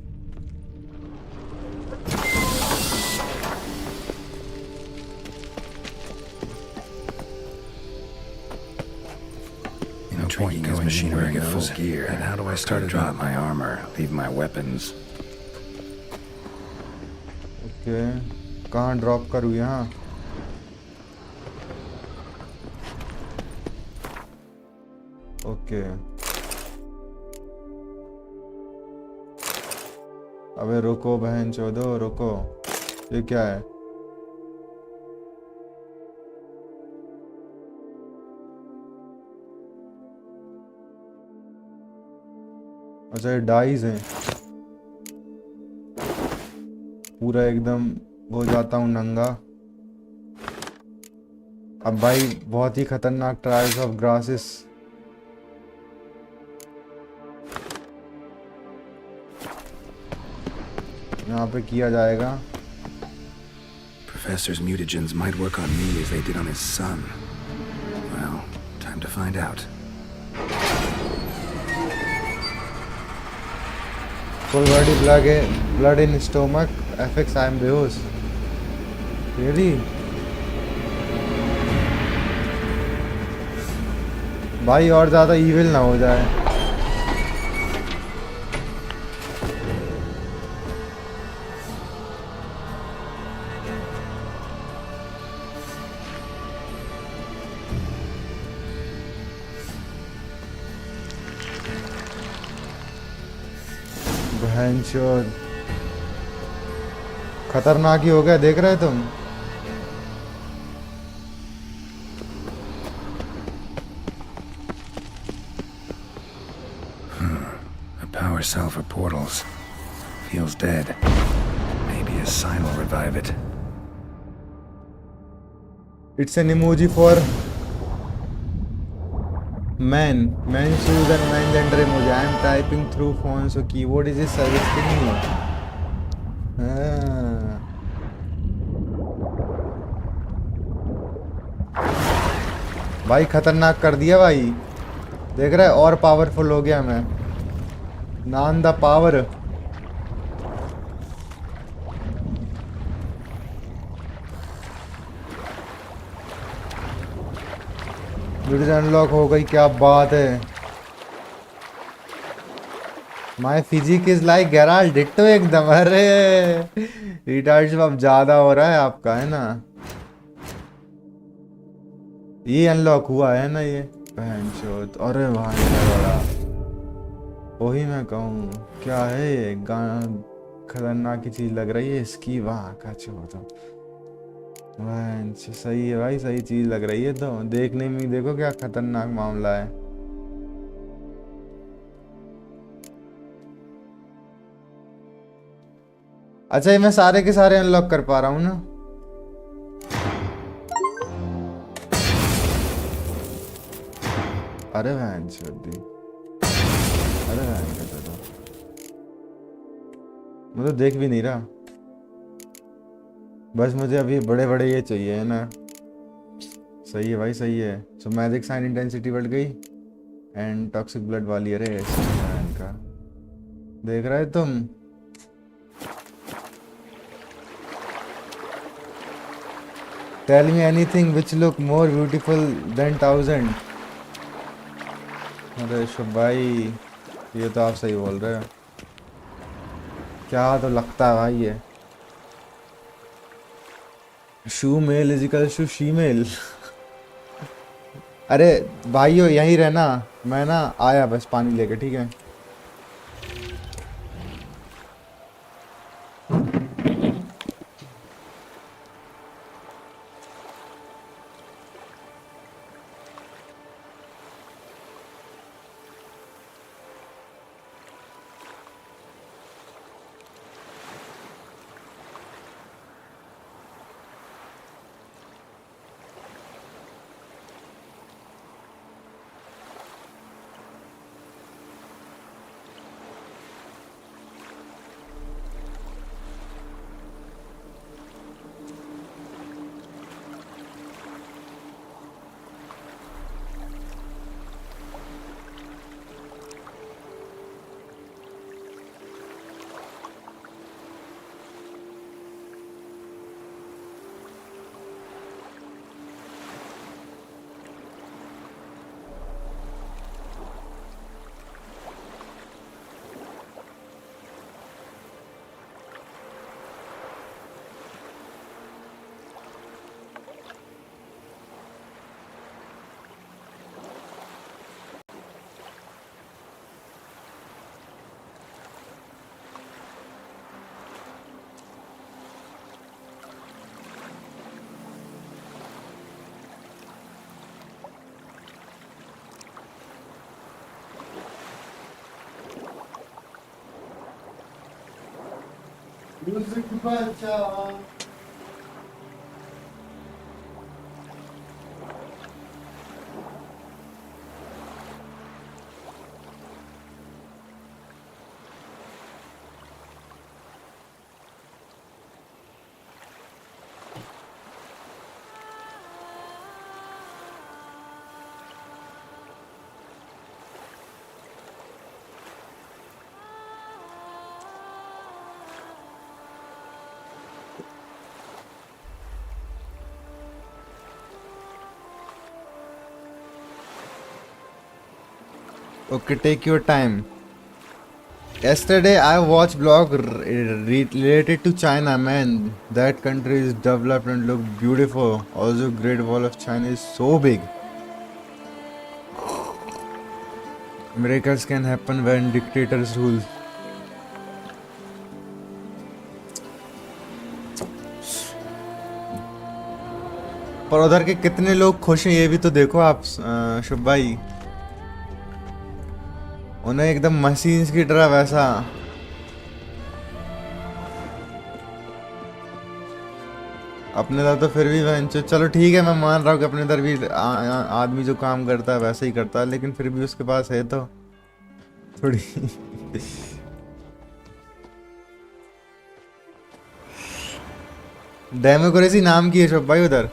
S2: Point his machinery in full gear. And how do I start to drop my armor? Leave my weapons.
S1: Okay, कहाँ ड्रॉप करूँ? यहाँ ओके। अबे रुको बहन चोदो, रुको। ये क्या है? अच्छा ये डाइज हैं, पूरा एकदम हो जाता हूँ नंगा। अब भाई बहुत ही खतरनाक ट्रायल्स ऑफ ग्रासेस। यहाँ पे किया जाएगा।
S2: Professor's mutagens might work on me as they did on his son. Well, time to find out.
S1: Full body blood in stomach. Affix, I am behosh. Really? भाई और ज़्यादा evil ना हो जाए। बहनचोद खतरनाक ही हो गया, देख रहे तुम?
S2: A power cell for portals. Feels dead. Maybe a sign will revive it.
S1: It's an emoji for man shoes and man gender emoji. I am typing through phone, so keyboard is suggesting me. भाई खतरनाक कर दिया भाई, देख रहा है? और powerful हो गया मैं। नान द पावर। वीडियो अनलॉक हो गई, क्या बात है। My physique is like Geralt ditto एकदम। अरे रिटार्डशिप अब ज्यादा हो रहा है आपका, है ना? ये अनलॉक हुआ है ना ये? बहनचोद, अरे भाई बड़ा, वही मैं कहूँ क्या है ये गाना, खतरनाक की चीज लग रही है इसकी। वाह का चोद, सही है भाई, सही चीज लग रही है। तो देखने में देखो क्या खतरनाक मामला है। अच्छा ये मैं सारे के सारे अनलॉक कर पा रहा हूँ ना? अरे बहन छोड़ी, अरे बहन का तो मैं तो देख भी नहीं रहा। बस मुझे अभी बड़े बड़े ये चाहिए, है ना? सही है भाई, सही है। सो मैजिक साइन इंटेंसिटी बढ़ गई एंड टॉक्सिक ब्लड वाली। अरे इनका देख रहे तुम? Tell me anything which look more beautiful than 1000। अरे शुभ भाई, ये तो आप सही बोल रहे हो। क्या तो लगता है भाई ये शू मेल इजिकल शू शीमेल। अरे भाइयों यहीं रहना, मैं ना आया बस पानी लेके, ठीक है? Okay, take your time. Yesterday I watched blog related to China. Man, that country is developed and look beautiful. Also, Great Wall of China is so big. Miracles can happen when dictators rule. पर उधर के कितने लोग खुश हैं ये भी तो देखो आप शुभ भाई। उन्हें एकदम मशीन्स की तरह वैसा अपने इधर तो फिर भी वेंचर चलो ठीक है, मैं मान रहा हूँ कि अपने इधर भी आदमी जो काम करता है वैसा ही करता है, लेकिन फिर भी उसके पास है तो थोड़ी डेमोक्रेसी नाम की है शुभ भाई उधर।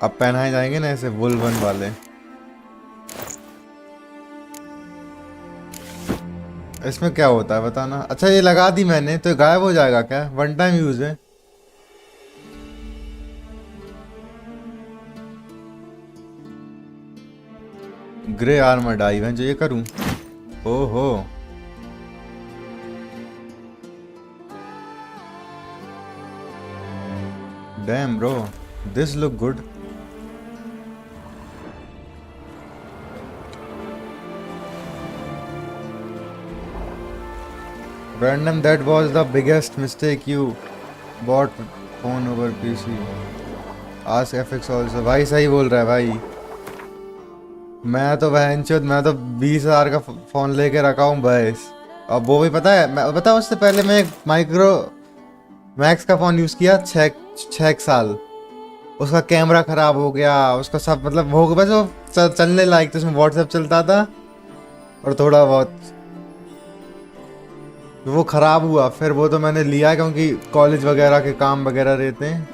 S1: अब पहनाए जाएंगे ना ऐसे वुल्वन वाले। इसमें क्या होता है बताना। अच्छा ये लगा दी मैंने तो गायब हो जाएगा क्या? वन टाइम यूज है। ग्रे आर्मर डाई है जो ये करूं। ओहो damn bro, this look good. Random, that was the biggest mistake you bought phone over PC. Ask Affix also. भाई सही बोल रहा है भाई। मैं तो मैं तो 20,000 का फोन लेके रखा हूँ बस। अब वो भी पता है, मैं बता उससे पहले मैं एक माइक्रो मैक्स का फोन यूज किया 6 साल। उसका कैमरा खराब हो गया, उसका सब मतलब हो गया, बस वो चलने लायक तो उसमें व्हाट्सएप चलता था और थोड़ा बहुत वो खराब हुआ। फिर वो तो मैंने लिया क्योंकि कॉलेज वगैरह के काम वगैरह रहते हैं।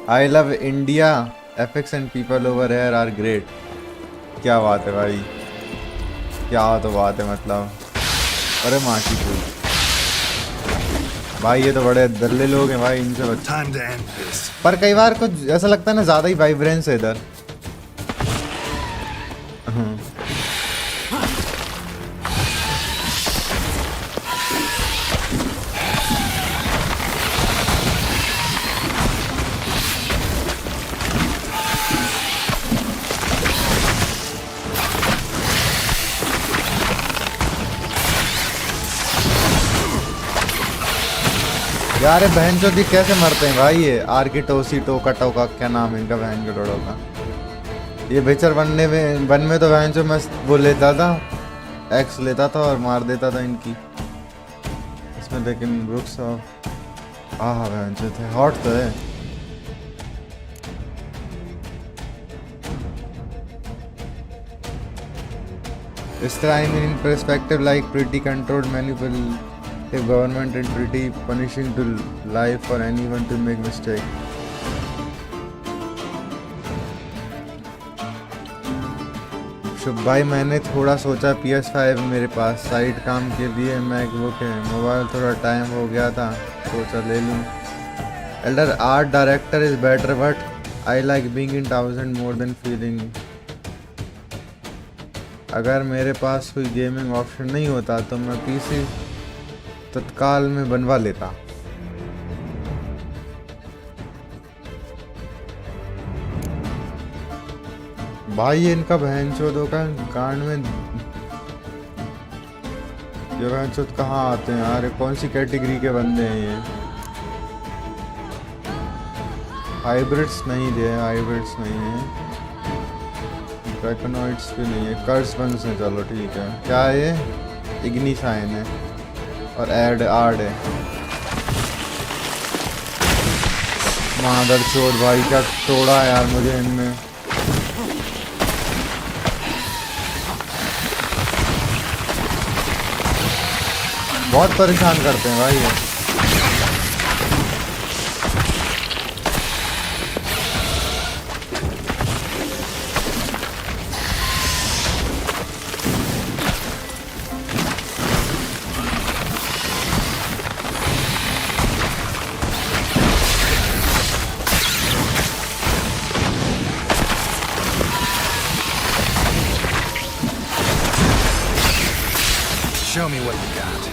S1: I love India, Affix and people over here are great. क्या बात है भाई, क्या तो बात है मतलब। अरे माँ की फूल भाई, ये तो बड़े दल्ले लोग हैं भाई, इनसे पर कई बार कुछ ऐसा लगता है ना ज्यादा ही वाइब्रेंस है इधर। यार बहन चोदी कैसे मरते हैं भाई ये आर्किटोसी टोका टोका क्या नाम है इनका बहन के डोडो का। ये बेचर वन में तो बहन चो मैं वो लेता था, एक्स लेता था और मार देता था इनकी इसमें, लेकिन ब्रुक्स हाँ बहन चो थे हॉट तो है। इस तरह I mean in perspective like pretty controlled manipulate a government and pretty punishing to life for anyone to make mistake. शुभ भाई मैंने थोड़ा सोचा PS5 मेरे पास साइड काम के लिए, मैकबुक है, मोबाइल थोड़ा टाइम हो गया था सोचा ले लूँ। Elder art director is better but I like being in 1000 more than feeling. अगर मेरे पास कोई गेमिंग ऑप्शन नहीं होता तो मैं PC तत्काल में बनवा लेता। भाई ये इनका बहनचोदों का कांड में ये बहनचोद कहाँ आते हैं यार? कौन सी कैटेगरी के बंदे हैं ये? हाइब्रिड्स नहीं दे, हाइब्रिड्स नहीं है, ड्रैकोनॉइड्स भी नहीं है, कर्स बंस हैं। चलो ठीक है। क्या है ये? इग्नी साइन है और एड आर्ड है। मादर चोद भाई क्या तोड़ा यार मुझे इनमें। बहुत परेशान करते हैं भाई ये।
S2: Show me what you got.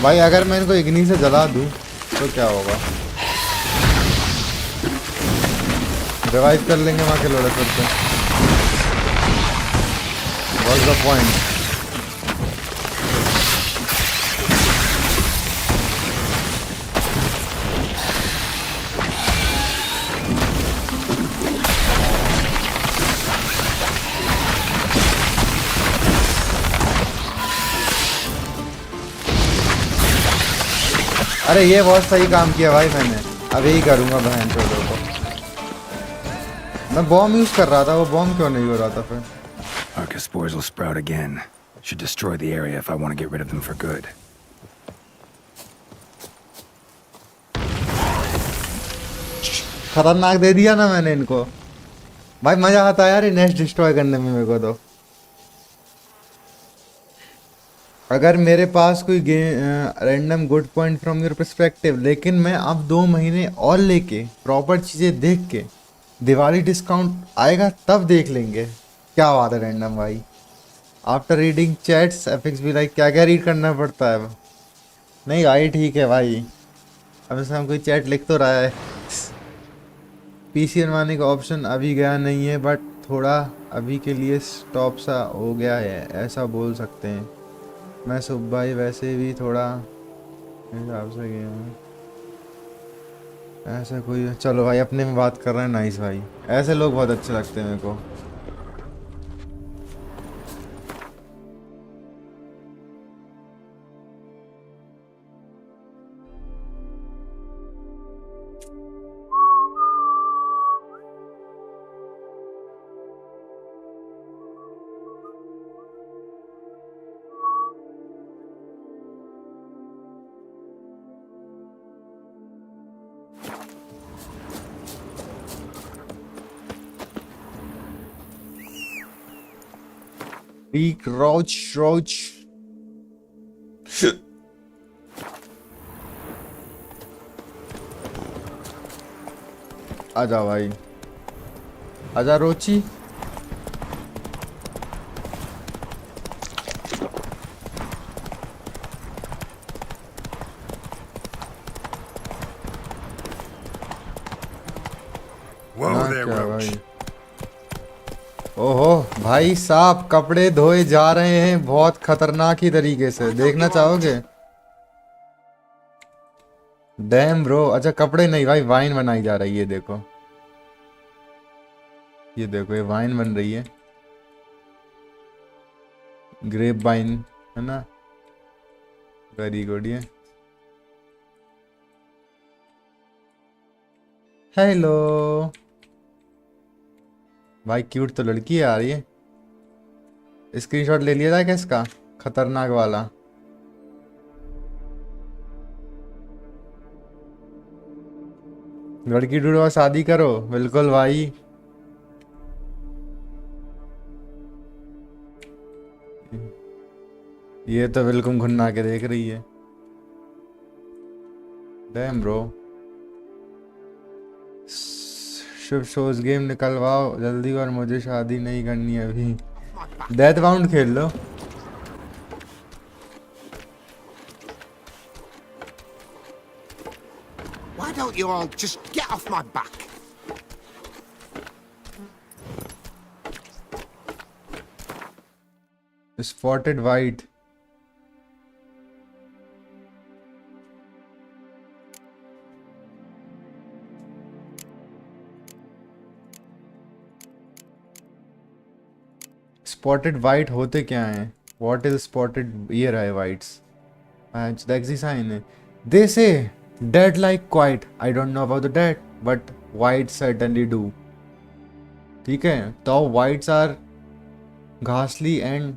S1: भाई अगर मैं इनको इग्नी से जला दूं तो क्या होगा? रिवाइव कर लेंगे वहाँ के लोड़े फिर से। What's the point? अरे ये बहुत सही काम किया भाई मैंने। अब यही करूँगा बहन चोदों को। मैं बॉम्ब यूज कर रहा था, वो बॉम्ब क्यों नहीं हो रहा था फिर?
S2: Arca spores will sprout again. Should destroy the area if I want to get rid of them for good.
S1: खतरनाक दे दिया ना मैंने इनको। भाई मजा आता है यार ये नेस्ट डिस्ट्रॉय करने में मेरे को तो। अगर मेरे पास कोई random good point from your perspective, लेकिन मैं अब 2 महीने और लेके प्रॉपर चीज़ें देख के दिवाली डिस्काउंट आएगा तब देख लेंगे। क्या बात है रैंडम भाई। आफ्टर रीडिंग चैट्स एफिक्स भी लाइक क्या क्या रीड करना पड़ता है? नहीं भाई ठीक है भाई, अब इसमें हम कोई चैट लिख तो रहा है। पीसी बनवाने का ऑप्शन अभी गया नहीं है, बट थोड़ा अभी के लिए स्टॉप सा हो गया है, ऐसा बोल सकते हैं। मैं सुब भाई वैसे भी थोड़ा हिसाब से गया हूँ ऐसा कोई। चलो भाई अपने में बात कर रहे हैं। नाइस भाई, ऐसे लोग बहुत अच्छे लगते हैं मेरे को। रोच रोच आजा भाई, आजा रोची। भाई ओहो भाई साहब कपड़े धोए जा रहे हैं बहुत खतरनाक ही तरीके से। देखना चाहोगे? Damn bro. अच्छा कपड़े नहीं भाई, वाइन बनाई जा रही है। देखो ये देखो, ये वाइन बन रही है, ग्रेप वाइन है ना। Very good. ये हेलो भाई, क्यूट तो लड़की आ रही है। स्क्रीनशॉट ले लिया था क्या इसका खतरनाक वाला? लड़की ढूंढो शादी करो। बिल्कुल भाई। ये तो बिल्कुल घुन्ना के देख रही है। Damn bro. Shubh shows game निकलवाओ जल्दी और मुझे शादी नहीं करनी अभी। डेथ बाउंड खेल लो।
S6: Why don't you all just get off my back?
S1: Spotted white. Spotted white होते क्या हैं? What is spotted? ये रहा है whites. That's the sign. They say dead like quiet. I don't know about the dead, but whites certainly do. ठीक है, तो whites are ghastly and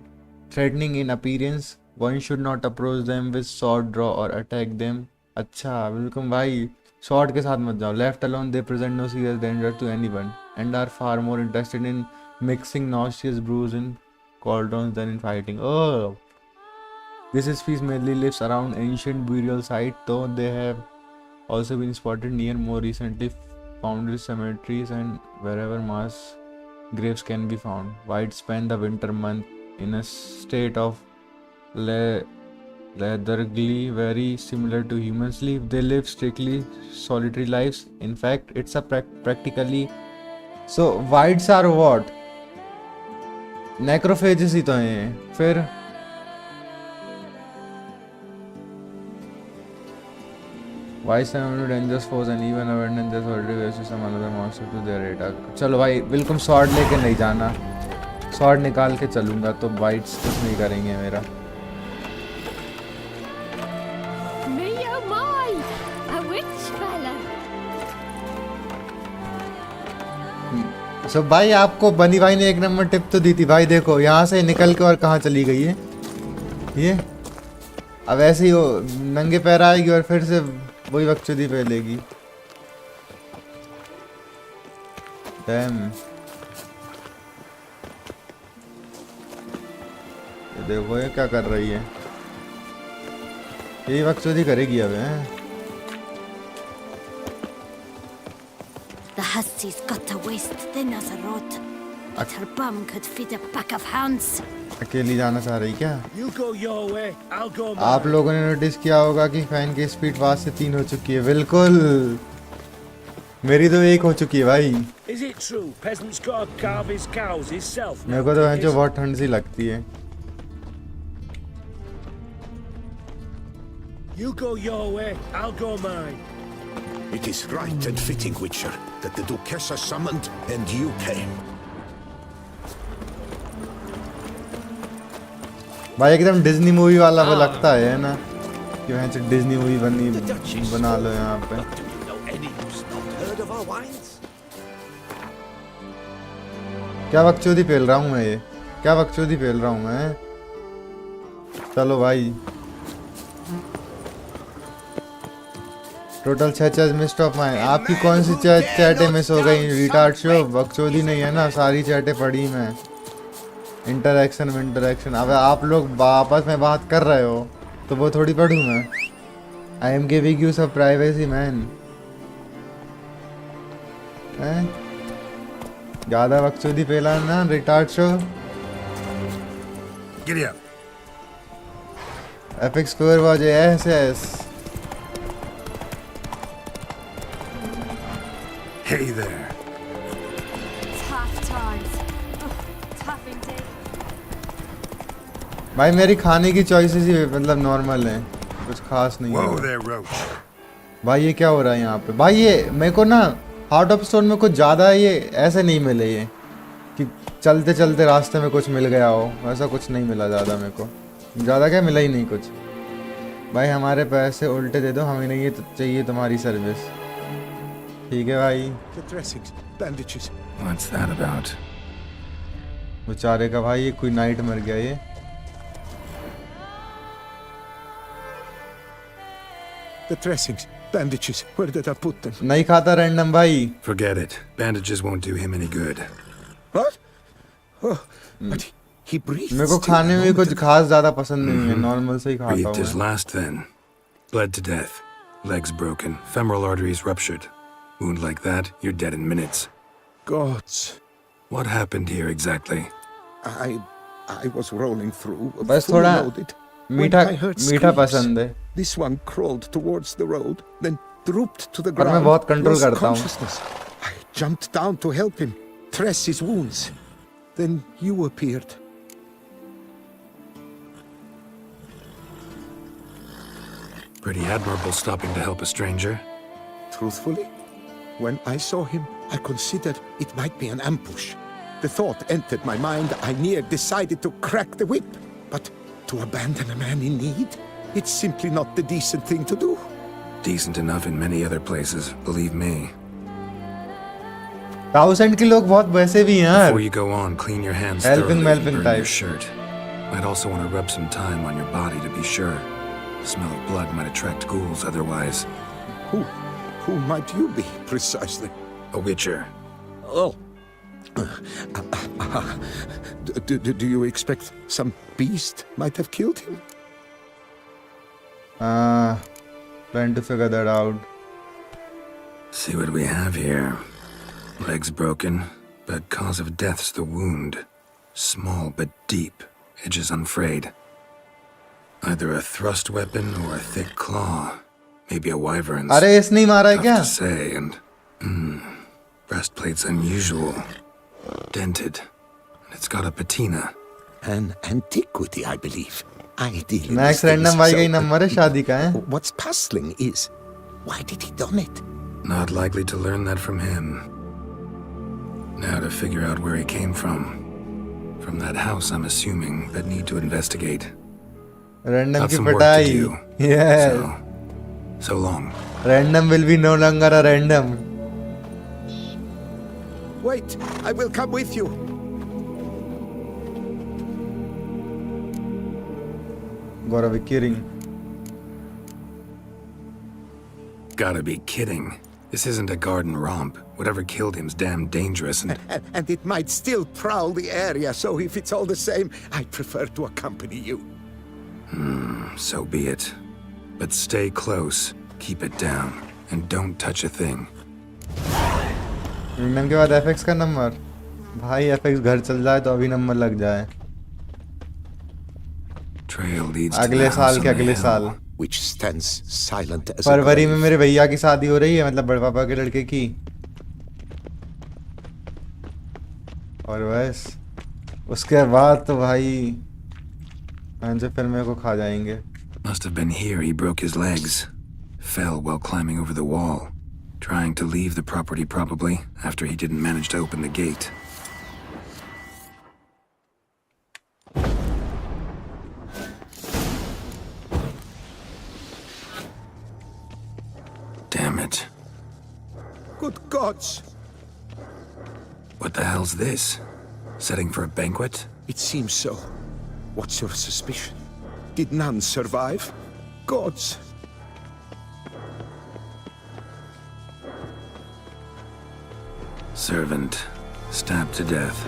S1: threatening in appearance. One should not approach them with sword draw or attack them. अच्छा बिल्कुल भाई, sword के साथ मत जाओ. Left alone they present no serious danger to anyone and are far more interested in mixing nauseous brews in cauldrons than in fighting. Oh, this species mainly lives around ancient burial sites, though they have also been spotted near more recently founded cemeteries and wherever mass graves can be found. Whites spend the winter month in a state of lethargy very similar to humans live. They live strictly solitary lives. In fact, it's a practically so whites are what? Necrophages ही तो हैं फिर. Whites are dangerous foes and even abandon their solitary ways to some another monster to their attack. चलो भाई बिल्कुल sword लेके नहीं जाना. Sword निकाल के चलूंगा तो whites कुछ नहीं करेंगे मेरा.
S11: Me oh my! A witch fella!
S1: So भाई आपको बनी भाई ने एक नंबर टिप तो दी थी भाई. देखो यहाँ से निकल के और कहाँ चली गई है ये. अब ऐसे ही वो नंगे पैर आएगी और फिर से वही बकचोदी पे लेगी. डैम, ये देखो ये क्या कर रही है. यही बकचोदी करेगी अब हैं.
S11: The hussie's got a waist thin as a rod, but her bum could feed a pack of hounds.
S1: अकेली जाना चाह रही क्या?
S9: You go your way, I'll go mine.
S1: आप लोगों ने नोटिस किया होगा कि फैन की स्पीड 5 से 3 हो चुकी है. बिल्कुल, मेरी तो 1 हो चुकी है भाई.
S9: Is it true peasants gotta carve his cows himself?
S1: मेरे को तो है जो बहुत ठंड सी लगती है.
S9: You go your way, I'll go mine.
S6: It is right and fitting, Witcher, that the Duchessa summoned and you came.
S1: भाई एकदम डिज्नी मूवी वाला वो लगता है ना कि वहाँ से डिज्नी मूवी बना लो यहाँ पे. क्या बकचोदी पेल रहा हूँ मैं ये? क्या बकचोदी पेल रहा हूँ मैं? चलो भाई. Total 6 chat missed of mine. आपकी कौन सी चैटें मिस हो गई? रिटार्ड शो बकचोदी नहीं है ना, सारी चैटें पढ़ी मैं. इंटरेक्शन. अब आप लोग आपस में बात कर रहे हो तो वो थोड़ी पढ़ूँ मैं. आई एम गिविंग यू सब प्राइवेसी मैन. ज़्यादा बकचोदी पेला ना retard show.
S2: Giddy up.
S1: Affix score was SS.
S2: Hey there.
S11: Tough times. Tough indeed.
S1: भाई मेरी खाने की चॉइसेस ही मतलब नॉर्मल हैं, कुछ खास नहीं
S2: Whoa
S1: है.
S2: there, Roach.
S1: भाई ये क्या हो रहा है यहाँ पे? भाई ये मेरे को ना हार्ट ऑफ स्टोन में कुछ ज़्यादा ये ऐसे नहीं मिले, ये कि चलते चलते रास्ते में कुछ मिल गया हो, ऐसा कुछ नहीं मिला ज़्यादा. मेरे को ज़्यादा क्या मिला ही नहीं कुछ. भाई हमारे पैसे उल्टे दे दो, हमें नहीं ये चाहिए तुम्हारी सर्विस. ठीक है भाई.
S17: The dressings, bandages.
S2: What's that about?
S1: बेचारे का भाई ये कोई नाइट मर गया ये.
S17: The dressings, bandages. Where did I put them?
S1: नहीं खाता रैंडम भाई.
S2: Forget it. Bandages won't do him any good.
S17: What? Oh, but he breathed.
S1: मेरे को खाने में कुछ खास ज़्यादा पसंद नहीं है, नॉर्मल से ही खाता
S2: Breathed his
S1: हूँ.
S2: last then. Bled to death. Legs broken, femoral arteries ruptured. Wound like that, you're dead in minutes.
S6: Gods.
S2: What happened here exactly?
S6: I was rolling through,
S1: बस
S6: fully
S1: थोड़ा
S6: loaded. When
S1: मीठा
S6: I heard
S1: मीठा
S6: screams,
S1: पसंद है
S6: this one crawled towards the road, then drooped to the
S1: पर मैं
S6: ground,
S1: बहुत control
S6: lost
S1: करता हूँ
S6: consciousness. I jumped down to help him, dress his wounds. Then you appeared.
S2: Pretty admirable stopping to help a stranger.
S6: Truthfully, when I saw him, I considered it might be an ambush. The thought entered my mind, I near decided to crack the whip. But to abandon a man in need? It's simply not the decent thing to do.
S2: Decent enough in many other places, believe me.
S1: 1000 के लोग बहुत वैसे भी हैं यार.
S2: Before you go on, clean your hands
S1: Helping,
S2: thoroughly and
S1: helping
S2: burn your
S1: type.
S2: shirt. Might also want to rub some thyme on your body to be sure. Smell of blood might attract ghouls otherwise.
S6: Who might you be, precisely?
S2: A witcher.
S6: Oh. Do you expect some beast might have killed him?
S1: Trying to figure that out.
S2: See what we have here. Legs broken, but cause of death's the wound. Small but deep, edges unfrayed. Either a thrust weapon or a thick claw. Maybe a wyvern's.
S1: अरे इसने ही मारा है क्या?
S2: Tough to say, and breastplate's unusual. Dented. And it's got a patina.
S6: An antiquity, I believe. Ideally.
S1: Max random भाई का ही number है शादी का है.
S6: What's puzzling is, why did he don it?
S2: Not likely to learn that from him. Now to figure out where he came from. From that house, I'm assuming, but need to investigate.
S1: Random
S2: Got
S1: की
S2: some work to
S1: पिटाई.
S2: do.
S1: Yeah.
S2: So long.
S1: Random will be no longer a random.
S6: Wait, I will come with you.
S1: Gotta be kidding.
S2: Gotta be kidding. This isn't a garden romp. Whatever killed him's damn dangerous
S6: And it might still prowl the area, so if it's all the same, I'd prefer to accompany you.
S2: So be it. But stay close, keep it down, and don't touch a thing.
S1: Random के बाद Affix का number. भाई Affix घर चल जाए तो अभी number लग जाए.
S2: Trail leads to
S1: अगले
S2: the house
S1: साल
S2: on
S1: के
S2: the
S1: अगले
S2: hill.
S1: साल.
S6: Which stands silent as a
S1: फरवरी में
S6: grave.
S1: मेरे भैया की शादी हो रही है, मतलब बड़े पापा के लड़के की. और बस उसके बाद तो भाई फिर मेरे को खा जाएंगे.
S2: Must have been here he broke his legs. Fell while climbing over the wall. Trying to leave the property probably, after he didn't manage to open the gate. Damn it.
S6: Good gods!
S2: What the hell's this? Setting for a banquet?
S6: It seems so. What's your suspicion? Did none survive? Gods!
S2: Servant. Stabbed to death.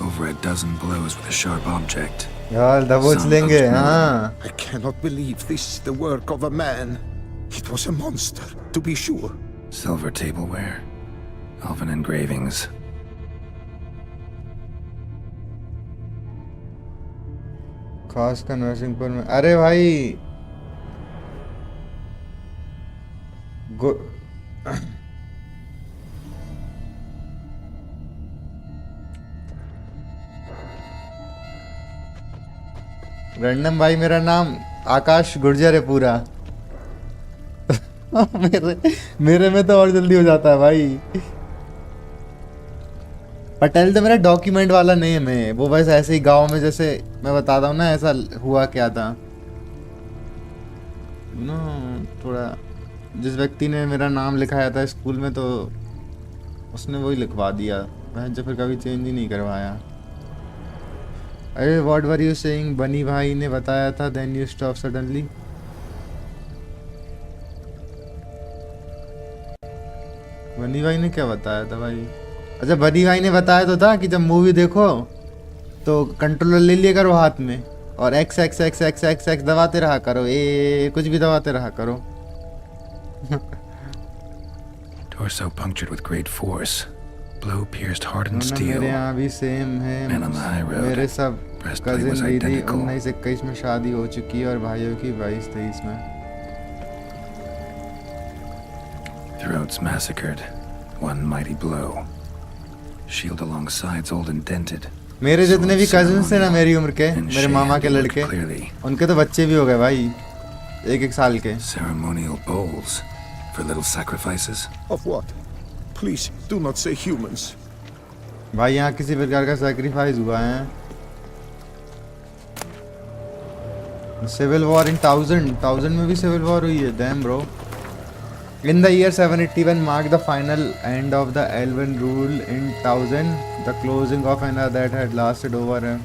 S2: Over a dozen blows with a sharp object.
S1: यार दबोच लेंगे हाँ.
S6: I cannot believe this is the work of a man. It was a monster, to be sure.
S2: Silver tableware. Elven engravings.
S1: खास conversing पर में अरे भाई random भाई मेरा नाम आकाश गुर्जर है पूरा. मेरे में तो और जल्दी हो जाता है भाई. पटेल तो मेरा डॉक्यूमेंट वाला नेम है. वो बस ऐसे ही गांव में जैसे मैं बताता हूँ ना ऐसा हुआ क्या था ना. थोड़ा जिस व्यक्ति ने मेरा नाम लिखाया था स्कूल में तो उसने वही लिखवा दिया. मैं जो फिर कभी चेंज ही नहीं करवाया. अरे व्हाट वर यू सेइंग? बनी भाई ने बताया था देन यू स्टॉप सडनली. बनी भाई ने क्या बताया था भाई? अच्छा बनी भाई ने बताया तो था कि जब मूवी देखो तो कंट्रोलर ले लिया करो हाथ में और x x x x x x दबाते रहा करो. कुछ भी दबाते रहा करो.
S2: Torso punctured with great force. Blow pierced hardened steel.
S1: मेरे यहाँ भी सेम है.
S2: Man on the high road.
S1: मेरे सब
S2: Breastplate was
S1: कजिन दीदी
S2: identical.
S1: 19-21 में शादी हो चुकी है और भाइयों की 22-23 में.
S2: Throats massacred. One mighty blow. Shield along sides all indented.
S1: मेरे जितने भी कजिन्स थे ना मेरी उम्र के, मेरे मामा के लड़के, उनके तो बच्चे भी हो गए भाई, 1-1 साल के.
S2: Ceremonial bowls for little sacrifices.
S17: Of what? Please do not say humans.
S1: भाई यहाँ किसी प्रकार का सैक्रिफाइस हुआ है. Civil War in 1000 में भी Civil War हुई है. Damn bro. In the year 781 marked the final end of the Elven rule in 1000, the closing of an era that had lasted over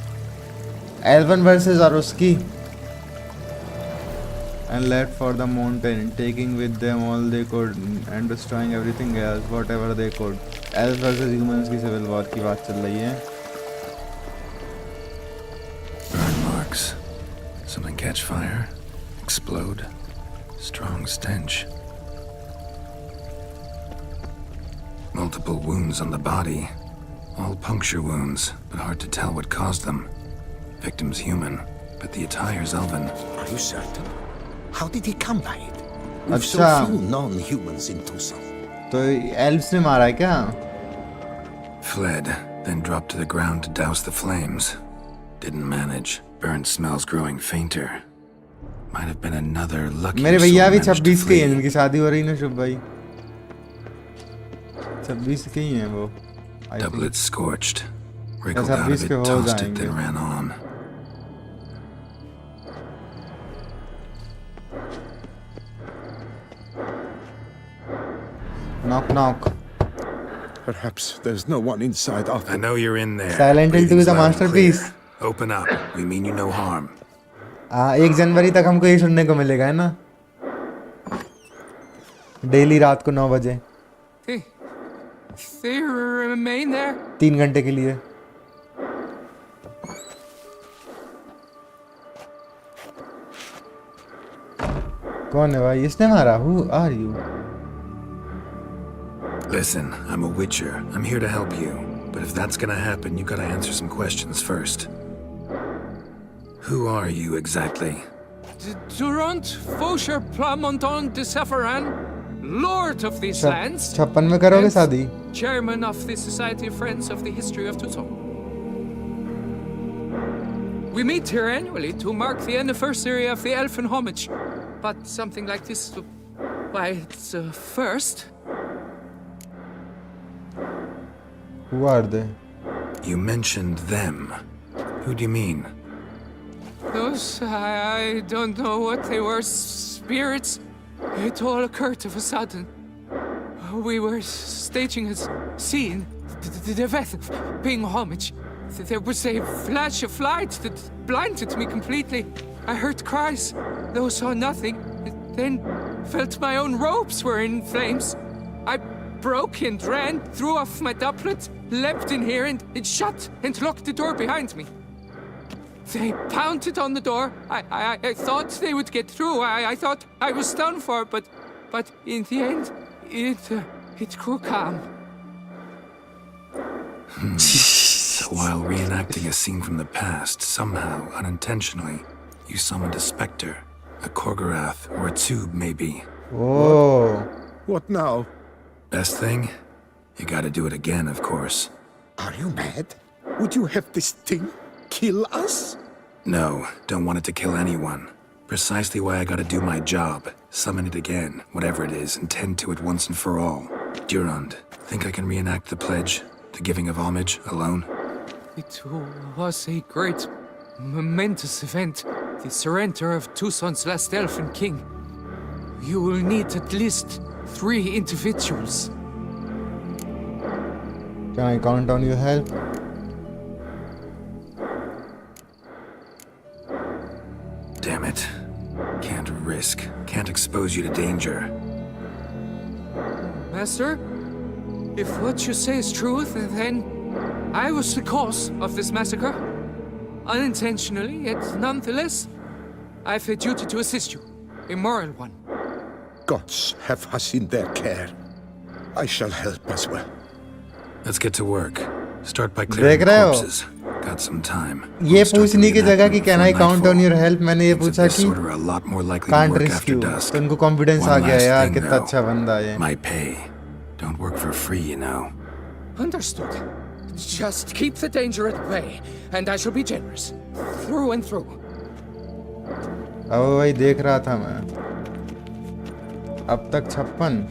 S1: Elven versus Aruski, and left for the mountain, taking with them all they could and destroying everything else, whatever they could. Elves versus humans की Civil War की बात चल रही है.
S2: Burn marks. Something catch fire, explode. Strong stench. Multiple wounds on the body. All puncture wounds, but hard to tell what caused them. Victim's human, but the attire's elven.
S6: Are you certain? How did he come by it? We've so few non-humans in Tucson.
S1: तो elves ने मारा है क्या?
S2: Fled, then dropped to the ground to douse the flames. Didn't manage. Burnt smells growing fainter. Might have been another lucky.
S1: मेरे भैया भी 26 के हैं, इनकी शादी हो रही है ना शुभ भाई. 26 के ही हैं वो.
S2: Double it scorched. Wriggled out of it, tossed it, then ran on.
S1: Knock knock.
S17: Perhaps there's no one inside of.
S2: I know you're in there.
S1: Silent Hill 2 is a masterpiece.
S2: Open up. We mean you no harm.
S1: 1 जनवरी तक हमको ये सुनने को मिलेगा है ना. Daily रात को 9 बजे.
S10: They remain there?
S1: 3 घंटे के लिए. कौन है भाई? इसने मारा? Who are you?
S2: Listen, I'm a witcher. I'm here to help you. But if that's gonna happen, you gotta answer some questions first. Who are you exactly?
S10: Durant Faucher Plamonton de Safaran, Lord of these lands.
S1: 56 में करोगे शादी?
S10: Chairman of the Society of Friends of the History of Tucson. We meet here annually to mark the anniversary of the Elfin homage. But something like this, why, it's a first.
S1: Who are they?
S2: You mentioned them. Who do you mean?
S10: Those, I don't know what they were. Spirits. It all occurred of a sudden. We were staging a scene, the death of paying homage. There was a flash of light that blinded me completely. I heard cries, though saw nothing. Then felt my own robes were in flames. I broke and ran, threw off my doublet, leapt in here and shut and locked the door behind me. They pounded on the door. I thought they would get through. I thought I was done for, but in the end, it grew calm.
S2: So while reenacting a scene from the past, somehow, unintentionally, you summoned a specter, a Korgorath, or a tube, maybe.
S1: Whoa.
S17: What now?
S2: Best thing? You gotta do it again, of course.
S6: Are you mad?
S17: Would you have this thing kill us?
S2: No, don't want it to kill anyone. Precisely why I gotta do my job. Summon it again, whatever it is, and tend to it once and for all. Durand, think I can reenact the pledge? The giving of homage, alone?
S10: It was a great, momentous event. The surrender of Tucson's last elfin king. You will need at least 3 individuals.
S1: Can I count on your help?
S2: Damn it. Can't risk. Can't expose you to danger.
S10: Master, if what you say is true, then I was the cause of this massacre. Unintentionally, yet nonetheless, I have a duty to assist you. A moral one.
S6: gods have us in their care. I shall help as well.
S2: Let's get to work. Start by
S1: देख
S2: clearing
S1: रहे हो?
S2: corpses. Got some time.
S1: ये पूछने की जगह कि can I count on your help, मैंने ये
S2: Things of
S1: पूछा
S2: this
S1: कि
S2: sort are a lot more likely to
S1: can't
S2: work
S1: risk
S2: after
S1: you.
S2: dusk.
S1: तो उनको confidence आ
S2: One
S1: गया
S2: last
S1: यार
S2: thing,
S1: कितना
S2: though.
S1: अच्छा बंदा है.
S2: My pay. Don't work for free, you know.
S10: Understood. Just keep the danger at bay, and I shall be generous. Through and through.
S1: अब वही देख रहा था मैं. अब तक 56.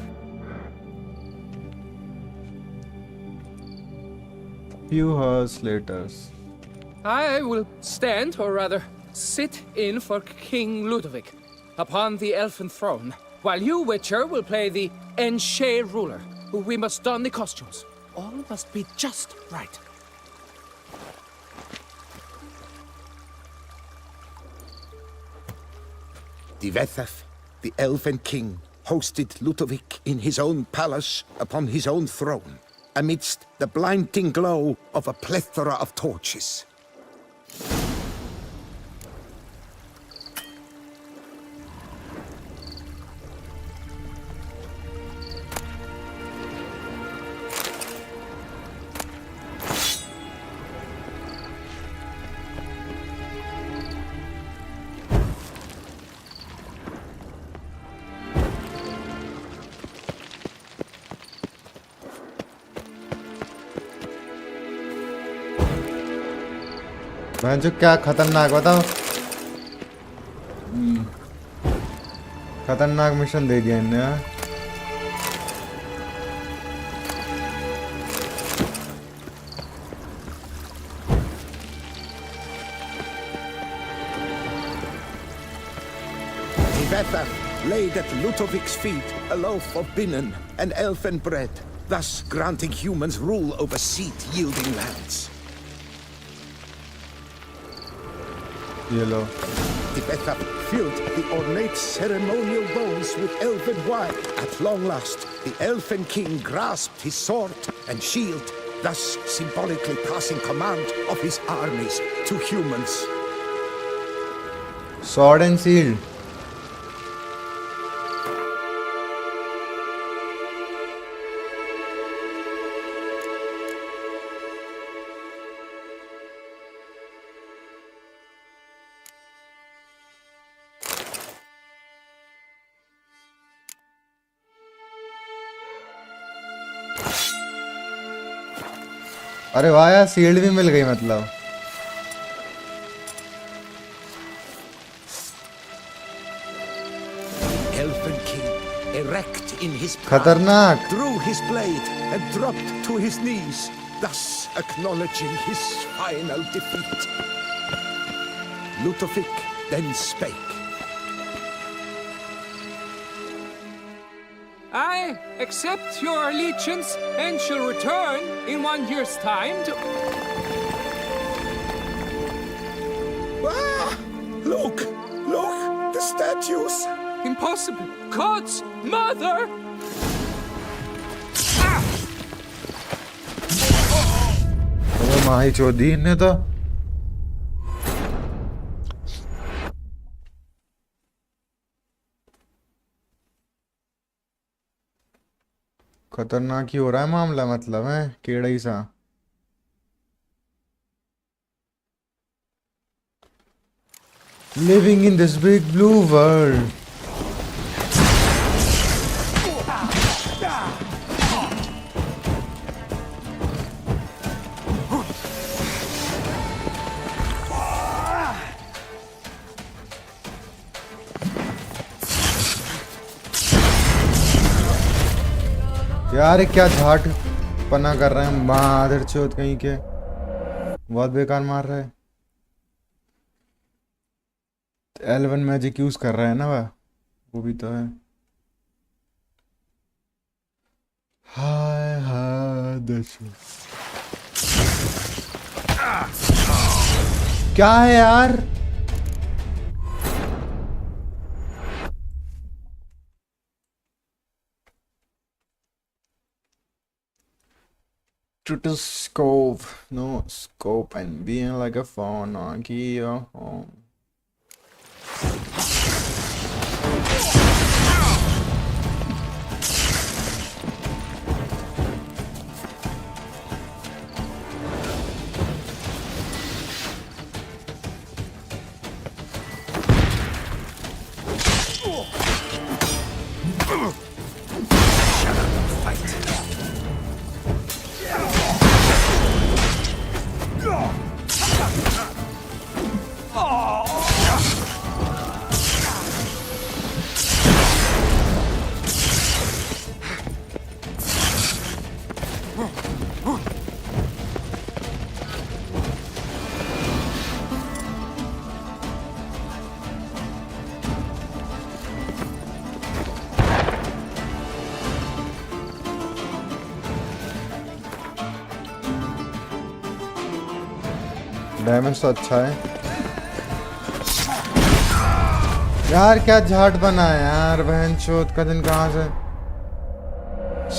S1: Few hours later.
S10: I will stand, or rather, sit in for King Ludovic upon the elfin throne, while you, Witcher, will play the Enche ruler. We must don the costumes. All must be just right.
S6: Divethaf, the elven king, hosted Ludovic in his own palace upon his own throne, amidst the blinding glow of a plethora of torches.
S1: मैं जो क्या खतरनाक बताओ. खतरनाक mission दे दिया इन्हें.
S6: Divethaf laid at Ludovic's feet a loaf of binnen and elfin bread, thus granting humans rule over seed-yielding lands.
S1: Yellow.
S6: Divethaf filled the ornate ceremonial bowls with elfin wine. At long last, the elfin king grasped his sword and shield, thus symbolically passing command of his armies to humans.
S1: Sword and shield. अरे वाह यार shield भी मिल गई मतलब.
S6: Elfin king, erect in his
S1: खतरनाक.
S6: pride, drew his blade and dropped to his knees, thus acknowledging his final defeat. Ludovic then spake.
S10: I accept your allegiance and shall return in 1 year's time to...
S6: Ah! Look! Look! The statues!
S10: Impossible! God's mother!
S1: वो माही चौधरी ने तो खतरनाक ही हो रहा है मामला मतलब है केड़ा ही सा. Living in this big blue world. यार ये क्या झाट पना कर रहे हैं मादर चौथ कहीं के. बहुत बेकार मार रहा है. एल्वन मैजिक यूज कर रहा है ना वो भी तो है. हाय हाय दशो क्या है यार. To the scope, no scope, and being like a phone on key your home. Damage तो अच्छा है यार। क्या झाट बना है यार, बहन चोद का दिन। कहां से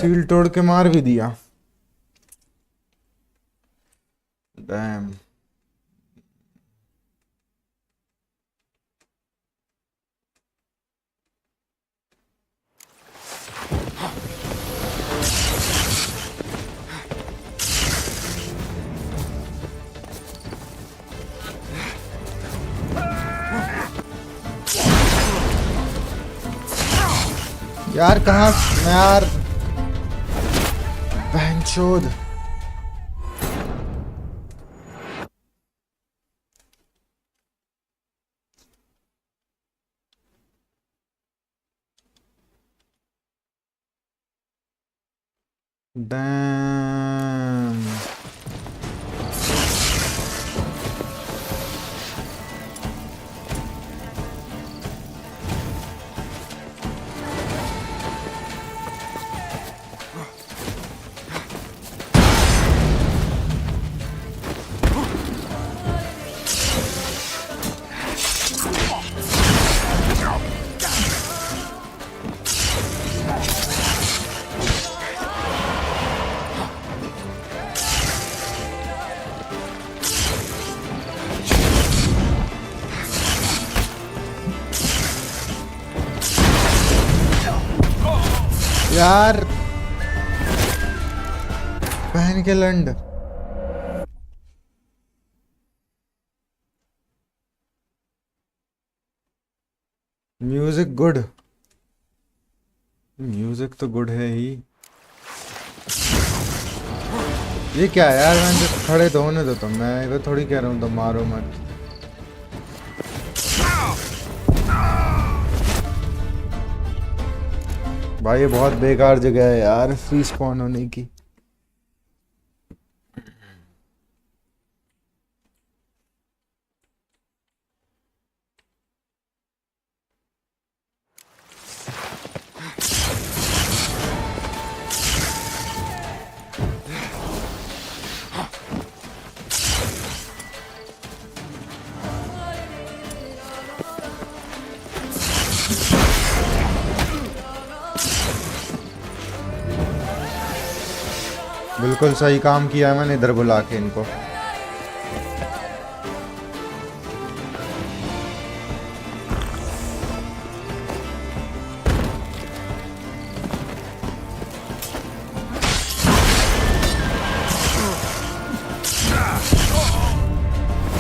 S1: सील तोड़ के मार भी दिया। डैम। यार कहाँ यार, बहनचोद। डैम। यार बहन के लंड। म्यूजिक गुड, म्यूजिक तो गुड है ही। ये क्या है यार, मैं तो खड़े तो होने दो। तो मैं इधर थोड़ी कह रहा हूँ तो मारो मत। भाई ये बहुत बेकार जगह है यार फ्री स्पॉन होने की। बिल्कुल सही काम किया है मैंने इधर बुला के इनको।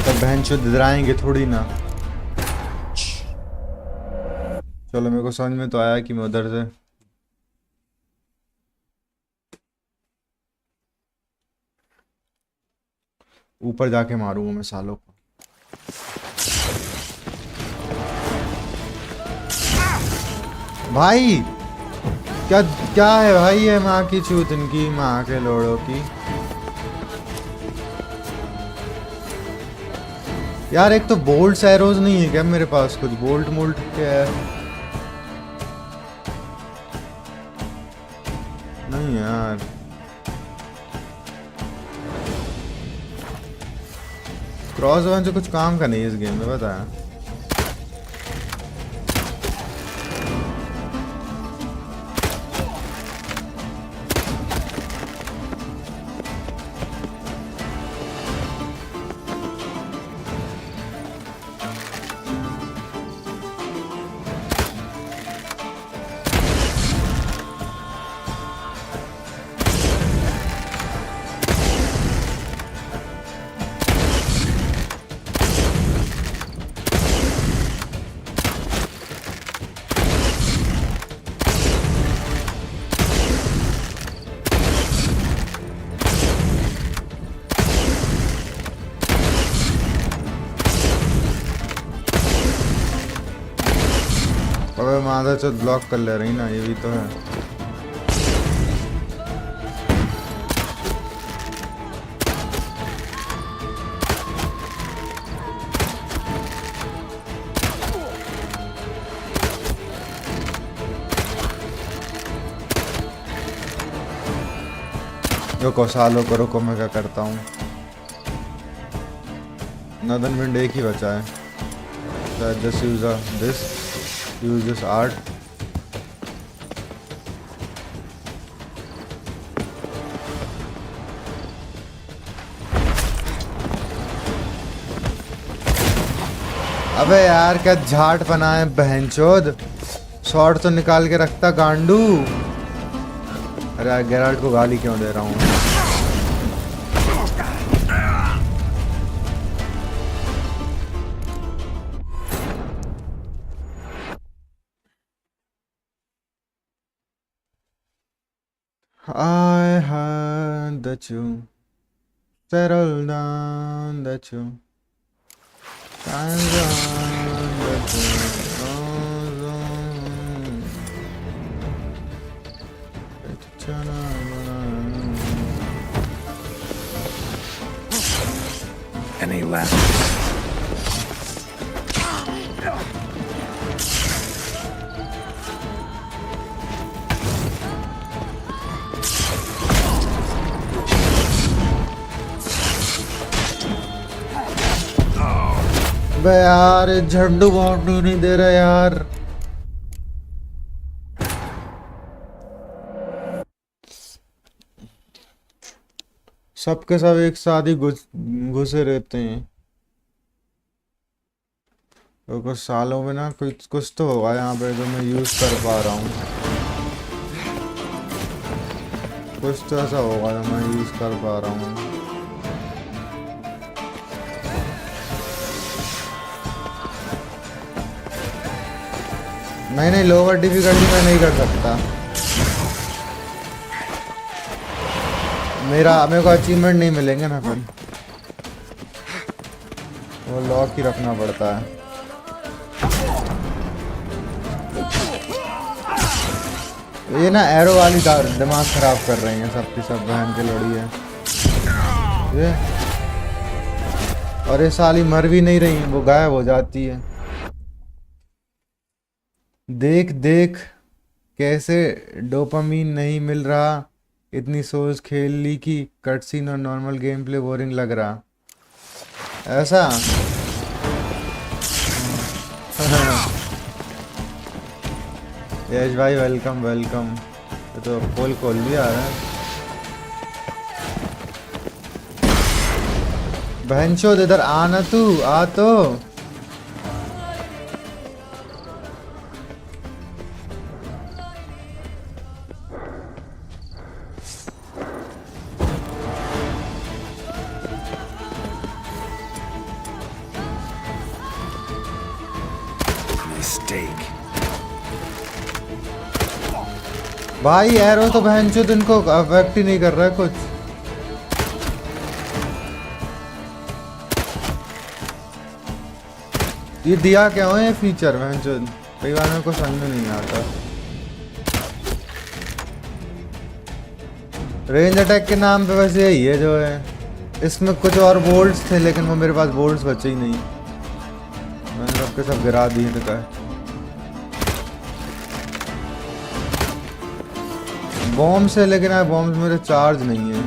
S1: तो बहनचोद इधराएंगे थोड़ी ना। चलो मेरे को समझ में तो आया कि मैं उधर से ऊपर जाके मारूंगा मैं सालों को। भाई क्या क्या है भाई, ये माँ की चूत इनकी, माँ के लोड़ों की। यार एक तो बोल्ट एरोज नहीं है क्या मेरे पास? कुछ बोल्ट मोल्ट क्या है? नहीं यार क्रॉस वन से कुछ काम का नहीं है इस गेम में, बताया। अबे मादा चल ब्लॉक कर ले रही ना, ये भी तो है। रुको सालों को रुको, मैं क्या करता हूँ। नदन विंड एक ही बचा है। Just use this art. अबे यार क्या झाट बना है बहनचोद। शॉर्ट तो निकाल के रखता गांडू। अरे यार गेराल्ट को गाली क्यों दे रहा हूँ। I heard that you settled down, that you time's on, that
S2: Any last?
S1: बे यार झंडू बाउंड्री नहीं दे रहा यार। सबके सब एक साथ ही घुसे रहते हैं। तो कुछ सालों में ना कुछ तो होगा यहाँ पे जो मैं यूज कर पा रहा हूँ। कुछ तो ऐसा होगा जो मैं यूज कर पा रहा हूँ। नहीं लोअर डिफिकल्टी मैं नहीं कर सकता। मेरे को अचीवमेंट नहीं मिलेंगे ना, फिर वो लॉक ही रखना पड़ता है। ये ना एरो वाली दिमाग खराब कर रही हैं सबकी सब बहन के लड़ी है ये। और ये साली मर भी नहीं रही, वो गायब हो जाती है। देख देख कैसे डोपामीन नहीं मिल रहा। इतनी सोच खेल ली कि कटसीन और नॉर्मल गेम प्ले बोरिंग लग रहा। ऐसा यश भाई वेलकम वेलकम। तो पोल खोल दिया है बहनचोद, इधर आना तू आ तो। भाई एरो तो बहनचोद इनको अफेक्ट ही नहीं कर रहा है कुछ। ये दिया क्या हो ये फीचर बहनचोद, कई बार मेरे को समझ में नहीं आता। रेंज अटैक के नाम पे वैसे यही है जो है। इसमें कुछ और बोल्ट्स थे लेकिन वो मेरे पास बोल्ट्स बचे ही नहीं, मैंने सबके सब गिरा दिए थे। क्या बॉम्ब्स है लेकिन यार बॉम्ब्स मेरे चार्ज नहीं है।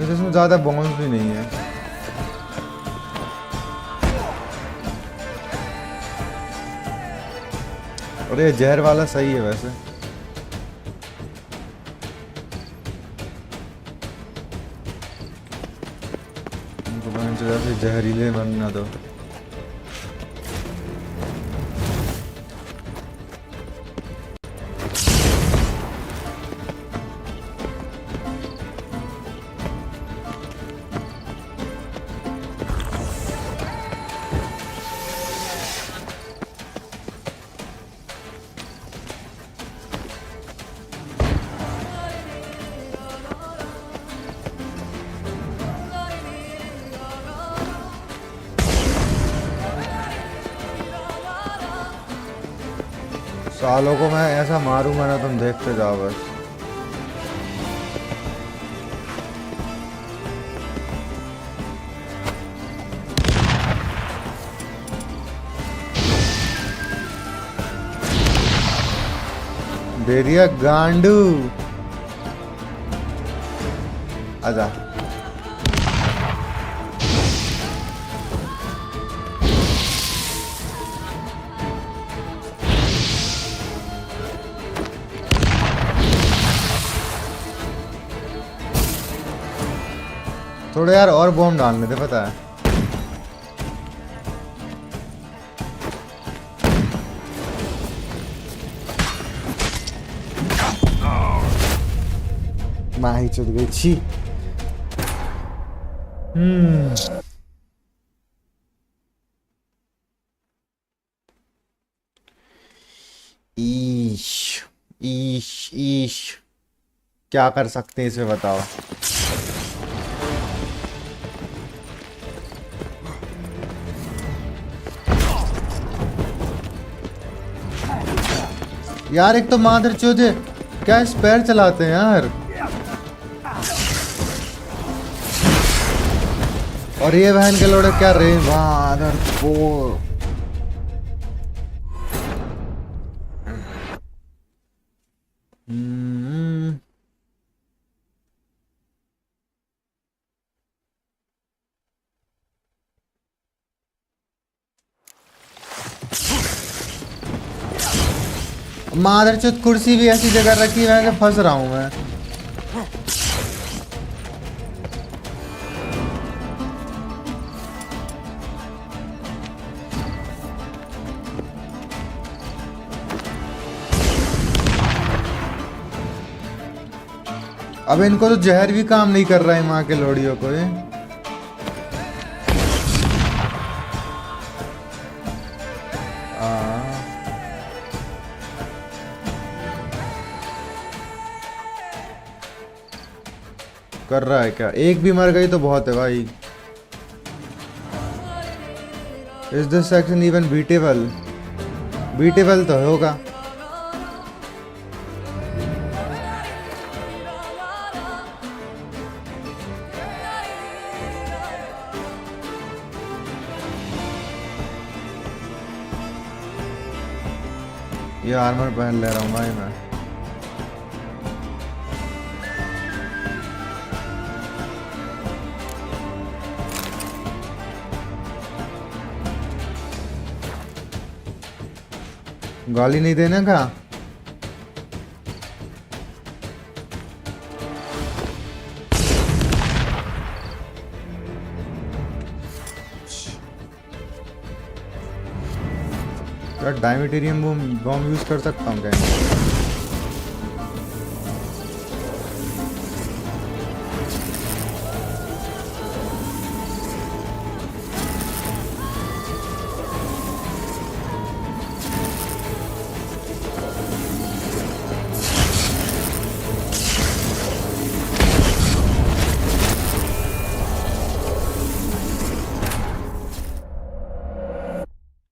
S1: इसमें ज़्यादा बॉम्ब्स भी नहीं है। और ये जहर वाला सही है वैसे। उनको जहरीले बनना दो। सालों को मैं ऐसा मारूंगा ना, तुम देखते जाओ बस। दे दिया गांडू। आजा। थोड़े यार और बॉम्ब डालने थे, पता है। माही चल गई छी। ईश ईश ईश, क्या कर सकते हैं इसमें बताओ। यार एक तो मादर चौधे क्या स्पेयर चलाते हैं यार। और ये बहन के लोड़े क्या रे मादर को। मादरचोद कुर्सी भी ऐसी जगह रखी है कि फंस रहा हूं मैं। अब इनको तो जहर भी काम नहीं कर रहा है माँ के लोड़ियों को ये। कर रहा है क्या? एक भी मर गई तो बहुत है भाई। Is this section even beatable? Beatable तो होगा। ये आर्मर पहन ले रहा हूँ भाई मैं। गाली नहीं देने का। क्या डायमेटेरियम बॉम्ब यूज कर सकता हूँ क्या?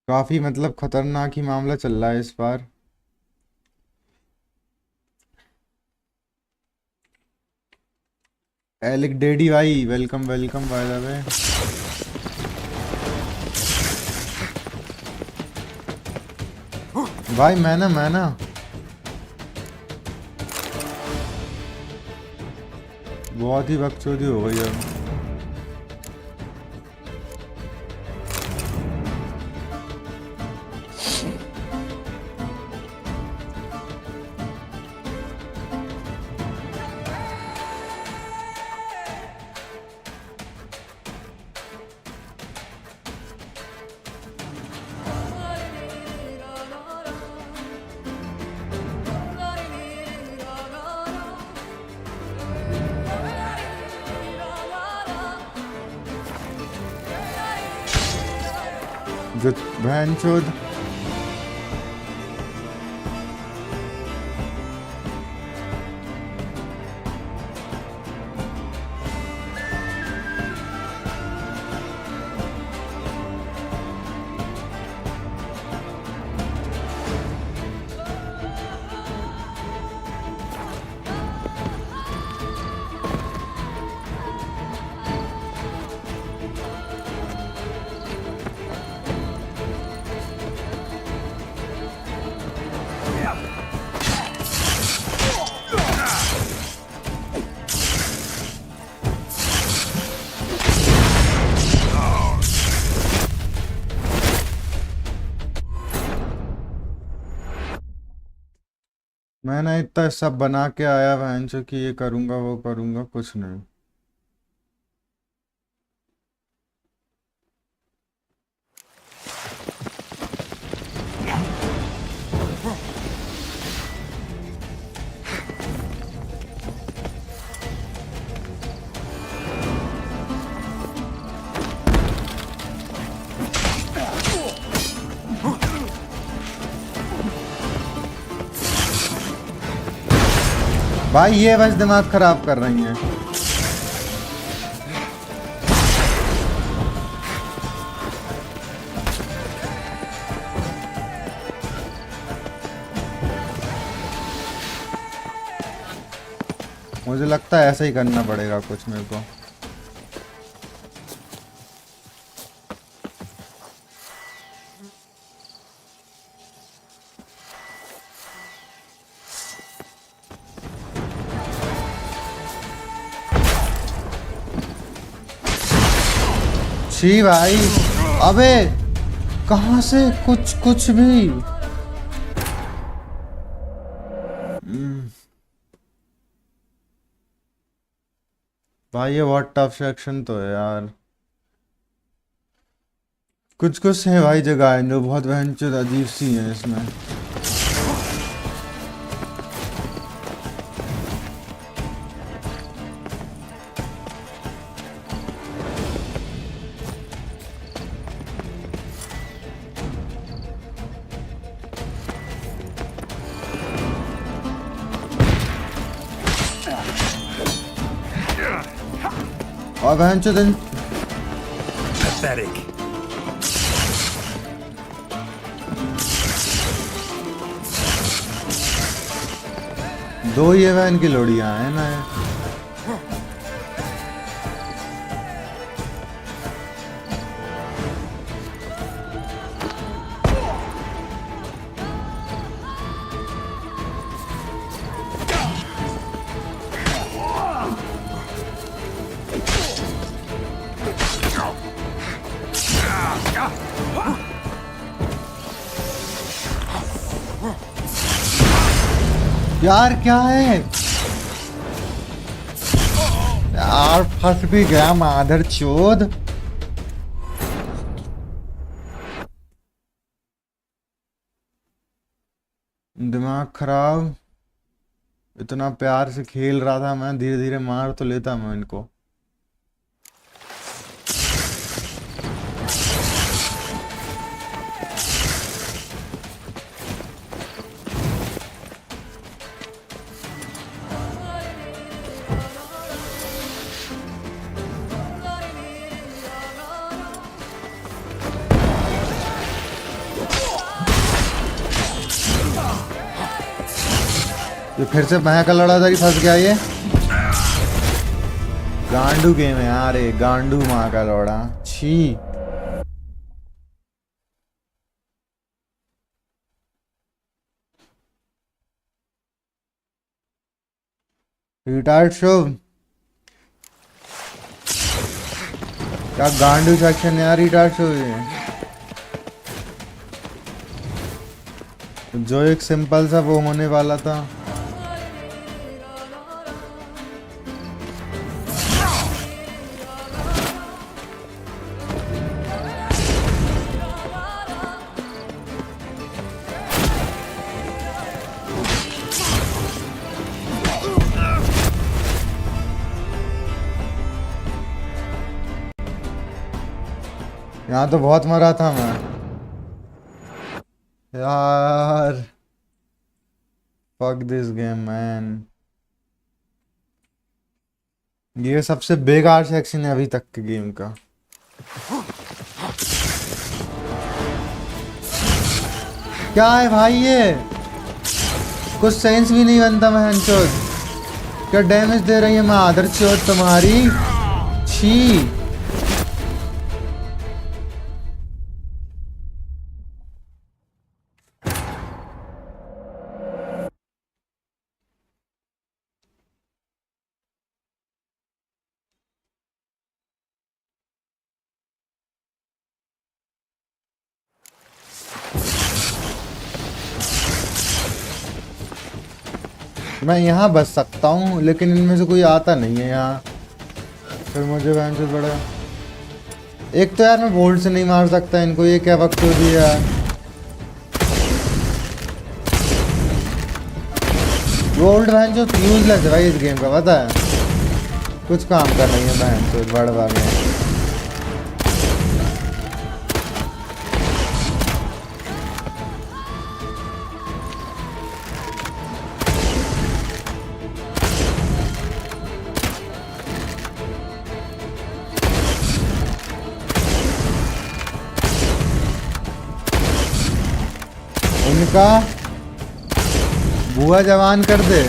S1: काफी मतलब खतरनाक ही मामला चल रहा है इस बार। एलिक डेडी भाई welcome welcome by the way. भाई मैं ना बहुत ही बकचोदी हो गई अब। बहनचोद मैंने इतना सब बना के आया भैंचो कि ये करूंगा वो करूंगा, कुछ नहीं। भाई ये बस दिमाग खराब कर रही हैं। मुझे लगता है ऐसा ही करना पड़ेगा कुछ मेरे को। छी भाई, अबे कहाँ से कुछ भी। भाई ये बहुत टफ सेक्शन तो है यार। कुछ है भाई जगह जो बहुत भयंकर अजीब सी है इसमें। और भयंकर
S2: Pathetic.
S1: दो ये वैन की लोड़ियां हैं ना। यार क्या है यार, फंस भी गया माधर चोद। दिमाग खराब। इतना प्यार से खेल रहा था मैं, धीरे धीरे मार तो लेता मैं इनको। फिर से मैं का लड़ाधारी फंस गया ये। गांडू गेम है यार ये, गांडू माँ का लौड़ा। छी रिटायर्ड शो क्या गांडू सेक्शन है यार, रिटायर्ड शो ये। जो एक सिंपल सा वो होने वाला था। यहाँ तो बहुत मरा था मैं यार। Fuck this game man. ये सबसे बेकार सेक्शन है अभी तक के गेम का। क्या है भाई ये, कुछ सेंस भी नहीं बनता। मैं क्या डैमेज दे रही है मादर चोद तुम्हारी। छी मैं यहाँ बच सकता हूँ लेकिन इनमें से कोई आता नहीं है यहाँ, फिर मुझे वहाँ से बड़ा एक तो यार मैं बोल्ट से नहीं मार सकता इनको, ये क्या वक्त हो दिया यार। बोल्ट बहन जो यूजलेस है भाई इस गेम का, पता है कुछ काम कर नहीं है बहन तो बड़ बाग है। इनका बुआ जवान कर दे,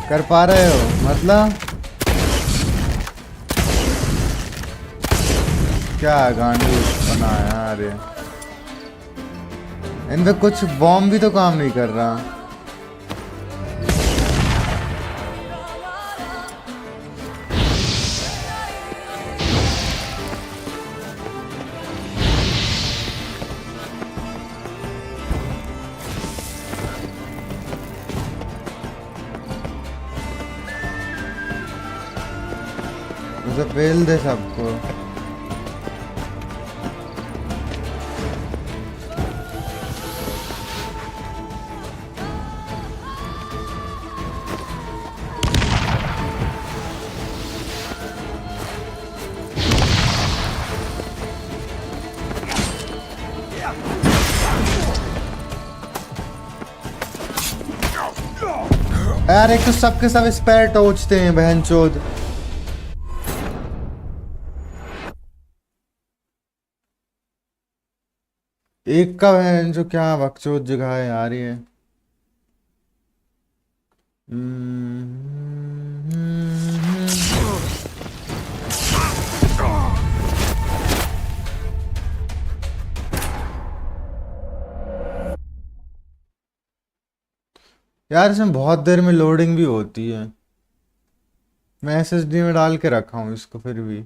S1: कर पा रहे हो मतलब क्या गांडू बना है यार ये। इन पे कुछ बॉम्ब भी तो काम नहीं कर रहा। मुझे बेल दे सबको। यार एक तो सबके सब स्पैर टोचते हैं बहनचोद। एक का बहन जो क्या बकचोद जगह है यार ये। यार इसमें बहुत देर में लोडिंग भी होती है। मैं एसएसडी में डाल के रखा हूँ इसको फिर भी।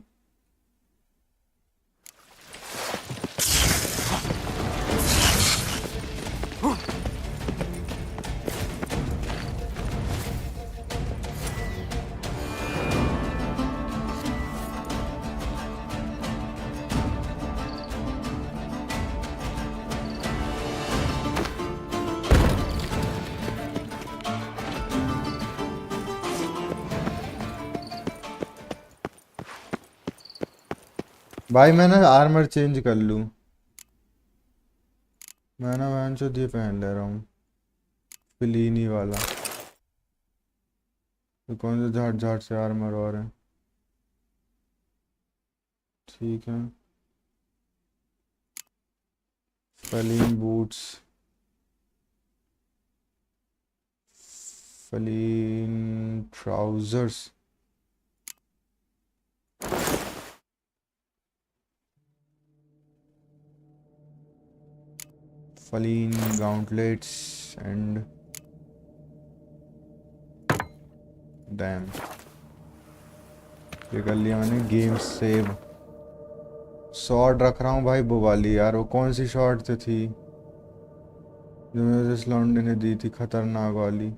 S1: भाई मैं ना आर्मर चेंज कर लूँ। मैं ना वैन जो ये पहन ले रहा हूँ फिलीनी वाला। तो कौन से झाट झाट से आर्मर और है। ठीक है फलीन बूट्स, फलीन ट्राउजर्स, फलीन गाउंटलेट्स एंड डैम। ये कर लिया मैंने। Game save. शॉट रख रहा हूँ भाई वो वाली यार। वो कौन सी शॉट तो थी जो मुझे इस लौंडे ने दी थी, खतरनाक वाली।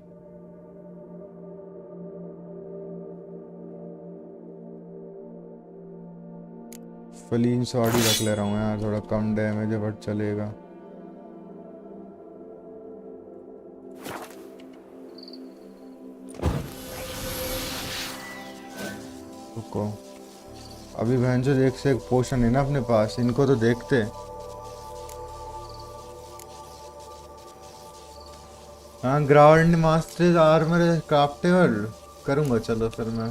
S1: फलीन शॉट ही रख ले रहा हूँ यार, थोड़ा कम डैमेज है बट चलेगा। को अभी बहन जो एक से एक पोशन है ना अपने पास, इनको तो देखते। हाँ ग्राउंड मास्टर आर्मर क्राफ्टेबल करूंगा। चलो फिर मैं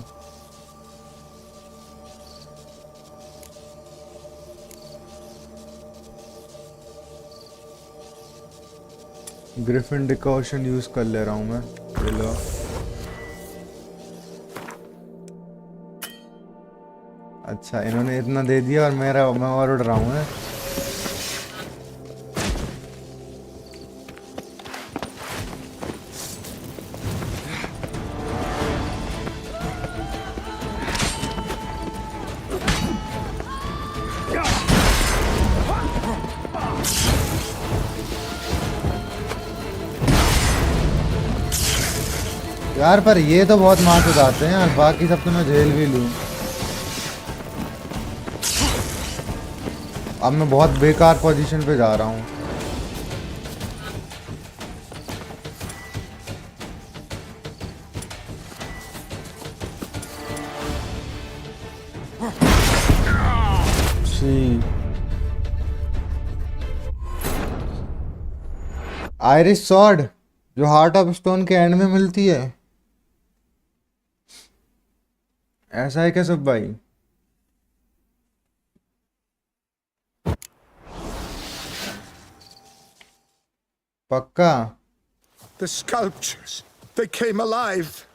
S1: ग्रिफिन डिकॉशन यूज कर ले रहा हूँ मैं। ये लो अच्छा इन्होंने इतना दे दिया और मैं और उड़ रहा हूँ। यार पर ये तो बहुत मार उड़ाते हैं यार, बाकी सब तो मैं झेल भी लूं। अब मैं बहुत बेकार पोजीशन पे जा रहा हूँ। आयरिश सॉर्ड जो हार्ट ऑफ स्टोन के एंड में मिलती है, ऐसा है क्या सब भाई? पक्का?
S17: The sculptures, they came alive.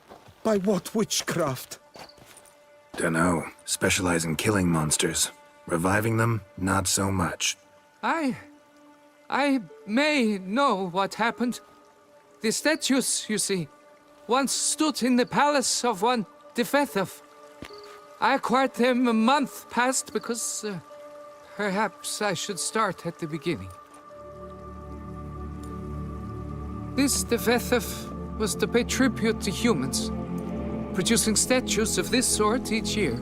S17: By what witchcraft?
S2: Dunno. Specialize in killing monsters. Reviving them, not so much.
S10: I may know what happened. The statues, you see, once stood in the palace of one Defethov. I acquired them a month past because perhaps I should start at the beginning. This Defethov was to pay tribute to humans, producing statues of this sort each year.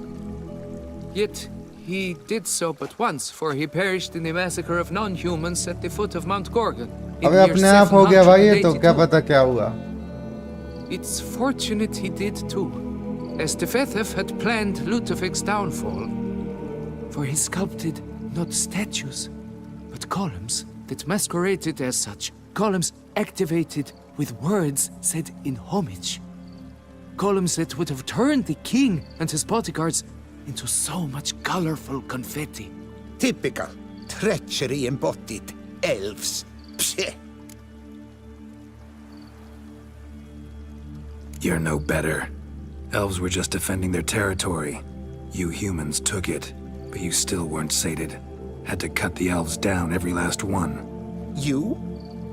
S10: Yet he did so but once, for he perished in the massacre of non-humans at the foot of Mount Gorgon.
S1: अबे अपने आप हो गया भाई, ये तो क्या पता क्या हुआ।
S10: It's fortunate he did too, as Defethov had planned Ludovic's downfall. For he sculpted not statues, but columns that masqueraded as such. Columns activated with words said in homage. Columns that would have turned the king and his bodyguards into so much colorful confetti.
S6: Typical. Treachery embodied. Elves. Psheh.
S2: You're no better. Elves were just defending their territory. You humans took it, but you still weren't sated. Had to cut the elves down, every last one.
S6: You?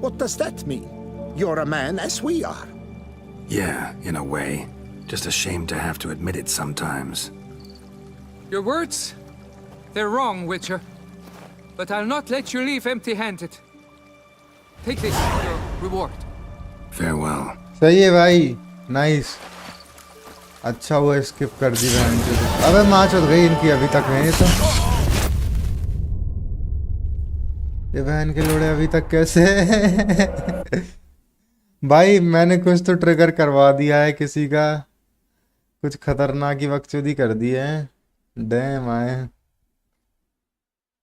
S6: What does that mean? You're a man as we are.
S2: Yeah, in a way. Just ashamed to have to admit it sometimes.
S10: Your words, they're wrong, Witcher. But I'll not let you leave empty-handed. Take this, your reward.
S2: Farewell.
S1: सही है भाई, nice. अच्छा हुआ skip कर दी मैंने। अबे match हो गई इनकी, अभी तक है तो। ये बहन के लोड़े अभी तक कैसे? भाई मैंने कुछ तो ट्रिगर करवा दिया है किसी का, कुछ खतरनाक ही बकचोदी कर दी है। डैम आए,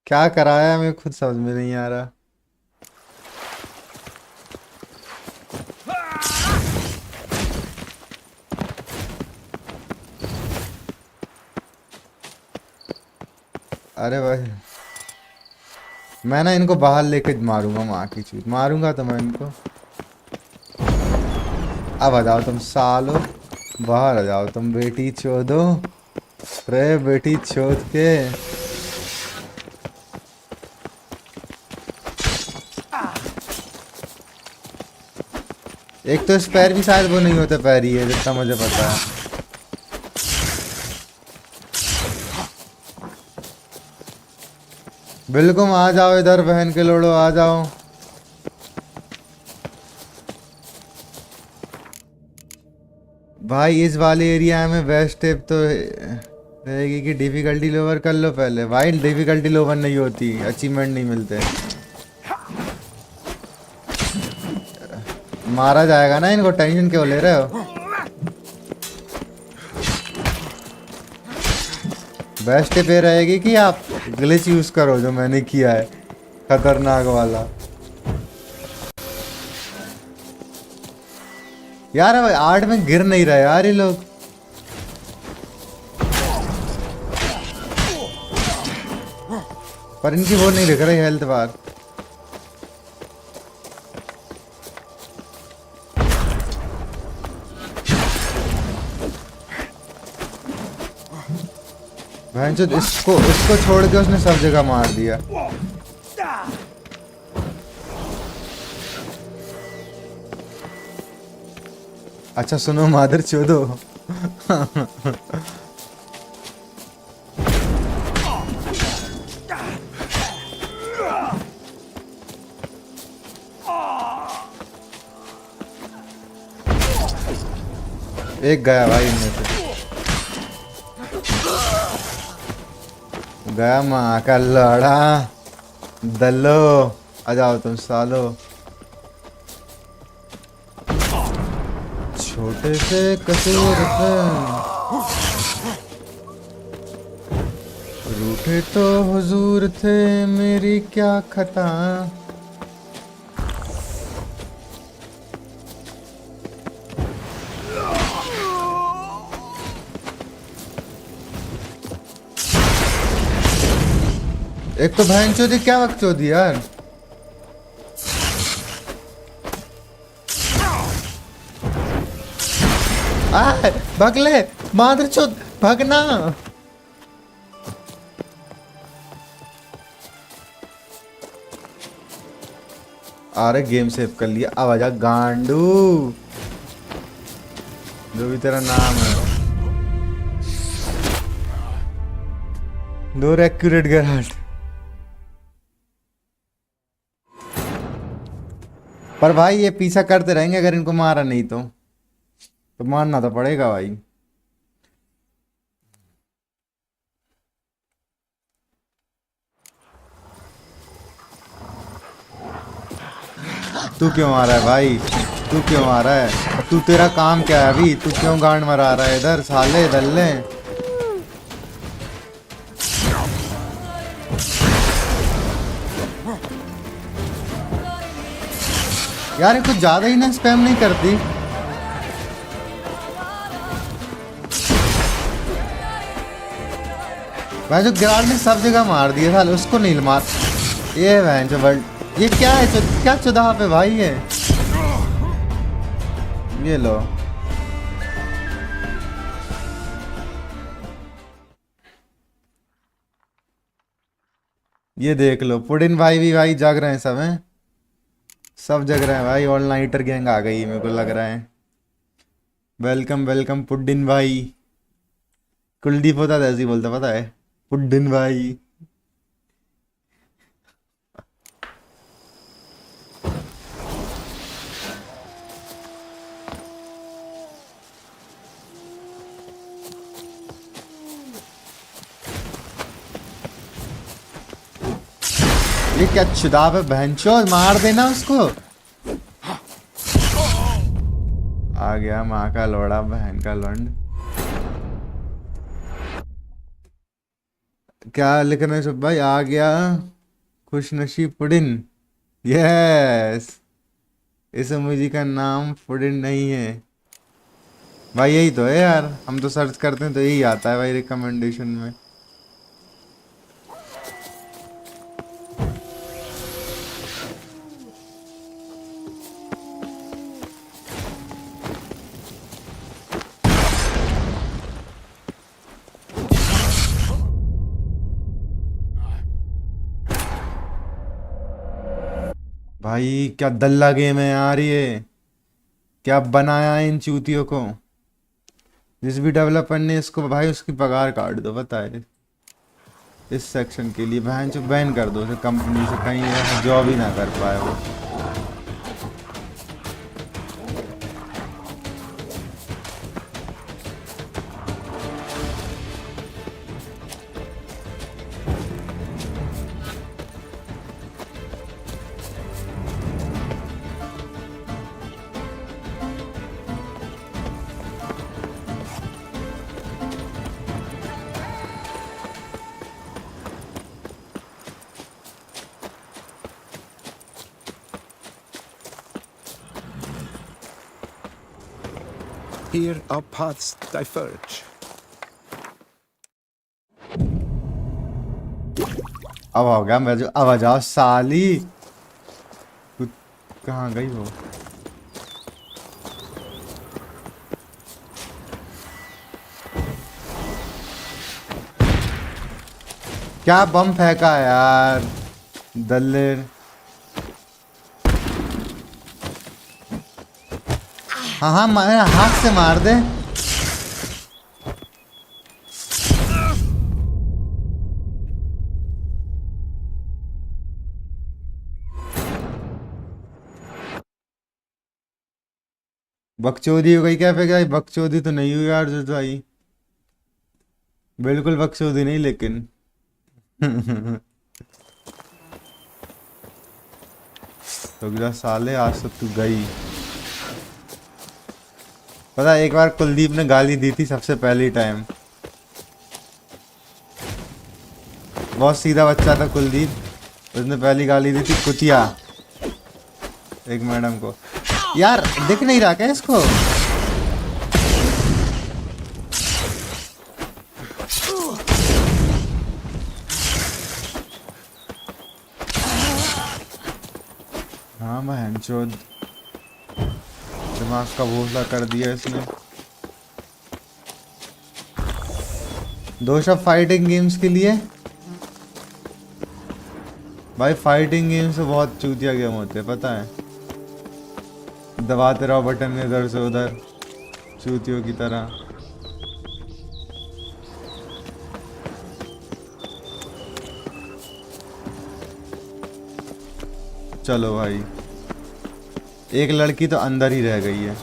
S1: क्या कराया मैं खुद समझ में नहीं आ रहा। अरे भाई मैं ना इनको बाहर लेके मारूंगा, माँ की चीज मारूंगा तो मैं इनको। अब आ जाओ तुम सालो, बाहर आ जाओ तुम बेटी चोदो। रे बेटी चोद के एक तो स्पैर भी शायद वो नहीं होते पैर ही है जितना मुझे पता है। बिल्कुल आ जाओ इधर बहन के लोड़ो, आ जाओ। भाई इस वाले एरिया में बेस्ट टिप तो रहेगी कि डिफिकल्टी लोअर कर लो पहले। भाई डिफिकल्टी लोअर नहीं होती, अचीवमेंट नहीं मिलते। मारा जाएगा ना इनको, टेंशन क्यों ले रहे हो? बेस्ट टिप ये रहेगी कि आप ग्लिच यूज करो जो मैंने किया है, खतरनाक वाला। यार अब आर्ट में गिर नहीं रहे यार ये लोग। पर इनकी वो नहीं दिख रही हेल्थ बार। इसको छोड़ के उसने सब जगह मार दिया। अच्छा सुनो मादर चोदो। एक गया भाई इनमें से। गया माँ का लड़ा। दलो आ जाओ तुम सालो। छोटे से कसूर पे रूठे तो हुजूर थे, मेरी क्या खता। एक तो बहन चोदी क्या वक्त चोदी यार। भगले मादर चोद भगना। अरे गेम सेव कर लिया। अब आजा गांडू, जो भी तेरा नाम है। Door accurate garage. पर भाई ये पीछा करते रहेंगे अगर इनको मारा नहीं तो मारना तो पड़ेगा भाई। तू क्यों आ रहा है भाई? तू क्यों आ रहा है? तू तेरा काम क्या है अभी? तू क्यों गांड मरा रहा है इधर साले दल्ले? यार कुछ ज्यादा ही ना स्पैम नहीं करती? भाई जो गिराड ने सब जगह मार दिया साले, उसको नहीं मार। ये बहन जो वर्ल्ड, ये क्या है? क्या चुदा पे भाई है? ये लो। ये देख लो पुडिन भाई भी भाई जग रहे हैं सब हैं। सब जग रहे हैं भाई। ऑल नाइटर गैंग आ गई मेरे को लग रहा है। वेलकम वेलकम पुडिन भाई। कुलदीप होता था ऐसे ही बोलता पता है, पुडिन भाई। ये क्या चुदाव है बहनचो, मार देना उसको। आ गया माँ का लोड़ा बहन का लौंड। क्या लिख रहे हैं सब भाई? आ गया खुशनसीब पुडिन। यस, इस इमोजी का नाम पुडिन नहीं है भाई। यही तो है यार, हम तो सर्च करते हैं तो यही आता है भाई रिकमेंडेशन में। भाई क्या दल्ला गेम है यार ये। क्या बनाया है इन चूतियों को। जिस भी डेवलपर ने इसको भाई उसकी पगार काट दो पता है। इस सेक्शन के लिए बहन चो बैन कर दो उसे कंपनी से, कहीं जॉब ही ना कर पाए वो।
S6: Here our paths diverge.
S1: अब हो गया मैं जो आवाज आओ साली। कहाँ गई वो? क्या बम फेंका यार दल्लेर। हाँ हाँ हाथ से मार दे। बकचोदी हो गई क्या फिर भाई? बकचोदी तो नहीं हुई यार जो भाई, बिल्कुल बकचोदी नहीं लेकिन। तो गया साले, आज तो तू गई। पता है, एक बार कुलदीप ने गाली दी थी सबसे पहली टाइम। बहुत सीधा बच्चा था कुलदीप, उसने पहली गाली दी थी कुतिया एक मैडम को। यार दिख नहीं रहा क्या इसको? हाँ बहनचोद, दिमाग का भोसला कर दिया इसने। दो शब्द फाइटिंग गेम्स के लिए भाई। फाइटिंग गेम्स तो बहुत चूतिया गेम होते हैं पता है, दबाते रहो बटन इधर से उधर चूतियों की तरह। चलो भाई, एक लड़की तो अंदर ही रह गई है।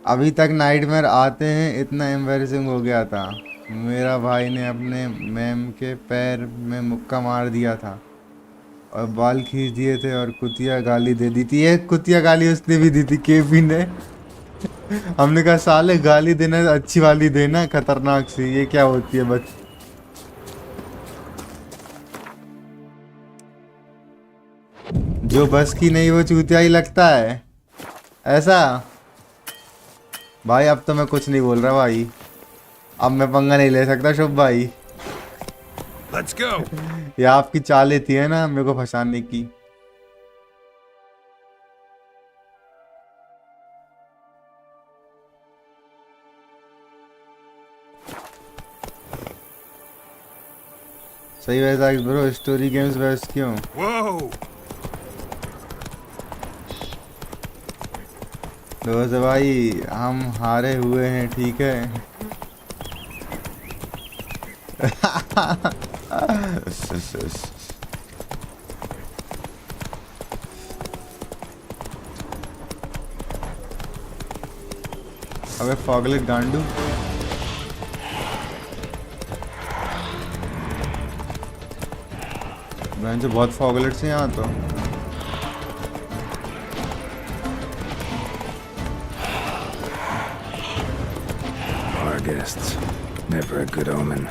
S1: अभी तक नाइटमेयर आते हैं, इतना एम्बैरेसिंग हो गया था। मेरा भाई ने अपने मैम के पैर में मुक्का मार दिया था और बाल खींच दिए थे और कुतिया गाली दे दी थी। ये कुतिया गाली उसने भी दी थी, केपी ने। हमने कहा साले गाली देना अच्छी वाली देना, खतरनाक सी, ये क्या होती है बच। जो बस की नहीं वो चूतिया ही लगता है ऐसा। भाई अब तो मैं कुछ नहीं बोल रहा भाई, अब मैं पंगा नहीं ले सकता शुभ भाई।
S2: Let's go.
S1: ये आपकी चाल थी है ना मेरे को फंसाने की। सही वैसा ब्रो, स्टोरी गेम्स बेस्ट क्यों? दोस्त भाई हम हारे हुए हैं ठीक है। अबे फॉगलेट गांडू, मैं जो बहुत फॉगलेट्स हैं यहाँ तो।
S2: Guests. Never a good omen.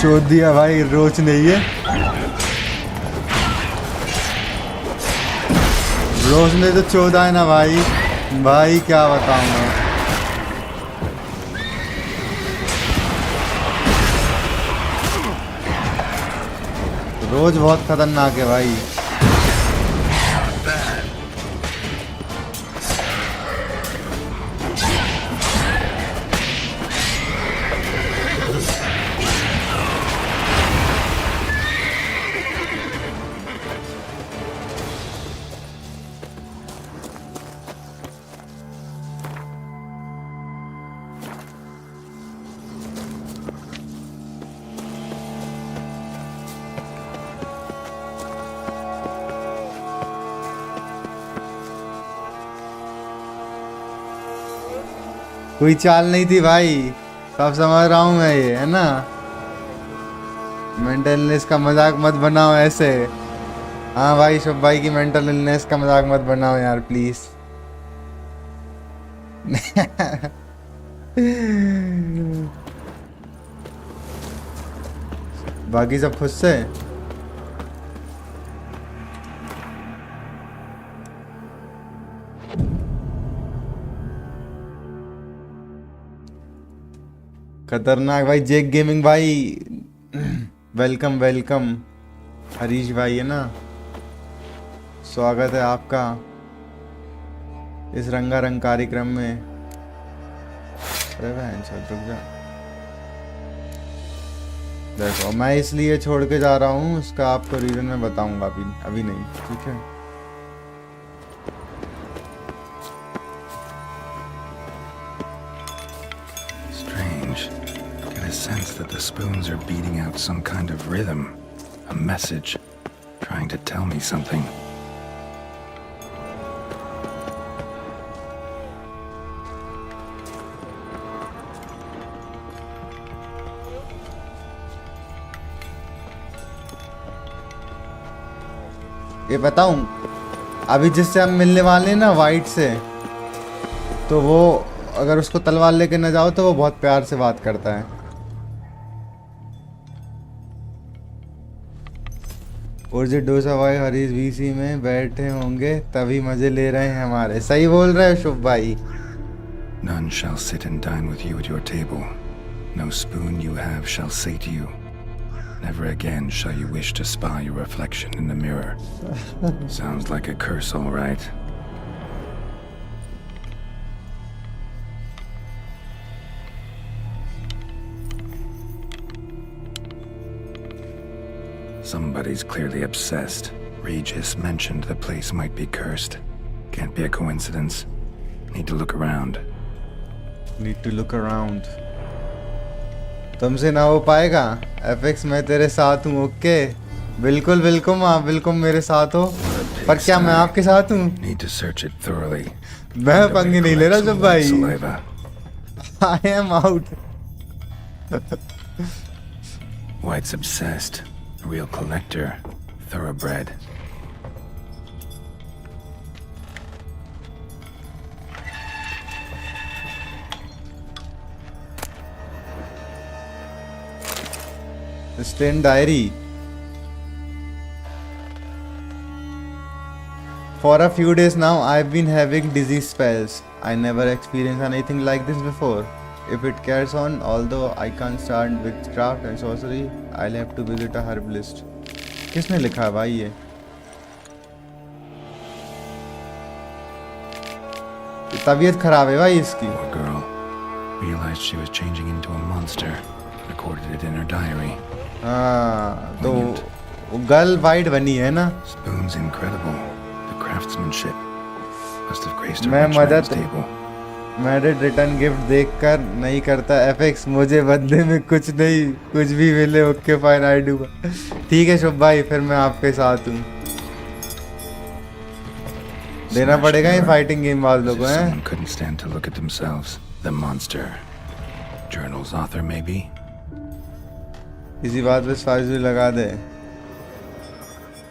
S1: चोद दिया भाई, रोच नहीं है। रोज ने तो चोदा है ना भाई, भाई क्या बताऊं मैं। रोज बहुत खतरनाक है भाई। कोई चाल नहीं थी भाई, सब समझ रहा हूँ मैं, ये है ना। मेंटल इलनेस का मजाक मत बनाओ ऐसे। हाँ भाई, शुभ भाई की मेंटल इलनेस का मजाक मत बनाओ यार प्लीज। बाकी सब खुश से। खतरनाक भाई, जेक गेमिंग भाई वेलकम वेलकम। हरीश भाई है ना, स्वागत है आपका इस रंगारंग कार्यक्रम में। अरे बहन चल रुक जा। देखो मैं इसलिए छोड़ के जा रहा हूँ, उसका आपको रीजन मैं बताऊंगा, अभी नहीं, ठीक है।
S2: Strange. Get a sense that the spoons are beating out some kind of rhythm, a message, trying to tell me something.
S1: ये बताऊं, अभी जिससे हम मिलने वाले हैं ना वाइट से, तो वो अगर उसको तलवार लेके न जाओ तो वो बहुत प्यार से बात करता है। और जो डोसा भाई हरीश वीसी में बैठे होंगे तभी मजे ले रहे हैं हमारे। सही बोल रहे हो शुभ भाई।
S2: None shall sit and dine with you at your table. No spoon you have shall say to you, never again shall you wish to spy your reflection in the mirror. Sounds like a curse, all right. Somebody's clearly obsessed. Regis mentioned the place might be cursed. Can't be a coincidence. Need to look around.
S1: Need to look around. तुमसे ना हो पाएगा affix, मैं तेरे साथ हूँ। Okay बिल्कुल बिल्कुल, आप बिल्कुल मेरे साथ हो, पर क्या मैं आपके साथ हूँ?
S2: Need to search it thoroughly.
S1: मैं पंगे नहीं ले रहा जब भाई। I am out.
S2: White's obsessed. A real collector. Thoroughbred.
S1: Stint diary. For a few days now, I've been having dizzy spells. I never experienced anything like this before. If it carries on, although I can't start witchcraft and sorcery, I'll have to visit a herbalist. किसने लिखा है भाई ये? तबीयत खराब है भाई इसकी।
S2: Poor girl realized she was changing into a monster. Recorded it in her diary.
S1: हाँ, तो गर्ल वाइट बनी है ना?
S2: Spoon's incredible. The craftsmanship must have graced her
S1: मैं
S2: rich man's
S1: मदद
S2: table.
S1: मैरिड रिटर्न गिफ्ट देखकर नहीं करता एफिक्स, मुझे बदले में कुछ नहीं, कुछ भी मिले ओके फाइन आई डू। ठीक है शुभ भाई, फिर मैं आपके साथ हूँ। देना पड़ेगा ये फाइटिंग गेम वालों को, हैं?
S2: Someone couldn't stand to look at themselves. The monster. Journal's author, maybe?
S1: इसी बात पे फाइज लगा दे।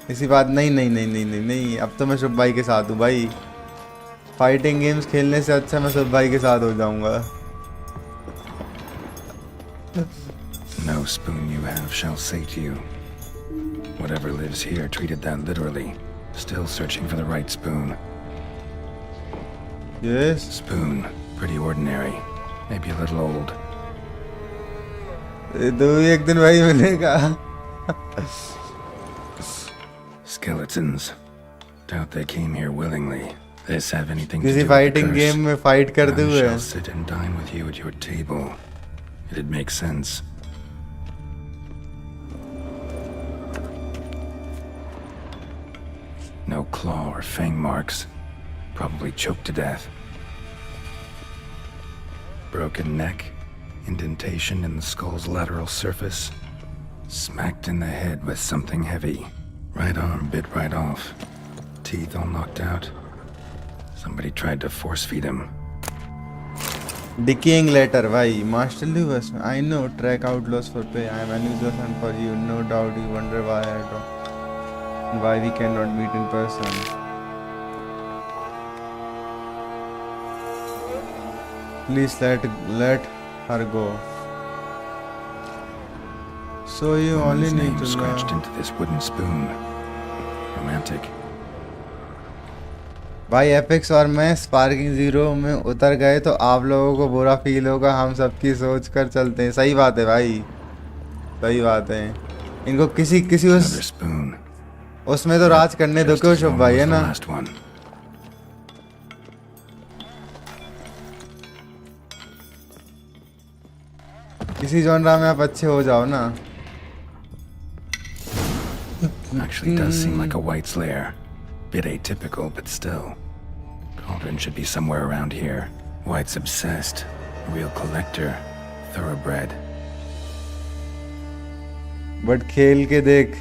S1: इसी बात नहीं नहीं नहीं नहीं नहीं नहीं, अब तो मैं शुभ भाई के साथ हूँ भाई। फाइटिंग गेम्स खेलने से अच्छा मैं शुभ भाई के साथ हो जाऊंगा।
S2: No spoon you have shall say to you. Whatever lives here treated that literally. Still searching for the right spoon.
S1: Yes.
S2: Spoon. Pretty ordinary. Maybe a little old.
S1: दो एक दिन भाई मिलेगा।
S2: Skeletons. Doubt they came here willingly. This have anything to
S1: किसी
S2: do with the
S1: fighting
S2: curse?
S1: Game में fight करते
S2: None
S1: हुए।
S2: shall sit and dine with you at your table. It'd make sense. No claw or fang marks. Probably choked to death. Broken neck. Indentation in the skull's lateral surface. Smacked in the head with something heavy. Right arm bit right off. Teeth all knocked out. Somebody tried to force feed him.
S1: Decaying letter भाई, Master Lewis, I know, track outlaws for pay. I am an user fan for you. No doubt you wonder why we cannot meet in person. Please let her go. So you only
S2: Woman's
S1: need
S2: name
S1: to
S2: scratched
S1: know.
S2: into this wooden spoon. Romantic.
S1: भाई affix और मैं sparking zero में उतर गए तो आप लोगों को बुरा फील होगा, हम सबकी सोच कर चलते हैं। सही बात है भाई, सही बात है। इनको किसी उसमें तो राज करने दो, क्यों शुभ भाई, है ना? इसी जॉनरा में आप अच्छे हो जाओ ना.
S2: Actually does seem like a White's lair. Bit atypical, but still. Cauldron should be somewhere around here. White's obsessed. A real collector. Thoroughbred.
S1: But खेल के देख.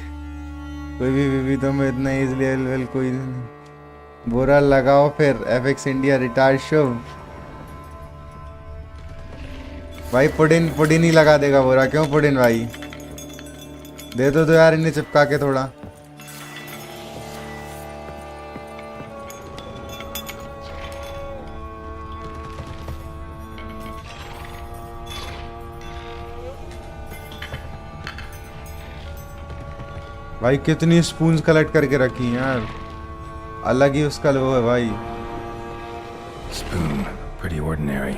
S1: कोई भी तो में इतना easily level कोई नहीं. बुरा लगाओ फिर. Affix India retire show. भाई पुडिन ही लगा देगा बुरा. क्यों पुडिन भाई? दे दो तो यार इन्हें चिपका के थोड़ा. भाई कितनी स्पून्स कलेक्ट करके रखी हैं यार. अलग ही उसका वो है भाई.
S2: Spoon, pretty ordinary,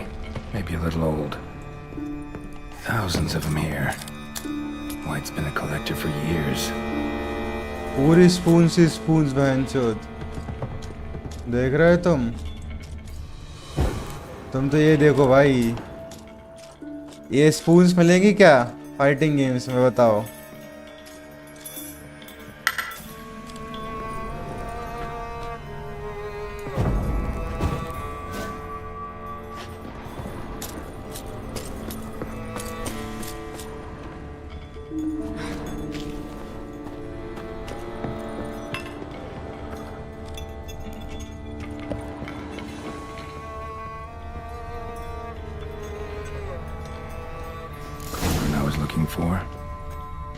S2: maybe a little old. Thousands of them here. White's been a collector for years.
S1: पूरी स्पून्स ही स्पून्स बहनचोद. देख रहे हो तुम तो ये देखो भाई. ये स्पून्स मिलेंगी क्या फाइटिंग गेम्स में बताओ.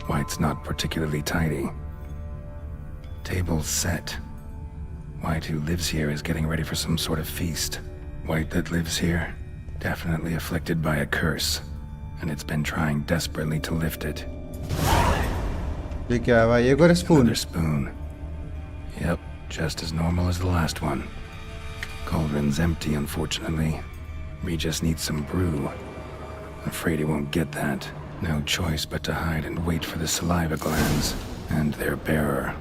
S2: White's not particularly tidy. Table's set. White, who lives here, is getting ready for some sort of feast. White that lives here, definitely afflicted by a curse, and it's been trying desperately to lift it.
S1: ये क्या है भाई? ये कोई spoon?
S2: Another spoon. Yep, just as normal as the last one. Cauldron's empty, unfortunately. We just need some brew. Afraid he won't get that. No choice but to hide and wait for the saliva glands and their bearer.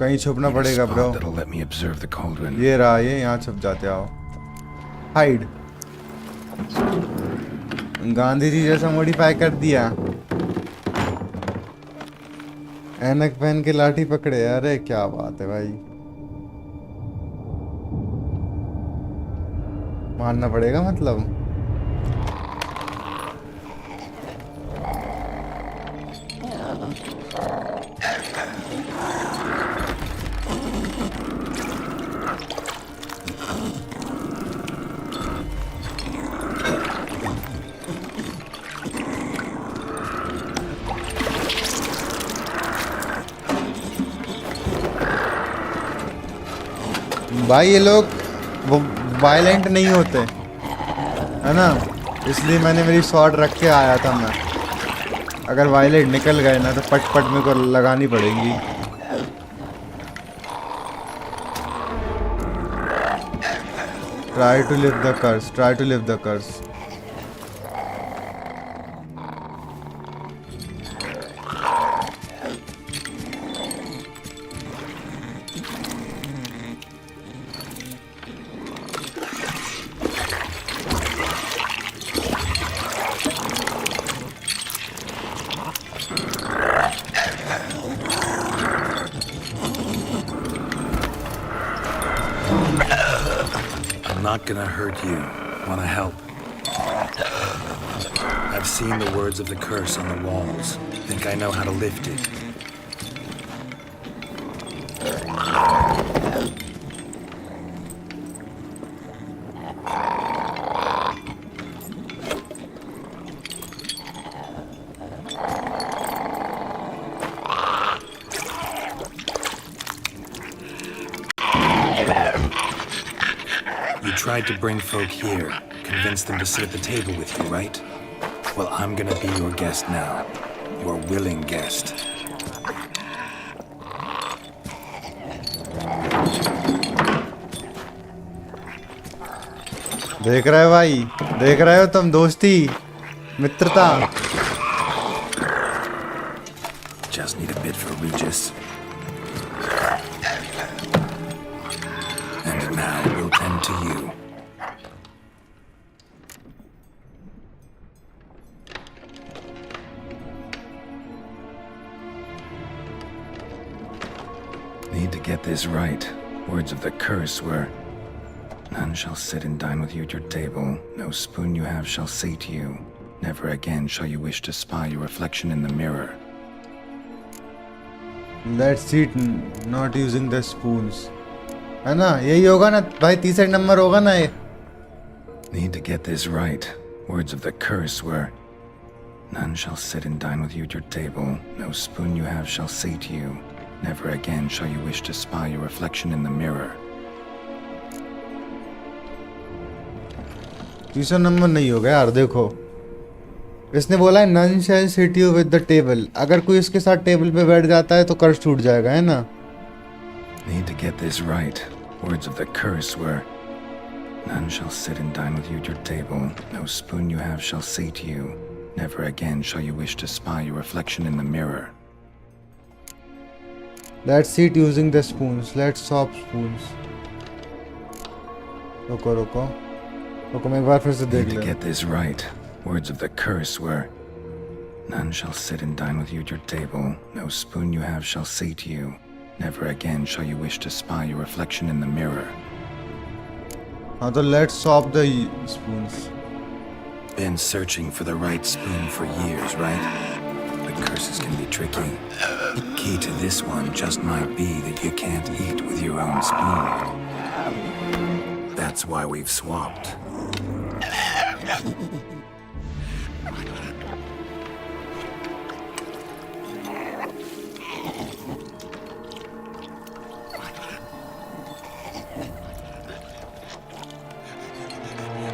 S1: कहीं छुपना पड़ेगा bro.
S2: That'll let me observe the cauldron.
S1: ये रहा, ये यहाँ छुप जाते आओ. Hide. Gandhi ji जैसा मॉडिफाई कर दिया. ऐनक पहन के लाठी पकड़े. अरे क्या बात है भाई. मारना पड़ेगा मतलब. भाई ये लोग वो वायलेंट नहीं होते है ना, इसलिए मैंने मेरी शॉट रख के आया था मैं. अगर वायलेंट निकल गए ना तो पट पट मेरे को लगानी पड़ेगी. Try to live the curse. Try to live the curse.
S2: Gonna hurt you. Wanna help? I've seen the words of the curse on the walls. Think I know how to lift it. Tried to bring folk here, convince them to sit at the table with you, right? Well, I'm gonna be your guest now. Your willing guest.
S1: देख रहे हो भाई? देख रहे हो तुम? दोस्ती, मित्रता.
S2: Just need a bit for Regis. And now we'll tend to you. Need to get this right. Words of the curse were, none shall sit and dine with you at your table. No spoon you have shall say to you, never again shall you wish to spy your reflection in the mirror.
S1: Let's eat not using the spoons. है ना, यही होगा ना भाई, तीसरा number होगा ना ये.
S2: Need to get this right. Words of the curse were, none shall sit and dine with you at your table. No spoon you have shall say to you, never again shall you wish to spy your reflection in the mirror.
S1: तीसरा number नहीं होगा यार. देखो, इसने बोला है none shall sit you with the table. अगर कोई इसके साथ टेबल पे बैठ जाता है तो कर्ज टूट जाएगा, है ना.
S2: Need to get this right. Words of the curse were, none shall sit and dine with you at your table. No spoon you have shall say to you, never again shall you wish to spy your reflection in the mirror.
S1: Let's eat using the spoons. Let's swap spoons. रुको रुको रुको, मैं एक बार फिर से देख
S2: Need to
S1: ले.
S2: get this right. Words of the curse were, none shall sit and dine with you at your table. No spoon you have shall say to you, never again shall you wish to spy your reflection in the mirror.
S1: हाँ तो let's swap the spoons.
S2: Been searching for the right spoon for years, right? But curses can be tricky. Key to this one just might be that you can't eat with your own spoon. That's why we've swapped.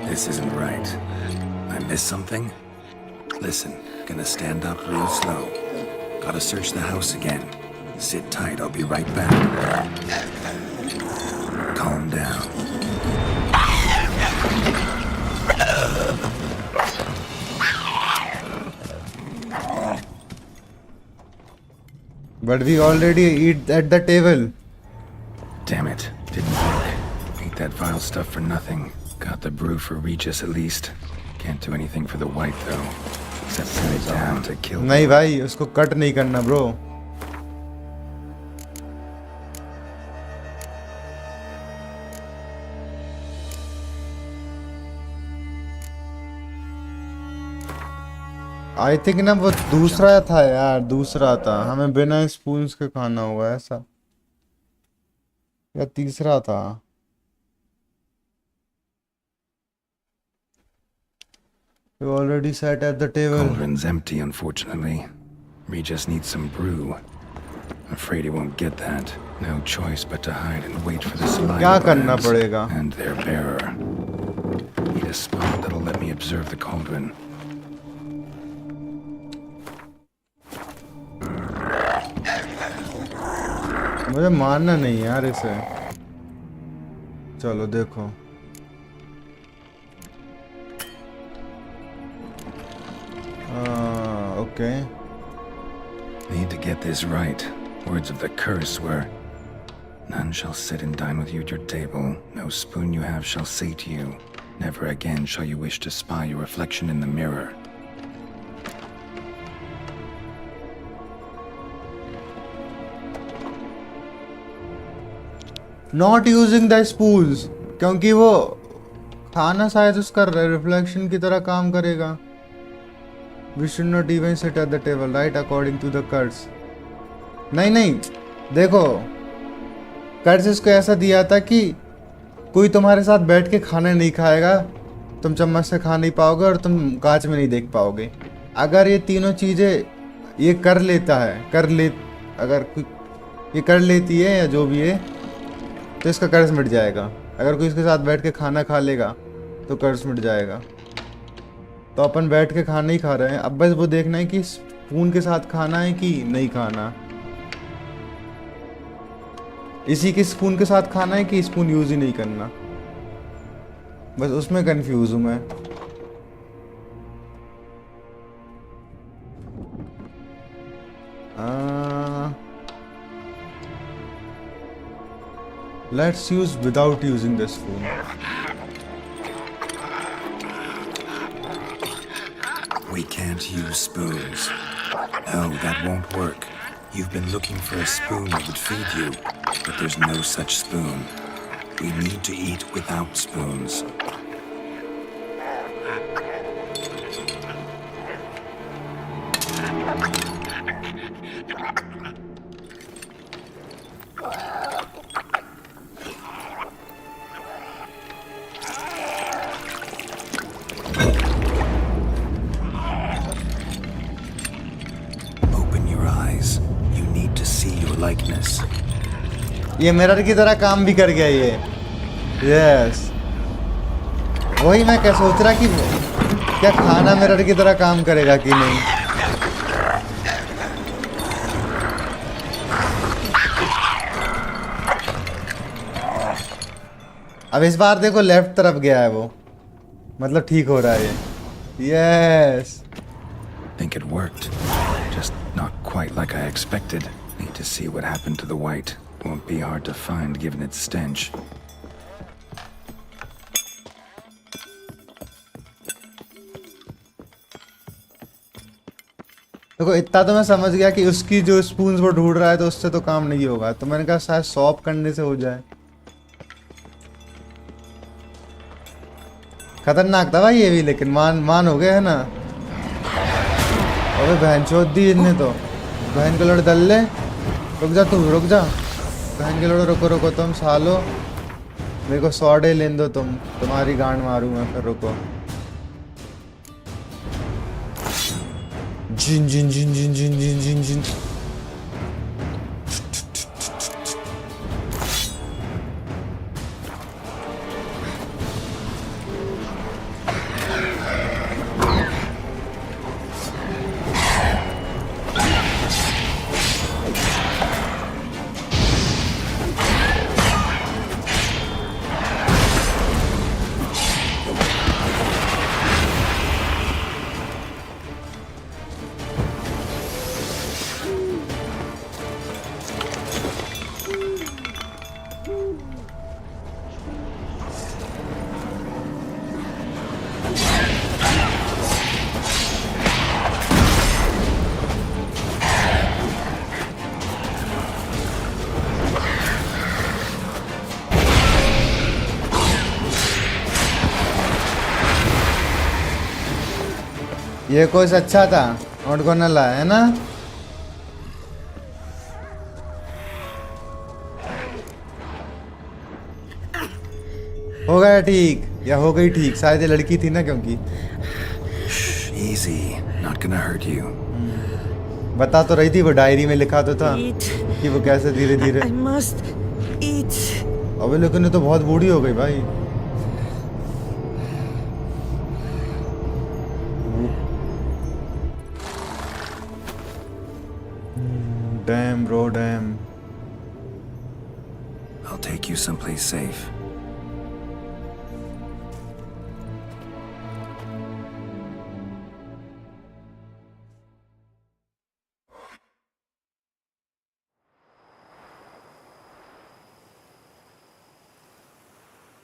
S2: This isn't right. I missed something? Listen, gonna stand up real slow. Gotta search the house again. Sit tight, I'll be right back. Calm down.
S1: But we already eat at the table.
S2: Damn it, didn't work. Ate that vile stuff for nothing. Got the brew for Regis at least. Can't do anything for the white though. Except send it down to kill.
S1: नहीं भाई, उसको cut नहीं करना bro. I think ना वो दूसरा था यार, दूसरा था. हमें बिना स्पून्स के खाना होगा ऐसा, या तीसरा था. You already sat at the table.
S2: Cauldron's empty, unfortunately. Regis needs some brew. Afraid he won't get that. No choice but to hide and wait for the supply
S1: क्या करना पड़ेगा?
S2: and their bearer. Need a spot that'll let me observe the cauldron.
S1: मुझे मारना नहीं यार इसे. चलो देखो. Okay.
S2: Need to get this right. Words of the curse were, none shall sit and dine with you at your table. No spoon you have shall say to you, never again shall you wish to spy your reflection in the mirror.
S1: Not using the spoons, क्योंकि वो खाना शायद उसका reflection की तरह काम करेगा. We should not even sit at the table, right? According to the curse. नहीं नहीं, देखो, कर्ज इसको ऐसा दिया था कि कोई तुम्हारे साथ बैठ के खाना नहीं खाएगा, तुम चम्मच से खा नहीं पाओगे और तुम कांच में नहीं देख पाओगे. अगर ये तीनों चीज़ें ये कर लेता है, अगर कोई ये कर लेती है या जो भी है, तो इसका कर्ज मिट जाएगा. अगर कोई इसके साथ बैठ के खाना खा लेगा तो कर्ज मिट जाएगा. तो अपन बैठ के खाना ही खा रहे हैं. अब बस वो देखना है कि स्पून के साथ खाना है कि नहीं खाना. इसी के स्पून के साथ खाना है कि स्पून यूज ही नहीं करना. बस उसमें कंफ्यूज हूं मैं. Let's use without using the spoon.
S2: We can't use spoons. No, that won't work. You've been looking for a spoon that would feed you, but there's no such spoon. We need to eat without spoons. Open your eyes. You need to see your likeness.
S1: ये mirror की तरह काम भी कर गया ये. Yes, वही मैं क्या सोच रहा कि क्या खाना मिरर की तरह काम करेगा कि नहीं. अब इस बार देखो लेफ्ट तरफ गया है वो, मतलब ठीक हो रहा है ये. Yes.
S2: Think it worked. Just not quite like I expected. Need to see what happened to the white. Won't be hard to find given its stench.
S1: देखो इतना तो मैं समझ गया कि उसकी जो स्पून्स वो ढूंढ रहा है तो उससे तो काम नहीं होगा, तो मैंने कहा शायद सॉप करने से हो जाए. खतरनाक था भाई ये भी, लेकिन मान हो गए है ना. अबे बहन चोद दी इनने तो. बहन के लोड़े दल ले. रुक जा तू, रुक जा. बहन के लोड़े रुको रुको तुम सालो. मेरे को 100 डे लेन दो तुम, तुम्हारी गांड मारूं मैं फिर. रुको. जिन जिन जिन जिन जिन जिन जिन जिन. ये कोर्स अच्छा था, नॉट गोना ला, है ना. हो गया ठीक, या हो गई ठीक. शायद ये लड़की थी ना, क्योंकि
S2: Easy, not gonna hurt you.
S1: बता तो रही थी, वो डायरी में लिखा तो था कि वो कैसे धीरे धीरे.
S14: I must eat.
S1: अबे लेकिन ये तो बहुत बूढ़ी हो गई भाई. Damn, bro, damn.
S2: I'll take you someplace safe.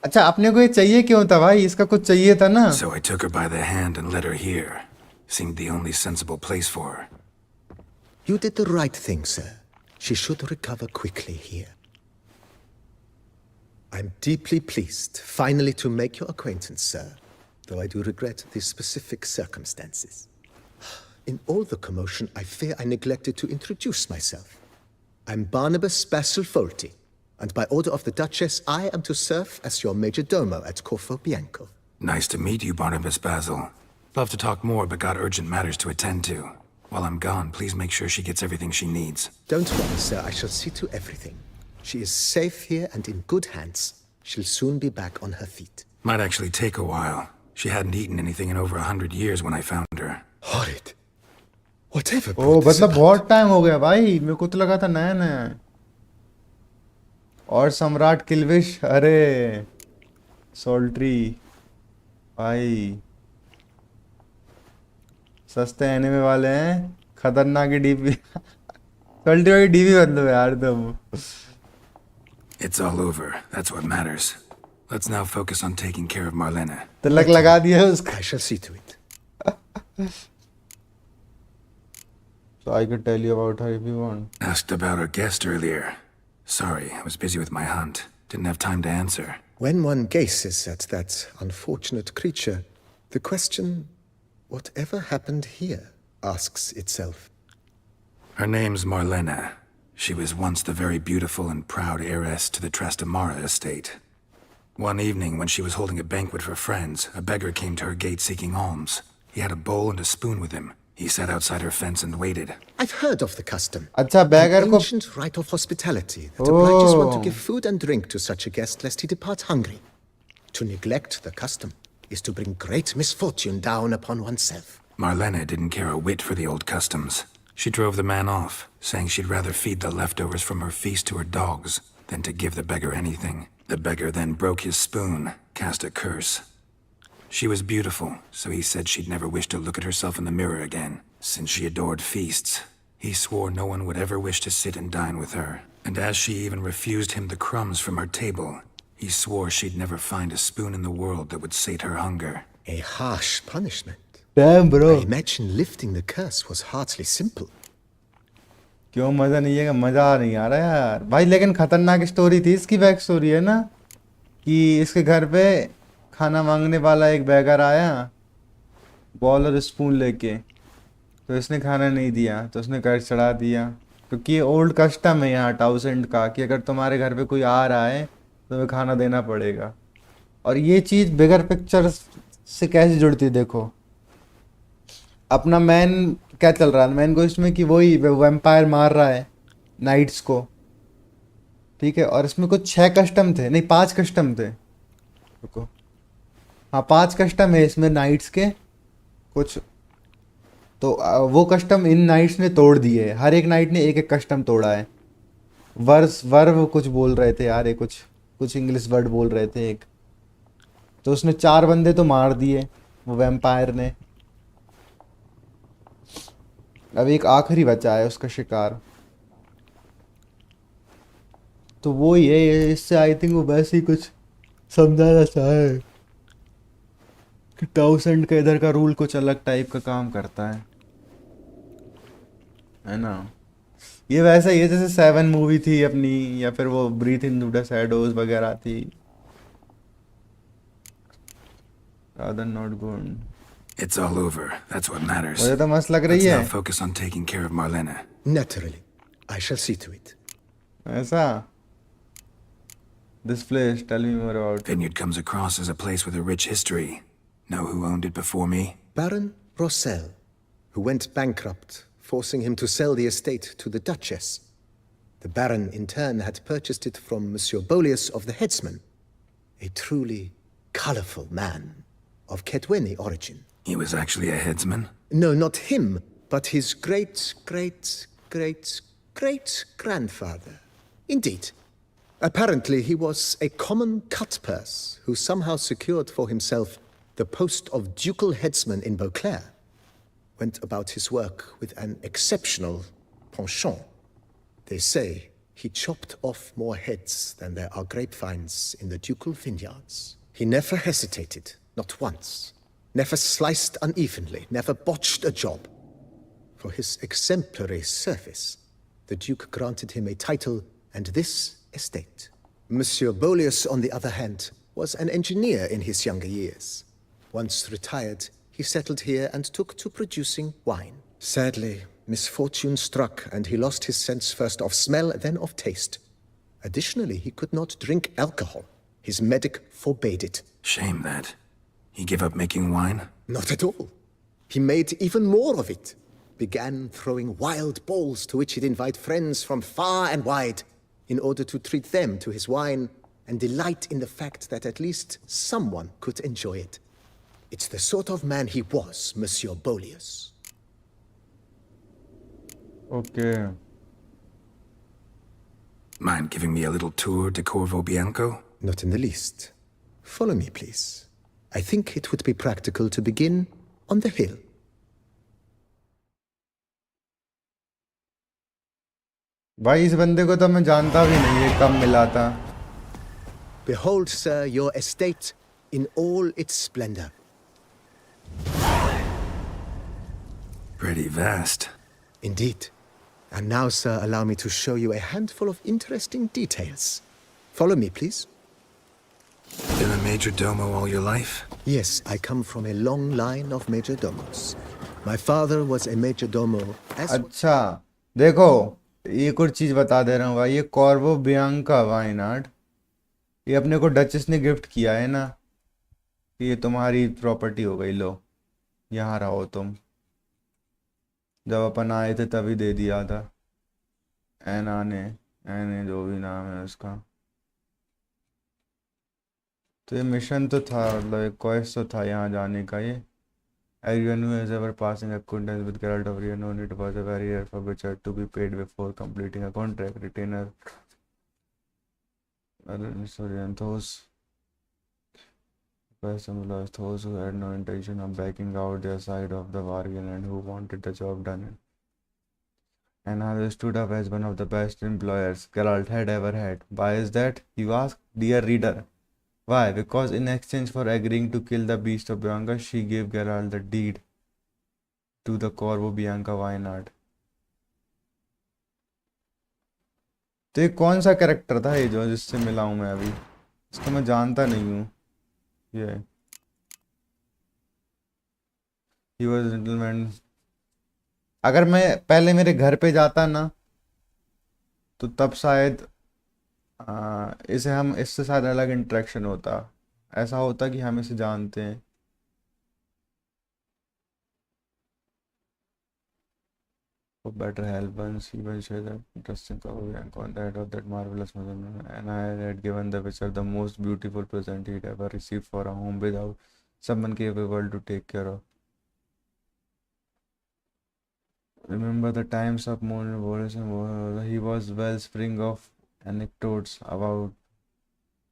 S1: अच्छा, अपने को ये चाहिए क्यों था भाई? इसका कुछ चाहिए था ना.
S2: So I took her by the hand and led her here. Seemed the only sensible place for her.
S15: You did the right thing, sir. She should recover quickly here. I'm deeply pleased, finally, to make your acquaintance, sir. Though I do regret the specific circumstances. In all the commotion, I fear I neglected to introduce myself. I'm Barnabas Basil Folty, and by order of the Duchess, I am to serve as your major domo at Corfo Bianco.
S2: Nice to meet you, Barnabas Basil. Love to talk more, but got urgent matters to attend to. While I'm gone, please make sure she gets everything she needs.
S15: Don't worry, sir. I shall see to everything. She is safe here and in good hands. She'll soon be back on her feet.
S2: Might actually take a while. She hadn't eaten anything in over 100 years when I found her.
S15: Horrid. Whatever.
S1: ओ मतलब बहुत time हो गया भाई. मेरे को तो लगा था नया नया. और सम्राट किल्विश, अरे सोल्ट्री भाई सस्ते एनिमे वाले हैं. खतरनाक डीपी. सोल्ट्री वाली डीपी मतलब यार तुम.
S2: It's all over. That's what matters. Let's now focus on taking care of Marlena.
S1: तिलक लगा दिया उसका.
S15: I shall see to it.
S1: So I could tell you about her if you want.
S2: Asked about our guest earlier. Sorry, I was busy with my hunt. Didn't have time to answer.
S15: When one gazes at that unfortunate creature, the question, whatever happened here, asks itself.
S2: Her name's Marlena. She was once the very beautiful and proud heiress to the Trastamara estate. One evening, when she was holding a banquet for friends, a beggar came to her gate seeking alms. He had a bowl and a spoon with him. He sat outside her fence and waited.
S15: I've heard of the custom.
S1: अच्छा beggar
S15: An
S1: को
S15: ancient rite of hospitality that obliges one to give food and drink to such a guest lest he depart hungry. To neglect the custom is to bring great misfortune down upon oneself.
S2: Marlena didn't care a whit for the old customs. She drove the man off, saying she'd rather feed the leftovers from her feast to her dogs than to give the beggar anything. The beggar then broke his spoon, cast a curse. She was beautiful, so he said she'd never wish to look at herself in the mirror again. Since she adored feasts, he swore no one would ever wish to sit and dine with her. And as she even refused him the crumbs from her table, he swore she'd never find a spoon in the world that would sate her hunger.
S15: A harsh punishment.
S1: Damn, bro.
S15: I imagine lifting the curse was hardly simple.
S1: क्यों मजा नहीं है? मजा नहीं आ रहा यार भाई, लेकिन खतरनाक स्टोरी थी इसकी। बैक स्टोरी है ना कि इसके घर पे खाना मांगने वाला एक बैगर आया बॉल और स्पून लेके, तो इसने खाना नहीं दिया तो उसने कर्ज चढ़ा दिया, क्योंकि ये ओल्ड कस्टम है यहाँ टाउसेंड का कि अगर तुम्हारे घर पे कोई आ रहा है तो तुम्हें खाना देना पड़ेगा। और ये चीज़ बिगर पिक्चर से कैसे जुड़ती है देखो। अपना मैन क्या चल रहा है मैन को इसमें कि वही वैम्पायर मार रहा है नाइट्स को, ठीक है। और इसमें कुछ 6 कस्टम थे, नहीं 5 कस्टम थे, रुको, हाँ 5 कस्टम है इसमें नाइट्स के कुछ। तो वो कस्टम इन नाइट्स ने तोड़ दिए, हर एक नाइट ने एक एक कस्टम तोड़ा है। वर्व कुछ बोल रहे थे यार, ये कुछ इंग्लिश वर्ड बोल रहे थे एक, तो उसने 4 बंदे तो मार दिए वो वैम्पायर ने। अब एक आखिरी बचा है उसका शिकार, तो वो ये इससे आई थिंक वो वैसे ही कुछ समझाना चाहे कि टाउसेंड का इधर का रूल कुछ अलग टाइप का काम करता है ना। ये वैसा ही है जैसे 7 मूवी थी अपनी, या फिर वो ब्रीथ इन द शैडोज वगैरह थी। rather not good.
S2: It's all over. That's what matters.
S1: मुझे तो मस्त लग रही
S2: Let's
S1: है।
S2: now focus on taking care of Marlena.
S15: Naturally. I shall see to it.
S1: ऐसा? This place, tell me more about it.
S2: Vineyard comes across as a place with a rich history. Know who owned it before me?
S15: Baron Rossel, who went bankrupt, forcing him to sell the estate to the Duchess. The Baron, in turn, had purchased it from Monsieur Bolius of the Headsman, a truly colorful man of Ketweni origin.
S2: He was actually a headsman?
S15: No, not him, but his great-great-great-great-grandfather. Indeed. Apparently, he was a common cut-purse who somehow secured for himself the post of ducal headsman in Beauclair. Went about his work with an exceptional penchant. They say he chopped off more heads than there are grapevines in the ducal vineyards. He never hesitated, not once. Never sliced unevenly, never botched a job. For his exemplary service, the Duke granted him a title and this estate. Monsieur Bolius, on the other hand, was an engineer in his younger years. Once retired, he settled here and took to producing wine. Sadly, misfortune struck and he lost his sense first of smell, then of taste. Additionally, he could not drink alcohol. His medic forbade it.
S2: Shame that. He gave up making wine?
S15: Not at all. He made even more of it. Began throwing wild balls to which he'd invite friends from far and wide in order to treat them to his wine and delight in the fact that at least someone could enjoy it. It's the sort of man he was, Monsieur Bolius.
S1: Okay.
S2: Mind giving me a little tour de Corvo Bianco?
S15: Not in the least. Follow me, please. I think it would be practical to begin on the hill.
S1: भाई इस बंदे को तो मैं जानता भी नहीं है, कब मिला था।
S15: Behold, sir, your estate in all its splendor.
S2: Pretty vast.
S15: Indeed. And now, sir, allow me to show you a handful of interesting details. Follow me, please.
S2: Been a major domo all your life?
S15: Yes, I come from a long line of major domos. My father was a major domo as...
S1: अच्छा देखो एक और चीज बता दे रहा हूँ भाई, ये कॉर्वो बियांका वाइनाड ये अपने को डचेस ने गिफ्ट किया है ना, ये तुम्हारी प्रॉपर्टी हो गई, लो यहाँ रहो तुम। जब अपन आए थे तभी दे दिया था एना ने, एने जो भी नाम है उसका। तो ये मिशन तो था, मतलब एक क्वेस्ट तो था यहाँ जाने का। ये everyone who has ever passing acquaintance with Geralt of Rivia known it was a very rare for Witcher to be paid before completing a contract. Retainer sorry, and those those who had no intention of backing out their side of the bargain and who wanted the job done. And now stood up as one of the best employers Geralt had ever had. Why is that, you ask, dear reader? Why? Because in exchange for agreeing to kill the beast of Bianca, she gave Geralt the deed to the Corvo Bianca Vineyard. तो ये कौन सा character था ये जो जिससे मिला हूं मैं अभी? इसको मैं जानता नहीं हूँ। ये he was a gentleman. अगर मैं पहले मेरे घर पे जाता ना तो तब शायद इसे हम इससे शायद अलग इंटरेक्शन होता, ऐसा होता कि हम इसे जानते हैं। For better help once even shared that interesting cover and contact of that marvelous mother, and I had given the Witcher the most beautiful present he'd ever received for a home without someone capable to take care of. Remember the times of Moon Boris, and he was wellspring of anecdotes about,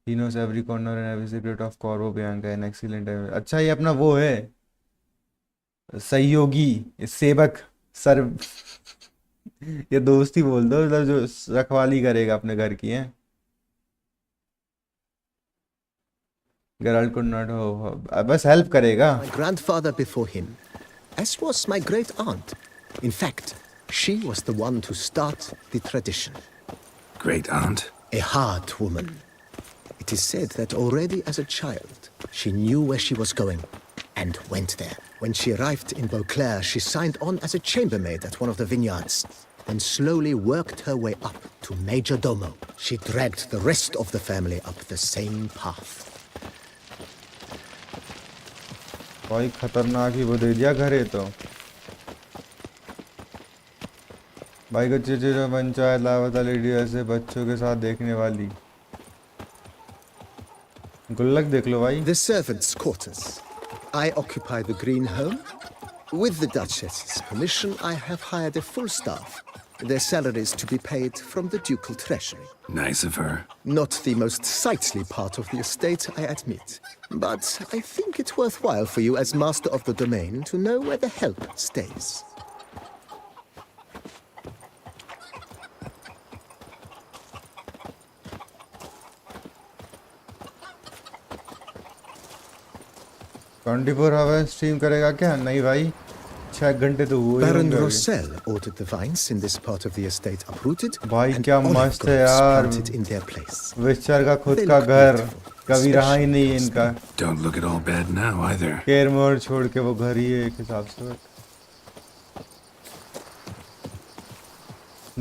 S1: he knows every corner and every secret of Corvo Bianca, an excellent. अच्छा ये अपना वो है सहयोगी, सेवक, sir ये दोस्ती बोल दो, मतलब जो रखवाली करेगा अपने घर की है। Geralt could not बस हेल्प करेगा।
S15: My grandfather before him, as was my great aunt. In fact, she was the one to start the tradition.
S2: Great aunt?
S15: A hard woman. It is said that already as a child, she knew where she was going and went there. When she arrived in Beauclair, she signed on as a chambermaid at one of the vineyards, and slowly worked her way up to Major Domo. She dragged the rest of the family up the same path.
S1: भाई खतरनाक ही वो दे दिया घरे तो। भाई को चिचिरो पंचायत लावता lady ऐसे बच्चों के साथ देखने वाली। गुल्लक देख लो भाई।
S15: The servants' quarters. I occupy the green home. With the Duchess's permission, I have hired a full staff. Their salaries to be paid from the ducal treasury.
S2: Nice of her.
S15: Not the most sightly part of the estate, I admit. But I think it's worthwhile for you as master of the domain to know where the help stays.
S1: Stream करेगा क्या? नहीं भाई, 6 घंटे तो हुए।
S15: Baron Rossel ordered the vines in this part of the estate uprooted.
S1: भाई
S15: and
S1: क्या
S15: olive
S1: मस्त है
S15: groves
S1: यार।
S15: planted in their place.
S1: विचर का खुद
S15: They
S1: का
S15: look
S1: घर
S15: beautiful,
S1: कभी रहा ही नहीं
S15: especially
S1: इनका।
S2: Don't look at all bad now either.
S1: केरमोर छोड़ के वो घर ही है एक हिसाब से।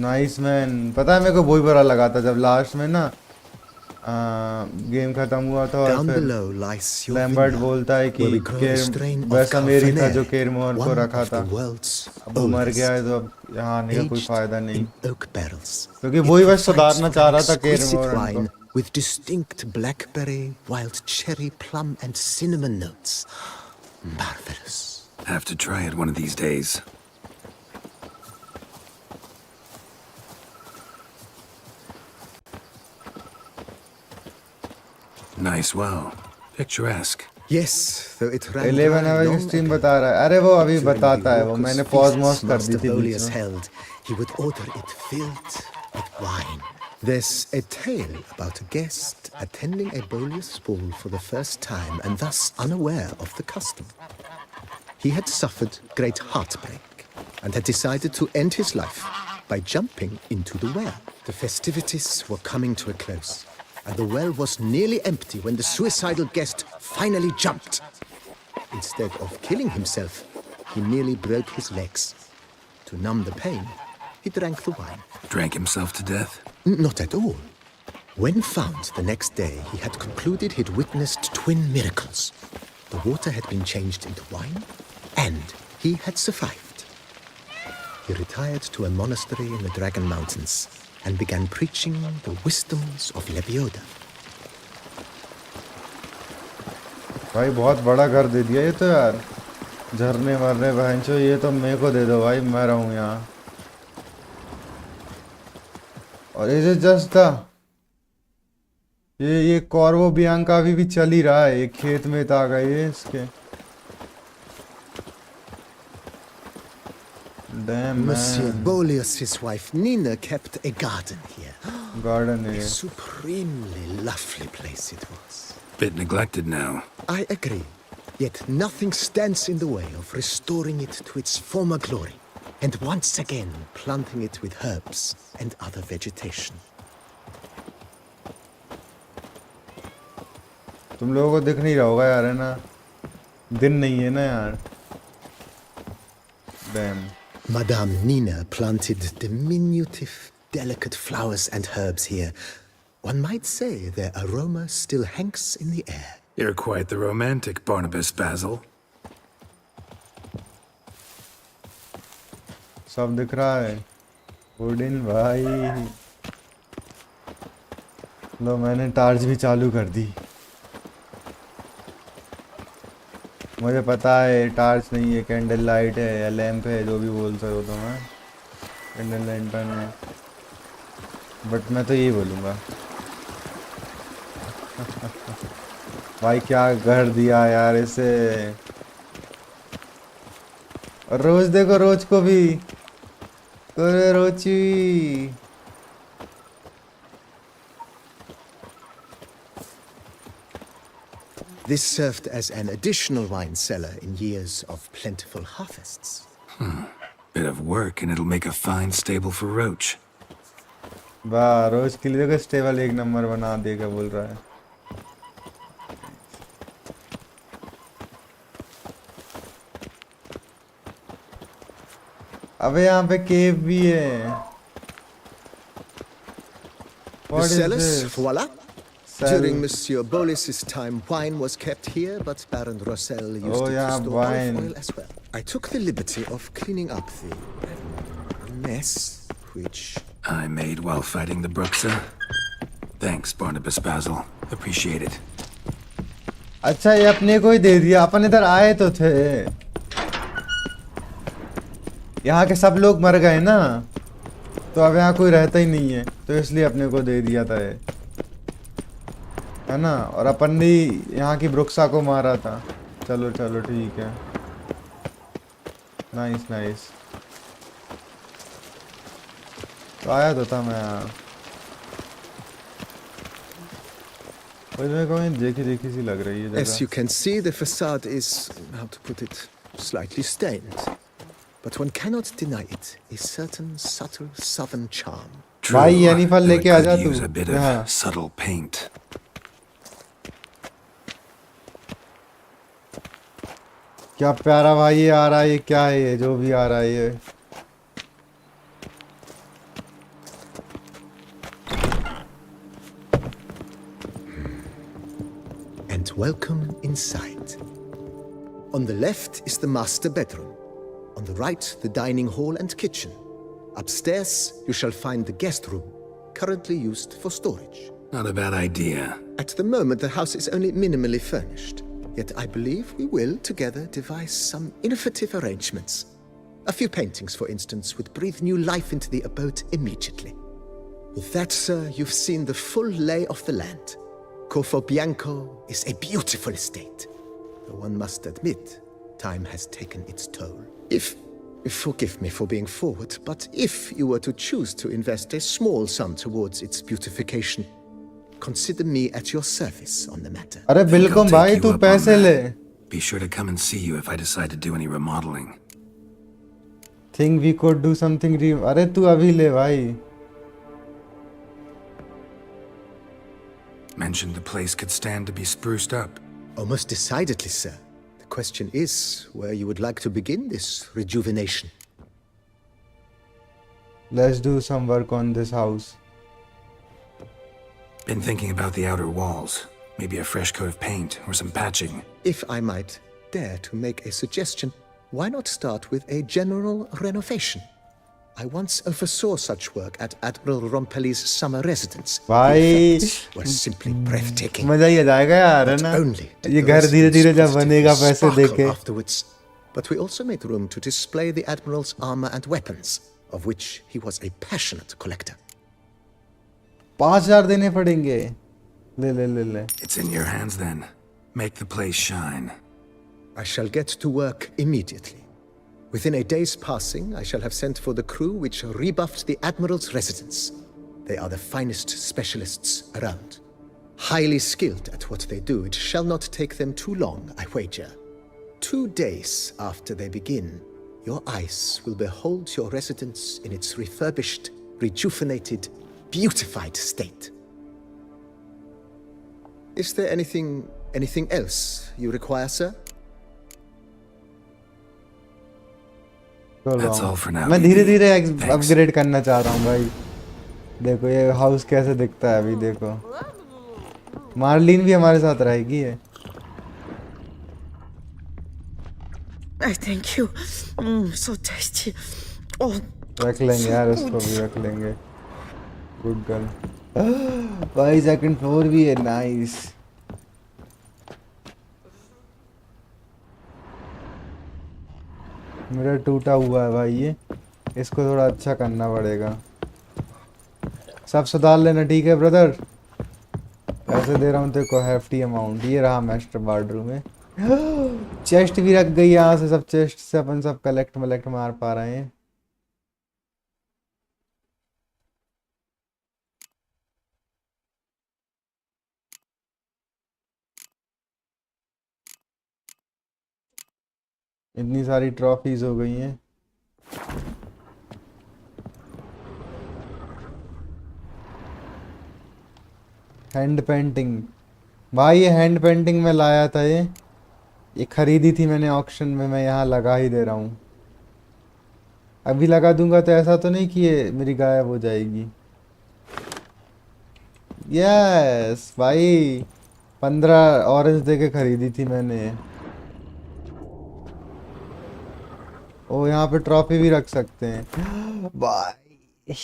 S1: Nice man. पता है मेरे को वही बुरा लगा था जब लास्ट में ना गेम खत्म हुआ था और फिर लैम्बर्ट बोलता है कि वैसा मेरी था जो केरमोर को रखा था, अब वो मर गया है तो अब यहाँ आने का कोई फायदा नहीं, क्योंकि वही बस सुधारना चाह रहा था केरमोर को।
S15: With distinct blackberry, wild cherry, plum, and cinnamon notes. Marvelous.
S2: Have to try it one of these days. Nice well. Picturesque.
S15: Yes, though it ran
S1: 11 hour stream बता रहा है। अरे वो अभी बताता है, वो मैंने पॉज मॉज कर दी थी बीच में।
S15: held, he would order it filled with wine. There's a tale about a guest attending a Bolius ball for the first time and thus unaware of the custom. He had suffered great heartbreak, and had decided to end his life by jumping into the well. The festivities were coming to a close, and the well was nearly empty when the suicidal guest finally jumped. Instead of killing himself, he nearly broke his legs. To numb the pain, he drank the wine.
S2: Drank himself to death?
S15: Not at all. When found the next day, he had concluded he'd witnessed twin miracles. The water had been changed into wine, and he had survived. He retired to a monastery in the Dragon Mountains and began preaching the wisdoms of Lebioda.
S1: भाई बहुत बड़ा घर दे दिया ये तो यार, झरने मरने बहनचो, ये तो मेरे को दे दो भाई, मैं रहूं यहाँ। और इज इट जस्ट द ये कॉर्वो बियांका भी चल ही रहा है, ये खेत में आ गए ये इसके। Damn,
S15: Monsieur Bolius, his wife Nina, kept a garden here.
S1: Garden,
S15: A supremely lovely place it was.
S2: Bit neglected now.
S15: I agree. Yet nothing stands in the way of restoring it to its former glory, and once again planting it with herbs and other vegetation.
S1: तुम लोगों को दिख नहीं रहा होगा यार, है ना? दिन नहीं है ना यार। Damn.
S15: Madame Nina planted diminutive, delicate flowers and herbs here. One might say their aroma still hangs in the air.
S2: You're quite the romantic, Barnabas Basil.
S1: सब दिख रहा है। वुडिन भाई। लो मैंने टार्च भी चालू कर दी। मुझे पता है टार्च नहीं है, कैंडल लाइट है या लैंप है, जो भी बोल सकते हो तुम, कैंडल लैंटर्न है, बट मैं तो यही बोलूँगा। भाई क्या घर दिया यार इसे। और रोज देखो, रोज को भी रोची।
S15: This served as an additional wine cellar in years of plentiful harvests.
S2: Bit of work and it'll make a fine stable for Roach.
S1: वाह, रोज के लिए देखो स्टेबल एक नंबर बना देगा बोल रहा है। अबे यहाँ पे केव भी है।
S15: The cellars, voila. During Monsieur Bolis's time, wine was kept here, but Baron Rossel used it to store olive oil as well. I took the liberty of cleaning up the mess, which
S2: I made while fighting the Bruxa. Thanks, Barnabas Basil. Appreciate it.
S1: अच्छा, ये अपने को ही दे दिया। अपन इधर आए तो थे। यहाँ के सब लोग मर गए ना, तो अब यहाँ कोई रहता ही नहीं है, तो इसलिए अपने को दे दिया था ये, है ना। और अपन ने यहाँ की ब्रुक्सा को मारा था। चलो चलो ठीक है। Nice nice. तो आया तो था मैं यहाँ। देखी सी लग रही है जगह।
S15: As you can see, the facade is, how to put it, slightly stained. But one cannot deny it, a certain subtle southern charm.
S1: भाई ये नहीं फल लेके आ जा तू।
S2: Use a bit of subtle paint.
S1: क्या प्यारा भाई ये आ रहा है, ये क्या है, ये जो भी आ रहा है ये।
S15: And welcome inside. On the left is the master bedroom. On the right, the dining hall and kitchen. Upstairs, you shall find the guest room, currently used for storage.
S2: Not a bad idea.
S15: At the moment, the house is only minimally furnished. Yet I believe we will, together, devise some innovative arrangements. A few paintings, for instance, would breathe new life into the abode immediately. With that, sir, you've seen the full lay of the land. Corvo Bianco is a beautiful estate. Though one must admit, time has taken its toll. Forgive me for being forward, but if you were to choose to invest a small sum towards its beautification, consider me at your service on the matter.
S1: अरे बिल्कुल भाई, तू पैसे ले।
S2: Be sure to come and see you if I decide to do any remodeling.
S1: Think we could do something अरे तू अभी ले भाई.
S2: Mentioned the place could stand to be spruced up.
S15: Oh, most decidedly, sir. The question is where you would like to begin this rejuvenation.
S1: Let's do some work on this house.
S2: Been thinking about the outer walls. Maybe a fresh coat of paint or some patching.
S15: If I might dare to make a suggestion, why not start with a general renovation? I once oversaw such work at Admiral Rompelli's summer residence.
S1: भाई
S15: were simply breathtaking.
S1: मजा ही आ जाएगा यार है ना. ये घर धीरे-धीरे जब बनेगा पैसे देके.
S15: Afterwards, but we also made room to display the Admiral's armor and weapons, of which he was a passionate collector.
S1: 5,000 देने पड़ेंगे. ले.
S2: It's in your hands then. Make the place shine.
S15: I shall get to work immediately. Within a day's passing, I shall have sent for the crew which rebuffed the Admiral's residence. They are the finest specialists around. Highly skilled at what they do, it shall not take them too long, I wager. 2 days after they begin, your eyes will behold your residence in its refurbished, rejuvenated, beautified state. Is there anything else you require, sir?
S2: That's all for now.
S1: मैं धीरे-धीरे upgrade करना चाह रहा हूँ भाई. देखो ये house कैसे दिखता है अभी देखो. मार्लिन भी हमारे साथ रहेगी है.
S20: Thank you. So tasty. Oh.
S1: रख लेंगे यार उसको भी रख लेंगे. Good girl. भाई सेकंड फ्लोर भी है नाइस. मेरा टूटा हुआ है भाई ये. इसको थोड़ा अच्छा करना पड़ेगा. सब सुधार लेना ठीक है ब्रदर. पैसे दे रहा हूँ तेरे को हेफ्टी अमाउंट. ये रहा मास्टर बेडरूम में. चेस्ट भी रख गई यहाँ से. सब चेस्ट से अपन सब कलेक्ट मार पा रहे हैं. इतनी सारी ट्रॉफीज हो गई हैं. हैंड पेंटिंग भाई. ये हैंड पेंटिंग में लाया था. ये खरीदी थी मैंने ऑक्शन में. मैं यहाँ लगा ही दे रहा हूँ. अभी लगा दूंगा तो ऐसा तो नहीं कि ये मेरी गायब हो जाएगी. यस भाई 15 ऑरेंज देके खरीदी थी मैंने. ओ यहाँ पे ट्रॉफी भी रख सकते हैं भाई.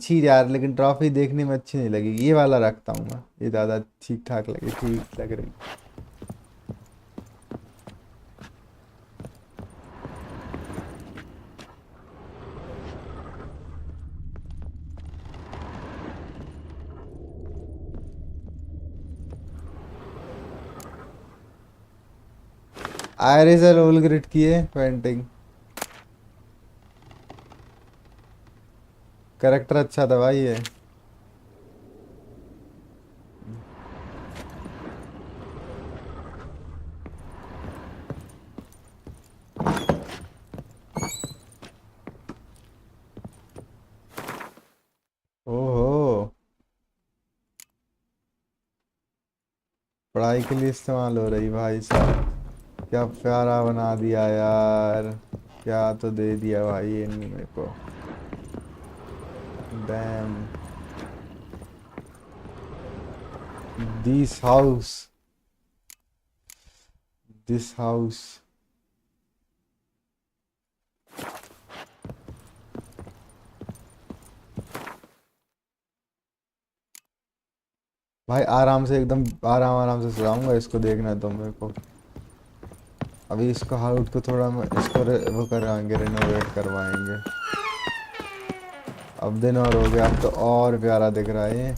S1: छी यार लेकिन ट्रॉफी देखने में अच्छी नहीं लगेगी. ये वाला रखता हूँ मैं. ये ज़्यादा ठीक ठाक लगे. ठीक लग रही. आयरिस रोल ग्रिड की है पेंटिंग. कैरेक्टर अच्छा था भाई ये. ओहो पढ़ाई के लिए इस्तेमाल हो रही भाई साहब. क्या प्यारा बना दिया यार. क्या तो दे दिया भाई ये मेरे को. डैम दिस हाउस भाई. आराम से एकदम आराम से सजाऊंगा इसको. देखना तो मेरे को. अभी इसको हाउस को थोड़ा इसको वो करवाएंगे. रेनोवेट करवाएंगे. अब दिन और हो गया. अब तो और प्यारा दिख रहा है ये.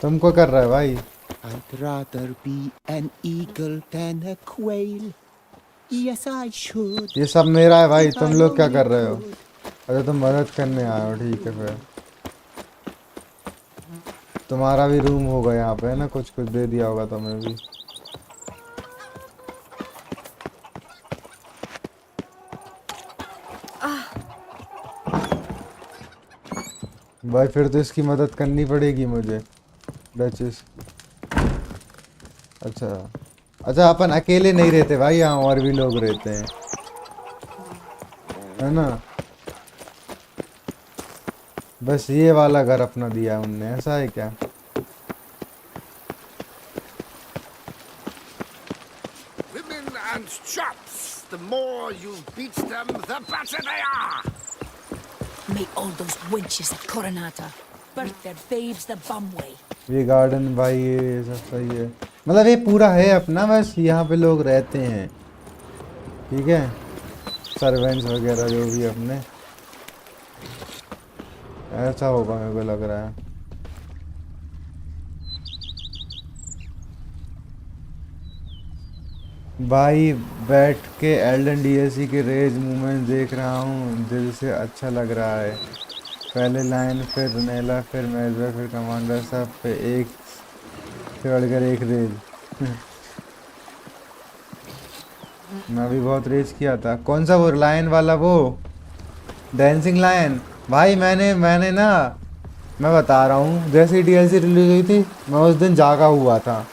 S1: तुम क्या कर रहा है भाई?
S6: I'd rather be an eagle than a quail. Yes, I should.
S1: ये सब मेरा है भाई. तुम लोग क्या कर रहे हो? अरे तुम मदद करने आए हो. ठीक है फिर. तुम्हारा भी रूम होगा यहाँ पे है ना. कुछ दे दिया होगा तुम्हें भी. भाई फिर तो इसकी मदद करनी पड़ेगी मुझे, डचेस। अच्छा अच्छा, अपन अकेले नहीं रहते भाई, यहाँ और भी लोग रहते हैं, है ना। बस ये वाला घर अपना दिया उनने, ऐसा है क्या?
S8: Women and chaps, the more you beat them, the better they are.
S21: May all those wenches at Coronata birth their babes the bum way.
S1: ये गार्डन भाई ये सब सही है, मतलब ये पूरा है अपना, बस यहाँ पे लोग रहते हैं, ठीक है, सर्वेंट्स वगैरह जो भी अपने, ऐसा होगा मेरे को लग रहा है। भाई बैठ के एल्डन डीएलसी के रेज मूवमेंट देख रहा हूँ, दिल से अच्छा लग रहा है। पहले लाइन, फिर रनेला, फिर मेजर, फिर कमांडर, सब पे एक से बढ़कर एक रेज। मैं भी बहुत रेज किया था। कौन सा वो लायन वाला, वो डांसिंग लायन? भाई मैंने ना, मैं बता रहा हूँ, जैसे डीएलसी रिलीज हुई थी मैं उस दिन जागा हुआ था,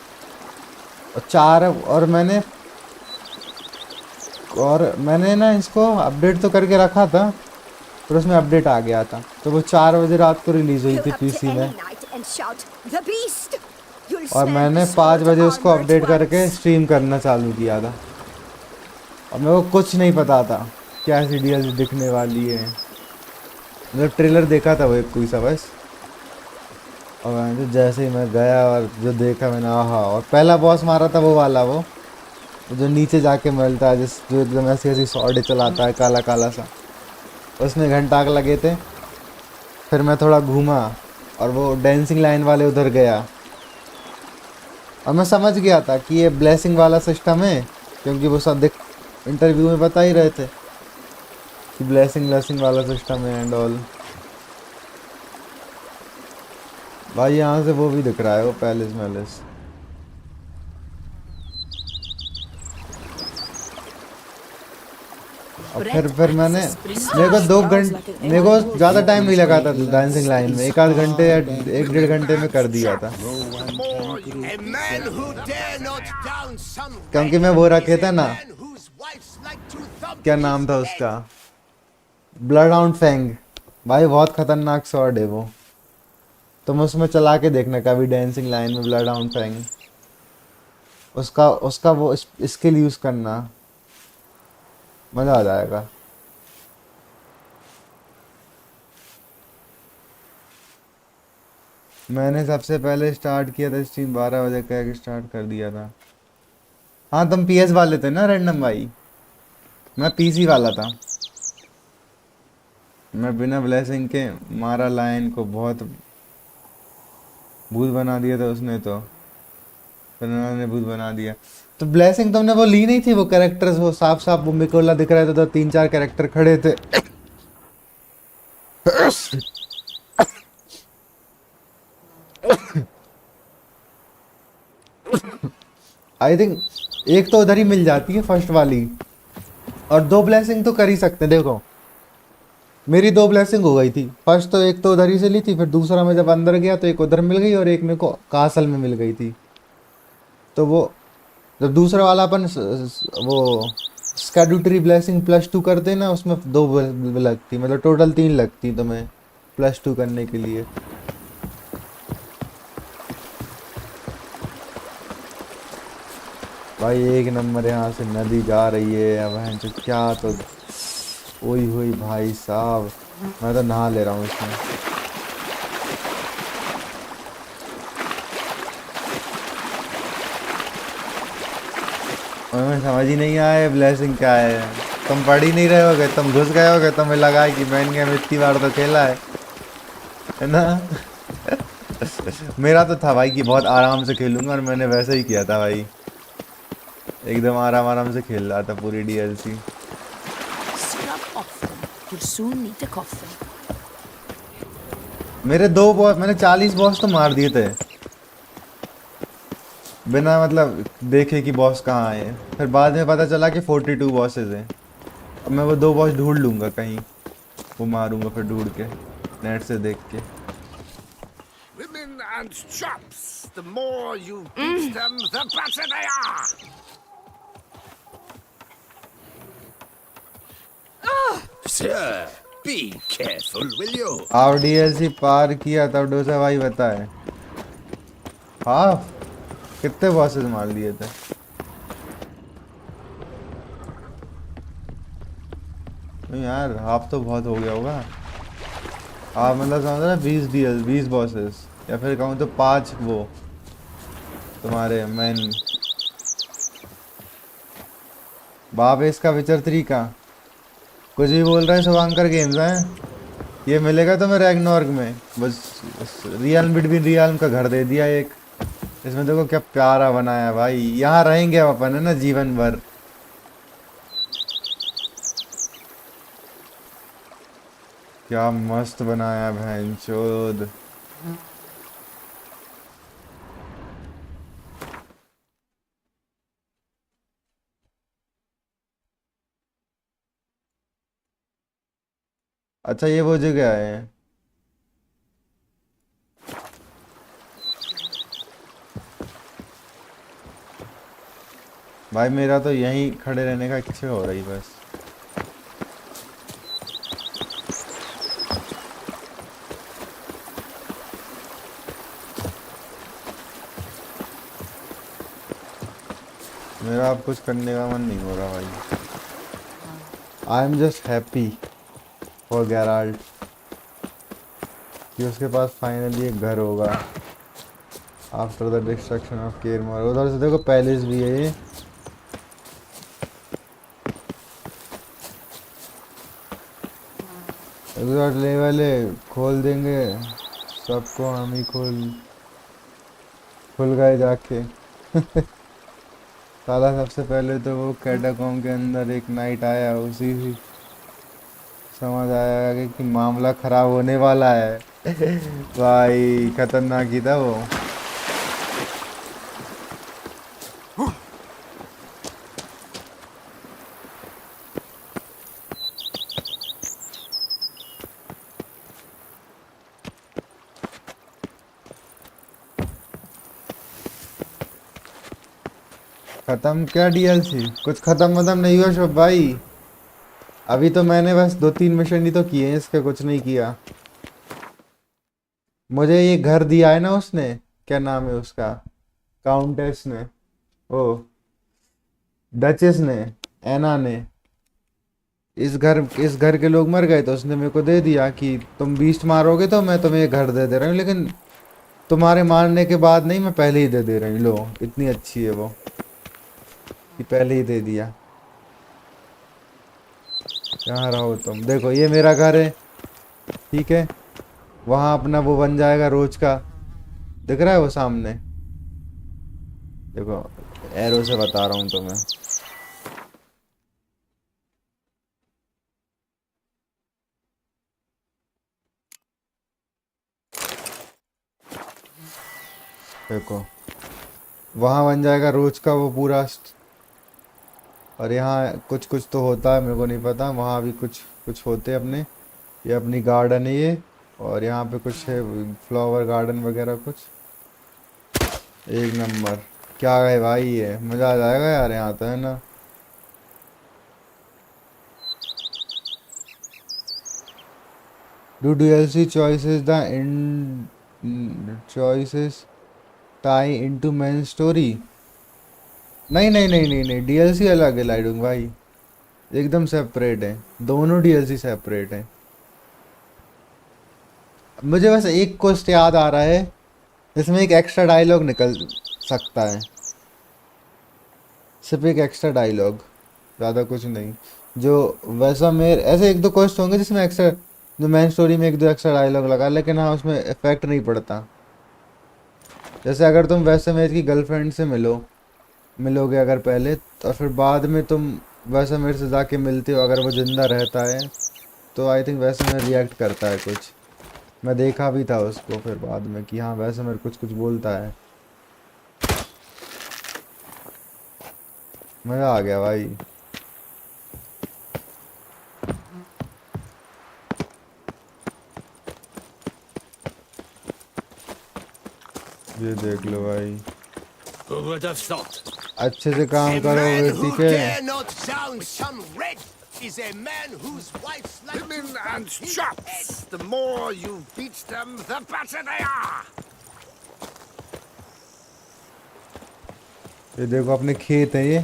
S1: और मैंने ना इसको अपडेट तो करके रखा था, फिर उसमें अपडेट आ गया था, तो वो 4 बजे रात को रिलीज हुई थी पीसी में, और मैंने 5 बजे उसको अपडेट करके स्ट्रीम करना चालू किया था, और मेरे को कुछ नहीं पता था क्या ऐसी डीएलसी दिखने वाली है। मतलब ट्रेलर देखा था वो एक कोई सा बस, और मैंने तो जैसे ही मैं गया और जो देखा मैंने, आहा। और पहला बॉस मारा था वो वाला, वो जो नीचे जाके मिलता है, जो एकदम ऐसी ऐसी सॉर्ड चलाता है, काला काला सा, उसमें घंटा लगे थे। फिर मैं थोड़ा घूमा और वो डांसिंग लाइन वाले उधर गया, और मैं समझ गया था कि ये ब्लेसिंग वाला सिस्टम है, क्योंकि वो सब इंटरव्यू में बता ही रहे थे कि ब्लेसिंग वाला सिस्टम है एंड ऑल। भाई यहाँ से वो भी दिख रहा है, वो पैलेस मैलेस। और फिर मैंने, मेरे को ज़्यादा टाइम नहीं लगा था डांसिंग लाइन में, 1 आध घंटे या 1 डेढ़ घंटे में कर दिया था, क्योंकि मैं वो रखे था ना, क्या नाम था उसका, ब्लड आउट फैंग। भाई बहुत खतरनाक स्वॉर्ड है वो, तुम उसमें चला के देखना कभी डांसिंग लाइन में ब्लड आउट फैंग, उसका वो स्किल यूज़ करना, मज़ा आ जाएगा। मैंने सबसे पहले स्टार्ट किया था स्ट्रीम 12 बजे कह के स्टार्ट कर दिया था। हाँ तुम पीएस वाले थे ना रैंडम भाई, मैं पीसी वाला था। मैं बिना ब्लेसिंग के मारा लाइन को, बहुत भूत बना दिया था उसने, तो फिर उन्होंने भूत बना दिया। तो ब्लेसिंग तुमने वो ली नहीं थी, वो कैरेक्टर्स, वो साफ साफ वो मिकोला दिख रहे थे, तो 3-4 कैरेक्टर खड़े थे। आई थिंक एक तो उधर ही मिल जाती है फर्स्ट वाली, और 2 ब्लेसिंग तो कर ही सकते। देखो मेरी 2 ब्लेसिंग हो गई थी, फर्स्ट तो एक तो उधर ही से ली थी, फिर दूसरा मैं जब अंदर गया तो एक उधर मिल गई और एक मेरे को कासल में मिल गई थी। तो वो जब दूसरा वाला अपन वो स्कैड्यूटरी ब्लेसिंग +2 करते ना, उसमें 2 लगती, मतलब टोटल 3 लगती तुम्हें +2 करने के लिए। भाई 1 नंबर, यहाँ से नदी जा रही है, अब तो क्या, तो ओई हुई भाई साहब, मैं तो नहा ले रहा हूँ इसमें। हमें समझ ही नहीं आया ब्लेसिंग क्या है, तुम पढ़ ही नहीं रहे होगे, तुम घुस गए होगे, तुम्हें लगा कि मैंने गेम इतनी बार तो खेला है ना। मेरा तो था भाई कि बहुत आराम से खेलूंगा, और मैंने वैसे ही किया था भाई, एकदम आराम से खेल रहा था पूरी डीएलसी। मेरे 2 बॉस, मैंने 40 बॉस तो मार दिए थे बिना मतलब देखे कि बॉस कहाँ आए। फिर बाद में पता चला कि 42 बॉसेस हैं, अब मैं वो 2 बॉस ढूंढ लूंगा कहीं, वो मारूंगा फिर ढूंढ के नेट से देख के।
S8: Women and chops. The more you beat them, the better they are. Sir, be careful, will you?
S1: आप डीएलसी पार किया तब डोसा भाई बताए। हाँ, कितने बॉसेस मार लिए थे? नहीं यार, हाफ तो बहुत हो गया होगा। आप मतलब समझ रहे 20 बॉसेस, या फिर कहूँ तो 5 वो तुम्हारे मेन। बाप इसका विचर 3 का कुछ भी बोल रहा है। शुभांकर गेम्स हैं, ये मिलेगा तो मैं रैग्नार्क में बस रियल बिटवीन रियल का घर दे दिया एक। इसमें देखो क्या प्यारा बनाया भाई, यहाँ रहेंगे हम अपन, है ना, जीवन भर। क्या मस्त बनाया भैंचोद। अच्छा ये वो जगह है। भाई मेरा तो यहीं खड़े रहने का इच्छा हो रही बस। मेरा अब कुछ करने का मन नहीं हो रहा भाई। I am just happy for Geralt कि उसके पास फाइनली एक घर होगा after the destruction of Kaer. उधर से देखो पैलेस भी है ये। एग्जॉट लेवल खोल देंगे सबको, हम ही खुल गए जाके। साला सबसे पहले तो वो कैटाकॉम्ब के अंदर एक नाइट आया, उसी से समझ आया कि मामला खराब होने वाला है। भाई खतरनाक ही था वो। खत्म क्या डीएलसी? कुछ खत्म नहीं हुआ शोभ भाई। अभी तो मैंने बस 2-3 मिशन ही तो किए हैं इसके, कुछ नहीं किया। मुझे ये घर दिया है ना उसने, क्या नाम है उसका, काउंटेस ने, ओ डचेस ने, एना ने। इस घर के लोग मर गए तो उसने मेरे को दे दिया कि तुम बीस्ट मारोगे तो मैं तुम्हें ये घर दे रहा हूँ, लेकिन तुम्हारे मारने के बाद नहीं, मैं पहले ही दे रही हूँ। लो इतनी अच्छी है वो कि पहले ही दे दिया। कहाँ रहो तुम? देखो ये मेरा घर है, ठीक है, वहाँ अपना वो बन जाएगा रोज का। दिख रहा है वो सामने, देखो एरो से बता रहा हूँ तुम्हें। देखो वहाँ बन जाएगा रोज का वो पूरा। और यहाँ कुछ कुछ तो होता है, मेरे को नहीं पता। वहाँ भी कुछ कुछ होते हैं अपने, ये अपनी गार्डन है ये। और यहाँ पे कुछ है फ्लावर गार्डन वगैरह कुछ। एक नंबर। क्या है भाई, ये मज़ा आ जाएगा यार यहाँ तो, है ना। Do DLC choices the choices tie into main story? नहीं, DLC अलग है लाइडुंग भाई, एकदम सेपरेट है। दोनों DLC सेपरेट है। मुझे बस एक क्वेस्ट याद आ रहा है, इसमें एक एक्स्ट्रा डायलॉग निकल सकता है, सिर्फ एक एक्स्ट्रा डायलॉग, ज़्यादा कुछ नहीं। जो वैसा मेरे ऐसे 1-2 क्वेस्ट होंगे जिसमें एक्स्ट्रा, जो मेन स्टोरी में 1-2 एक्स्ट्रा डायलॉग लगा, लेकिन हाँ उसमें इफेक्ट नहीं पड़ता। जैसे अगर तुम वैसे मेरे की गर्लफ्रेंड से मिलोगे अगर पहले, तो फिर बाद में तुम वैसे मेरे से जाके मिलते हो, अगर वो जिंदा रहता है तो आई थिंक वैसे में रिएक्ट करता है कुछ। मैं देखा भी था उसको फिर बाद में कि हाँ वैसे मेरे कुछ बोलता है। मज़ा आ गया भाई। ये देख लो भाई,
S8: Who would have thought?
S1: अच्छे से काम
S8: A
S1: करोगे
S8: man who
S1: ठीक है।
S8: dare not sound some red is a man whose wife's like
S16: Women and chops. The more you beat them, the better they are.
S1: ये देखो अपने खेत है ये।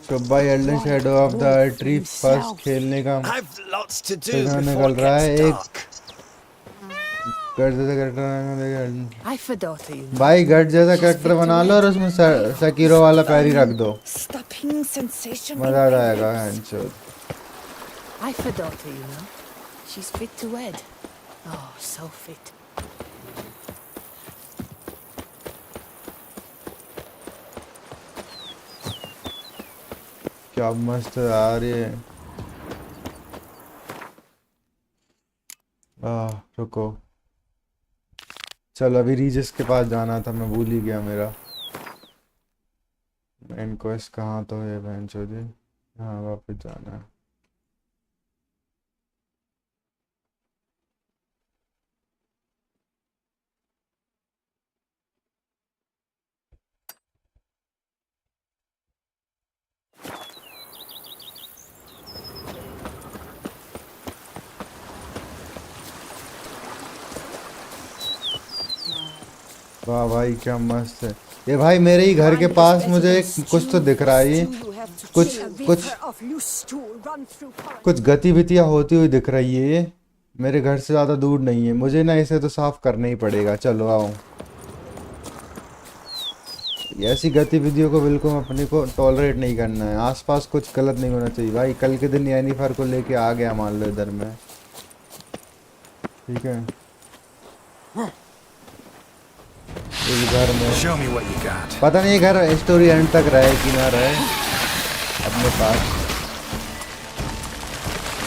S1: तो भाई Elden shadow of the tree first खेलने का
S8: I've lots to do
S1: signal
S8: before
S1: निकल
S8: it
S1: रहा है।
S8: gets
S1: एक
S8: dark.
S1: गट जैसा कैरेक्टर
S21: I forgot you.
S1: भाई, गट जैसा कैरेक्टर बना लो और उसमें सकीरो वाला पैर ही रख दो,
S21: Stopping sensation.
S1: मजा आ जाएगा। हैंडशॉट
S21: I forgot her, you know. She's fit to wed. Oh, so fit.
S1: क्या मस्त है यार ये। रुको, चलो अभी रीजस के पास जाना था, मैं भूल ही गया। मेरा मेन क्वेस्ट कहाँ तो है बहन चोदी। हाँ, वापस जाना है। वाह भाई क्या मस्त है ये। भाई मेरे ही घर के पास मुझे कुछ तो दिख रहा है, ये कुछ कुछ कुछ गतिविधियां होती हुई दिख रही है। ये मेरे घर से ज़्यादा दूर नहीं है, मुझे ना इसे तो साफ करना ही पड़ेगा। चलो आओ, ऐसी गतिविधियों को बिल्कुल अपने को टॉलरेट नहीं करना है। आसपास कुछ गलत नहीं होना चाहिए भाई। कल के दिन येनिफर को लेके आ गया मान लो इधर में, ठीक है, इस घर में। पता नहीं घर स्टोरी एंड तक रहे कि ना रहे अपने पास,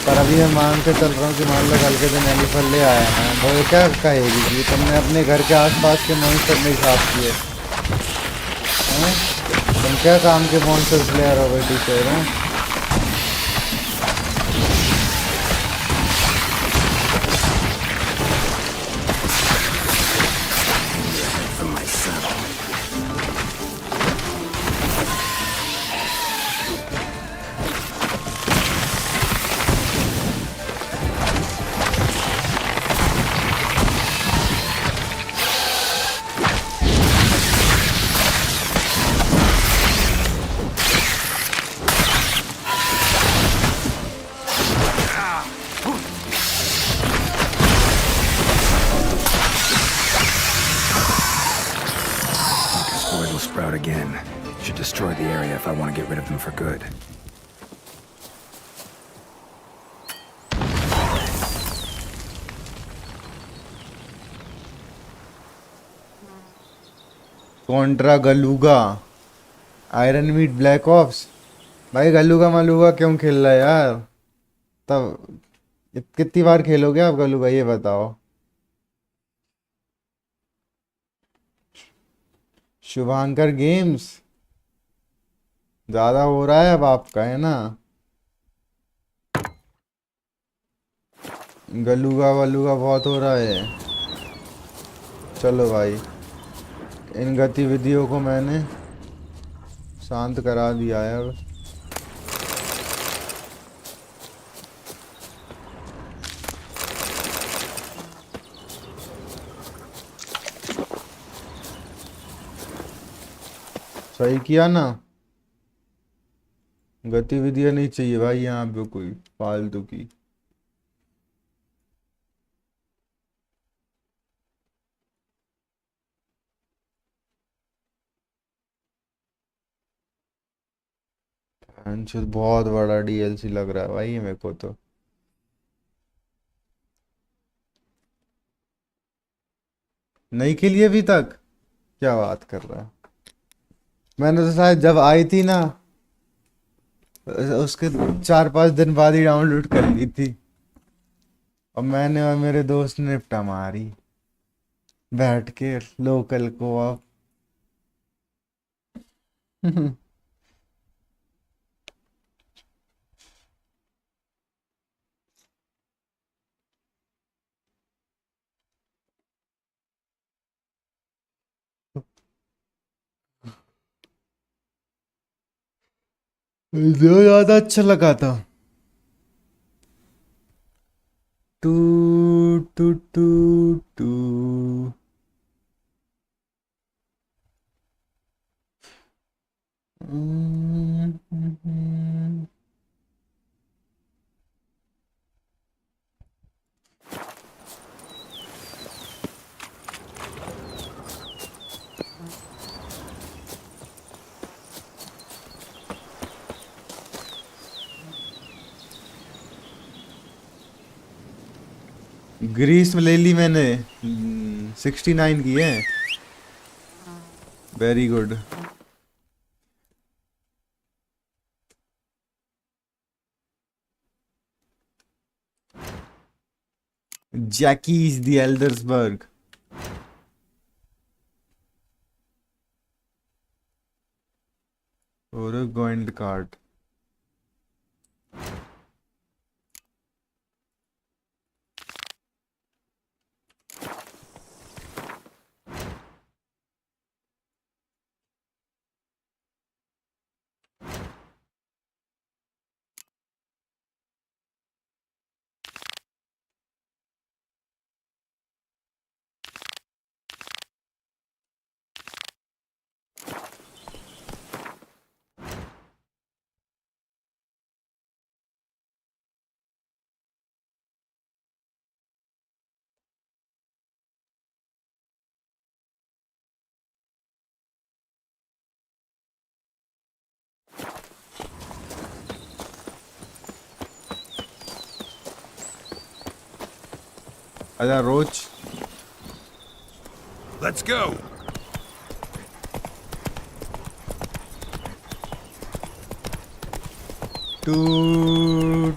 S1: पर अभी मैं मान के चल रहा हूँ कि मान लो कल के दिन एनिफर ले आया ना, वो क्या कहेगी कि तुमने अपने घर के आसपास के मॉन्स्टर नहीं साफ किए हैं? तुम क्या काम के मॉन्स्टर्स ले आ रहे हो बेटी से हैं?
S2: Again. Should destroy the area if I want to get rid of them for good.
S1: Contra Galuga, Iron Meat Black Ops. भाई गलूगा मलूगा क्यों खेल रहा है यार? तब कितनी बार खेलोगे आप गलूगा, ये बताओ। शुभांकर गेम्स ज्यादा हो रहा है अब आपका, है ना? गलूगा वलूगा बहुत हो रहा है। चलो भाई, इन गतिविधियों को मैंने शांत करा दिया है अब। सही किया ना? गतिविधियां नहीं चाहिए भाई यहाँ पे कोई फालतू की। बहुत बड़ा डीएलसी लग रहा है भाई मेरे को तो। नहीं खेली अभी तक? क्या बात कर रहा है? मैंने तो शायद जब आई थी ना उसके 4-5 दिन बाद ही डाउनलोड कर ली थी, और मैंने और मेरे दोस्त ने निपटा मारी बैठ के लोकल को। अब जो ज्यादा अच्छा लगा था। Two two two two Greece में ले ली मैंने। 69 की है। Very good. Jackie's the Eldersburg. Or a Goind card. Ada Roach.
S17: Let's go.
S1: Two.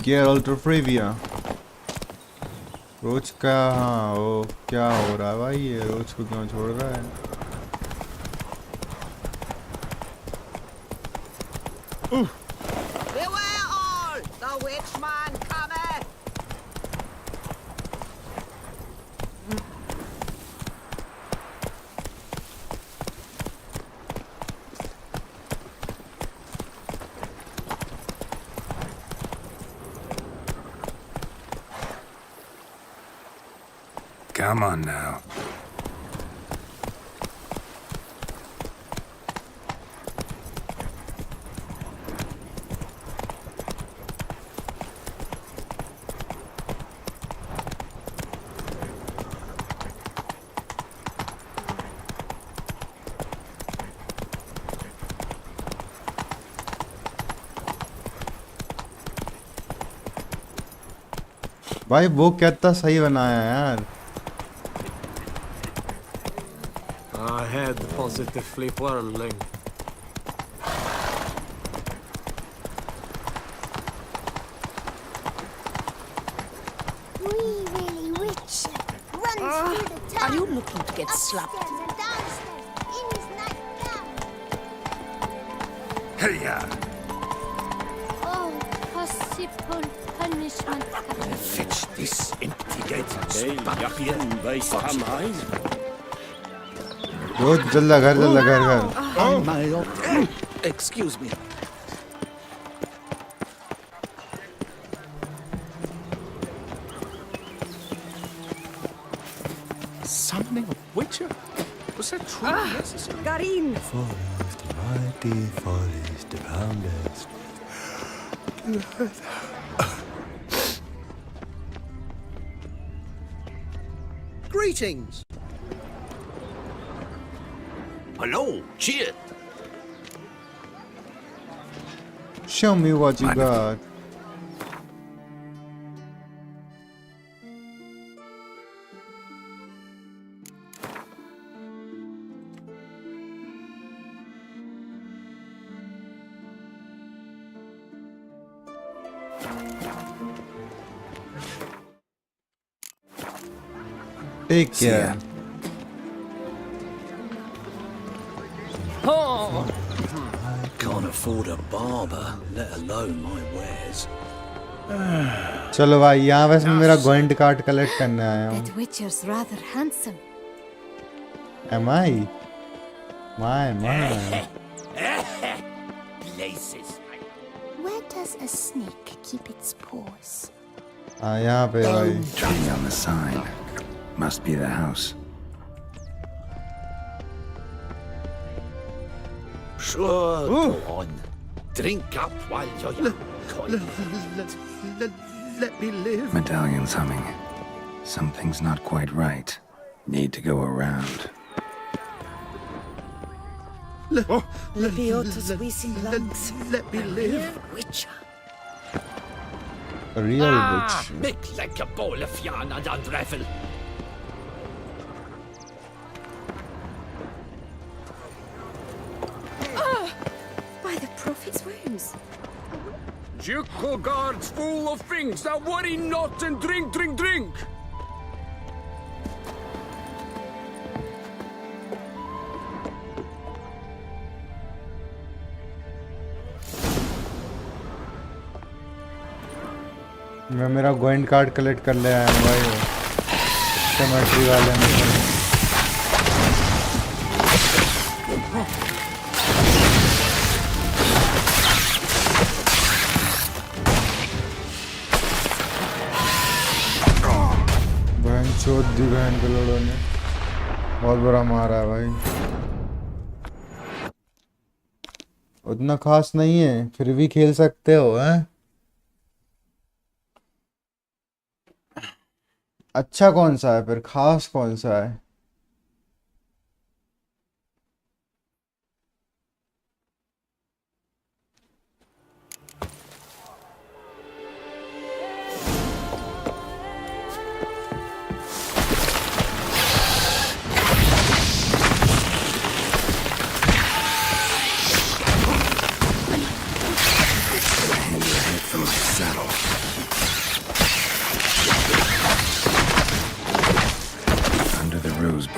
S1: Geralt of Rivia. रोज का हाँ वो क्या हो रहा है भाई, ये रोज को क्यों छोड़ रहा है?
S7: Beware all! The witchman cometh!
S2: Come on now.
S1: भाई वो कितना सही बनाया है यार।
S22: Our head positively whirling.
S21: Wee really rich. Runs through the town. Are you looking to get slapped?
S7: Upstairs and downstairs, in his nightgown.
S2: Hey-ya!
S21: Oh, possible punishment.
S8: Fetch this empty gate.
S1: रोज जल्दा घर
S8: Excuse me.
S22: Summoning a witcher? Was that truly necessary?
S12: Garin!
S23: Forest, mighty forest around us.
S24: Greetings!
S8: Hello, cheer.
S1: Show me what you got. Take
S2: See ya.
S1: care.
S20: Oh!
S18: Can't afford a barber, let alone my wares.
S1: चलो भाई यहाँ वैसे मैं मेरा गोइंड card collect करने आया हूँ.
S11: That Witcher's rather handsome.
S1: Am I? My.
S8: Places.
S3: Where does a snake keep its paws?
S1: हाँ यहाँ पे भाई.
S2: Tree on the sign. Must be the house.
S8: Sure, go on. Drink up while you're young.
S18: Let me live.
S2: Medallion's humming. Something's not quite right. Need to go around.
S14: Lebiota's wheezing lungs.
S18: Let me live.
S14: Witcher.
S1: A real witch.
S8: Make like a bowl of yarn and unravel.
S12: By the prophet's wounds.
S22: Ducal guards full of things that worry not and drink, drink, drink.
S1: मैं मेरा गोइंड card collect कर ले आया हूँ भाई. cemetery वाले ने. चोट दी बहन के लोगों ने. बहुत बुरा मारा है भाई. उतना खास नहीं है फिर भी खेल सकते हो हैं. अच्छा कौन सा है फिर, खास कौन सा है?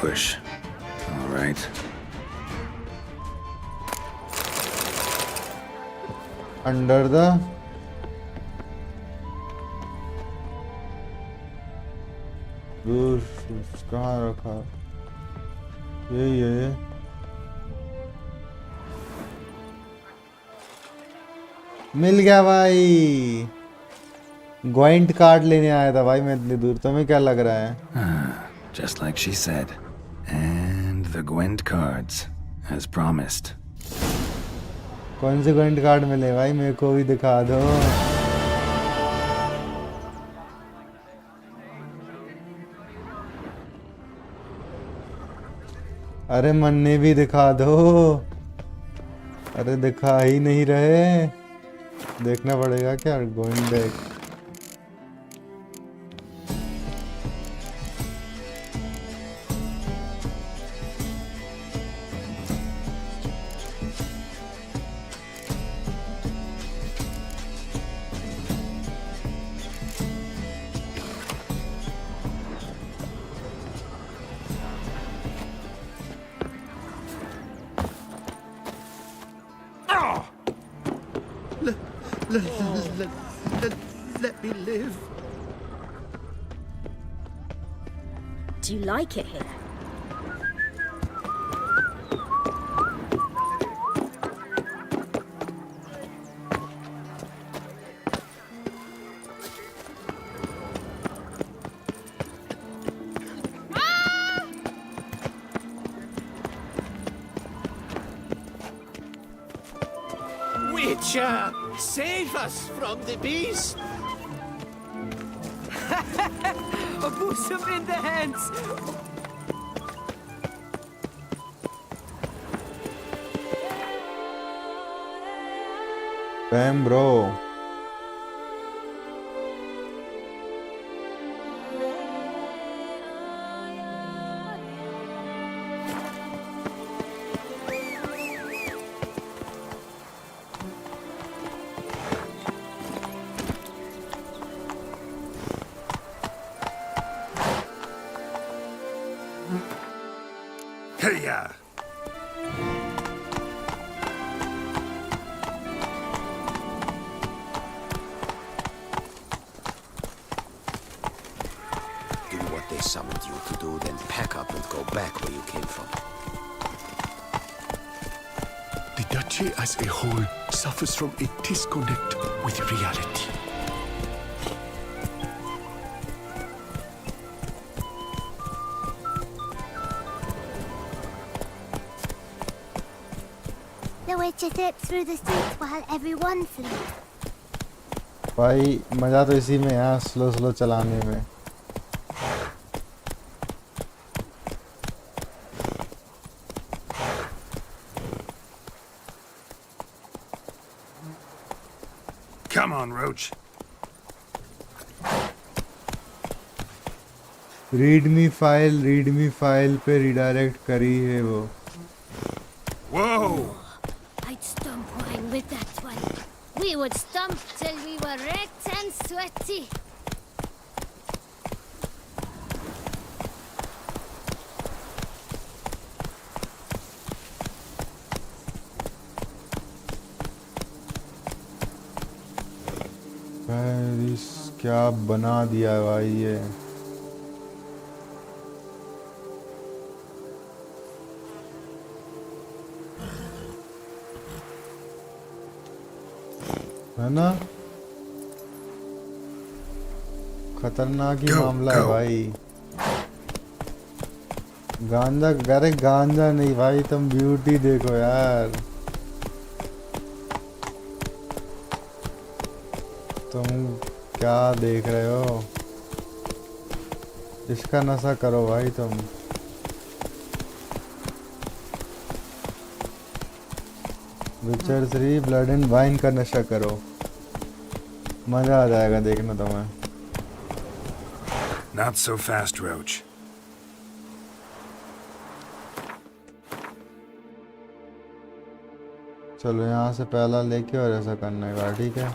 S2: Bush. All right.
S1: Under the कहाँ रखा? ये मिल गया भाई. ग्वाइंट कार्ड लेने आया था भाई मैं इतनी दूर. तुम्हें क्या लग रहा है?
S2: Just like she said. And the Gwent cards, as promised.
S1: कौन से ग्वाइंट कार्ड मिले भाई, मेरे को भी दिखा दो. अरे मन्ने भी दिखा दो. अरे दिखा ही नहीं रहे. देखना पड़ेगा क्या? Going back.
S18: Let me live.
S12: Do you like it here?
S8: Witcher, save us from the beast.
S20: A bosom in the hands.
S1: Damn, bro.
S2: Hey-ya!
S6: Do what they summoned you to do, then pack up and go back where you came from.
S23: The Duchy as a whole suffers from a disconnect with reality.
S3: The witcher slips through the streets while everyone sleeps.
S1: भाई मज़ा तो इसी में है, slow slow चलाने में।
S2: Come on, Roach.
S1: Readme file पे redirect करी है वो।
S2: Whoa!
S11: I'd stump wine with that one. We would stump till we were wrecked and sweaty.
S1: क्या बना दिया है भाई ये। है ना, खतरनाक ही मामला है भाई। गांजा, अरे गांजा नहीं भाई, तुम ब्यूटी देखो यार। तुम क्या देख रहे हो? इसका नशा करो भाई तुम। विचर 3 ब्लड एंड वाइन का नशा करो, मजा आ जाएगा देखना तुम्हें।
S2: Not so fast, Roach.
S1: चलो यहाँ से पहला लेके और ऐसा करना है, ठीक है।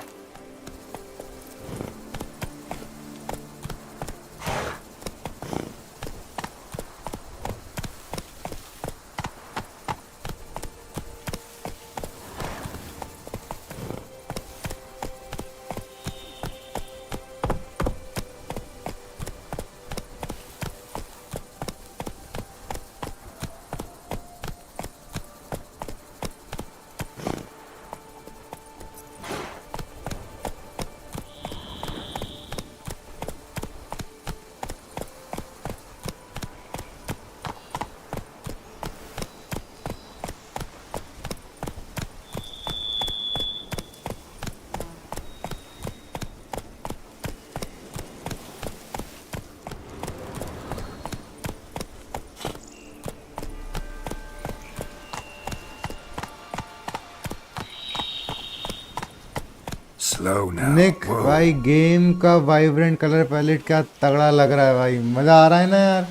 S2: Slow now.
S1: निक भाई गेम का वाइब्रेंट कलर पैलेट क्या तगड़ा लग रहा है भाई, मजा आ रहा है ना यार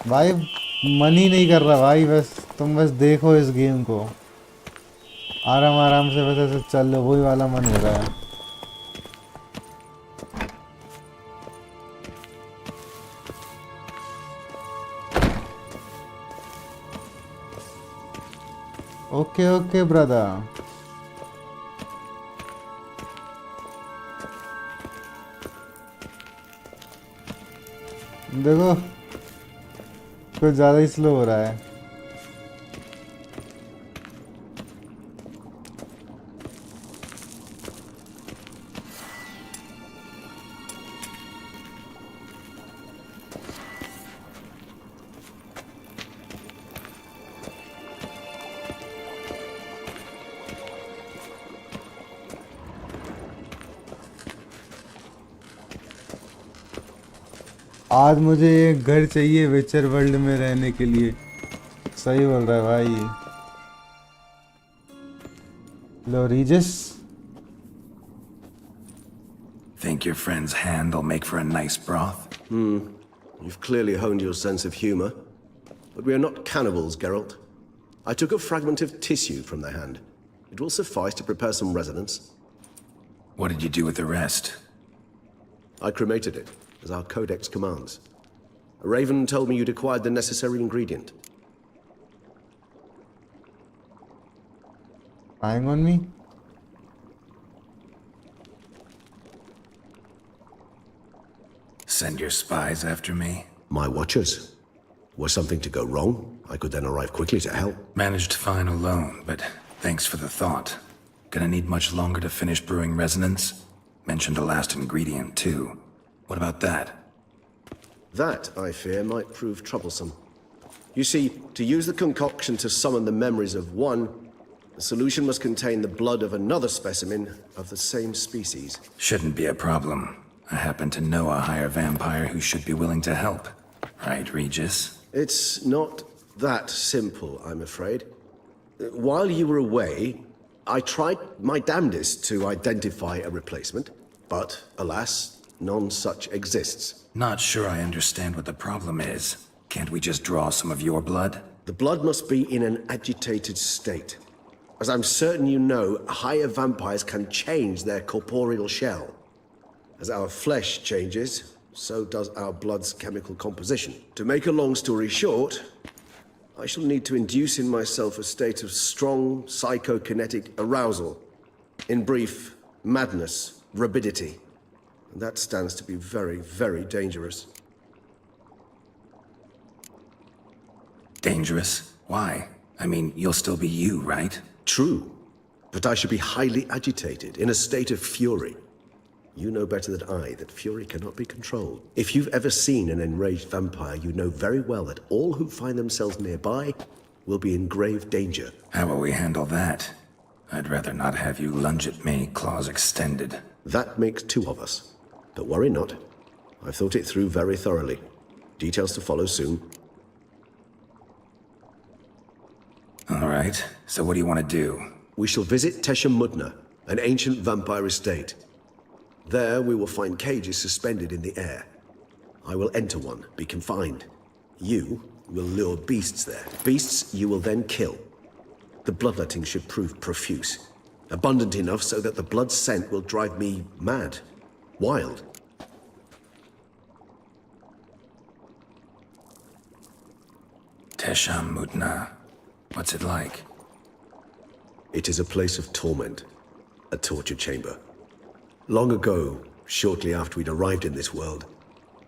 S1: भाई। मन ही नहीं कर रहा भाई, बस तुम बस देखो इस गेम को, आराम आराम से बस ऐसे चल लो, वही वाला मन हो रहा है। Okay okay brother. देखो कुछ ज़्यादा ही स्लो हो रहा है। आज मुझे एक घर चाहिए विचर वर्ल्ड में रहने के लिए। सही बोल रहा है भाई। लो रीजस।
S2: Think your friend's hand will make for a nice broth?
S18: You've clearly honed your sense of humor. But we are not cannibals, Geralt. I took a fragment of tissue from their hand. It will suffice to prepare some resonance.
S2: What did you do with the rest?
S18: I cremated it, as our codex commands. Raven told me you'd acquired the necessary ingredient.
S1: Spying on me?
S2: Send your spies after me?
S18: My watchers. Were something to go wrong, I could then arrive quickly to help.
S2: Managed fine alone, but thanks for the thought. Gonna need much longer to finish brewing resonance? Mentioned a last ingredient, too. What about that?
S18: That, I fear, might prove troublesome. You see, to use the concoction to summon the memories of one, the solution must contain the blood of another specimen of the same species.
S2: Shouldn't be a problem. I happen to know a higher vampire who should be willing to help. Right, Regis?
S18: It's not that simple, I'm afraid. While you were away, I tried my damnedest to identify a replacement, but alas, none such exists.
S2: Not sure I understand what the problem is. Can't we just draw some of your blood?
S18: The blood must be in an agitated state. As I'm certain you know, higher vampires can change their corporeal shell. As our flesh changes, so does our blood's chemical composition. To make a long story short, I shall need to induce in myself a state of strong psychokinetic arousal. In brief, madness, rabidity. And that stands to be very, very dangerous.
S2: Dangerous? Why? I mean, you'll still be you, right?
S18: True. But I should be highly agitated, in a state of fury. You know better than I that fury cannot be controlled. If you've ever seen an enraged vampire, you know very well that all who find themselves nearby will be in grave danger.
S2: How will we handle that? I'd rather not have you lunge at me, claws extended.
S18: That makes two of us. But worry not. I've thought it through very thoroughly. Details to follow soon.
S2: All right, so what do you want to do?
S18: We shall visit Tesha Mudna, an ancient vampire estate. There we will find cages suspended in the air. I will enter one, be confined. You will lure beasts there. Beasts you will then kill. The bloodletting should prove profuse. Abundant enough so that the blood scent will drive me mad. Wild.
S2: Tesha Mudna. What's it like?
S18: It is a place of torment. A torture chamber. Long ago, shortly after we'd arrived in this world,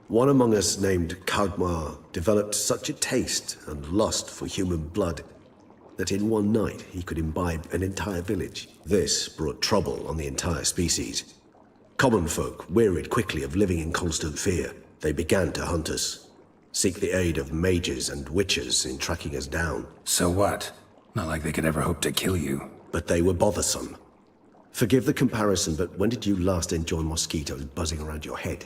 S18: one among us named Kagmar developed such a taste and lust for human blood that in one night he could imbibe an entire village. This brought trouble on the entire species. Common folk wearied quickly of living in constant fear. They began to hunt us, seek the aid of mages and witches in tracking us down.
S2: So what? Not like they could ever hope to kill you.
S18: But they were bothersome. Forgive the comparison, but when did you last enjoy mosquitoes buzzing around your head?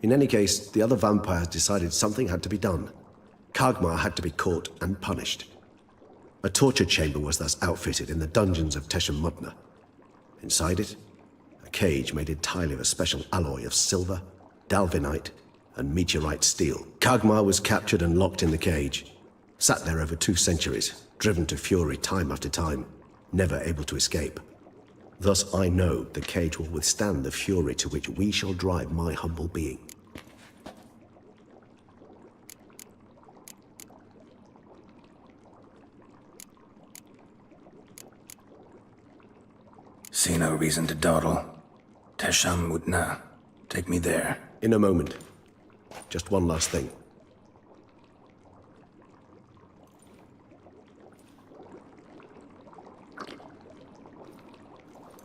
S18: In any case, the other vampires decided something had to be done. Kagmar had to be caught and punished. A torture chamber was thus outfitted in the dungeons of Tesha Mudna. Inside it, a cage made entirely of a special alloy of silver, dalvinite, and meteorite steel. Kagmar was captured and locked in the cage. Sat there over 2 centuries, driven to fury time after time, never able to escape. Thus I know the cage will withstand the fury to which we shall drive my humble being.
S2: See no reason to dawdle. Tesha Mudna. Take me there.
S18: In a moment. Just one last thing.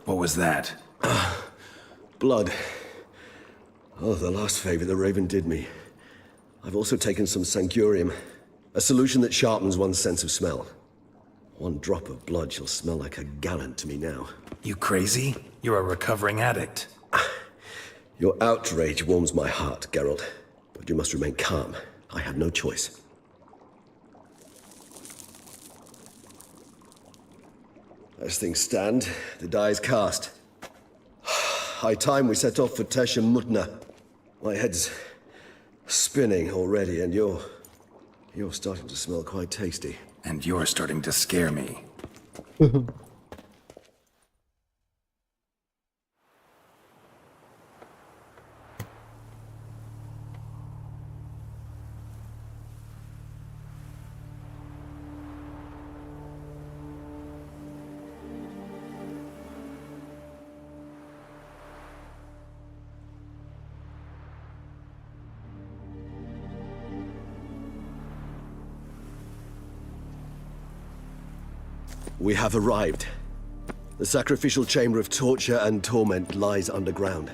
S2: What was that?
S18: Blood. Oh, the last favor the Raven did me. I've also taken some Sancurium, a solution that sharpens one's sense of smell. One drop of blood shall smell like a gallon to me now.
S2: You crazy? You're a recovering addict.
S18: Your outrage warms my heart, Geralt. But you must remain calm. I had no choice. As things stand, the die is cast. High time we set off for Tesha Mudna. My head's spinning already, and you're starting to smell quite tasty.
S2: And you're starting to scare me.
S18: We have arrived. The sacrificial chamber of torture and torment lies underground.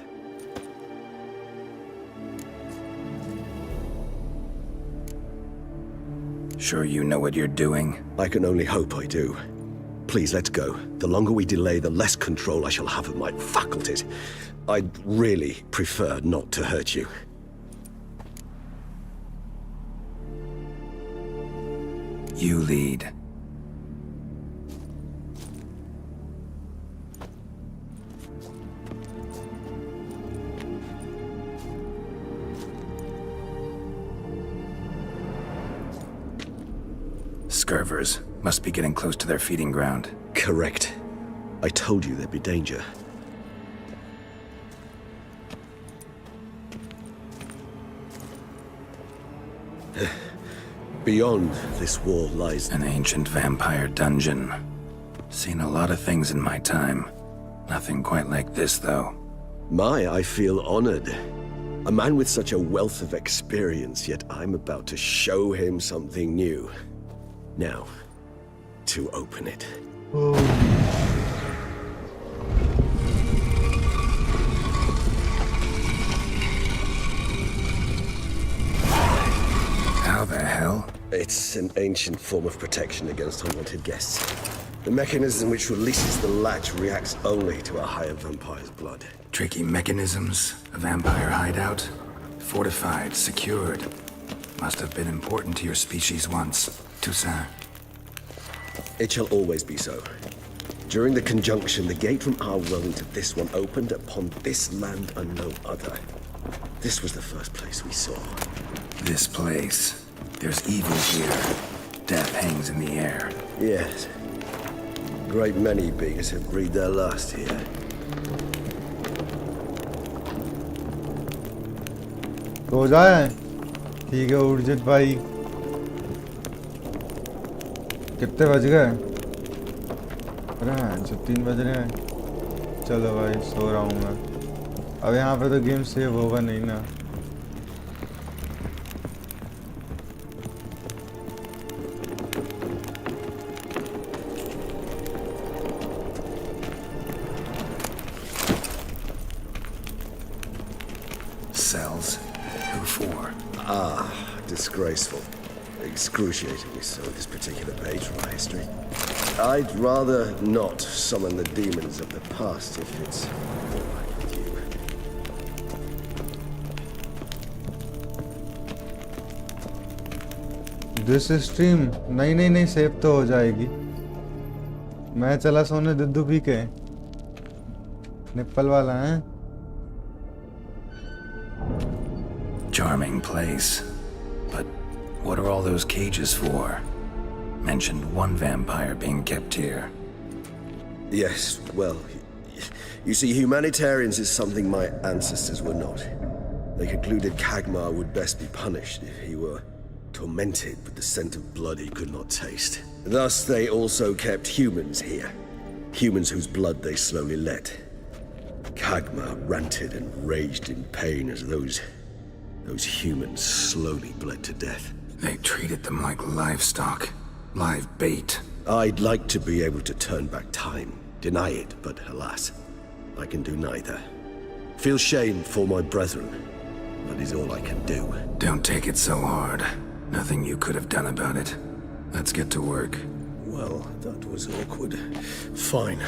S2: Sure you know what you're doing?
S18: I can only hope I do. Please, let's go. The longer we delay, the less control I shall have of my faculties. I'd really prefer not to hurt you.
S2: You lead. Scurvers must be getting close to their feeding ground.
S18: Correct. I told you there'd be danger. Beyond this wall lies
S2: an ancient vampire dungeon. Seen a lot of things in my time. Nothing quite like this, though.
S18: I feel honored. A man with such a wealth of experience, yet I'm about to show him something new. Now, to open it.
S2: How the hell?
S18: It's an ancient form of protection against unwanted guests. The mechanism which releases the latch reacts only to a higher vampire's blood.
S2: Tricky mechanisms, a vampire hideout, fortified, secured. Must have been important to your species once, Toussaint.
S18: It shall always be so. During the conjunction, the gate from our world into this one opened upon this land and no other. This was the first place we saw.
S2: This place. There's evil here. Death hangs in the air.
S18: Yes. Great many beings have breathed their last here.
S1: हो जाए ठीक है उर्जित भाई कितने बज गए अरे 3 बज रहे हैं चलो भाई सो रहा हूँ मैं अब यहाँ पे तो गेम सेव होगा नहीं ना
S2: Cells. Who for?
S18: Ah, disgraceful. Excruciatingly so, this particular page from our history. I'd rather not summon the demons of the past if it's all right with you.
S1: This stream नहीं save तो हो जाएगी मैं चला सोने दुद्धू P के nipple वाला है
S2: Charming place. But what are all those cages for? Mentioned one vampire being kept here.
S18: Yes, well, you see, humanitarians is something my ancestors were not. They concluded Kagmar would best be punished if he were tormented with the scent of blood he could not taste. Thus, they also kept humans here. Humans whose blood they slowly let. Kagmar ranted and raged in pain as those humans slowly bled to death.
S2: They treated them like livestock. Live bait.
S18: I'd like to be able to turn back time. Deny it, but alas, I can do neither. Feel shame for my brethren. That is all I can do.
S2: Don't take it so hard. Nothing you could have done about it. Let's get to work.
S18: Well, that was awkward. Fine.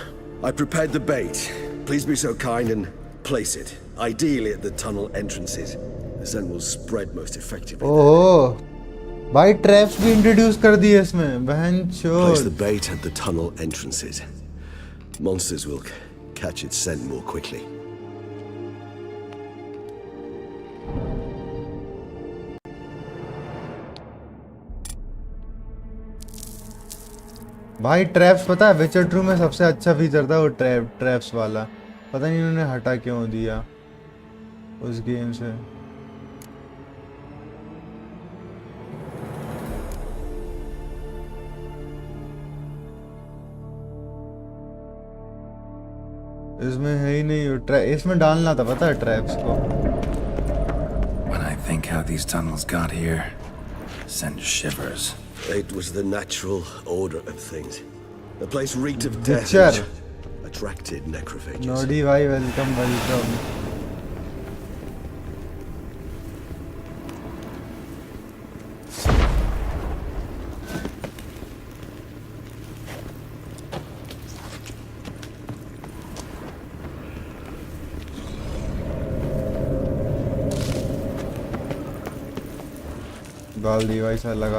S18: I prepared the bait. Please be so kind and place it. Ideally at the tunnel entrances. The scent will spread most effectively.
S1: ओह भाई traps भी introduce कर दिए इसमें बहन चोद
S18: Place the bait at the tunnel entrances. Monsters will catch its scent more quickly.
S1: भाई traps पता है विचर 2 में सबसे अच्छा फीचर था वो ट्रैप्स वाला पता नहीं इन्होंने हटा क्यों दिया उस गेम से इसमें है ही नहीं इसमें डालना था पता है ट्रैप्स को
S2: When I think how these tunnels got here, sends shivers.
S18: It was the natural order of things. The place reeked of death.
S1: Witcher.
S18: Attracted necrophages.
S1: Nodi bhai, welcome, welcome.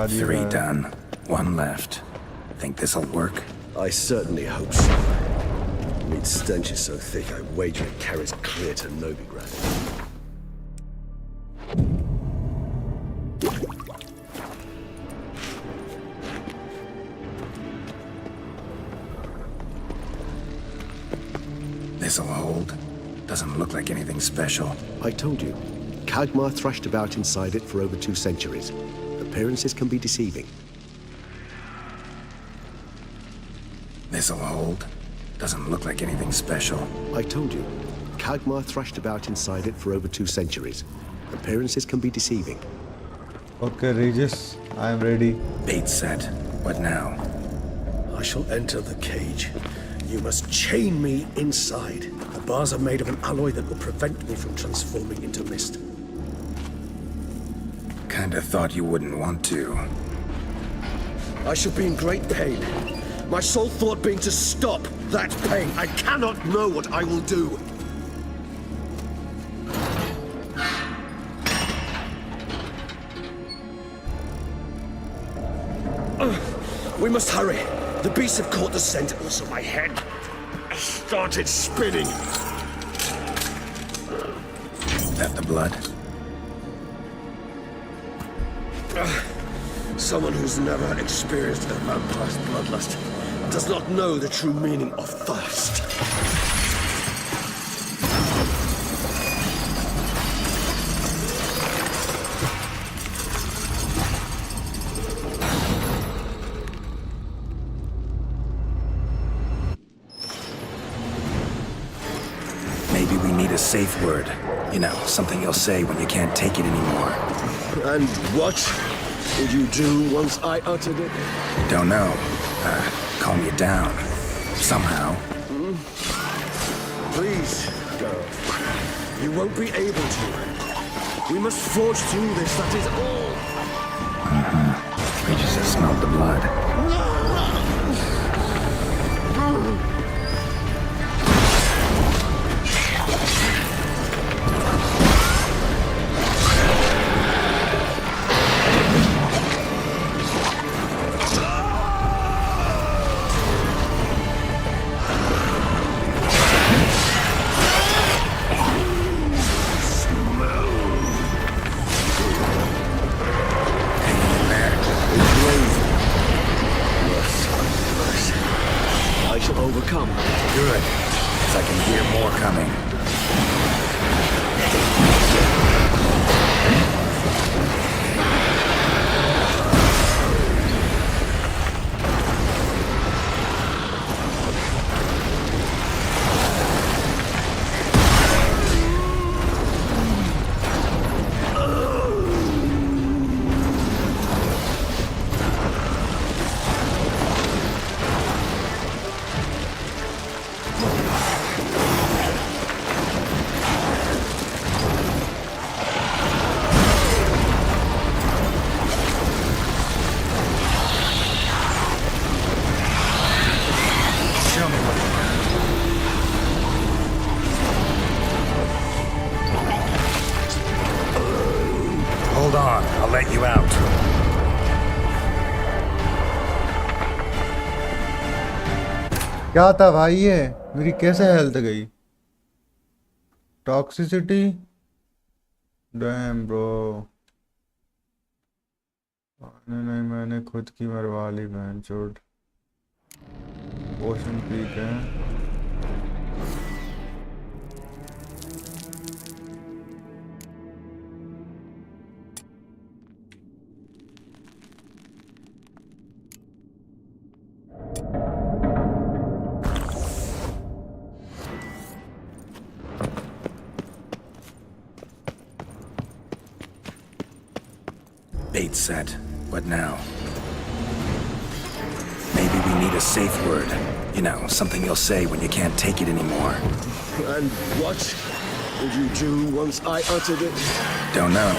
S2: Three done. One left. Think this'll work?
S18: I certainly hope so. Meat's stench is so thick, I wager it carries clear to Novigrad.
S2: This'll hold. Doesn't look like anything special.
S18: I told you. Kagmar thrashed about inside it for over 2 centuries. Appearances can be deceiving.
S2: This'll hold. Doesn't look like anything special.
S18: I told you. Kagmar thrashed about inside it for over 2 centuries. Appearances can be deceiving.
S1: Okay, Regis, I am ready.
S2: Bait set. What now?
S18: I shall enter the cage. You must chain me inside. The bars are made of an alloy that will prevent me from transforming into mist.
S2: Kinda thought you wouldn't want to.
S18: I shall be in great pain. My sole thought being to stop that pain. I cannot know what I will do. We must hurry. The beasts have caught the scent. Also, my head started spinning.
S2: That the blood?
S18: Someone who's never experienced a vampire's bloodlust does not know the true meaning of thirst.
S2: Maybe we need a safe word. You know, something you'll say when you can't take it anymore.
S18: And what would you do once I uttered it?
S2: Don't know. Calm you down. Somehow.
S18: Please, girl. You won't be able to. We must forge through this, that is all.
S2: We just have smelled the blood.
S18: Overcome.
S2: Good, because I can hear more coming. Hold on, I'll let you out.
S1: क्या था भाई ये? मेरी कैसे health गई? Toxicity? Damn bro. नहीं, मैंने खुद की मरवा ली बहन चोट। पोशन पीक है।
S2: Bait set. What now? Maybe we need a safe word. You know, something you'll say when you can't take it anymore.
S18: And what would you do once I uttered it?
S2: Don't know.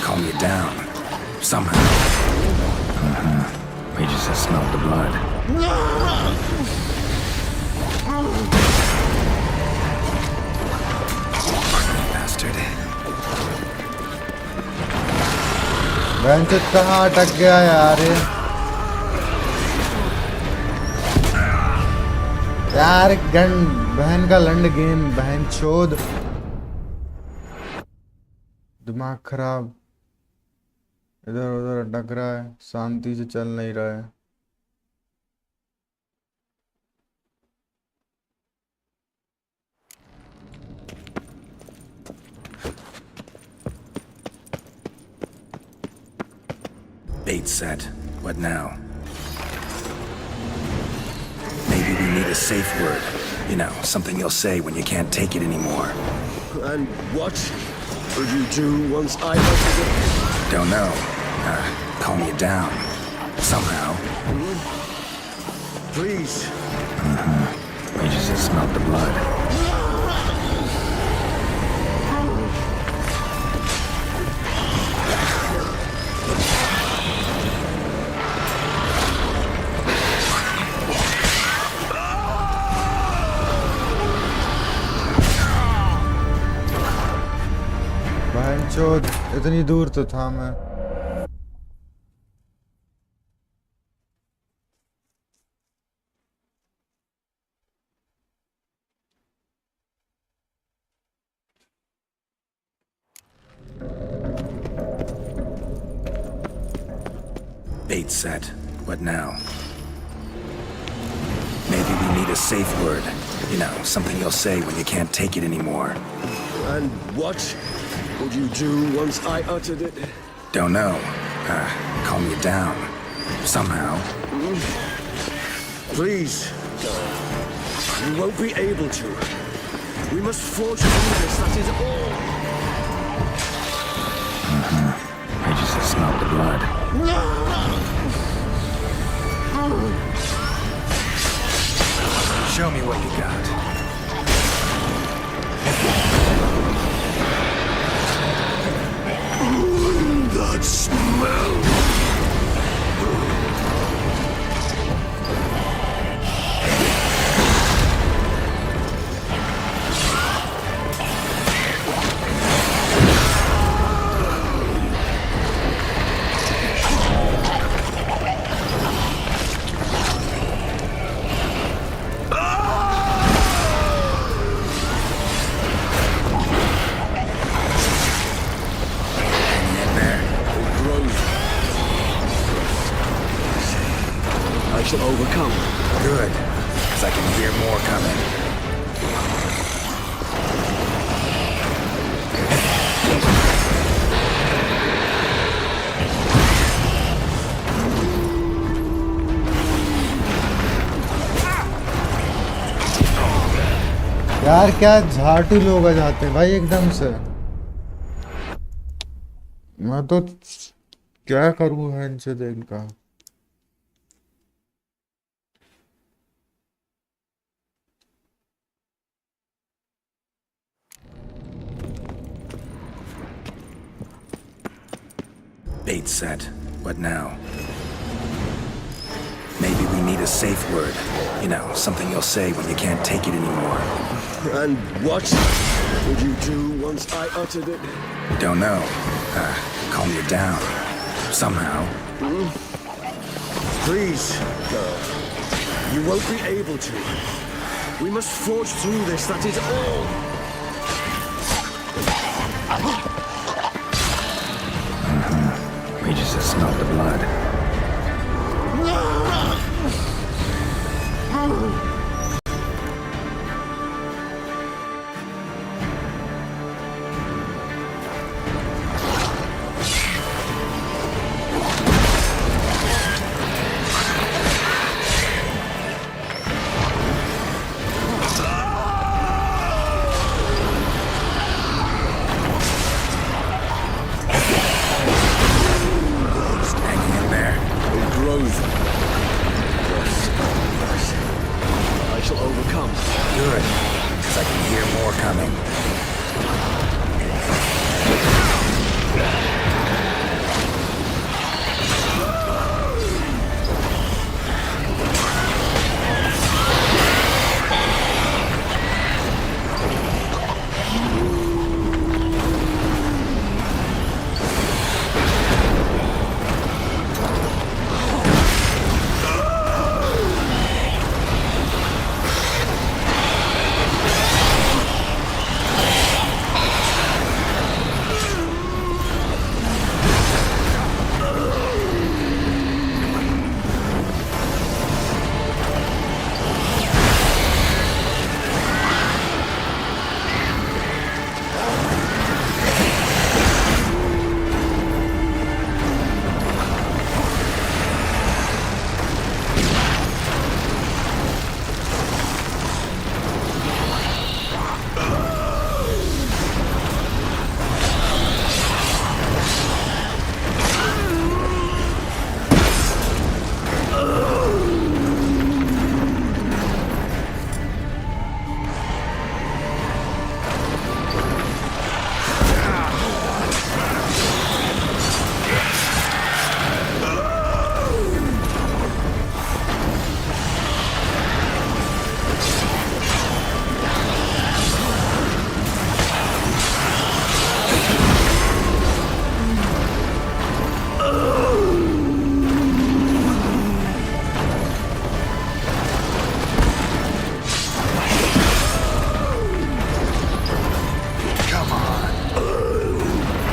S2: Calm you down. Somehow. We just have smelled the blood. Bastard.
S1: Bench कहाँ अटक गया यार ये? यार gun बहन का लंड game बहन चोद दिमाग खराब इधर उधर अटक रहा है शांति से चल नहीं रहा है
S2: Bait set. What now? Maybe we need a safe word. You know, something you'll say when you can't take it anymore.
S18: And what would you do once I uttered it?
S2: Don't know. Calm you down. Somehow.
S18: Please.
S2: We just have smelled the blood.
S1: चोद इतनी दूर तो था मैं
S2: Bait set. What now? Maybe we need a safe word. You know, something you'll say when you can't take it anymore.
S18: And what would you do once I uttered it?
S2: Don't know. Calm you down. Somehow.
S18: Please. You won't be able to. We must forge through this, that is all.
S2: I just have smelled the blood. Show me what you got.
S17: That smell!
S18: Shall overcome.
S2: Good, because I can hear more coming.
S1: यार क्या झाटू लोग आ जाते हैं भाई एकदम से मैं तो क्या करूँ है इनसे देख का
S2: Bait set. What now? Maybe we need a safe word. You know, something you'll say when you can't take it anymore.
S18: And what would you do once I uttered it?
S2: Don't know. Calm you down. Somehow.
S18: Please. You won't be able to. We must forge through this, that is all.
S2: We just have smelled the blood.
S18: come.
S2: Good, because I can hear more coming.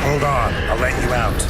S2: Hold on, I'll let you out.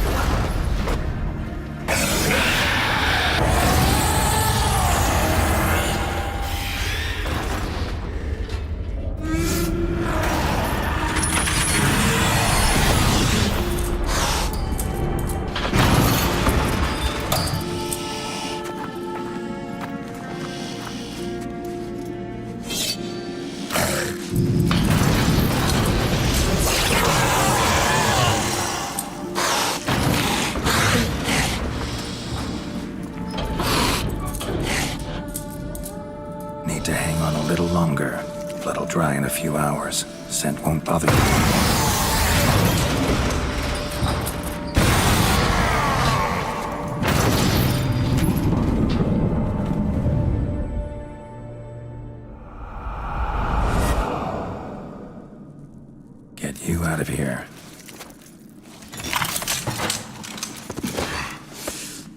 S2: Need to hang on a little longer. Blood'll dry in a few hours. Scent won't bother you. Get you out of here.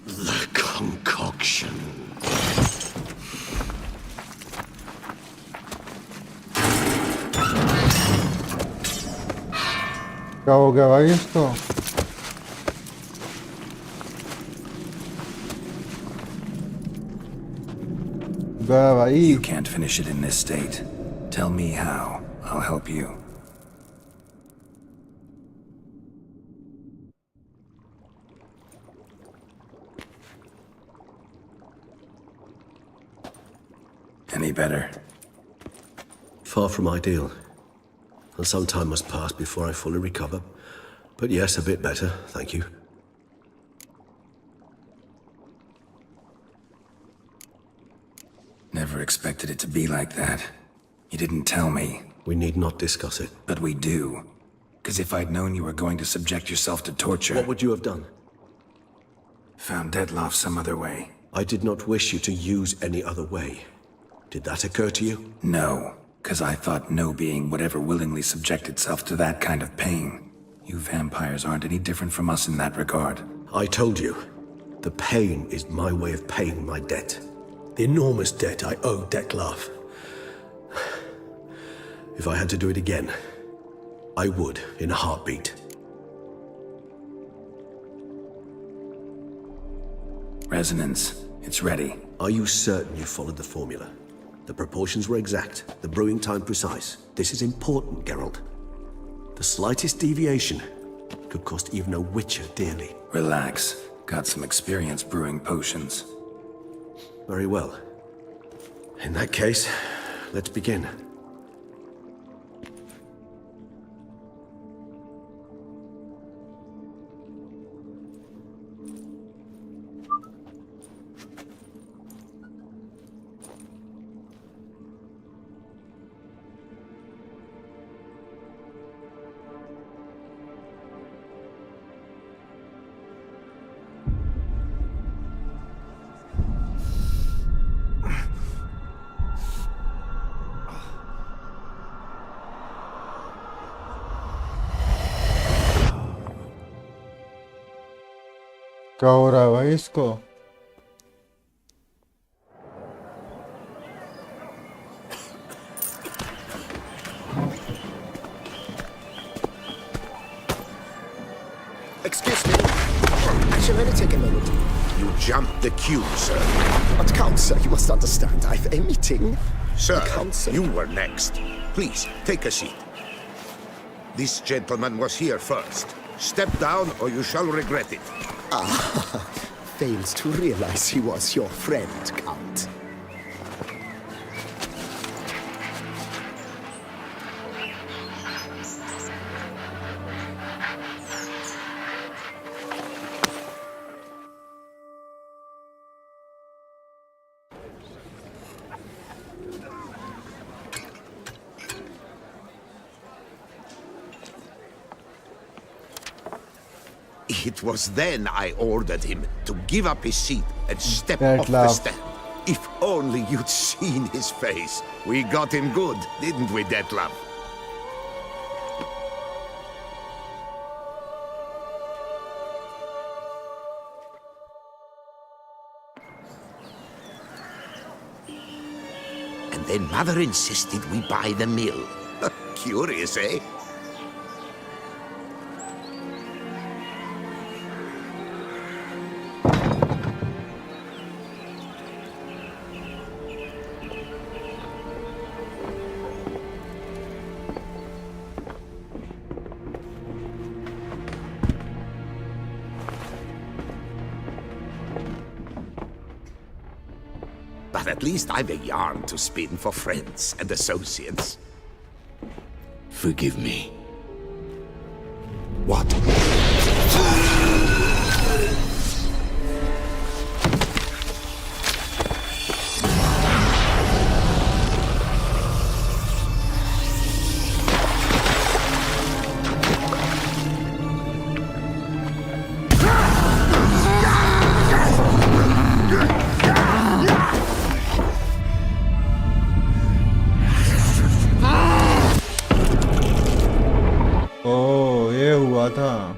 S18: The concoction.
S1: क्या हो गया भाई इसको? गया भाई.
S2: You can't finish it in this state. Tell me how. I'll help you. Any better?
S18: Far from ideal. And some time must pass before I fully recover. But yes, a bit better, thank you.
S2: Never expected it to be like that. You didn't tell me.
S18: We need not discuss it.
S2: But we do. Because if I'd known you were going to subject yourself to torture...
S18: What would you have done?
S2: Found Deadloff some other way.
S18: I did not wish you to use any other way. Did that occur to you?
S2: No, because I thought no being would ever willingly subject itself to that kind of pain. You vampires aren't any different from us in that regard.
S18: I told you, the pain is my way of paying my debt. The enormous debt I owe Dettlaff. If I had to do it again, I would in a heartbeat.
S2: Resonance. It's ready.
S18: Are you certain you followed the formula? The proportions were exact, the brewing time precise. This is important, Geralt. The slightest deviation could cost even a witcher dearly.
S2: Relax. Got some experience brewing potions.
S18: Very well. In that case, let's begin.
S1: क्या हो रहा है भाई इसको?
S15: Excuse me. I shall only take a moment.
S6: You jumped the queue, sir.
S15: But Count, sir, you must understand. I've a meeting.
S6: Sir,
S15: Count, sir.
S6: you were next. Please, take a seat. This gentleman was here first. Step down or you shall regret it.
S15: Ah, fails to realize he was your friend, Count.
S6: It was then I ordered him to give up his seat and step
S1: That
S6: off the
S1: laugh.
S6: step. If only you'd seen his face. We got him good, didn't we, Detlef? And then Mother insisted we buy the mill. Curious, eh? But at least I've a yarn to spin for friends and associates.
S4: Forgive me.
S6: What?
S1: ओ ये हुआ था।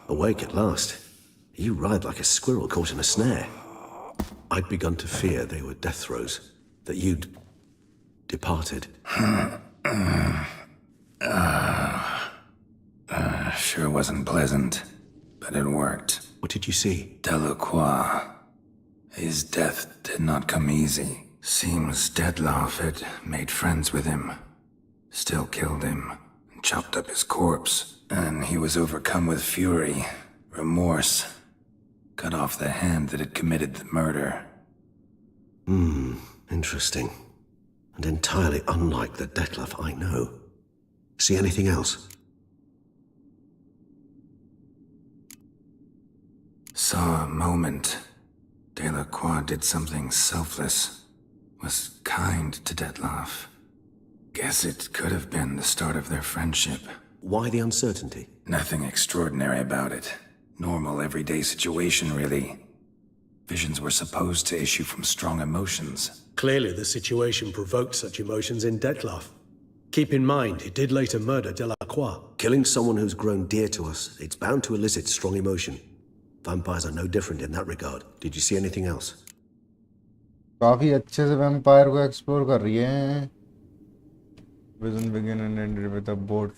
S18: Awake at last. You ride like a squirrel caught in a snare. I'd begun to fear they were death throes, that you'd departed.
S2: Sure wasn't pleasant, but it worked.
S18: What did you see?
S2: Delacroix. His death did not come easy. Seems Detlef had made friends with him. Still killed him, and chopped up his corpse. And he was overcome with fury, remorse. Cut off the hand that had committed the murder.
S18: Interesting. And entirely unlike the Detlef I know. See anything else?
S2: Saw a moment. Delacroix did something selfless. Was kind to Detlef. Guess it could have been the start of their friendship.
S18: Why the uncertainty?
S2: Nothing extraordinary about it. Normal, everyday situation, really. Visions were supposed to issue from strong emotions.
S18: Clearly the situation provoked such emotions in Detlef. Keep in mind, he did later murder Delacroix. Killing someone who's grown dear to us, it's bound to elicit strong emotion. Vampires are no different in that regard. Did you see anything else?
S1: काफी अच्छे से vampire को explore कर रही है। Vision began and ended with a boat.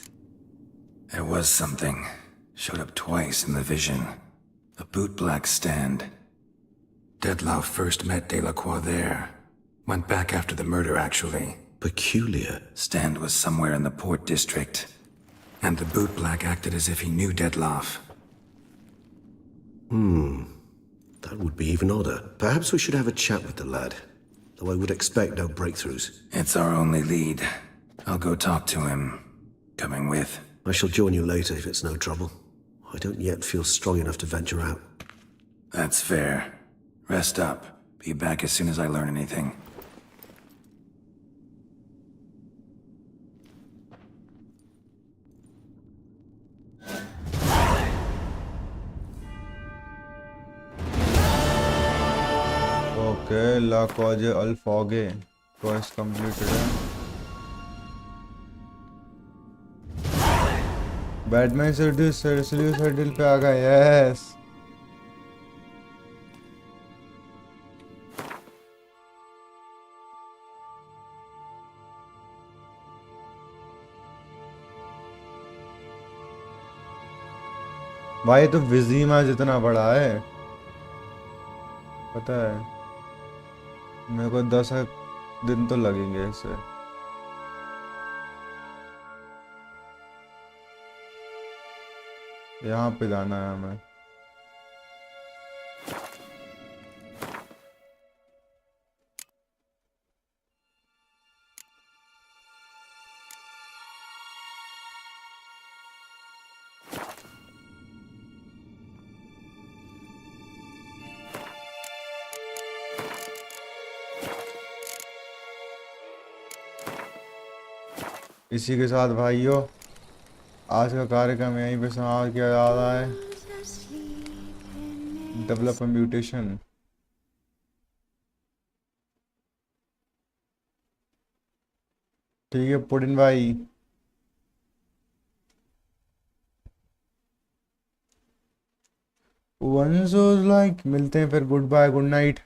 S2: There was something. Showed up twice in the vision. A bootblack stand. Detlef first met Delacroix there. Went back after the murder, actually.
S18: Peculiar.
S2: Stand was somewhere in the port district. And the bootblack acted as if he knew Detlef.
S18: That would be even odder. Perhaps we should have a chat with the lad. Though I would expect no breakthroughs.
S2: It's our only lead. I'll go talk to him. Coming with.
S18: I shall join you later if it's no trouble. I don't yet feel strong enough to venture out.
S2: That's fair. Rest up. Be back as soon as I learn anything.
S1: Okay, La Cause Al Foge. Quest completed. Batman Sergius hurdle पे आ गया. Yes. भाई तो विजीमा जितना बड़ा है पता है. मेरे को 10 दिन तो लगेंगे इसे. यहाँ पे जाना है हमें. इसी के साथ भाइयों आज का कार्यक्रम यहीं पे समाप्त किया जा रहा है. Develop mutation. ठीक है पुडिन भाई. वंस लाइक मिलते हैं फिर. Goodbye, good night.